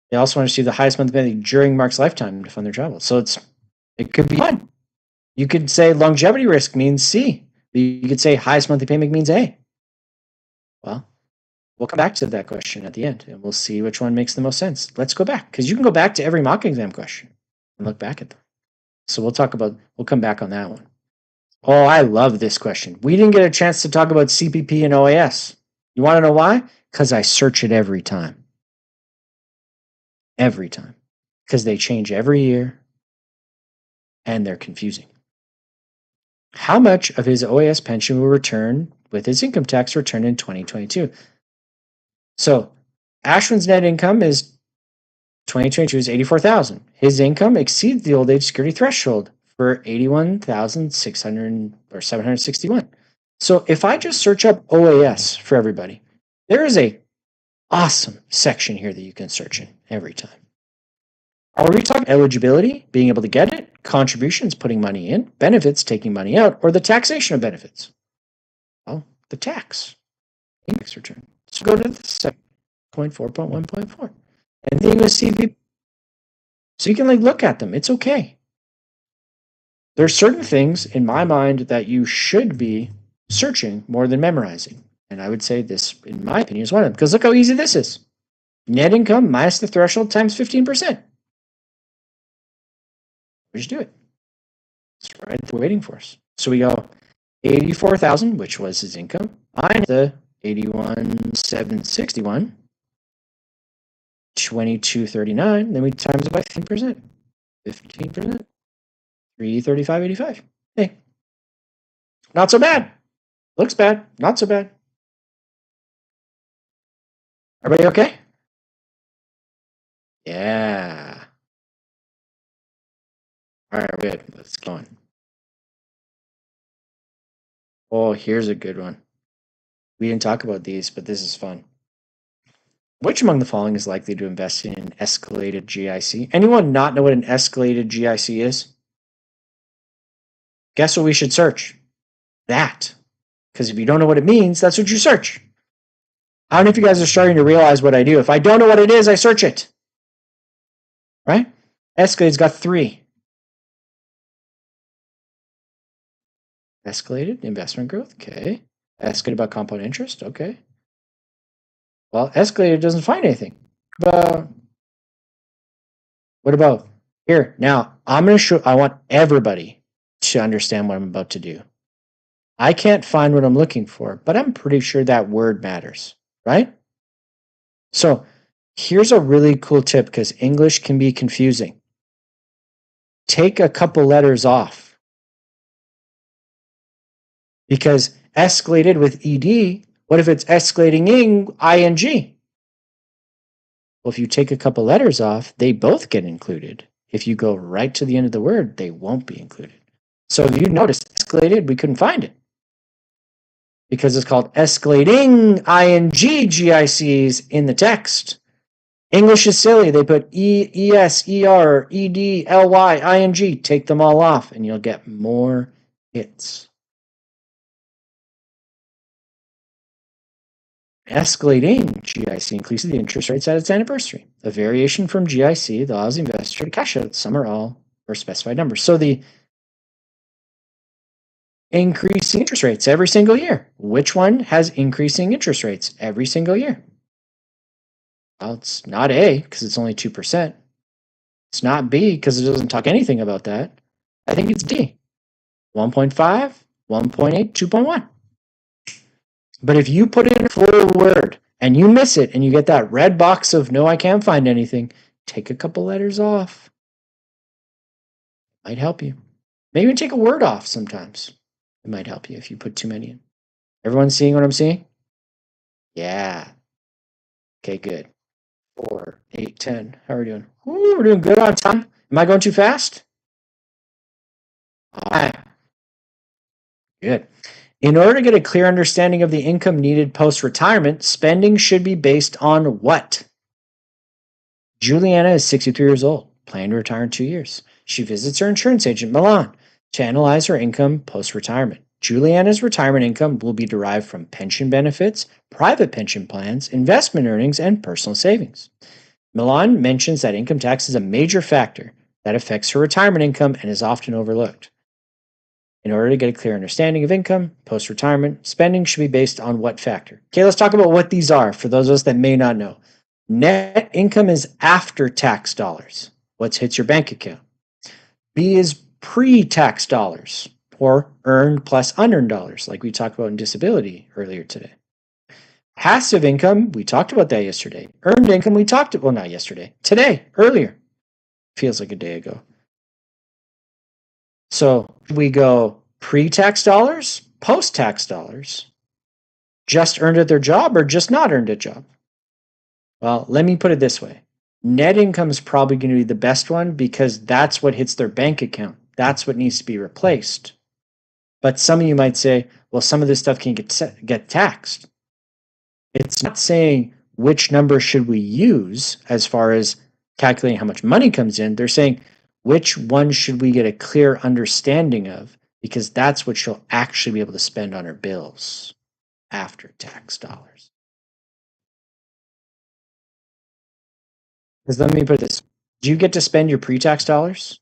[SPEAKER 1] they also want to see the highest monthly payment during Mark's lifetime to fund their travel. So it could be fun. You could say longevity risk means C. You could say highest monthly payment means A. Well, we'll come back to that question at the end, and we'll see which one makes the most sense. Let's go back, because you can go back to every mock exam question and look back at them. So we'll come back on that one. Oh, I love this question. We didn't get a chance to talk about CPP and OAS. You want to know why? Because I search it every time. Every time. Because they change every year, and they're confusing. How much of his OAS pension will return with his income tax return in 2022? So Ashwin's net income is 2022 is 84,000. His income exceeds the old age security threshold for 81,600 or 761. So if I just search up OAS for everybody, there is a awesome section here that you can search in every time. Are we talking eligibility, being able to get it, contributions, putting money in, benefits, taking money out, or the taxation of benefits? Well, the tax index return. So go to the second 0.4.1.4. And then you see people. So you can look at them. It's okay. There's certain things in my mind that you should be searching more than memorizing. And I would say this, in my opinion, is one of them. Because look how easy this is. Net income minus the threshold times 15%. We just do it. It's right there waiting for us. So we go 84,000, which was his income, minus the 81,761, 2239. Then we times it by 15%. 15%. 335.85. Hey, not so bad. Looks bad. Not so bad. Everybody okay? Yeah. All right, good. Let's go on. Oh, here's a good one. We didn't talk about these, but this is fun. Which among the following is likely to invest in an escalated GIC? Anyone not know what an escalated GIC is? Guess what we should search? That. Because if you don't know what it means, that's what you search. I don't know if you guys are starting to realize what I do. If I don't know what it is, I search it. Right? Escalated's got 3. Escalated, investment growth, okay. Escalated about compound interest, okay. Well, escalated doesn't find anything. What about here? Now, I'm going to show, I want everybody to understand what I'm about to do. I can't find what I'm looking for, but I'm pretty sure that word matters, right? So here's a really cool tip because English can be confusing. Take a couple letters off. Because escalated with ED, what if it's escalating ing? Well, if you take a couple letters off, they both get included. If you go right to the end of the word, they won't be included. So if you notice escalated, we couldn't find it. Because it's called escalating ing GICs in the text. English is silly. They put ES, ER, ED, LY, ING. Take them all off and you'll get more hits. Escalating GIC increases the interest rates at its anniversary. A variation from GIC that allows the investor to cash out some or all or specified numbers. So the increasing interest rates every single year. Which one has increasing interest rates every single year? Well, it's not A because it's only 2%. It's not B because it doesn't talk anything about that. I think it's D. 1.5, 1.8, 2.1. But if you put in a full word and you miss it and you get that red box of no, I can't find anything, take a couple letters off. Might help you. Maybe even take a word off sometimes. It might help you if you put too many in. Everyone seeing what I'm seeing? Yeah. Okay, good. 4, 8, 10. How are we doing? Ooh, we're doing good on time. Am I going too fast? All right. Good. In order to get a clear understanding of the income needed post-retirement, spending should be based on what? Juliana is 63 years old, planning to retire in 2 years. She visits her insurance agent, Milan, to analyze her income post retirement. Juliana's retirement income will be derived from pension benefits, private pension plans, investment earnings, and personal savings. Milan mentions that income tax is a major factor that affects her retirement income and is often overlooked. In order to get a clear understanding of income, post retirement, spending should be based on what factor? Okay, let's talk about what these are for those of us that may not know. Net income is after tax dollars. What hits your bank account? B is pre tax dollars, or earned plus unearned dollars, like we talked about in disability earlier today. Passive income, we talked about that yesterday. Earned income, we talked about, well, not yesterday, today, earlier. Feels like a day ago. So we go pre-tax dollars, post-tax dollars, just earned at their job or just not earned at job? Well, let me put it this way. Net income is probably going to be the best one because that's what hits their bank account. That's what needs to be replaced. But some of you might say, well, some of this stuff can get taxed. It's not saying which number should we use as far as calculating how much money comes in. They're saying which one should we get a clear understanding of, because that's what she'll actually be able to spend on her bills after tax dollars. Because let me put it this. Do you get to spend your pre-tax dollars?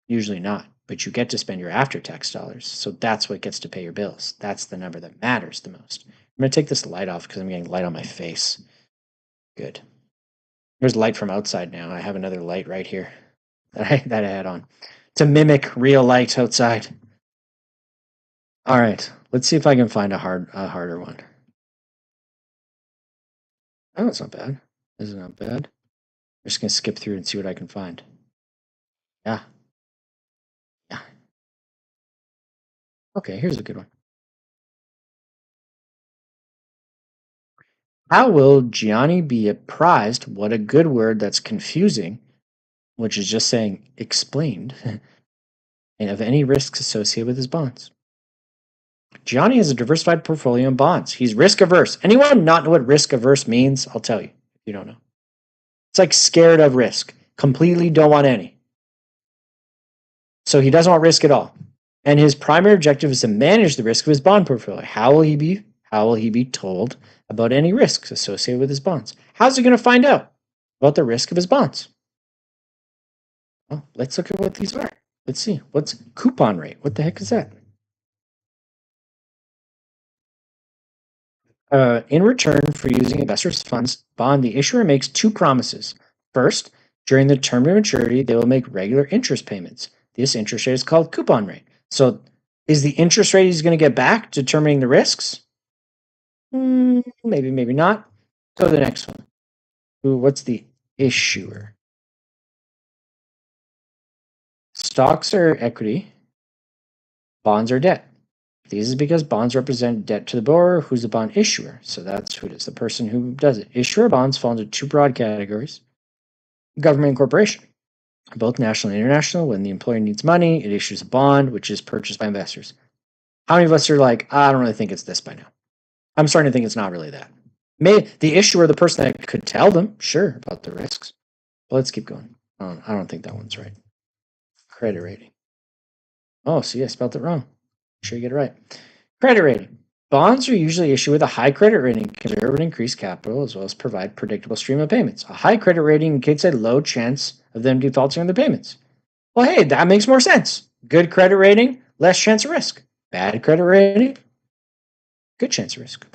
[SPEAKER 1] Usually not, but you get to spend your after-tax dollars. So that's what gets to pay your bills. That's the number that matters the most. I'm going to take this light off because I'm getting light on my face. Good. There's light from outside now. I have another light right here that I had on to mimic real light outside. All right, let's see if I can find a harder one. Oh, it's not bad. This is not bad. I'm just gonna skip through and see what I can find. Yeah. Yeah. Okay, here's a good one. How will Gianni be apprised what a good word that's confusing, which is just saying explained, and of any risks associated with his bonds? Gianni has a diversified portfolio in bonds. He's risk averse. Anyone not know what risk averse means? I'll tell you if you don't know. It's like scared of risk. Completely don't want any. So he doesn't want risk at all. And his primary objective is to manage the risk of his bond portfolio. How will he be told about any risks associated with his bonds? How's he going to find out about the risk of his bonds? Well, let's look at what these are. Let's see. What's coupon rate? What the heck is that? In return for using investors' funds bond, the issuer makes two promises. First, during the term of maturity, they will make regular interest payments. This interest rate is called coupon rate. So, is the interest rate he's going to get back determining the risks? Maybe, maybe not. Go to the next one. What's the issuer? Stocks are equity, bonds are debt. This is because bonds represent debt to the borrower, who's the bond issuer. So that's who it is, the person who does it. Issuer bonds fall into two broad categories: government and corporation, both national and international. When the employer needs money, it issues a bond, which is purchased by investors. How many of us are like, I don't really think it's this by now? I'm starting to think it's not really that. Maybe the issuer, the person that could tell them, sure, about the risks. But let's keep going. I don't think that one's right. Credit rating. Oh, see, I spelled it wrong. Make sure you get it right. Credit rating. Bonds are usually issued with a high credit rating to conserve and increase capital as well as provide predictable stream of payments. A high credit rating indicates a low chance of them defaulting on the payments. Well, hey, that makes more sense. Good credit rating, less chance of risk. Bad credit rating, good chance of risk.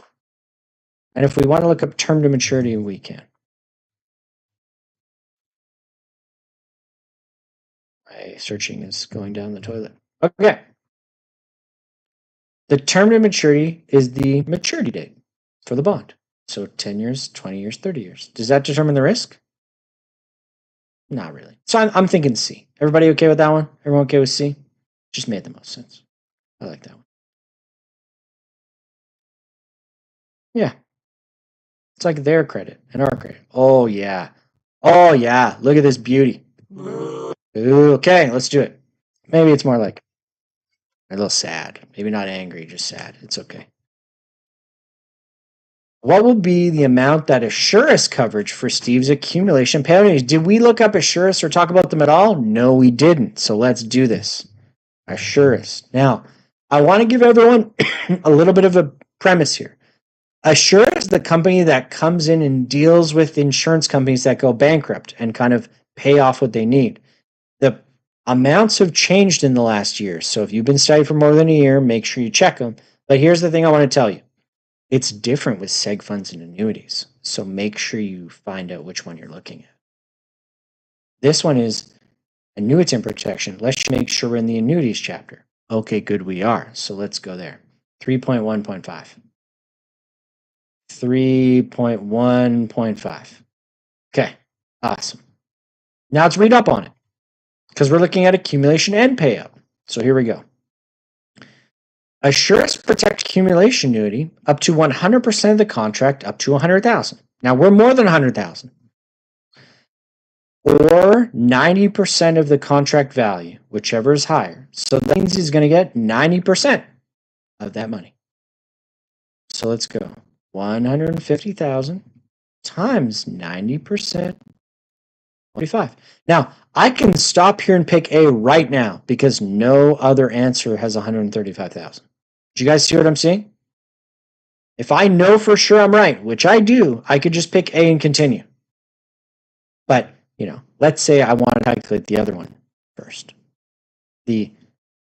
[SPEAKER 1] And if we want to look up term to maturity, we can. My searching is going down the toilet. Okay. The term to maturity is the maturity date for the bond. So 10 years, 20 years, 30 years. Does that determine the risk? Not really. So I'm thinking C. Everybody okay with that one? Everyone okay with C? Just made the most sense. I like that one. Yeah. It's like their credit and our credit. Oh, yeah. Oh, yeah. Look at this beauty. Ooh, okay, let's do it. Maybe it's more like a little sad. Maybe not angry, just sad. It's okay. What will be the amount that Assurus coverage for Steve's accumulation payout annuities? Did we look up Assurus or talk about them at all? No, we didn't. So let's do this. Assurus. Now, I want to give everyone a little bit of a premise here. Assurus is the company that comes in and deals with insurance companies that go bankrupt and kind of pay off what they need. The amounts have changed in the last year. So if you've been studying for more than a year, make sure you check them. But here's the thing I want to tell you. It's different with seg funds and annuities. So make sure you find out which one you're looking at. This one is annuitant protection. Let's make sure we're in the annuities chapter. Okay, good, we are. So let's go there. 3.1.5. 3.1.5. Okay, awesome. Now let's read up on it because we're looking at accumulation and payout. So here we go. Assurance Protect Accumulation Annuity up to 100% of the contract up to 100,000. Now we're more than 100,000. Or 90% of the contract value, whichever is higher. So that means he's going to get 90% of that money. So let's go. 150,000 times 90%. 25. Now, I can stop here and pick A right now because no other answer has 135,000. Do you guys see what I'm seeing? If I know for sure I'm right, which I do, I could just pick A and continue. But, let's say I want to calculate the other one first.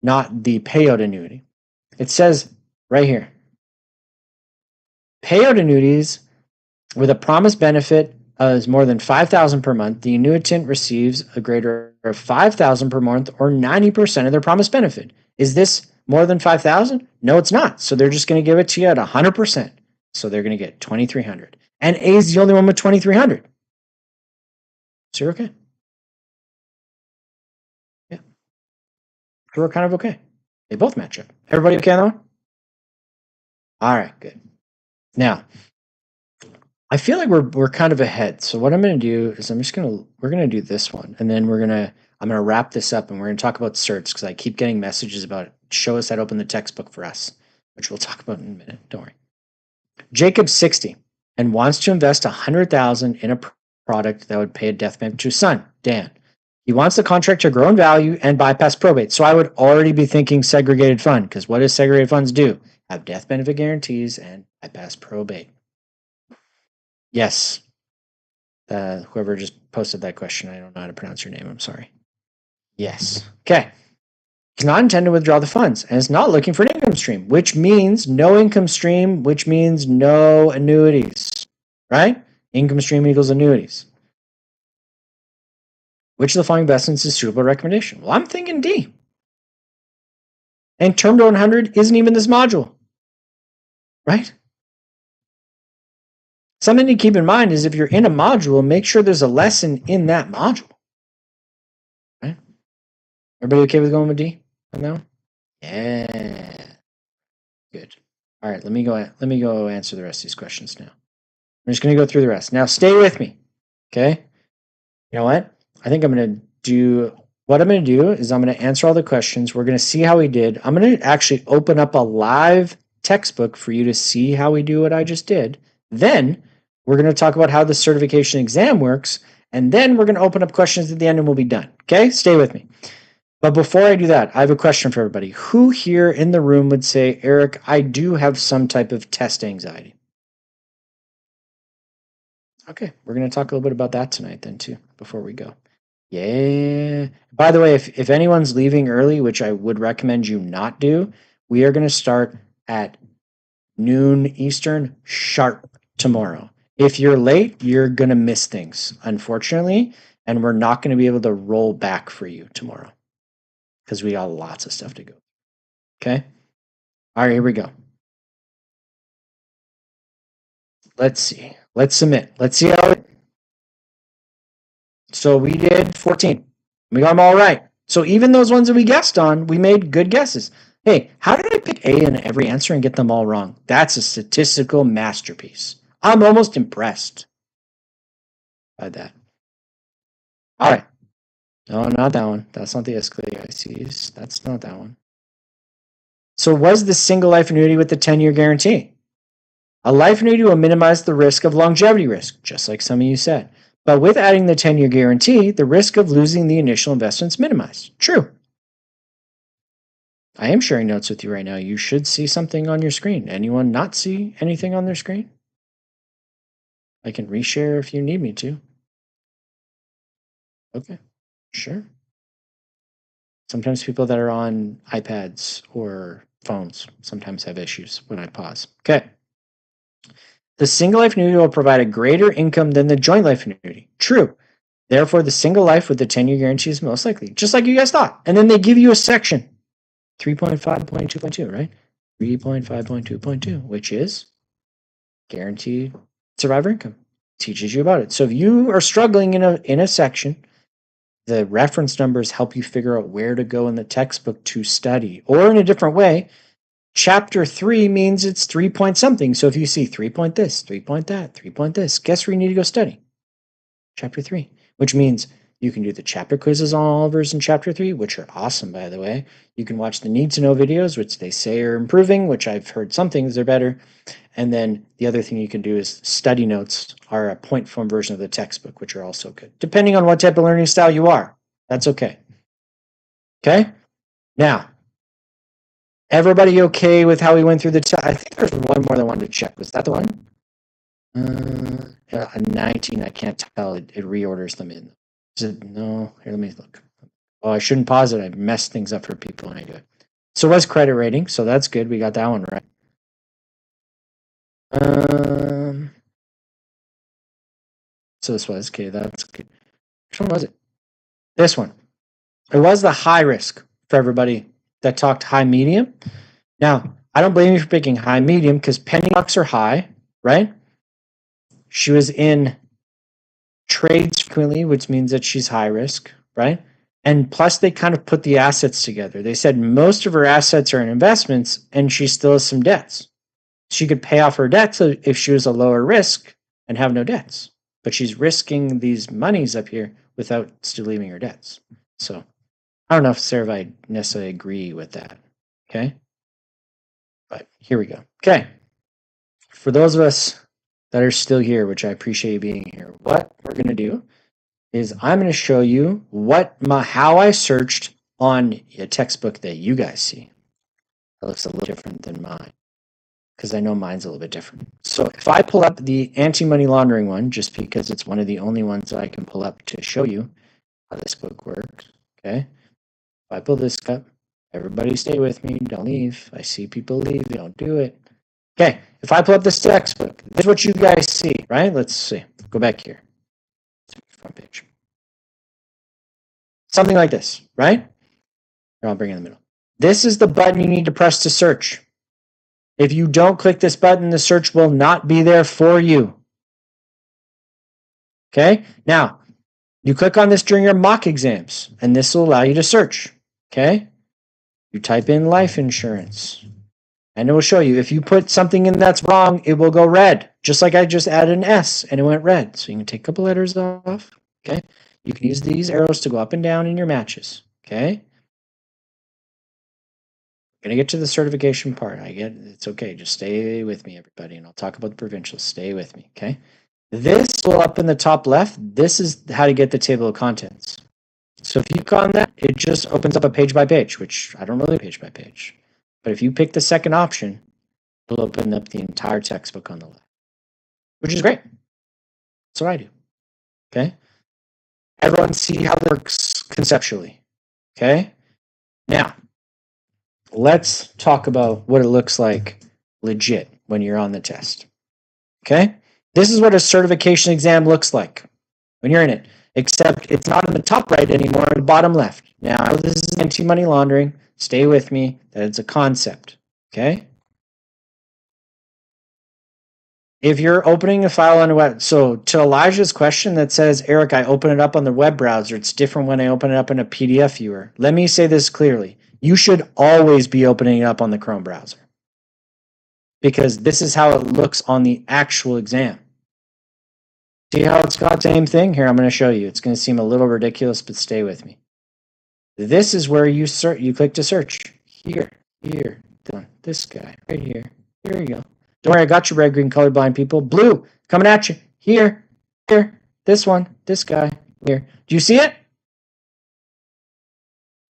[SPEAKER 1] Not the payout annuity. It says right here, payout annuities with a promised benefit is more than 5,000 per month. The annuitant receives a greater of 5,000 per month or 90% of their promised benefit. Is this more than 5,000? No, it's not. So they're just going to give it to you at 100%. So they're going to get 2,300. And A is the only one with 2,300. So you're okay. Yeah. So we're kind of okay. They both match up. Everybody okay on that one? All right, good. Now, I feel like we're kind of ahead. So what I'm going to do is we're going to do this one, and then I'm going to wrap this up, and we're going to talk about certs because I keep getting messages about show us that open the textbook for us, which we'll talk about in a minute. Don't worry. Jacob's 60 and wants to invest 100,000 in a product that would pay a death benefit to his son, Dan. He wants the contract to grow in value and bypass probate. So I would already be thinking segregated fund because what does segregated funds do? Have death benefit guarantees and bypass probate. Yes. Whoever just posted that question, I don't know how to pronounce your name. I'm sorry. Yes. Okay. He's not intending to withdraw the funds and is not looking for an income stream, which means no income stream, which means no annuities, right? Income stream equals annuities. Which of the following investments is suitable recommendation? Well, I'm thinking D. And term to 100 isn't even this module, right? Something to keep in mind is if you're in a module, make sure there's a lesson in that module, right? Everybody okay with going with D on that one? Yeah. Good. All right, let me go answer the rest of these questions now. I'm just going to go through the rest. Now, stay with me, okay? You know what? I think what I'm going to do is I'm going to answer all the questions. We're going to see how we did. I'm going to actually open up a live textbook for you to see how we do what I just did. Then we're going to talk about how the certification exam works. And then we're going to open up questions at the end and we'll be done. Okay? Stay with me. But before I do that, I have a question for everybody. Who here in the room would say, Eric, I do have some type of test anxiety? Okay, we're going to talk a little bit about that tonight then too, before we go. Yeah. By the way, if anyone's leaving early, which I would recommend you not do, we are going to start at noon Eastern sharp tomorrow. If you're late, you're going to miss things, unfortunately, and we're not going to be able to roll back for you tomorrow because we got lots of stuff to go. Okay? All right, here we go. Let's see. Let's submit. Let's see how So we did 14. We got them all right. So even those ones that we guessed on, we made good guesses. Hey, how did I pick A in every answer and get them all wrong? That's a statistical masterpiece. I'm almost impressed by that. All right. No, not that one. That's not the escalating ICs. That's not that one. So was the single life annuity with the 10-year guarantee? A life annuity will minimize the risk of longevity risk, just like some of you said. But with adding the 10-year guarantee, the risk of losing the initial investment is minimized. True. I am sharing notes with you right now. You should see something on your screen. Anyone not see anything on their screen? I can reshare if you need me to. Okay, sure. Sometimes people that are on iPads or phones sometimes have issues when I pause. Okay. The single life annuity will provide a greater income than the joint life annuity. True. Therefore, the single life with the 10-year guarantee is most likely, just like you guys thought. And then they give you a section, 3.5.2.2, right? 3.5.2.2, which is guaranteed survivor income. Teaches you about it. So if you are struggling in a section, the reference numbers help you figure out where to go in the textbook to study. Or in a different way, chapter 3 means it's 3 point something. So if you see 3 point this, 3 point that, 3 point this, guess where you need to go study? Chapter 3, which means you can do the chapter quizzes on Oliver's in chapter 3, which are awesome, by the way. You can watch the need to know videos, which they say are improving, which I've heard some things are better. And then the other thing you can do is study notes are a point form version of the textbook, which are also good. Depending on what type of learning style you are, that's okay. Okay? Now, everybody okay with how we went through the test? I think there's one more that I wanted to check. Was that the one? 19, I can't tell. It reorders them in. Is it? No. Here, let me look. Oh, I shouldn't pause it. I mess things up for people when I do it. So it was credit rating, so that's good. We got that one right. So this was, okay, that's good. Which one was it? This one. It was the high risk for everybody that talked high medium. Now, I don't blame you for picking high medium because penny stocks are high, right? She was in trades frequently, which means that she's high risk, right? And plus, they kind of put the assets together. They said most of her assets are in investments and she still has some debts. She could pay off her debts if she was a lower risk and have no debts. But she's risking these monies up here without still leaving her debts. So I don't know if Sarah, I necessarily agree with that. Okay. But here we go. Okay. For those of us that are still here, which I appreciate you being here, what we're going to do is I'm going to show you how I searched on a textbook that you guys see. It looks a little different than mine because I know mine's a little bit different. So if I pull up the anti-money laundering one, just because it's one of the only ones that I can pull up to show you how this book works, okay? If I pull this up, everybody stay with me, don't leave. I see people leave, don't do it. Okay, if I pull up this textbook, this is what you guys see, right? Let's see. Go back here. Front page. Something like this, right? Or I'll bring it in the middle. This is the button you need to press to search. If you don't click this button, the search will not be there for you. Okay? Now, you click on this during your mock exams, and this will allow you to search. Okay? You type in life insurance, and it will show you. If you put something in that's wrong, it will go red, just like I just added an S, and it went red. So you can take a couple letters off. Okay? You can use these arrows to go up and down in your matches. Okay? I'm going to get to the certification part. I get it. It's okay. Just stay with me, everybody, and I'll talk about the provincials. Stay with me, okay? This will up in the top left. This is how to get the table of contents. So if you click on that, it just opens up a page by page, which I don't really page by page. But if you pick the second option, it'll open up the entire textbook on the left, which is great. That's what I do, okay? Everyone see how it works conceptually, okay? Now, let's talk about what it looks like legit when you're on the test. Okay? This is what a certification exam looks like when you're in it, except it's not in the top right anymore, in the bottom left. Now, this is anti-money laundering. Stay with me, that it's a concept. Okay? If you're opening a file on a web, so to Elijah's question that says, Eric, I open it up on the web browser. It's different when I open it up in a PDF viewer. Let me say this clearly. You should always be opening it up on the Chrome browser because this is how it looks on the actual exam. See how it's got the same thing? Here, I'm going to show you. It's going to seem a little ridiculous, but stay with me. This is where you click to search. Here, this guy, right here. Here you go. Don't worry, I got you, red, green, colorblind people. Blue, coming at you. Here, this one, this guy, here. Do you see it?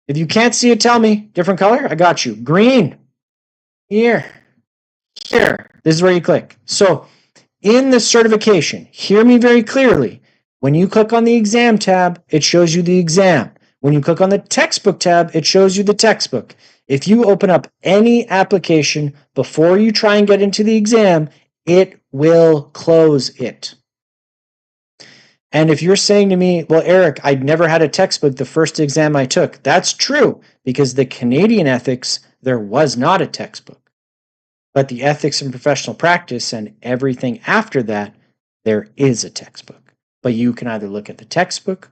[SPEAKER 1] If you can't see it, tell me. Different color? I got you. Green, here. This is where you click. So in the certification, hear me very clearly. When you click on the exam tab, it shows you the exam. When you click on the textbook tab, it shows you the textbook. If you open up any application before you try and get into the exam, it will close it. And if you're saying to me, well, Eric, I'd never had a textbook the first exam I took, that's true, because the Canadian ethics, there was not a textbook. But the ethics and professional practice and everything after that, there is a textbook. But you can either look at the textbook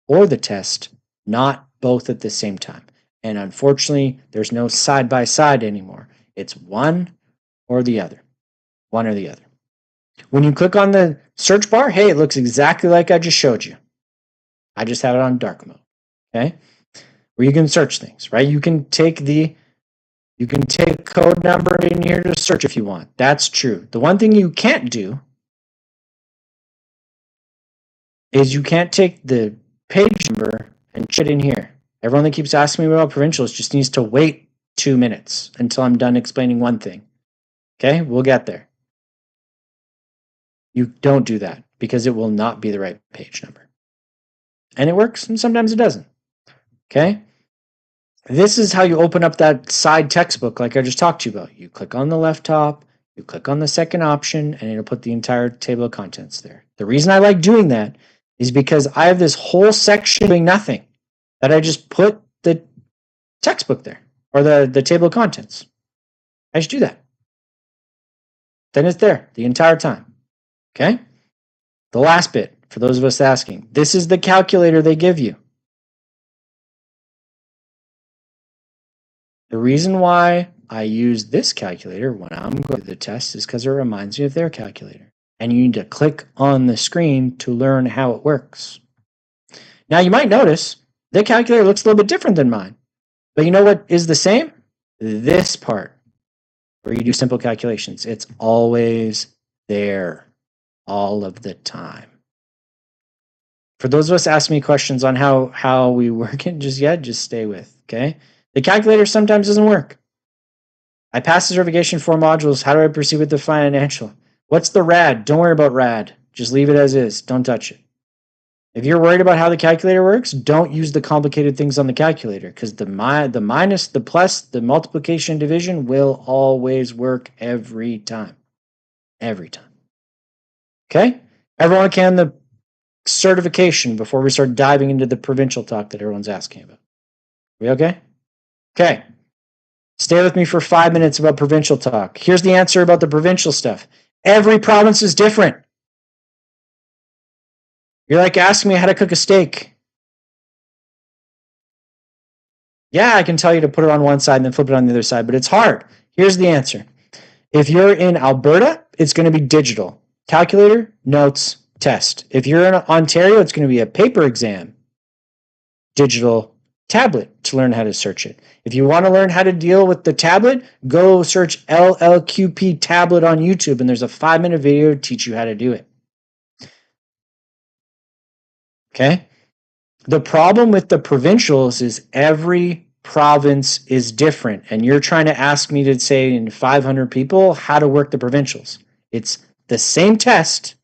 [SPEAKER 1] or the test, not both at the same time. And unfortunately, there's no side-by-side anymore. It's one or the other. One or the other. When you click on the search bar, hey, it looks exactly like I just showed you. I just had it on dark mode. Okay? Where you can search things, right? You can take code number in here to search if you want. That's true. The one thing you can't do is you can't take the page number and put it in here. Everyone that keeps asking me about provincials just needs to wait 2 minutes until I'm done explaining one thing. Okay, we'll get there. You don't do that because it will not be the right page number. And it works and sometimes it doesn't. Okay? This is how you open up that side textbook like I just talked to you about. You click on the left top, you click on the second option, and it'll put the entire table of contents there. The reason I like doing that is because I have this whole section doing nothing that I just put the textbook there or the table of contents. I just do that. Then it's there the entire time. Okay? The last bit, for those of us asking, this is the calculator they give you. The reason why I use this calculator when I'm going through the test is because it reminds me of their calculator. And you need to click on the screen to learn how it works. Now you might notice the calculator looks a little bit different than mine. But you know what is the same? This part, where you do simple calculations. It's always there, all of the time. For those of us asking me questions on how we work it just stay with, okay? The calculator sometimes doesn't work. I passed the certification 4 modules. How do I proceed with the financial? What's the RAD? Don't worry about RAD. Just leave it as is. Don't touch it. If you're worried about how the calculator works, don't use the complicated things on the calculator because the minus, the plus, the multiplication, division will always work every time. Every time. Okay? Everyone can the certification before we start diving into the provincial talk that everyone's asking about. We okay? Okay. Stay with me for 5 minutes about provincial talk. Here's the answer about the provincial stuff. Every province is different. You're like asking me how to cook a steak. Yeah, I can tell you to put it on one side and then flip it on the other side, but it's hard. Here's the answer. If you're in Alberta, it's going to be digital. Calculator, notes, test. If you're in Ontario, it's going to be a paper exam. Digital, tablet to learn how to search it. If you want to learn how to deal with the tablet, go search LLQP tablet on YouTube, and there's a 5-minute video to teach you how to do it. Okay? The problem with the provincials is every province is different, and you're trying to ask me to say in 500 people how to work the provincials. It's the same test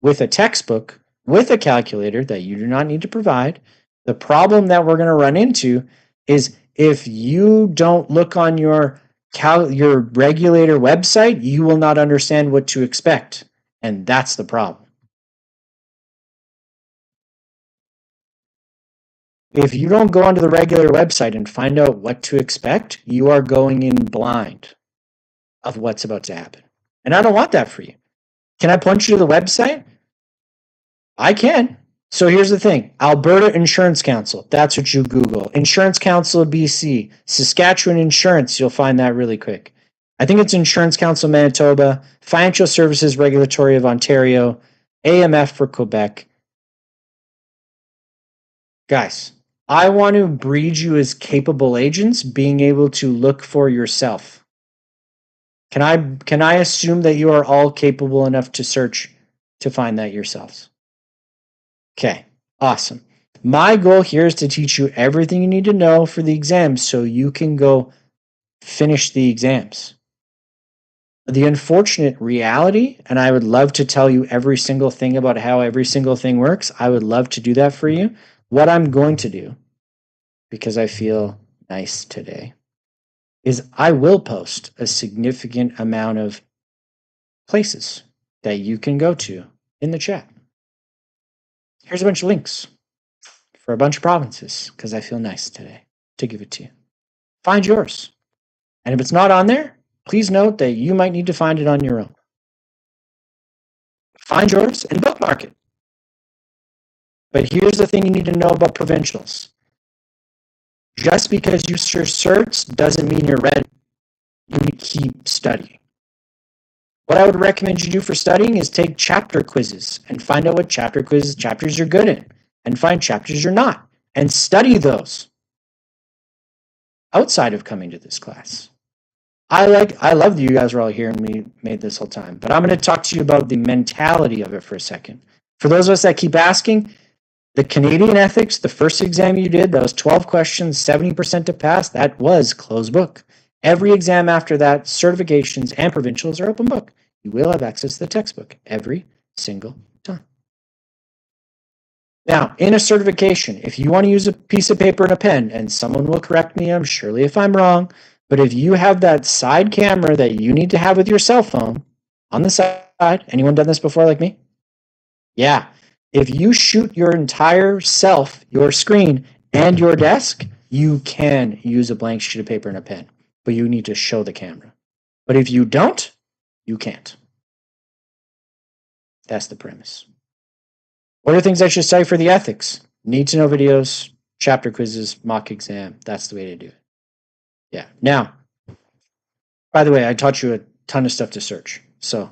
[SPEAKER 1] with a textbook, with a calculator that you do not need to provide. The problem that we're going to run into is if you don't look on your regulator website, you will not understand what to expect, and that's the problem. If you don't go onto the regular website and find out what to expect, you are going in blind of what's about to happen. And I don't want that for you. Can I point you to the website? I can. So here's the thing. Alberta Insurance Council. That's what you Google. Insurance Council of BC. Saskatchewan Insurance. You'll find that really quick. I think it's Insurance Council Manitoba. Financial Services Regulatory of Ontario. AMF for Quebec. Guys, I want to breed you as capable agents, being able to look for yourself. Can I assume that you are all capable enough to search to find that yourselves? Okay, awesome. My goal here is to teach you everything you need to know for the exams so you can go finish the exams. The unfortunate reality, and I would love to tell you every single thing about how every single thing works. I would love to do that for you. What I'm going to do, because I feel nice today, is I will post a significant amount of places that you can go to in the chat. Here's a bunch of links for a bunch of provinces because I feel nice today to give it to you. Find yours. And if it's not on there, please note that you might need to find it on your own. Find yours and bookmark it. But here's the thing you need to know about provincials. Just because you search certs doesn't mean you're ready. You need to keep studying. What I would recommend you do for studying is take chapter quizzes and find out what chapters you're good in, and find chapters you're not, and study those outside of coming to this class. I love that you guys are all here and we made this whole time, but I'm going to talk to you about the mentality of it for a second. For those of us that keep asking, the Canadian ethics, the first exam you did, that was 12 questions, 70% to pass, that was closed book. Every exam after that, certifications and provincials are open book. You will have access to the textbook every single time. Now, in a certification, if you want to use a piece of paper and a pen, and someone will correct me, I'm surely if I'm wrong, but if you have that side camera that you need to have with your cell phone on the side, anyone done this before like me? Yeah. If you shoot your entire self, your screen, and your desk, you can use a blank sheet of paper and a pen, but you need to show the camera. But if you don't, you can't. That's the premise. What are things I should study for the ethics? Need to know videos, chapter quizzes, mock exam. That's the way to do it. Yeah. Now, by the way, I taught you a ton of stuff to search. So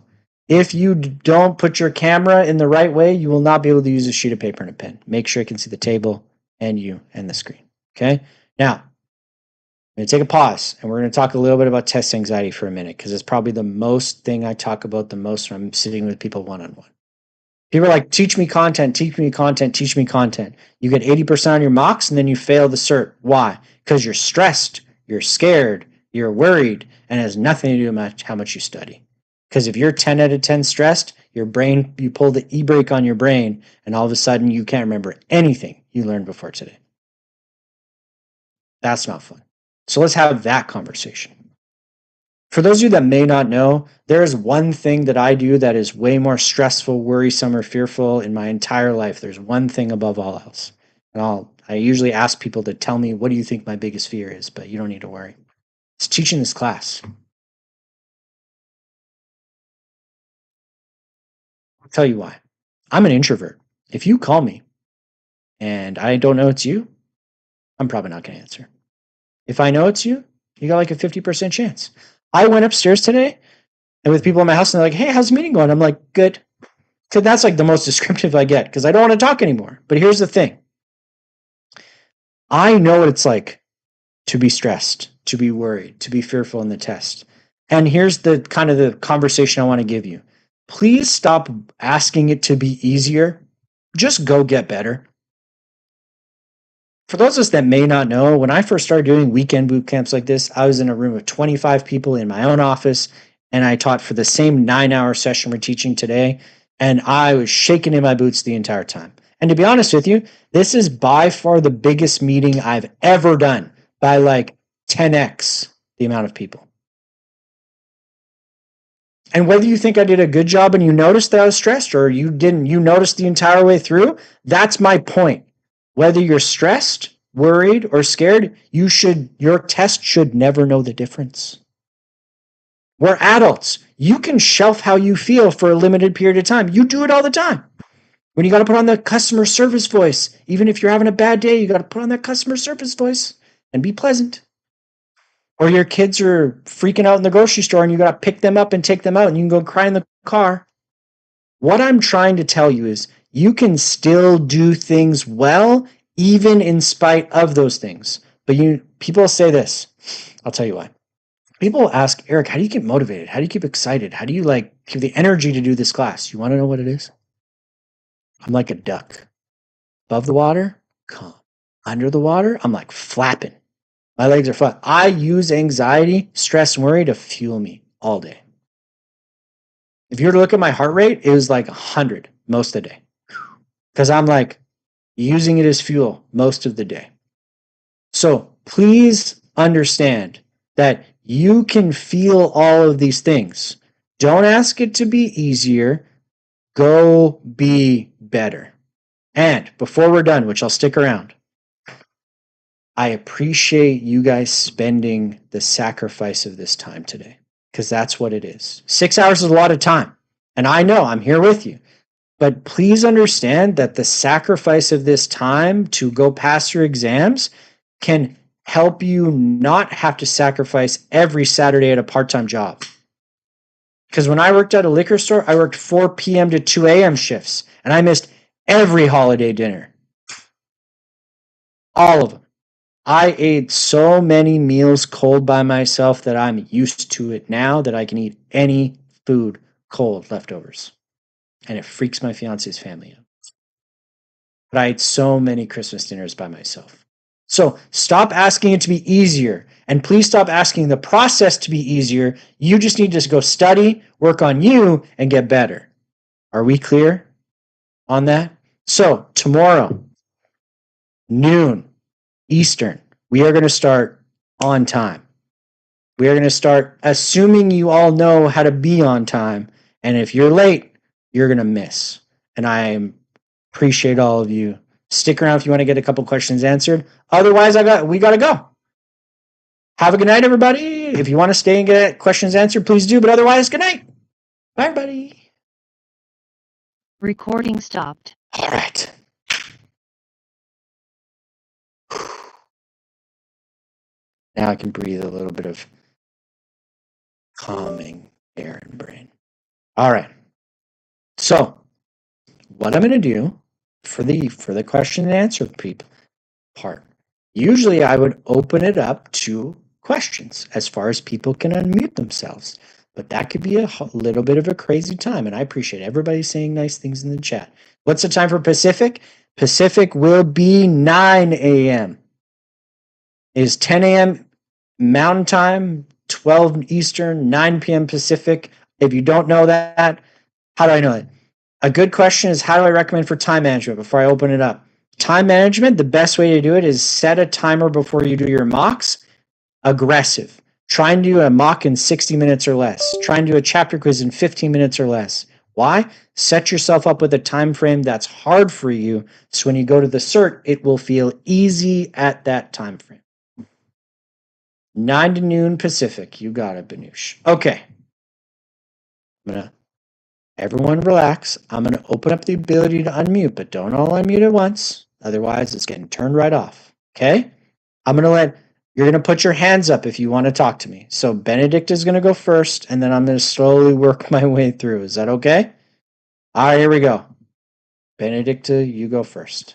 [SPEAKER 1] if you don't put your camera in the right way, you will not be able to use a sheet of paper and a pen. Make sure you can see the table and you and the screen. Okay. Now, I'm going to take a pause and we're going to talk a little bit about test anxiety for a minute because it's probably the most thing I talk about the most when I'm sitting with people one-on-one. People are like, teach me content, teach me content, teach me content. You get 80% on your mocks and then you fail the cert. Why? Because you're stressed, you're scared, you're worried, and it has nothing to do with how much you study. Because if you're 10 out of 10 stressed, your brain, you pull the e-brake on your brain and all of a sudden you can't remember anything you learned before today. That's not fun. So let's have that conversation. For those of you that may not know, there is one thing that I do that is way more stressful, worrisome, or fearful in my entire life. There's one thing above all else. And I usually ask people to tell me, what do you think my biggest fear is? But you don't need to worry. It's teaching this class. I'll tell you why. I'm an introvert. If you call me and I don't know it's you, I'm probably not going to answer. If I know it's you, you got like a 50% chance. I went upstairs today and with people in my house and they're like, hey, how's the meeting going? I'm like, good. Because that's like the most descriptive I get because I don't want to talk anymore. But here's the thing. I know what it's like to be stressed, to be worried, to be fearful in the test. And here's the kind of the conversation I want to give you. Please stop asking it to be easier. Just go get better. For those of us that may not know, when I first started doing weekend boot camps like this, I was in a room of 25 people in my own office, and I taught for the same 9-hour session we're teaching today, and I was shaking in my boots the entire time. And to be honest with you, this is by far the biggest meeting I've ever done, by like 10x the amount of people. And whether you think I did a good job and you noticed that I was stressed or you didn't, you noticed the entire way through, that's my point. Whether you're stressed, worried, or scared, your test should never know the difference. We're adults. You can shelf how you feel for a limited period of time. You do it all the time. When you got to put on the customer service voice, even if you're having a bad day, you got to put on that customer service voice and be pleasant. Or your kids are freaking out in the grocery store and you got to pick them up and take them out and you can go cry in the car. What I'm trying to tell you is you can still do things well, even in spite of those things. But people say this. I'll tell you why. People ask, Eric, how do you get motivated? How do you keep excited? How do you give the energy to do this class? You want to know what it is? I'm like a duck. Above the water, calm. Under the water, I'm like flapping. My legs are flat. I use anxiety, stress, and worry to fuel me all day. If you were to look at my heart rate, it was like 100 most of the day. Because I'm like using it as fuel most of the day. So please understand that you can feel all of these things. Don't ask it to be easier. Go be better. And before we're done, which I'll stick around, I appreciate you guys spending the sacrifice of this time today, because that's what it is. 6 hours is a lot of time. And I know I'm here with you. But please understand that the sacrifice of this time to go pass your exams can help you not have to sacrifice every Saturday at a part-time job. Because when I worked at a liquor store, I worked 4 p.m. to 2 a.m. shifts, and I missed every holiday dinner. All of them. I ate so many meals cold by myself that I'm used to it now that I can eat any food cold, leftovers. And it freaks my fiance's family out. But I ate so many Christmas dinners by myself. So stop asking it to be easier. And please stop asking the process to be easier. You just need to go study, work on you, and get better. Are we clear on that? So tomorrow, noon Eastern, we are going to start on time. We are going to start assuming you all know how to be on time. And if you're late, you're going to miss. And I appreciate all of you. Stick around if you want to get a couple questions answered. Otherwise, we got to go. Have a good night, everybody. If you want to stay and get questions answered, please do. But otherwise, good night. Bye, everybody.
[SPEAKER 2] Recording stopped.
[SPEAKER 1] All right. Now I can breathe a little bit of calming air and brain. All right. So what I'm going to do for the question and answer part, usually I would open it up to questions as far as people can unmute themselves. But that could be a little bit of a crazy time, and I appreciate everybody saying nice things in the chat. What's the time for Pacific? Pacific will be 9 a.m. It is 10 a.m. Mountain Time, 12 Eastern, 9 p.m. Pacific. If you don't know that, how do I know it? A good question is, how do I recommend for time management before I open it up? Time management, the best way to do it is set a timer before you do your mocks. Aggressive. Try and do a mock in 60 minutes or less. Try and do a chapter quiz in 15 minutes or less. Why? Set yourself up with a time frame that's hard for you, so when you go to the cert, it will feel easy at that time frame. 9 to noon Pacific. You got it, Banush. Okay. Everyone relax. I'm going to open up the ability to unmute, but don't all unmute at once. Otherwise, it's getting turned right off. Okay? You're going to put your hands up if you want to talk to me. So Benedict is going to go first, and then I'm going to slowly work my way through. Is that okay? All right, here we go. Benedicta, you go first.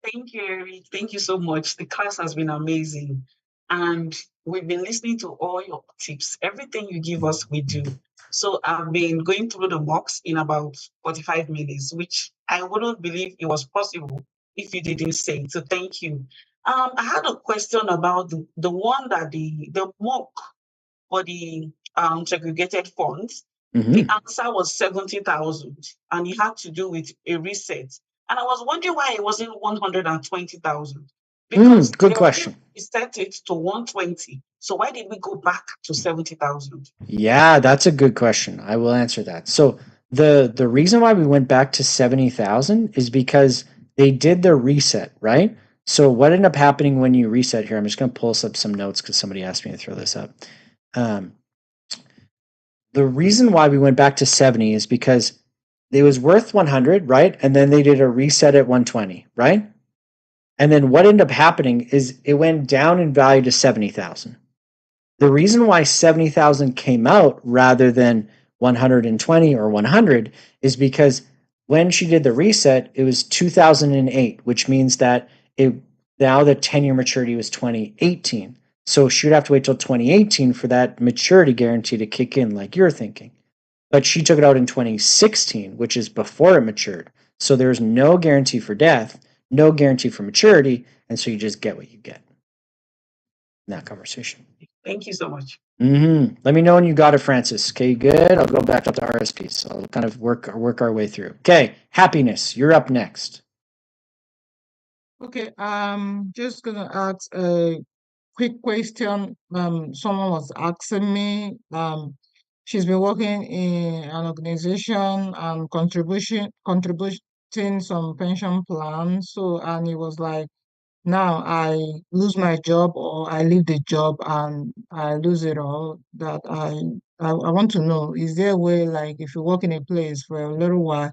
[SPEAKER 3] Thank you, Eric. Thank you so much. The class has been amazing. And we've been listening to all your tips. Everything you give us, we do. So I've been going through the mocks in about 45 minutes, which I wouldn't believe it was possible if you didn't say. So thank you. I had a question about the one that the mock for the segregated funds. The answer was 70,000, and it had to do with a reset. And I was wondering why it wasn't 120,000. Because
[SPEAKER 1] good question.
[SPEAKER 3] We set it to 120. So why did we go back to 70,000?
[SPEAKER 1] Yeah, that's a good question. I will answer that. So the reason why we went back to 70,000 is because they did the reset, right? So what ended up happening when you reset here? I'm just going to pull up some notes because somebody asked me to throw this up. The reason why we went back to 70 is because it was worth 100, right? And then they did a reset at 120, right? And then what ended up happening is it went down in value to 70,000. The reason why 70,000 came out rather than 120 or 100 is because when she did the reset, it was 2008, which means that now the 10-year maturity was 2018. So she would have to wait till 2018 for that maturity guarantee to kick in, like you're thinking. But she took it out in 2016, which is before it matured. So there's no guarantee for death, no guarantee for maturity, and so you just get what you get in that conversation.
[SPEAKER 3] Thank you so much.
[SPEAKER 1] Let me know when you got it, Francis. Okay, good. I'll go back up to RSPs. I'll kind of work our way through. Okay, happiness. You're up next.
[SPEAKER 2] Okay, just gonna ask a quick question. Someone was asking me, she's been working in an organization and contributing some pension plan. So, and it was like, now I lose my job or I leave the job and I lose it all. That I want to know, is there a way, like if you work in a place for a little while,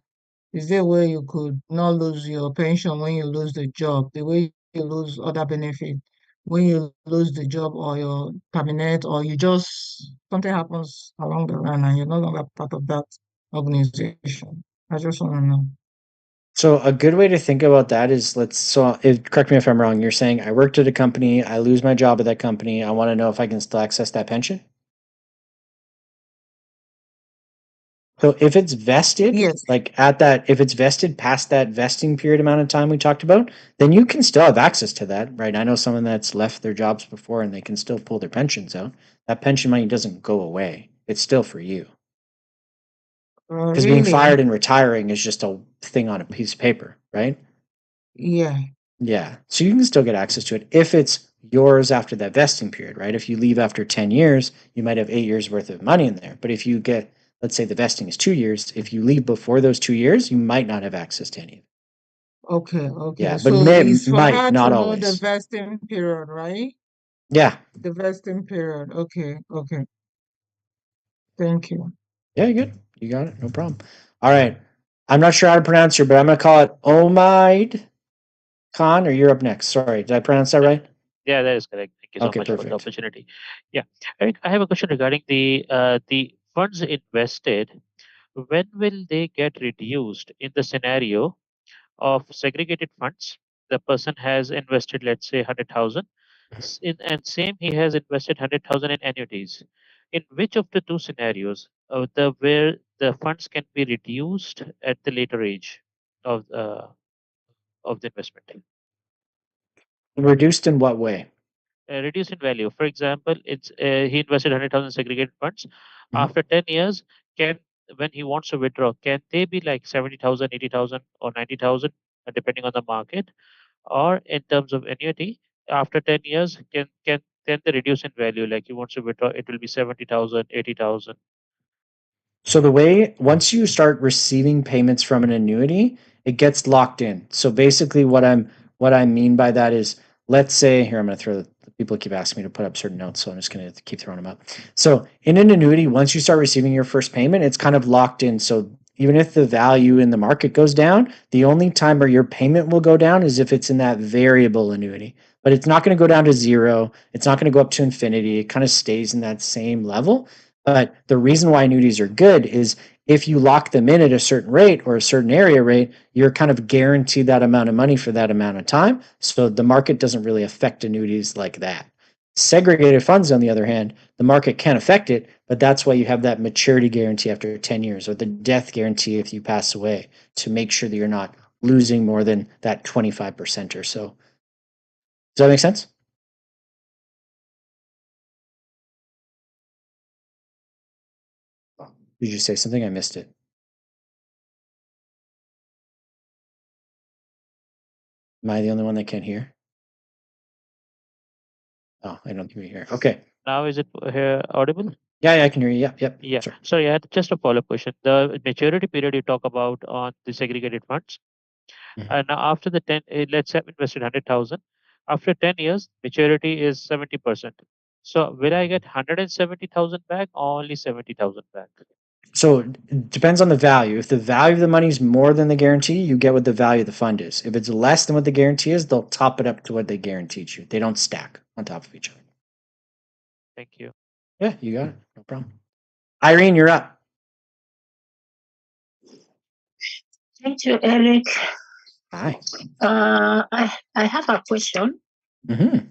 [SPEAKER 2] is there a way you could not lose your pension when you lose the job, the way you lose other benefit when you lose the job or your cabinet, or you just something happens along the line and you're no longer part of that organization? I just want to know.
[SPEAKER 1] So a good way to think about that is correct me if I'm wrong. You're saying I worked at a company, I lose my job at that company. I want to know if I can still access that pension. So if it's vested,
[SPEAKER 2] Yes.
[SPEAKER 1] if it's vested past that vesting period amount of time we talked about, then you can still have access to that, right? I know someone that's left their jobs before and they can still pull their pensions out. That pension money doesn't go away. It's still for you. Because being
[SPEAKER 2] Really?
[SPEAKER 1] fired and retiring is just a thing on a piece of paper, right?
[SPEAKER 2] Yeah.
[SPEAKER 1] Yeah. So you can still get access to it if it's yours after that vesting period, right? If you leave after 10 years, you might have 8 years worth of money in there. But if you get, let's say the vesting is 2 years, if you leave before those 2 years, you might not have access to any of it.
[SPEAKER 2] Okay, okay.
[SPEAKER 1] Yeah, but
[SPEAKER 2] So it's for
[SPEAKER 1] might,
[SPEAKER 2] her
[SPEAKER 1] not
[SPEAKER 2] to know the
[SPEAKER 1] always.
[SPEAKER 2] vesting period, right?
[SPEAKER 1] Yeah.
[SPEAKER 2] The vesting period. Okay, okay. Thank you.
[SPEAKER 1] Yeah, you good. You got it. No problem. All right. I'm not sure how to pronounce her, but I'm going to call it Omaid Khan, or you're up next. Sorry. Did I pronounce that right?
[SPEAKER 4] Yeah, that is correct. Thank you so
[SPEAKER 1] Okay,
[SPEAKER 4] much for the
[SPEAKER 1] perfect.
[SPEAKER 4] opportunity. Yeah, Eric, I have a question regarding the funds invested. When will they get reduced in the scenario of segregated funds? The person has invested, let's say, 100,000, and same he has invested 100,000 in annuities. In which of the two scenarios, the where the funds can be reduced at the later age of the investment?
[SPEAKER 1] Reduced in what way?
[SPEAKER 4] Reduce in value. For example, it's he invested 100,000 segregated funds.
[SPEAKER 1] Mhm.
[SPEAKER 4] After 10 years, can when he wants to withdraw, can they be like 70,000, 80,000, or 90,000, depending on the market? Or in terms of annuity, after 10 years, can they reduce in value? Like he wants to withdraw, it will be 70,000, 80,000.
[SPEAKER 1] So the way once you start receiving payments from an annuity, it gets locked in. So basically what I mean by that is, let's say here, I'm going to throw the people keep asking me to put up certain notes, so I'm just going to keep throwing them up. So in an annuity, once you start receiving your first payment, it's kind of locked in. So even if the value in the market goes down, the only time where your payment will go down is if it's in that variable annuity. But it's not going to go down to zero. It's not going to go up to infinity. It kind of stays in that same level. But the reason why annuities are good is if you lock them in at a certain rate or a certain area rate, you're kind of guaranteed that amount of money for that amount of time. So the market doesn't really affect annuities like that. Segregated funds, on the other hand, the market can affect it, but that's why you have that maturity guarantee after 10 years or the death guarantee if you pass away to make sure that you're not losing more than that 25% or so. Does that make sense? Did you say something? I missed it. Am I the only one that can't hear? Oh, I don't hear you here. Okay.
[SPEAKER 4] Now is it audible?
[SPEAKER 1] Yeah, I can hear you. Yep, yep.
[SPEAKER 4] Yeah.
[SPEAKER 1] Sorry.
[SPEAKER 4] Sorry, I had just a follow-up question. The maturity period you talk about on the segregated funds, and now after the 10, let's say I've invested 100,000. After 10 years, maturity is 70%. So will I get 170,000 back or only 70,000 back?
[SPEAKER 1] So it depends on the value. If the value of the money is more than the guarantee, you get what the value of the fund is. If it's less than what the guarantee is, they'll top it up to what they guaranteed you. They don't stack on top of each other.
[SPEAKER 4] Thank you.
[SPEAKER 1] Yeah, you got it. No problem. Irene, you're up.
[SPEAKER 5] Thank you, Eric.
[SPEAKER 1] Hi.
[SPEAKER 5] I have a question.
[SPEAKER 1] Mm-hmm.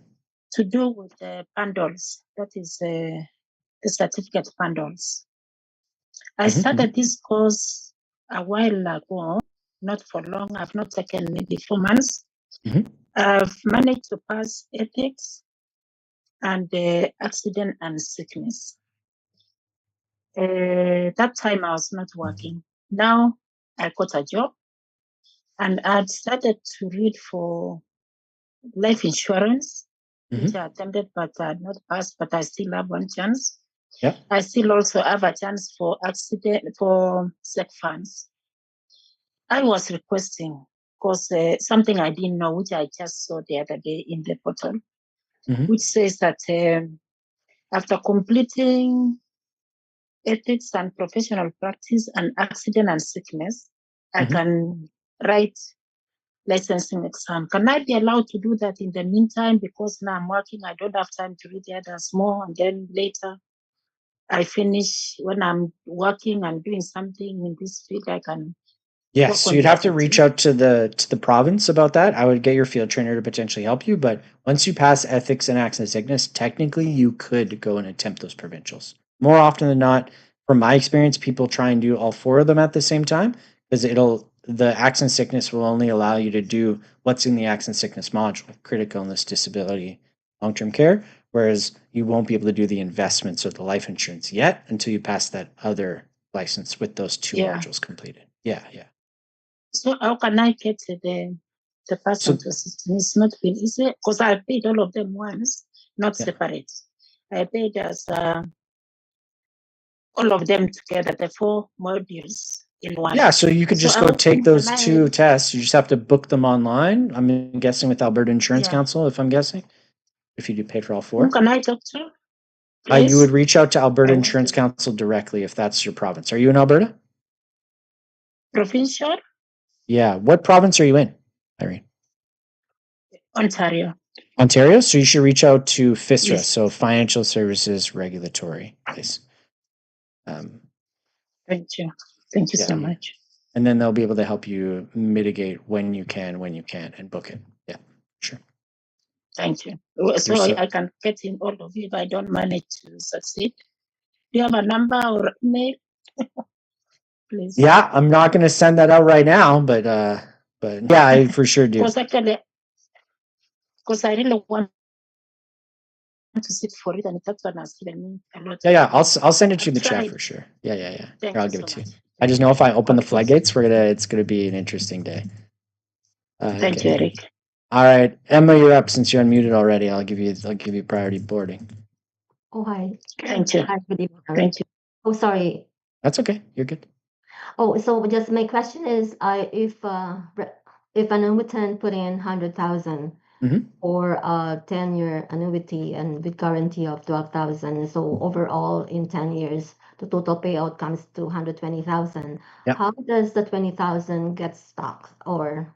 [SPEAKER 5] to do with the bundles. That is the certificate bundles. I started this course a while ago, not for long. I've not taken maybe 4 months. I've managed to pass ethics and accident and sickness. That time I was not working. Now I got a job and I'd started to read for life insurance, which I attempted but not passed, but I still have one chance.
[SPEAKER 1] Yep.
[SPEAKER 5] I still also have a chance for accident, for sec funds. I was requesting because something I didn't know, which I just saw the other day in the portal, which says that after completing ethics and professional practice and accident and sickness, I can write licensing exam. Can I be allowed to do that in the meantime? Because now I'm working, I don't have time to read the others more, and then later I finish when I'm working and doing something in this field, I can.
[SPEAKER 1] Yes, so you'd have to reach out to the province about that. I would get your field trainer to potentially help you, but once you pass ethics and accident sickness, technically you could go and attempt those provincials. More often than not, from my experience, people try and do all 4 of them at the same time because the accident sickness will only allow you to do what's in the accident sickness module, critical illness, disability, long-term care, whereas you won't be able to do the investments or the life insurance yet until you pass that other license with those 2 modules completed. Yeah.
[SPEAKER 5] So how can I get the person to assist me? It's not been easy because I paid all of them once, not separate. I paid as all of them together, the 4 modules in one.
[SPEAKER 1] Yeah, so you could just go take those 2 tests. You just have to book them online. I'm guessing with Alberta Insurance Council, if I'm guessing, if you do pay for all 4.
[SPEAKER 5] Who can I talk to?
[SPEAKER 1] You would reach out to Alberta Insurance Council directly if that's your province. Are you in Alberta?
[SPEAKER 5] Provincial?
[SPEAKER 1] Yeah. What province are you in, Irene?
[SPEAKER 5] Ontario.
[SPEAKER 1] Ontario? So you should reach out to FSRA, so Financial Services Regulatory Place.
[SPEAKER 5] Thank you. Thank you so much.
[SPEAKER 1] And then they'll be able to help you mitigate when you can, and book it. Yeah, sure.
[SPEAKER 5] Thank you. So I can get in all of you if I don't manage to succeed. Do you have a number or email? Please.
[SPEAKER 1] Yeah, I'm not going to send that out right now, but yeah, I for sure do.
[SPEAKER 5] Because I really want to sit for it, and that's what has given me a lot.
[SPEAKER 1] Yeah, I'll send it to you in the chat for sure. Yeah. Here, I'll give it to you. I just know if I open the floodgates, it's gonna be an interesting day.
[SPEAKER 5] Thank you, Eric.
[SPEAKER 1] All right, Emma, you're up since you're unmuted already. I'll give you priority boarding.
[SPEAKER 6] Oh, hi.
[SPEAKER 5] Thank you.
[SPEAKER 6] Hi, good evening.
[SPEAKER 5] Thank you.
[SPEAKER 6] Oh, sorry.
[SPEAKER 1] That's okay. You're good.
[SPEAKER 6] Oh, so just my question is, if an annuitant put in 100,000 for a 10-year annuity and with guarantee of 12,000, so overall in 10 years, the total payout comes to 120,000. How does the 20,000 get taxed, or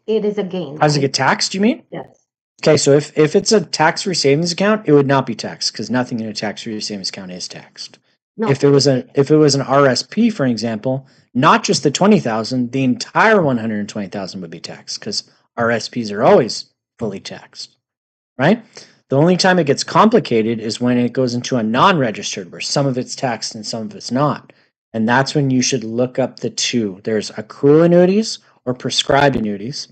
[SPEAKER 6] it is a gain?
[SPEAKER 1] How does it get taxed? You mean?
[SPEAKER 6] Yes.
[SPEAKER 1] Okay, so if it's a tax-free savings account, it would not be taxed because nothing in a tax-free savings account is taxed. No. If it was an RSP, for example, not just the 20,000, the entire 120,000 would be taxed because RSPs are always fully taxed, right? The only time it gets complicated is when it goes into a non-registered, where some of it's taxed and some of it's not, and that's when you should look up the 2. There's accrual annuities or prescribed annuities.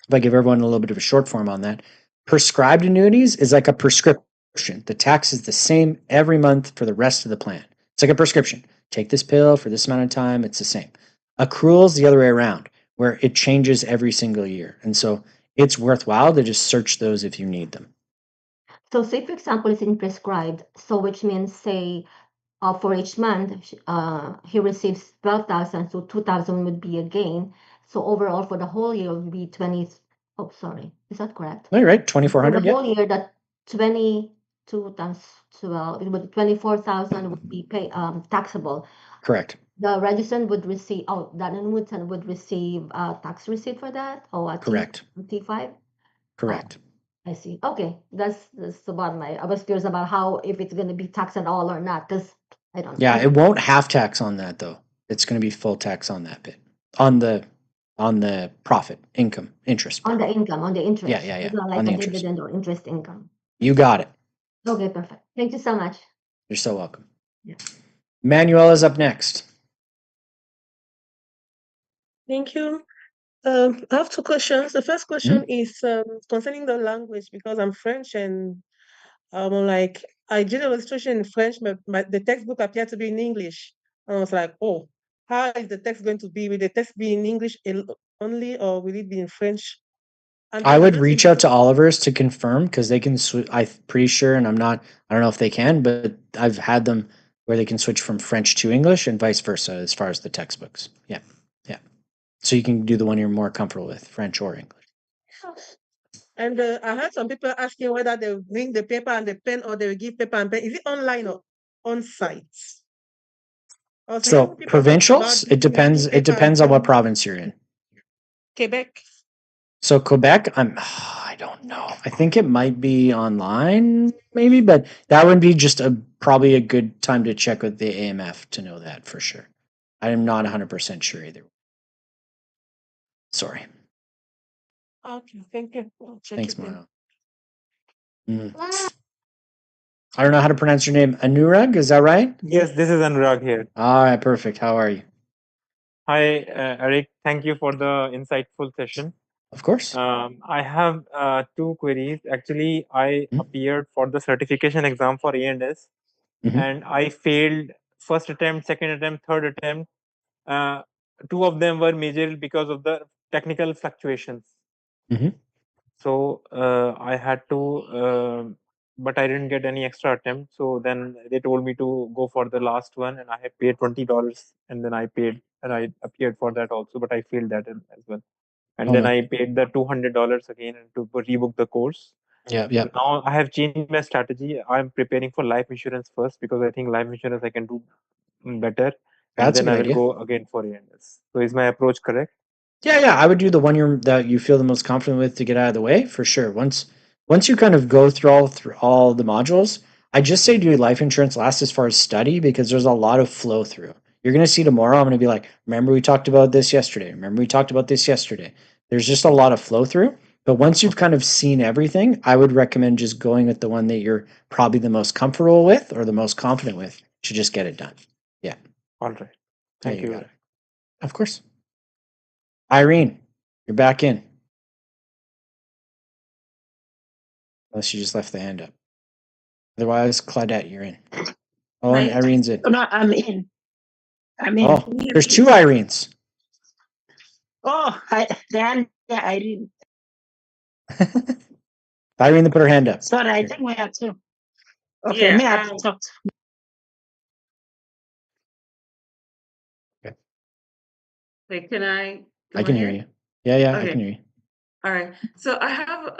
[SPEAKER 1] If I give everyone a little bit of a short form on that. Prescribed annuities is like a prescription. The tax is the same every month for the rest of the plan. It's like a prescription. Take this pill for this amount of time. It's the same. Accrual is the other way around, where it changes every single year. And so it's worthwhile to just search those if you need them.
[SPEAKER 6] So say, for example, it's in prescribed, so which means, say, for each month, he receives 12,000, so 2,000 would be a gain. So overall for the whole year would be 20. Oh, sorry. Is that correct?
[SPEAKER 1] No, you're right. 2,400.
[SPEAKER 6] For the whole year, that 22 times 12, it would 24,000 would be taxable.
[SPEAKER 1] Correct.
[SPEAKER 6] The registrant would receive, the annuitant would receive a tax receipt for that, or a
[SPEAKER 1] Correct.
[SPEAKER 6] T5?
[SPEAKER 1] Correct.
[SPEAKER 6] I see. Okay, that's about I was curious about how, if it's going to be taxed at all or not, because I don't know.
[SPEAKER 1] Yeah, it won't have tax on that though. It's going to be full tax on that bit, on the profit, income, interest.
[SPEAKER 6] On the income, on the interest.
[SPEAKER 1] Yeah.
[SPEAKER 6] It's not like a dividend or interest income.
[SPEAKER 1] You got it.
[SPEAKER 6] Okay, perfect. Thank you so much.
[SPEAKER 1] You're so welcome.
[SPEAKER 6] Yeah.
[SPEAKER 1] Manuel is up next.
[SPEAKER 7] Thank you. I have two questions. The first question is concerning the language, because I'm French and like I did a registration in French, but the textbook appeared to be in English. And I was like, oh, how is the text going to be? Will the text be in English only, or will it be in French? And
[SPEAKER 1] I
[SPEAKER 7] then
[SPEAKER 1] would
[SPEAKER 7] just
[SPEAKER 1] reach out to Oliver's to confirm because they can switch. I'm pretty sure, and I don't know if they can, but I've had them where they can switch from French to English and vice versa as far as the textbooks. Yeah. Yeah. So you can do the one you're more comfortable with, French or English.
[SPEAKER 7] And I heard some people asking whether they bring the paper and the pen or they will give paper and pen. Is it online or on site?
[SPEAKER 1] So provincials, it depends. It depends on what province you're in.
[SPEAKER 7] Quebec.
[SPEAKER 1] So Quebec, I don't know. I think it might be online, maybe, but that would be just probably a good time to check with the AMF to know that for sure. I am not 100% sure either. Sorry.
[SPEAKER 7] Okay, thank you.
[SPEAKER 1] Thanks, Mono. I don't know how to pronounce your name. Anurag, is that right?
[SPEAKER 8] Yes, this is Anurag here.
[SPEAKER 1] All right, perfect. How are you?
[SPEAKER 8] Hi, Eric. Thank you for the insightful session.
[SPEAKER 1] Of course.
[SPEAKER 8] I have two queries. Actually, I appeared for the certification exam for A&S, and I failed first attempt, second attempt, third attempt. Two of them were major because of the technical fluctuations. So I had to, but I didn't get any extra attempt. So then they told me to go for the last one, and I had paid $20, and then I paid and I appeared for that also, but I failed that as well. And then I paid the $200 again and to rebook the course.
[SPEAKER 1] Yeah.
[SPEAKER 8] So now I have changed my strategy. I'm preparing for life insurance first because I think life insurance I can do better, and
[SPEAKER 1] That's
[SPEAKER 8] then
[SPEAKER 1] a
[SPEAKER 8] I
[SPEAKER 1] good
[SPEAKER 8] will
[SPEAKER 1] idea.
[SPEAKER 8] go again for A&S. So is my approach correct?
[SPEAKER 1] Yeah. I would do the one that you feel the most confident with to get out of the way for sure. Once you kind of go through all the modules, I just say do life insurance last as far as study because there's a lot of flow through. You're going to see tomorrow. I'm going to be like, remember we talked about this yesterday. Remember we talked about this yesterday. There's just a lot of flow through. But once you've kind of seen everything, I would recommend just going with the one that you're probably the most comfortable with or the most confident with to just get it done. Yeah.
[SPEAKER 8] All right. Thank you.
[SPEAKER 1] Got it. Of course. Irene, you're back in. Unless you just left the hand up. Otherwise, Claudette, you're in. Oh, and Irene's in.
[SPEAKER 5] No, I'm in.
[SPEAKER 1] Oh, there's two Irenes.
[SPEAKER 5] Oh, Irene.
[SPEAKER 1] Irene, put her hand up.
[SPEAKER 5] Sorry, I think we have two. Okay,
[SPEAKER 3] Yeah,
[SPEAKER 5] may I talk?
[SPEAKER 3] Hey, can I
[SPEAKER 1] can hear you. Yeah, I can hear you.
[SPEAKER 3] All right. So I have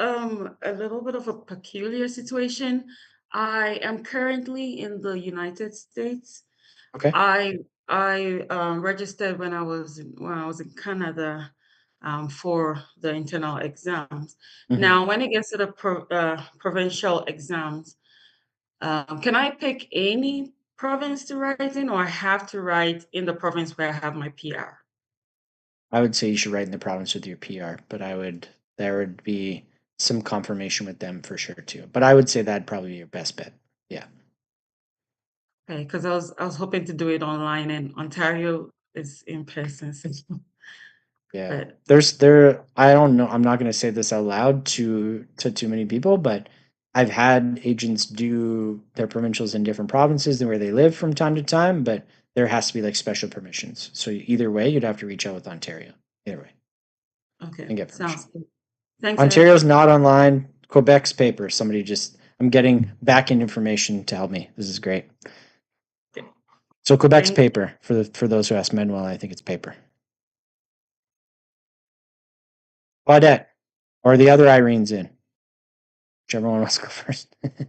[SPEAKER 3] a little bit of a peculiar situation. I am currently in the United States.
[SPEAKER 1] Okay.
[SPEAKER 3] I registered when I was in Canada for the internal exams. Now, when it gets to the provincial exams, can I pick any province to write in, or I have to write in the province where I have my PR?
[SPEAKER 1] I would say you should write in the province with your PR, but there would be some confirmation with them for sure too. But I would say that'd probably be your best bet. Yeah.
[SPEAKER 3] Okay, because I was hoping to do it online, and Ontario is in person. So.
[SPEAKER 1] Yeah. I don't know. I'm not going to say this out loud to too many people, but I've had agents do their provincials in different provinces than where they live from time to time, but there has to be like special permissions. So either way, you'd have to reach out with Ontario. Either way.
[SPEAKER 3] Okay.
[SPEAKER 1] And get permission.
[SPEAKER 3] Sounds good. Thanks.
[SPEAKER 1] Ontario's not online. Quebec's paper. I'm getting back end information to help me. This is great.
[SPEAKER 3] Okay.
[SPEAKER 1] So Quebec's paper for those who ask Manuel, I think it's paper. Claudette, or the other Irene's in. Whichever one wants to go first.
[SPEAKER 9] Am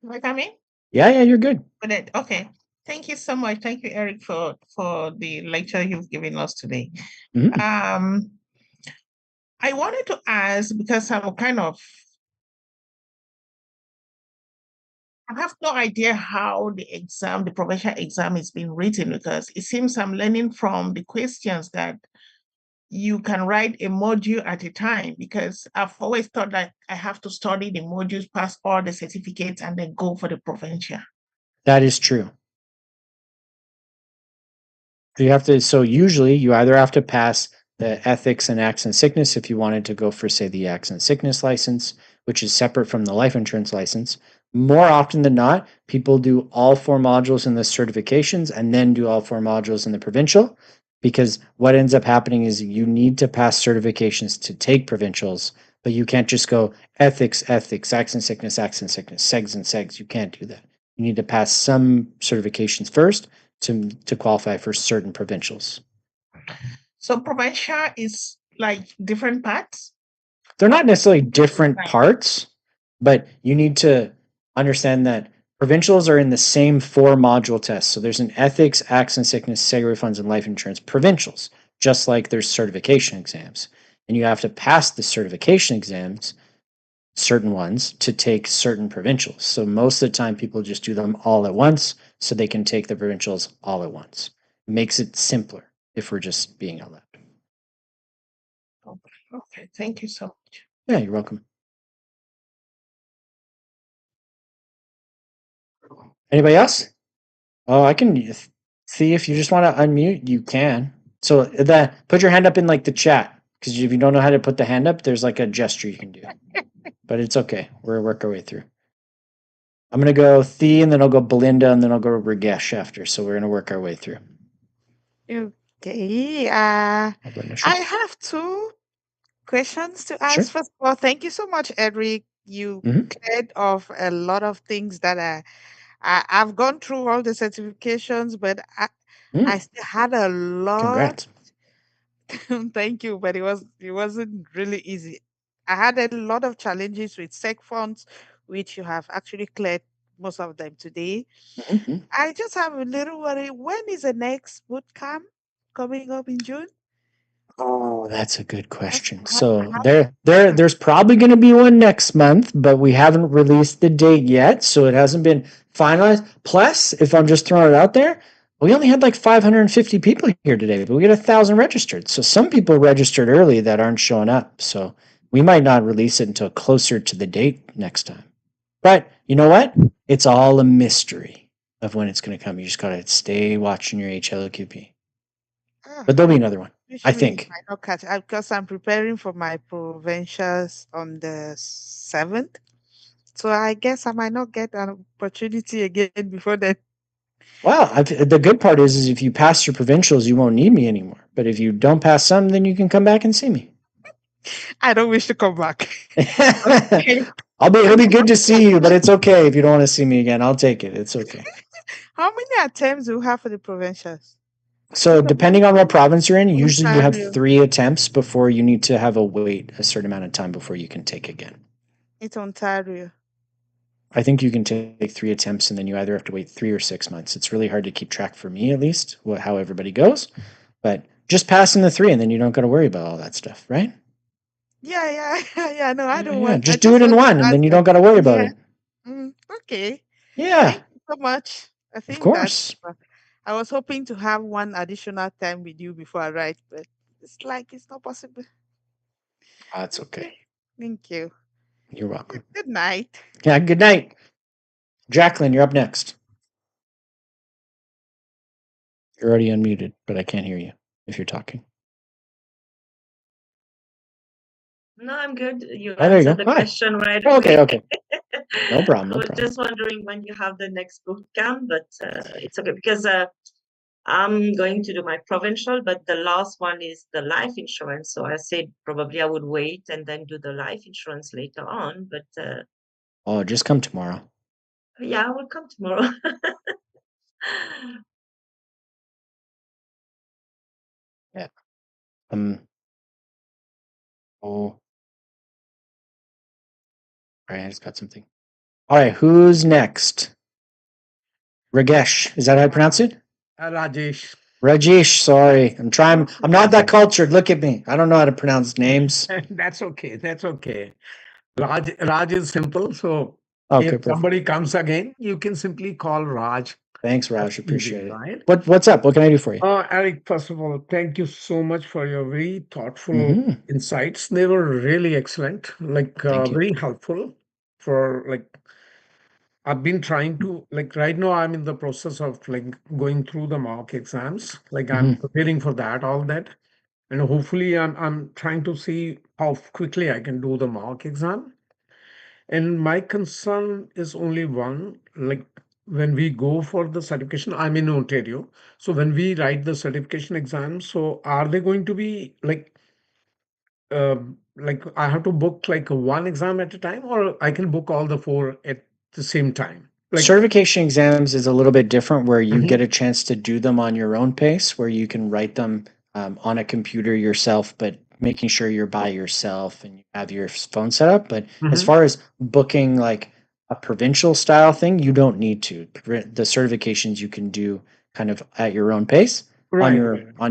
[SPEAKER 9] I coming?
[SPEAKER 1] Yeah, you're good.
[SPEAKER 9] Okay. Thank you so much. Thank you, Eric, for the lecture you've given us today. I wanted to ask because I have no idea how the provincial exam is being written because it seems I'm learning from the questions that you can write a module at a time, because I've always thought that I have to study the modules, pass all the certificates, and then go for the provincial.
[SPEAKER 1] That is true. So usually you either have to pass the ethics and acts and sickness if you wanted to go for, say, the acts and sickness license, which is separate from the life insurance license. More often than not, people do all 4 modules in the certifications and then do all 4 modules in the provincial, because what ends up happening is you need to pass certifications to take provincials, but you can't just go ethics, acts and sickness, segs and segs. You can't do that. You need to pass some certifications first to qualify for certain provincials.
[SPEAKER 9] So provincial is like different parts?
[SPEAKER 1] They're not necessarily different parts, but you need to understand that provincials are in the same 4 module tests. So there's an ethics, acts and sickness, seg funds, and life insurance provincials, just like there's certification exams. And you have to pass the certification exams, certain ones, to take certain provincials. So most of the time people just do them all at once so they can take the provincials all at once. It makes it simpler if we're just being out loud.
[SPEAKER 9] Okay, thank you so much.
[SPEAKER 1] Yeah, you're welcome. Anybody else? Oh, I can see if you just want to unmute, you can. So put your hand up in like the chat, because if you don't know how to put the hand up, there's like a gesture you can do. But it's okay. We'll work our way through. I'm gonna go Thea, and then I'll go Belinda, and then I'll go Ragesh after. So we're gonna work our way through.
[SPEAKER 10] Okay. I have 2 questions to ask.
[SPEAKER 1] Sure.
[SPEAKER 10] First of all, thank you so much, Eric. You cleared off a lot of things that I've gone through all the certifications, but I still had a lot.
[SPEAKER 1] Congrats.
[SPEAKER 10] Thank you, but it wasn't really easy. I had a lot of challenges with sec funds, which you have actually cleared most of them today. I just have a little worry. When is the next boot camp coming up in June?
[SPEAKER 1] Oh, that's a good question. So there's probably going to be one next month, but we haven't released the date yet, so it hasn't been finalized. Plus, if I'm just throwing it out there, we only had like 550 people here today, but we got 1,000 registered. So some people registered early that aren't showing up. So we might not release it until closer to the date next time. But you know what? It's all a mystery of when it's going to come. You just got to stay watching your HLQP. But there'll be another one, I think.
[SPEAKER 10] I not catch because I'm preparing for my provincials on the 7th. So I guess I might not get an opportunity again before then.
[SPEAKER 1] Well, the good part is if you pass your provincials, you won't need me anymore. But if you don't pass some, then you can come back and see me.
[SPEAKER 10] I don't wish to come back.
[SPEAKER 1] It'll be good to see you, but it's okay if you don't want to see me again. I'll take it. It's okay.
[SPEAKER 10] How many attempts do you have for the provincials?
[SPEAKER 1] So depending on what province you're in, usually you have 3 attempts before you need to have a certain amount of time before you can take again.
[SPEAKER 10] It's Ontario.
[SPEAKER 1] I think you can take 3 attempts and then you either have to wait 3 or 6 months. It's really hard to keep track for me, at least, how everybody goes. But just passing the 3 and then you don't got to worry about all that stuff, right?
[SPEAKER 10] Yeah. No, I don't want.
[SPEAKER 1] Just do it in one and then you don't got to worry about it.
[SPEAKER 10] Okay.
[SPEAKER 1] Yeah.
[SPEAKER 10] Thank you so much. I think
[SPEAKER 1] of course.
[SPEAKER 10] I was hoping to have one additional time with you before I write, but it's not possible.
[SPEAKER 1] That's okay.
[SPEAKER 10] Thank you.
[SPEAKER 1] You're welcome.
[SPEAKER 10] Good night.
[SPEAKER 1] Yeah, good night. Jacqueline, you're up next. You're already unmuted, but I can't hear you if you're talking.
[SPEAKER 11] No, I'm good. You
[SPEAKER 1] there you
[SPEAKER 11] answered
[SPEAKER 1] go.
[SPEAKER 11] the
[SPEAKER 1] Hi.
[SPEAKER 11] question right away.
[SPEAKER 1] Okay. No problem.
[SPEAKER 11] I was just wondering when you have the next boot camp, but it's okay because I'm going to do my provincial, but the last one is the life insurance. So I said probably I would wait and then do the life insurance later on. But
[SPEAKER 1] just come tomorrow.
[SPEAKER 11] Yeah, I will come tomorrow.
[SPEAKER 1] Yeah. All right, I just got something. All right, who's next? Ragesh. Is that how I pronounce it?
[SPEAKER 12] Rajesh.
[SPEAKER 1] Rajesh, sorry. I'm not that cultured. Look at me. I don't know how to pronounce names.
[SPEAKER 12] That's okay. Raj is simple. So
[SPEAKER 1] Okay,
[SPEAKER 12] if somebody comes again, you can simply call Raj.
[SPEAKER 1] Thanks, Raj. Appreciate
[SPEAKER 12] easy,
[SPEAKER 1] it.
[SPEAKER 12] right?
[SPEAKER 1] What's up? What can I do for you?
[SPEAKER 12] Eric, first of all, thank you so much for your very thoughtful insights. They were really excellent, like
[SPEAKER 1] Thank you.
[SPEAKER 12] very helpful for like I've been trying to like right now I'm in the process of like going through the mock exams. Like I'm preparing for that, all that. And hopefully I'm trying to see how quickly I can do the mock exam. And my concern is only one, like when we go for the certification, I'm in Ontario. So when we write the certification exam, so are they going to be like I have to book like one exam at a time, or I can book all the four at the same time? Like
[SPEAKER 1] certification exams is a little bit different where you get a chance to do them on your own pace, where you can write them on a computer yourself, but making sure you're by yourself and you have your phone set up. But as far as booking like a provincial style thing, you don't need to. The certifications you can do kind of at your own pace on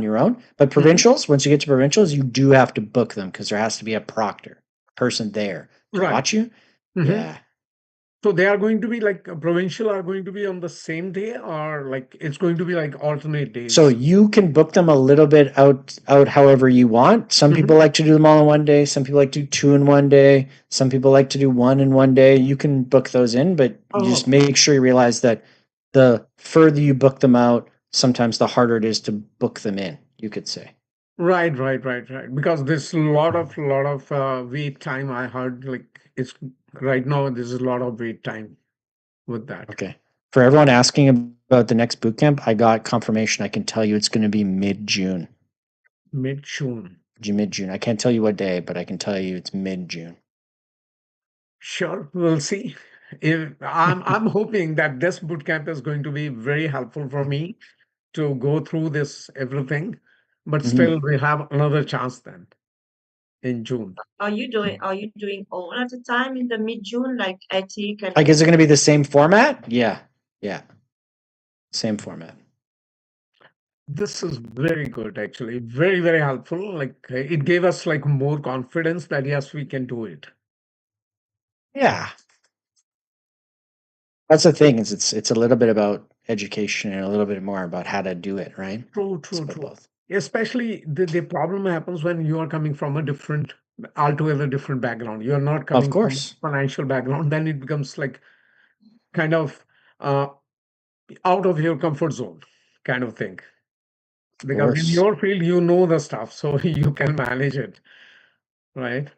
[SPEAKER 1] your own. But provincials, once you get to provincials, you do have to book them because there has to be a proctor person there to watch you. Yeah.
[SPEAKER 12] So they are going to be like provincial are going to be on the same day, or like it's going to be like alternate days.
[SPEAKER 1] So you can book them a little bit out however you want. Some people like to do them all in one day. Some people like to do 2 in one day. Some people like to do 1 in one day. You can book those in, but you just make sure you realize that the further you book them out, sometimes the harder it is to book them in, you could say.
[SPEAKER 12] Right. Because there's a lot of wait time. I heard like it's right now. There's a lot of wait time with that.
[SPEAKER 1] Okay. For everyone asking about the next bootcamp, I got confirmation. I can tell you it's going to be mid-June.
[SPEAKER 12] Mid-June.
[SPEAKER 1] Mid-June. I can't tell you what day, but I can tell you it's mid-June.
[SPEAKER 12] Sure, we'll see. I'm hoping that this bootcamp is going to be very helpful for me to go through this everything, but still we have another chance then in June.
[SPEAKER 11] Are you doing all at a time in the mid-June, like ethic and
[SPEAKER 1] like is it going to be the same format? Yeah. Same format.
[SPEAKER 12] This is very good, actually. Very, very helpful. Like it gave us like more confidence that yes, we can do it.
[SPEAKER 1] Yeah. That's the thing is it's a little bit about education and a little bit more about how to do it, right?
[SPEAKER 12] True. Especially the problem happens when you are coming from a altogether different background. You're not coming from a financial background, then it becomes like kind of out of your comfort zone kind of thing. Because in your field, you know the stuff, so you can manage it, right?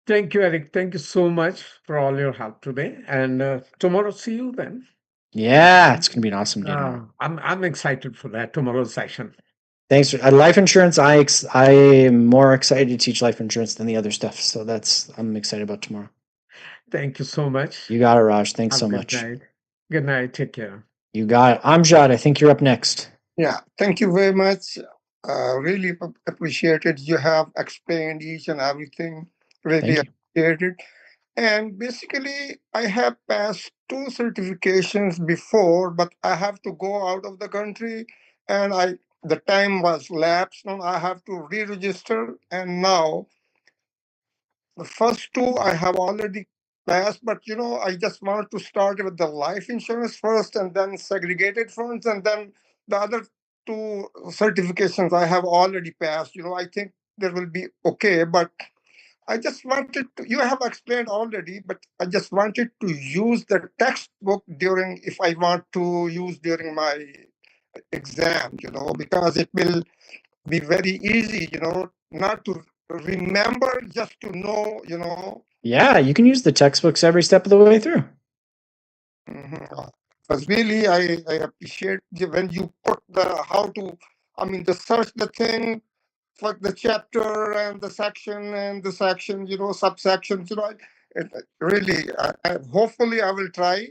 [SPEAKER 12] Thank you, Eric. Thank you so much for all your help today. And tomorrow, see you then.
[SPEAKER 1] Yeah, it's going to be an awesome day.
[SPEAKER 12] I'm excited for that tomorrow's session.
[SPEAKER 1] Thanks. Life insurance, I am more excited to teach life insurance than the other stuff. So I'm excited about tomorrow.
[SPEAKER 12] Thank you so much.
[SPEAKER 1] You got it, Raj. Thanks so much.
[SPEAKER 12] Good night. Take care.
[SPEAKER 1] You got it. Amjad, I think you're up next.
[SPEAKER 13] Yeah, thank you very much. Really appreciated. You have explained each and everything. Really appreciated. And basically, I have passed 2 certifications before, but I have to go out of the country, and the time was lapsed. Now I have to re-register, and now the first 2 I have already passed. But I just want to start with the life insurance first, and then segregated funds, and then the other 2 certifications I have already passed. I think there will be okay, but I just wanted to, you have explained already, but I just wanted to use the textbook if I want to use during my exam, because it will be very easy, not to remember, just to know.
[SPEAKER 1] Yeah, you can use the textbooks every step of the way through.
[SPEAKER 13] Because really, I appreciate when you put the search the thing, like the chapter and the section subsections, really, hopefully I will try.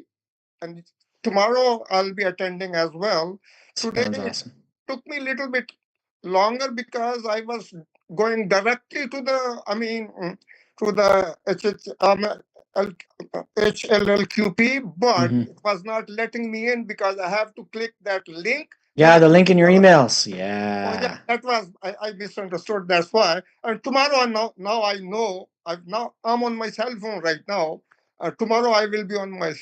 [SPEAKER 13] And tomorrow I'll be attending as well. Today it took me a little bit longer because I was going directly to the HLLQP, but it was not letting me in because I have to click that link.
[SPEAKER 1] Yeah, the link in your emails.
[SPEAKER 13] Yeah, that was I misunderstood. That's why. And tomorrow, now I know. I'm on my cell phone right now. tomorrow I will be on my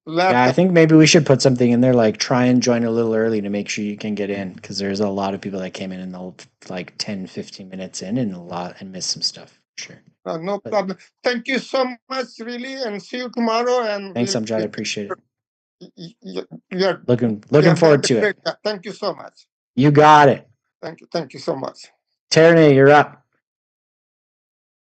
[SPEAKER 13] laptop.
[SPEAKER 1] Yeah, I think maybe we should put something in there like try and join a little early to make sure you can get in, because there's a lot of people that came in the like 10, 15 minutes in and missed some stuff. Sure.
[SPEAKER 13] No problem. Thank you so much, really, and see you tomorrow. And
[SPEAKER 1] thanks, Amjad. I appreciate it.
[SPEAKER 13] You're
[SPEAKER 1] looking forward to it.
[SPEAKER 13] Thank you so much.
[SPEAKER 1] You got it.
[SPEAKER 13] Thank you so much.
[SPEAKER 1] Tierney, you're up.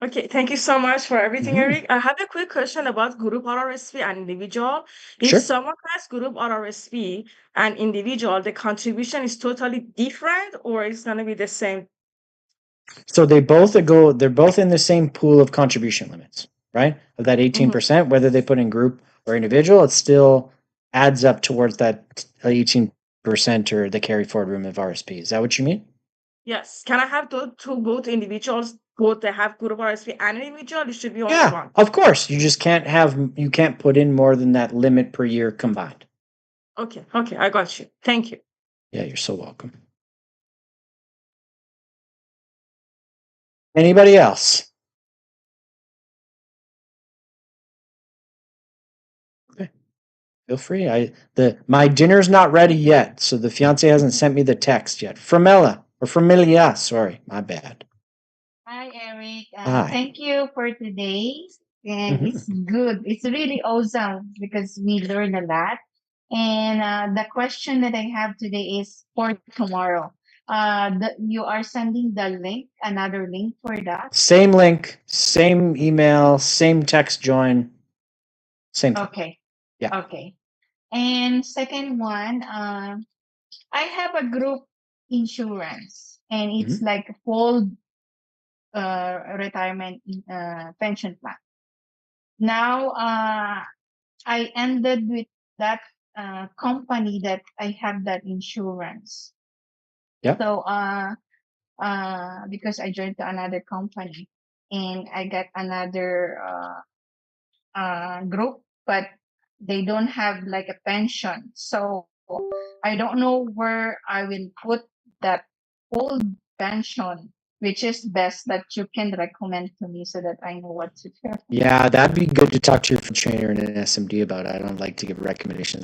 [SPEAKER 14] Okay, thank you so much for everything, Eric. I have a quick question about group or RSP and individual. If
[SPEAKER 1] Sure.
[SPEAKER 14] someone has group or RSP and individual, the contribution is totally different or it's going to be the same?
[SPEAKER 1] So they're both in the same pool of contribution limits, right? Of that 18%, whether they put in group or individual, it still adds up towards that 18% or the carry forward room of RSP. Is that what you mean?
[SPEAKER 14] Yes. Can I have both individuals, both they have group RSP and individual? It should be only one.
[SPEAKER 1] Of course. You just can't put in more than that limit per year combined.
[SPEAKER 14] Okay, I got you. Thank you.
[SPEAKER 1] Yeah, you're so welcome. Anybody else? Okay. Feel free. My dinner's not ready yet, so the fiance hasn't sent me the text yet. Familia, sorry, my bad.
[SPEAKER 15] Hi, Eric.
[SPEAKER 1] Hi.
[SPEAKER 15] Thank you for today. And it's good. It's really awesome because we learn a lot. And the question that I have today is for tomorrow. You are sending the link, another link for that.
[SPEAKER 1] Same link, same email, same text join, same thing.
[SPEAKER 15] Okay.
[SPEAKER 1] Yeah.
[SPEAKER 15] Okay. And second one, I have a group insurance, and it's like a full retirement pension plan. Now, I ended with that company that I have that insurance.
[SPEAKER 1] Yeah.
[SPEAKER 15] So, because I joined to another company and I got another group, but they don't have like a pension. So I don't know where I will put that old pension, which is best that you can recommend to me so that I know what to do.
[SPEAKER 1] Yeah, that'd be good to talk to your trainer and an SMD about. I don't like to give recommendations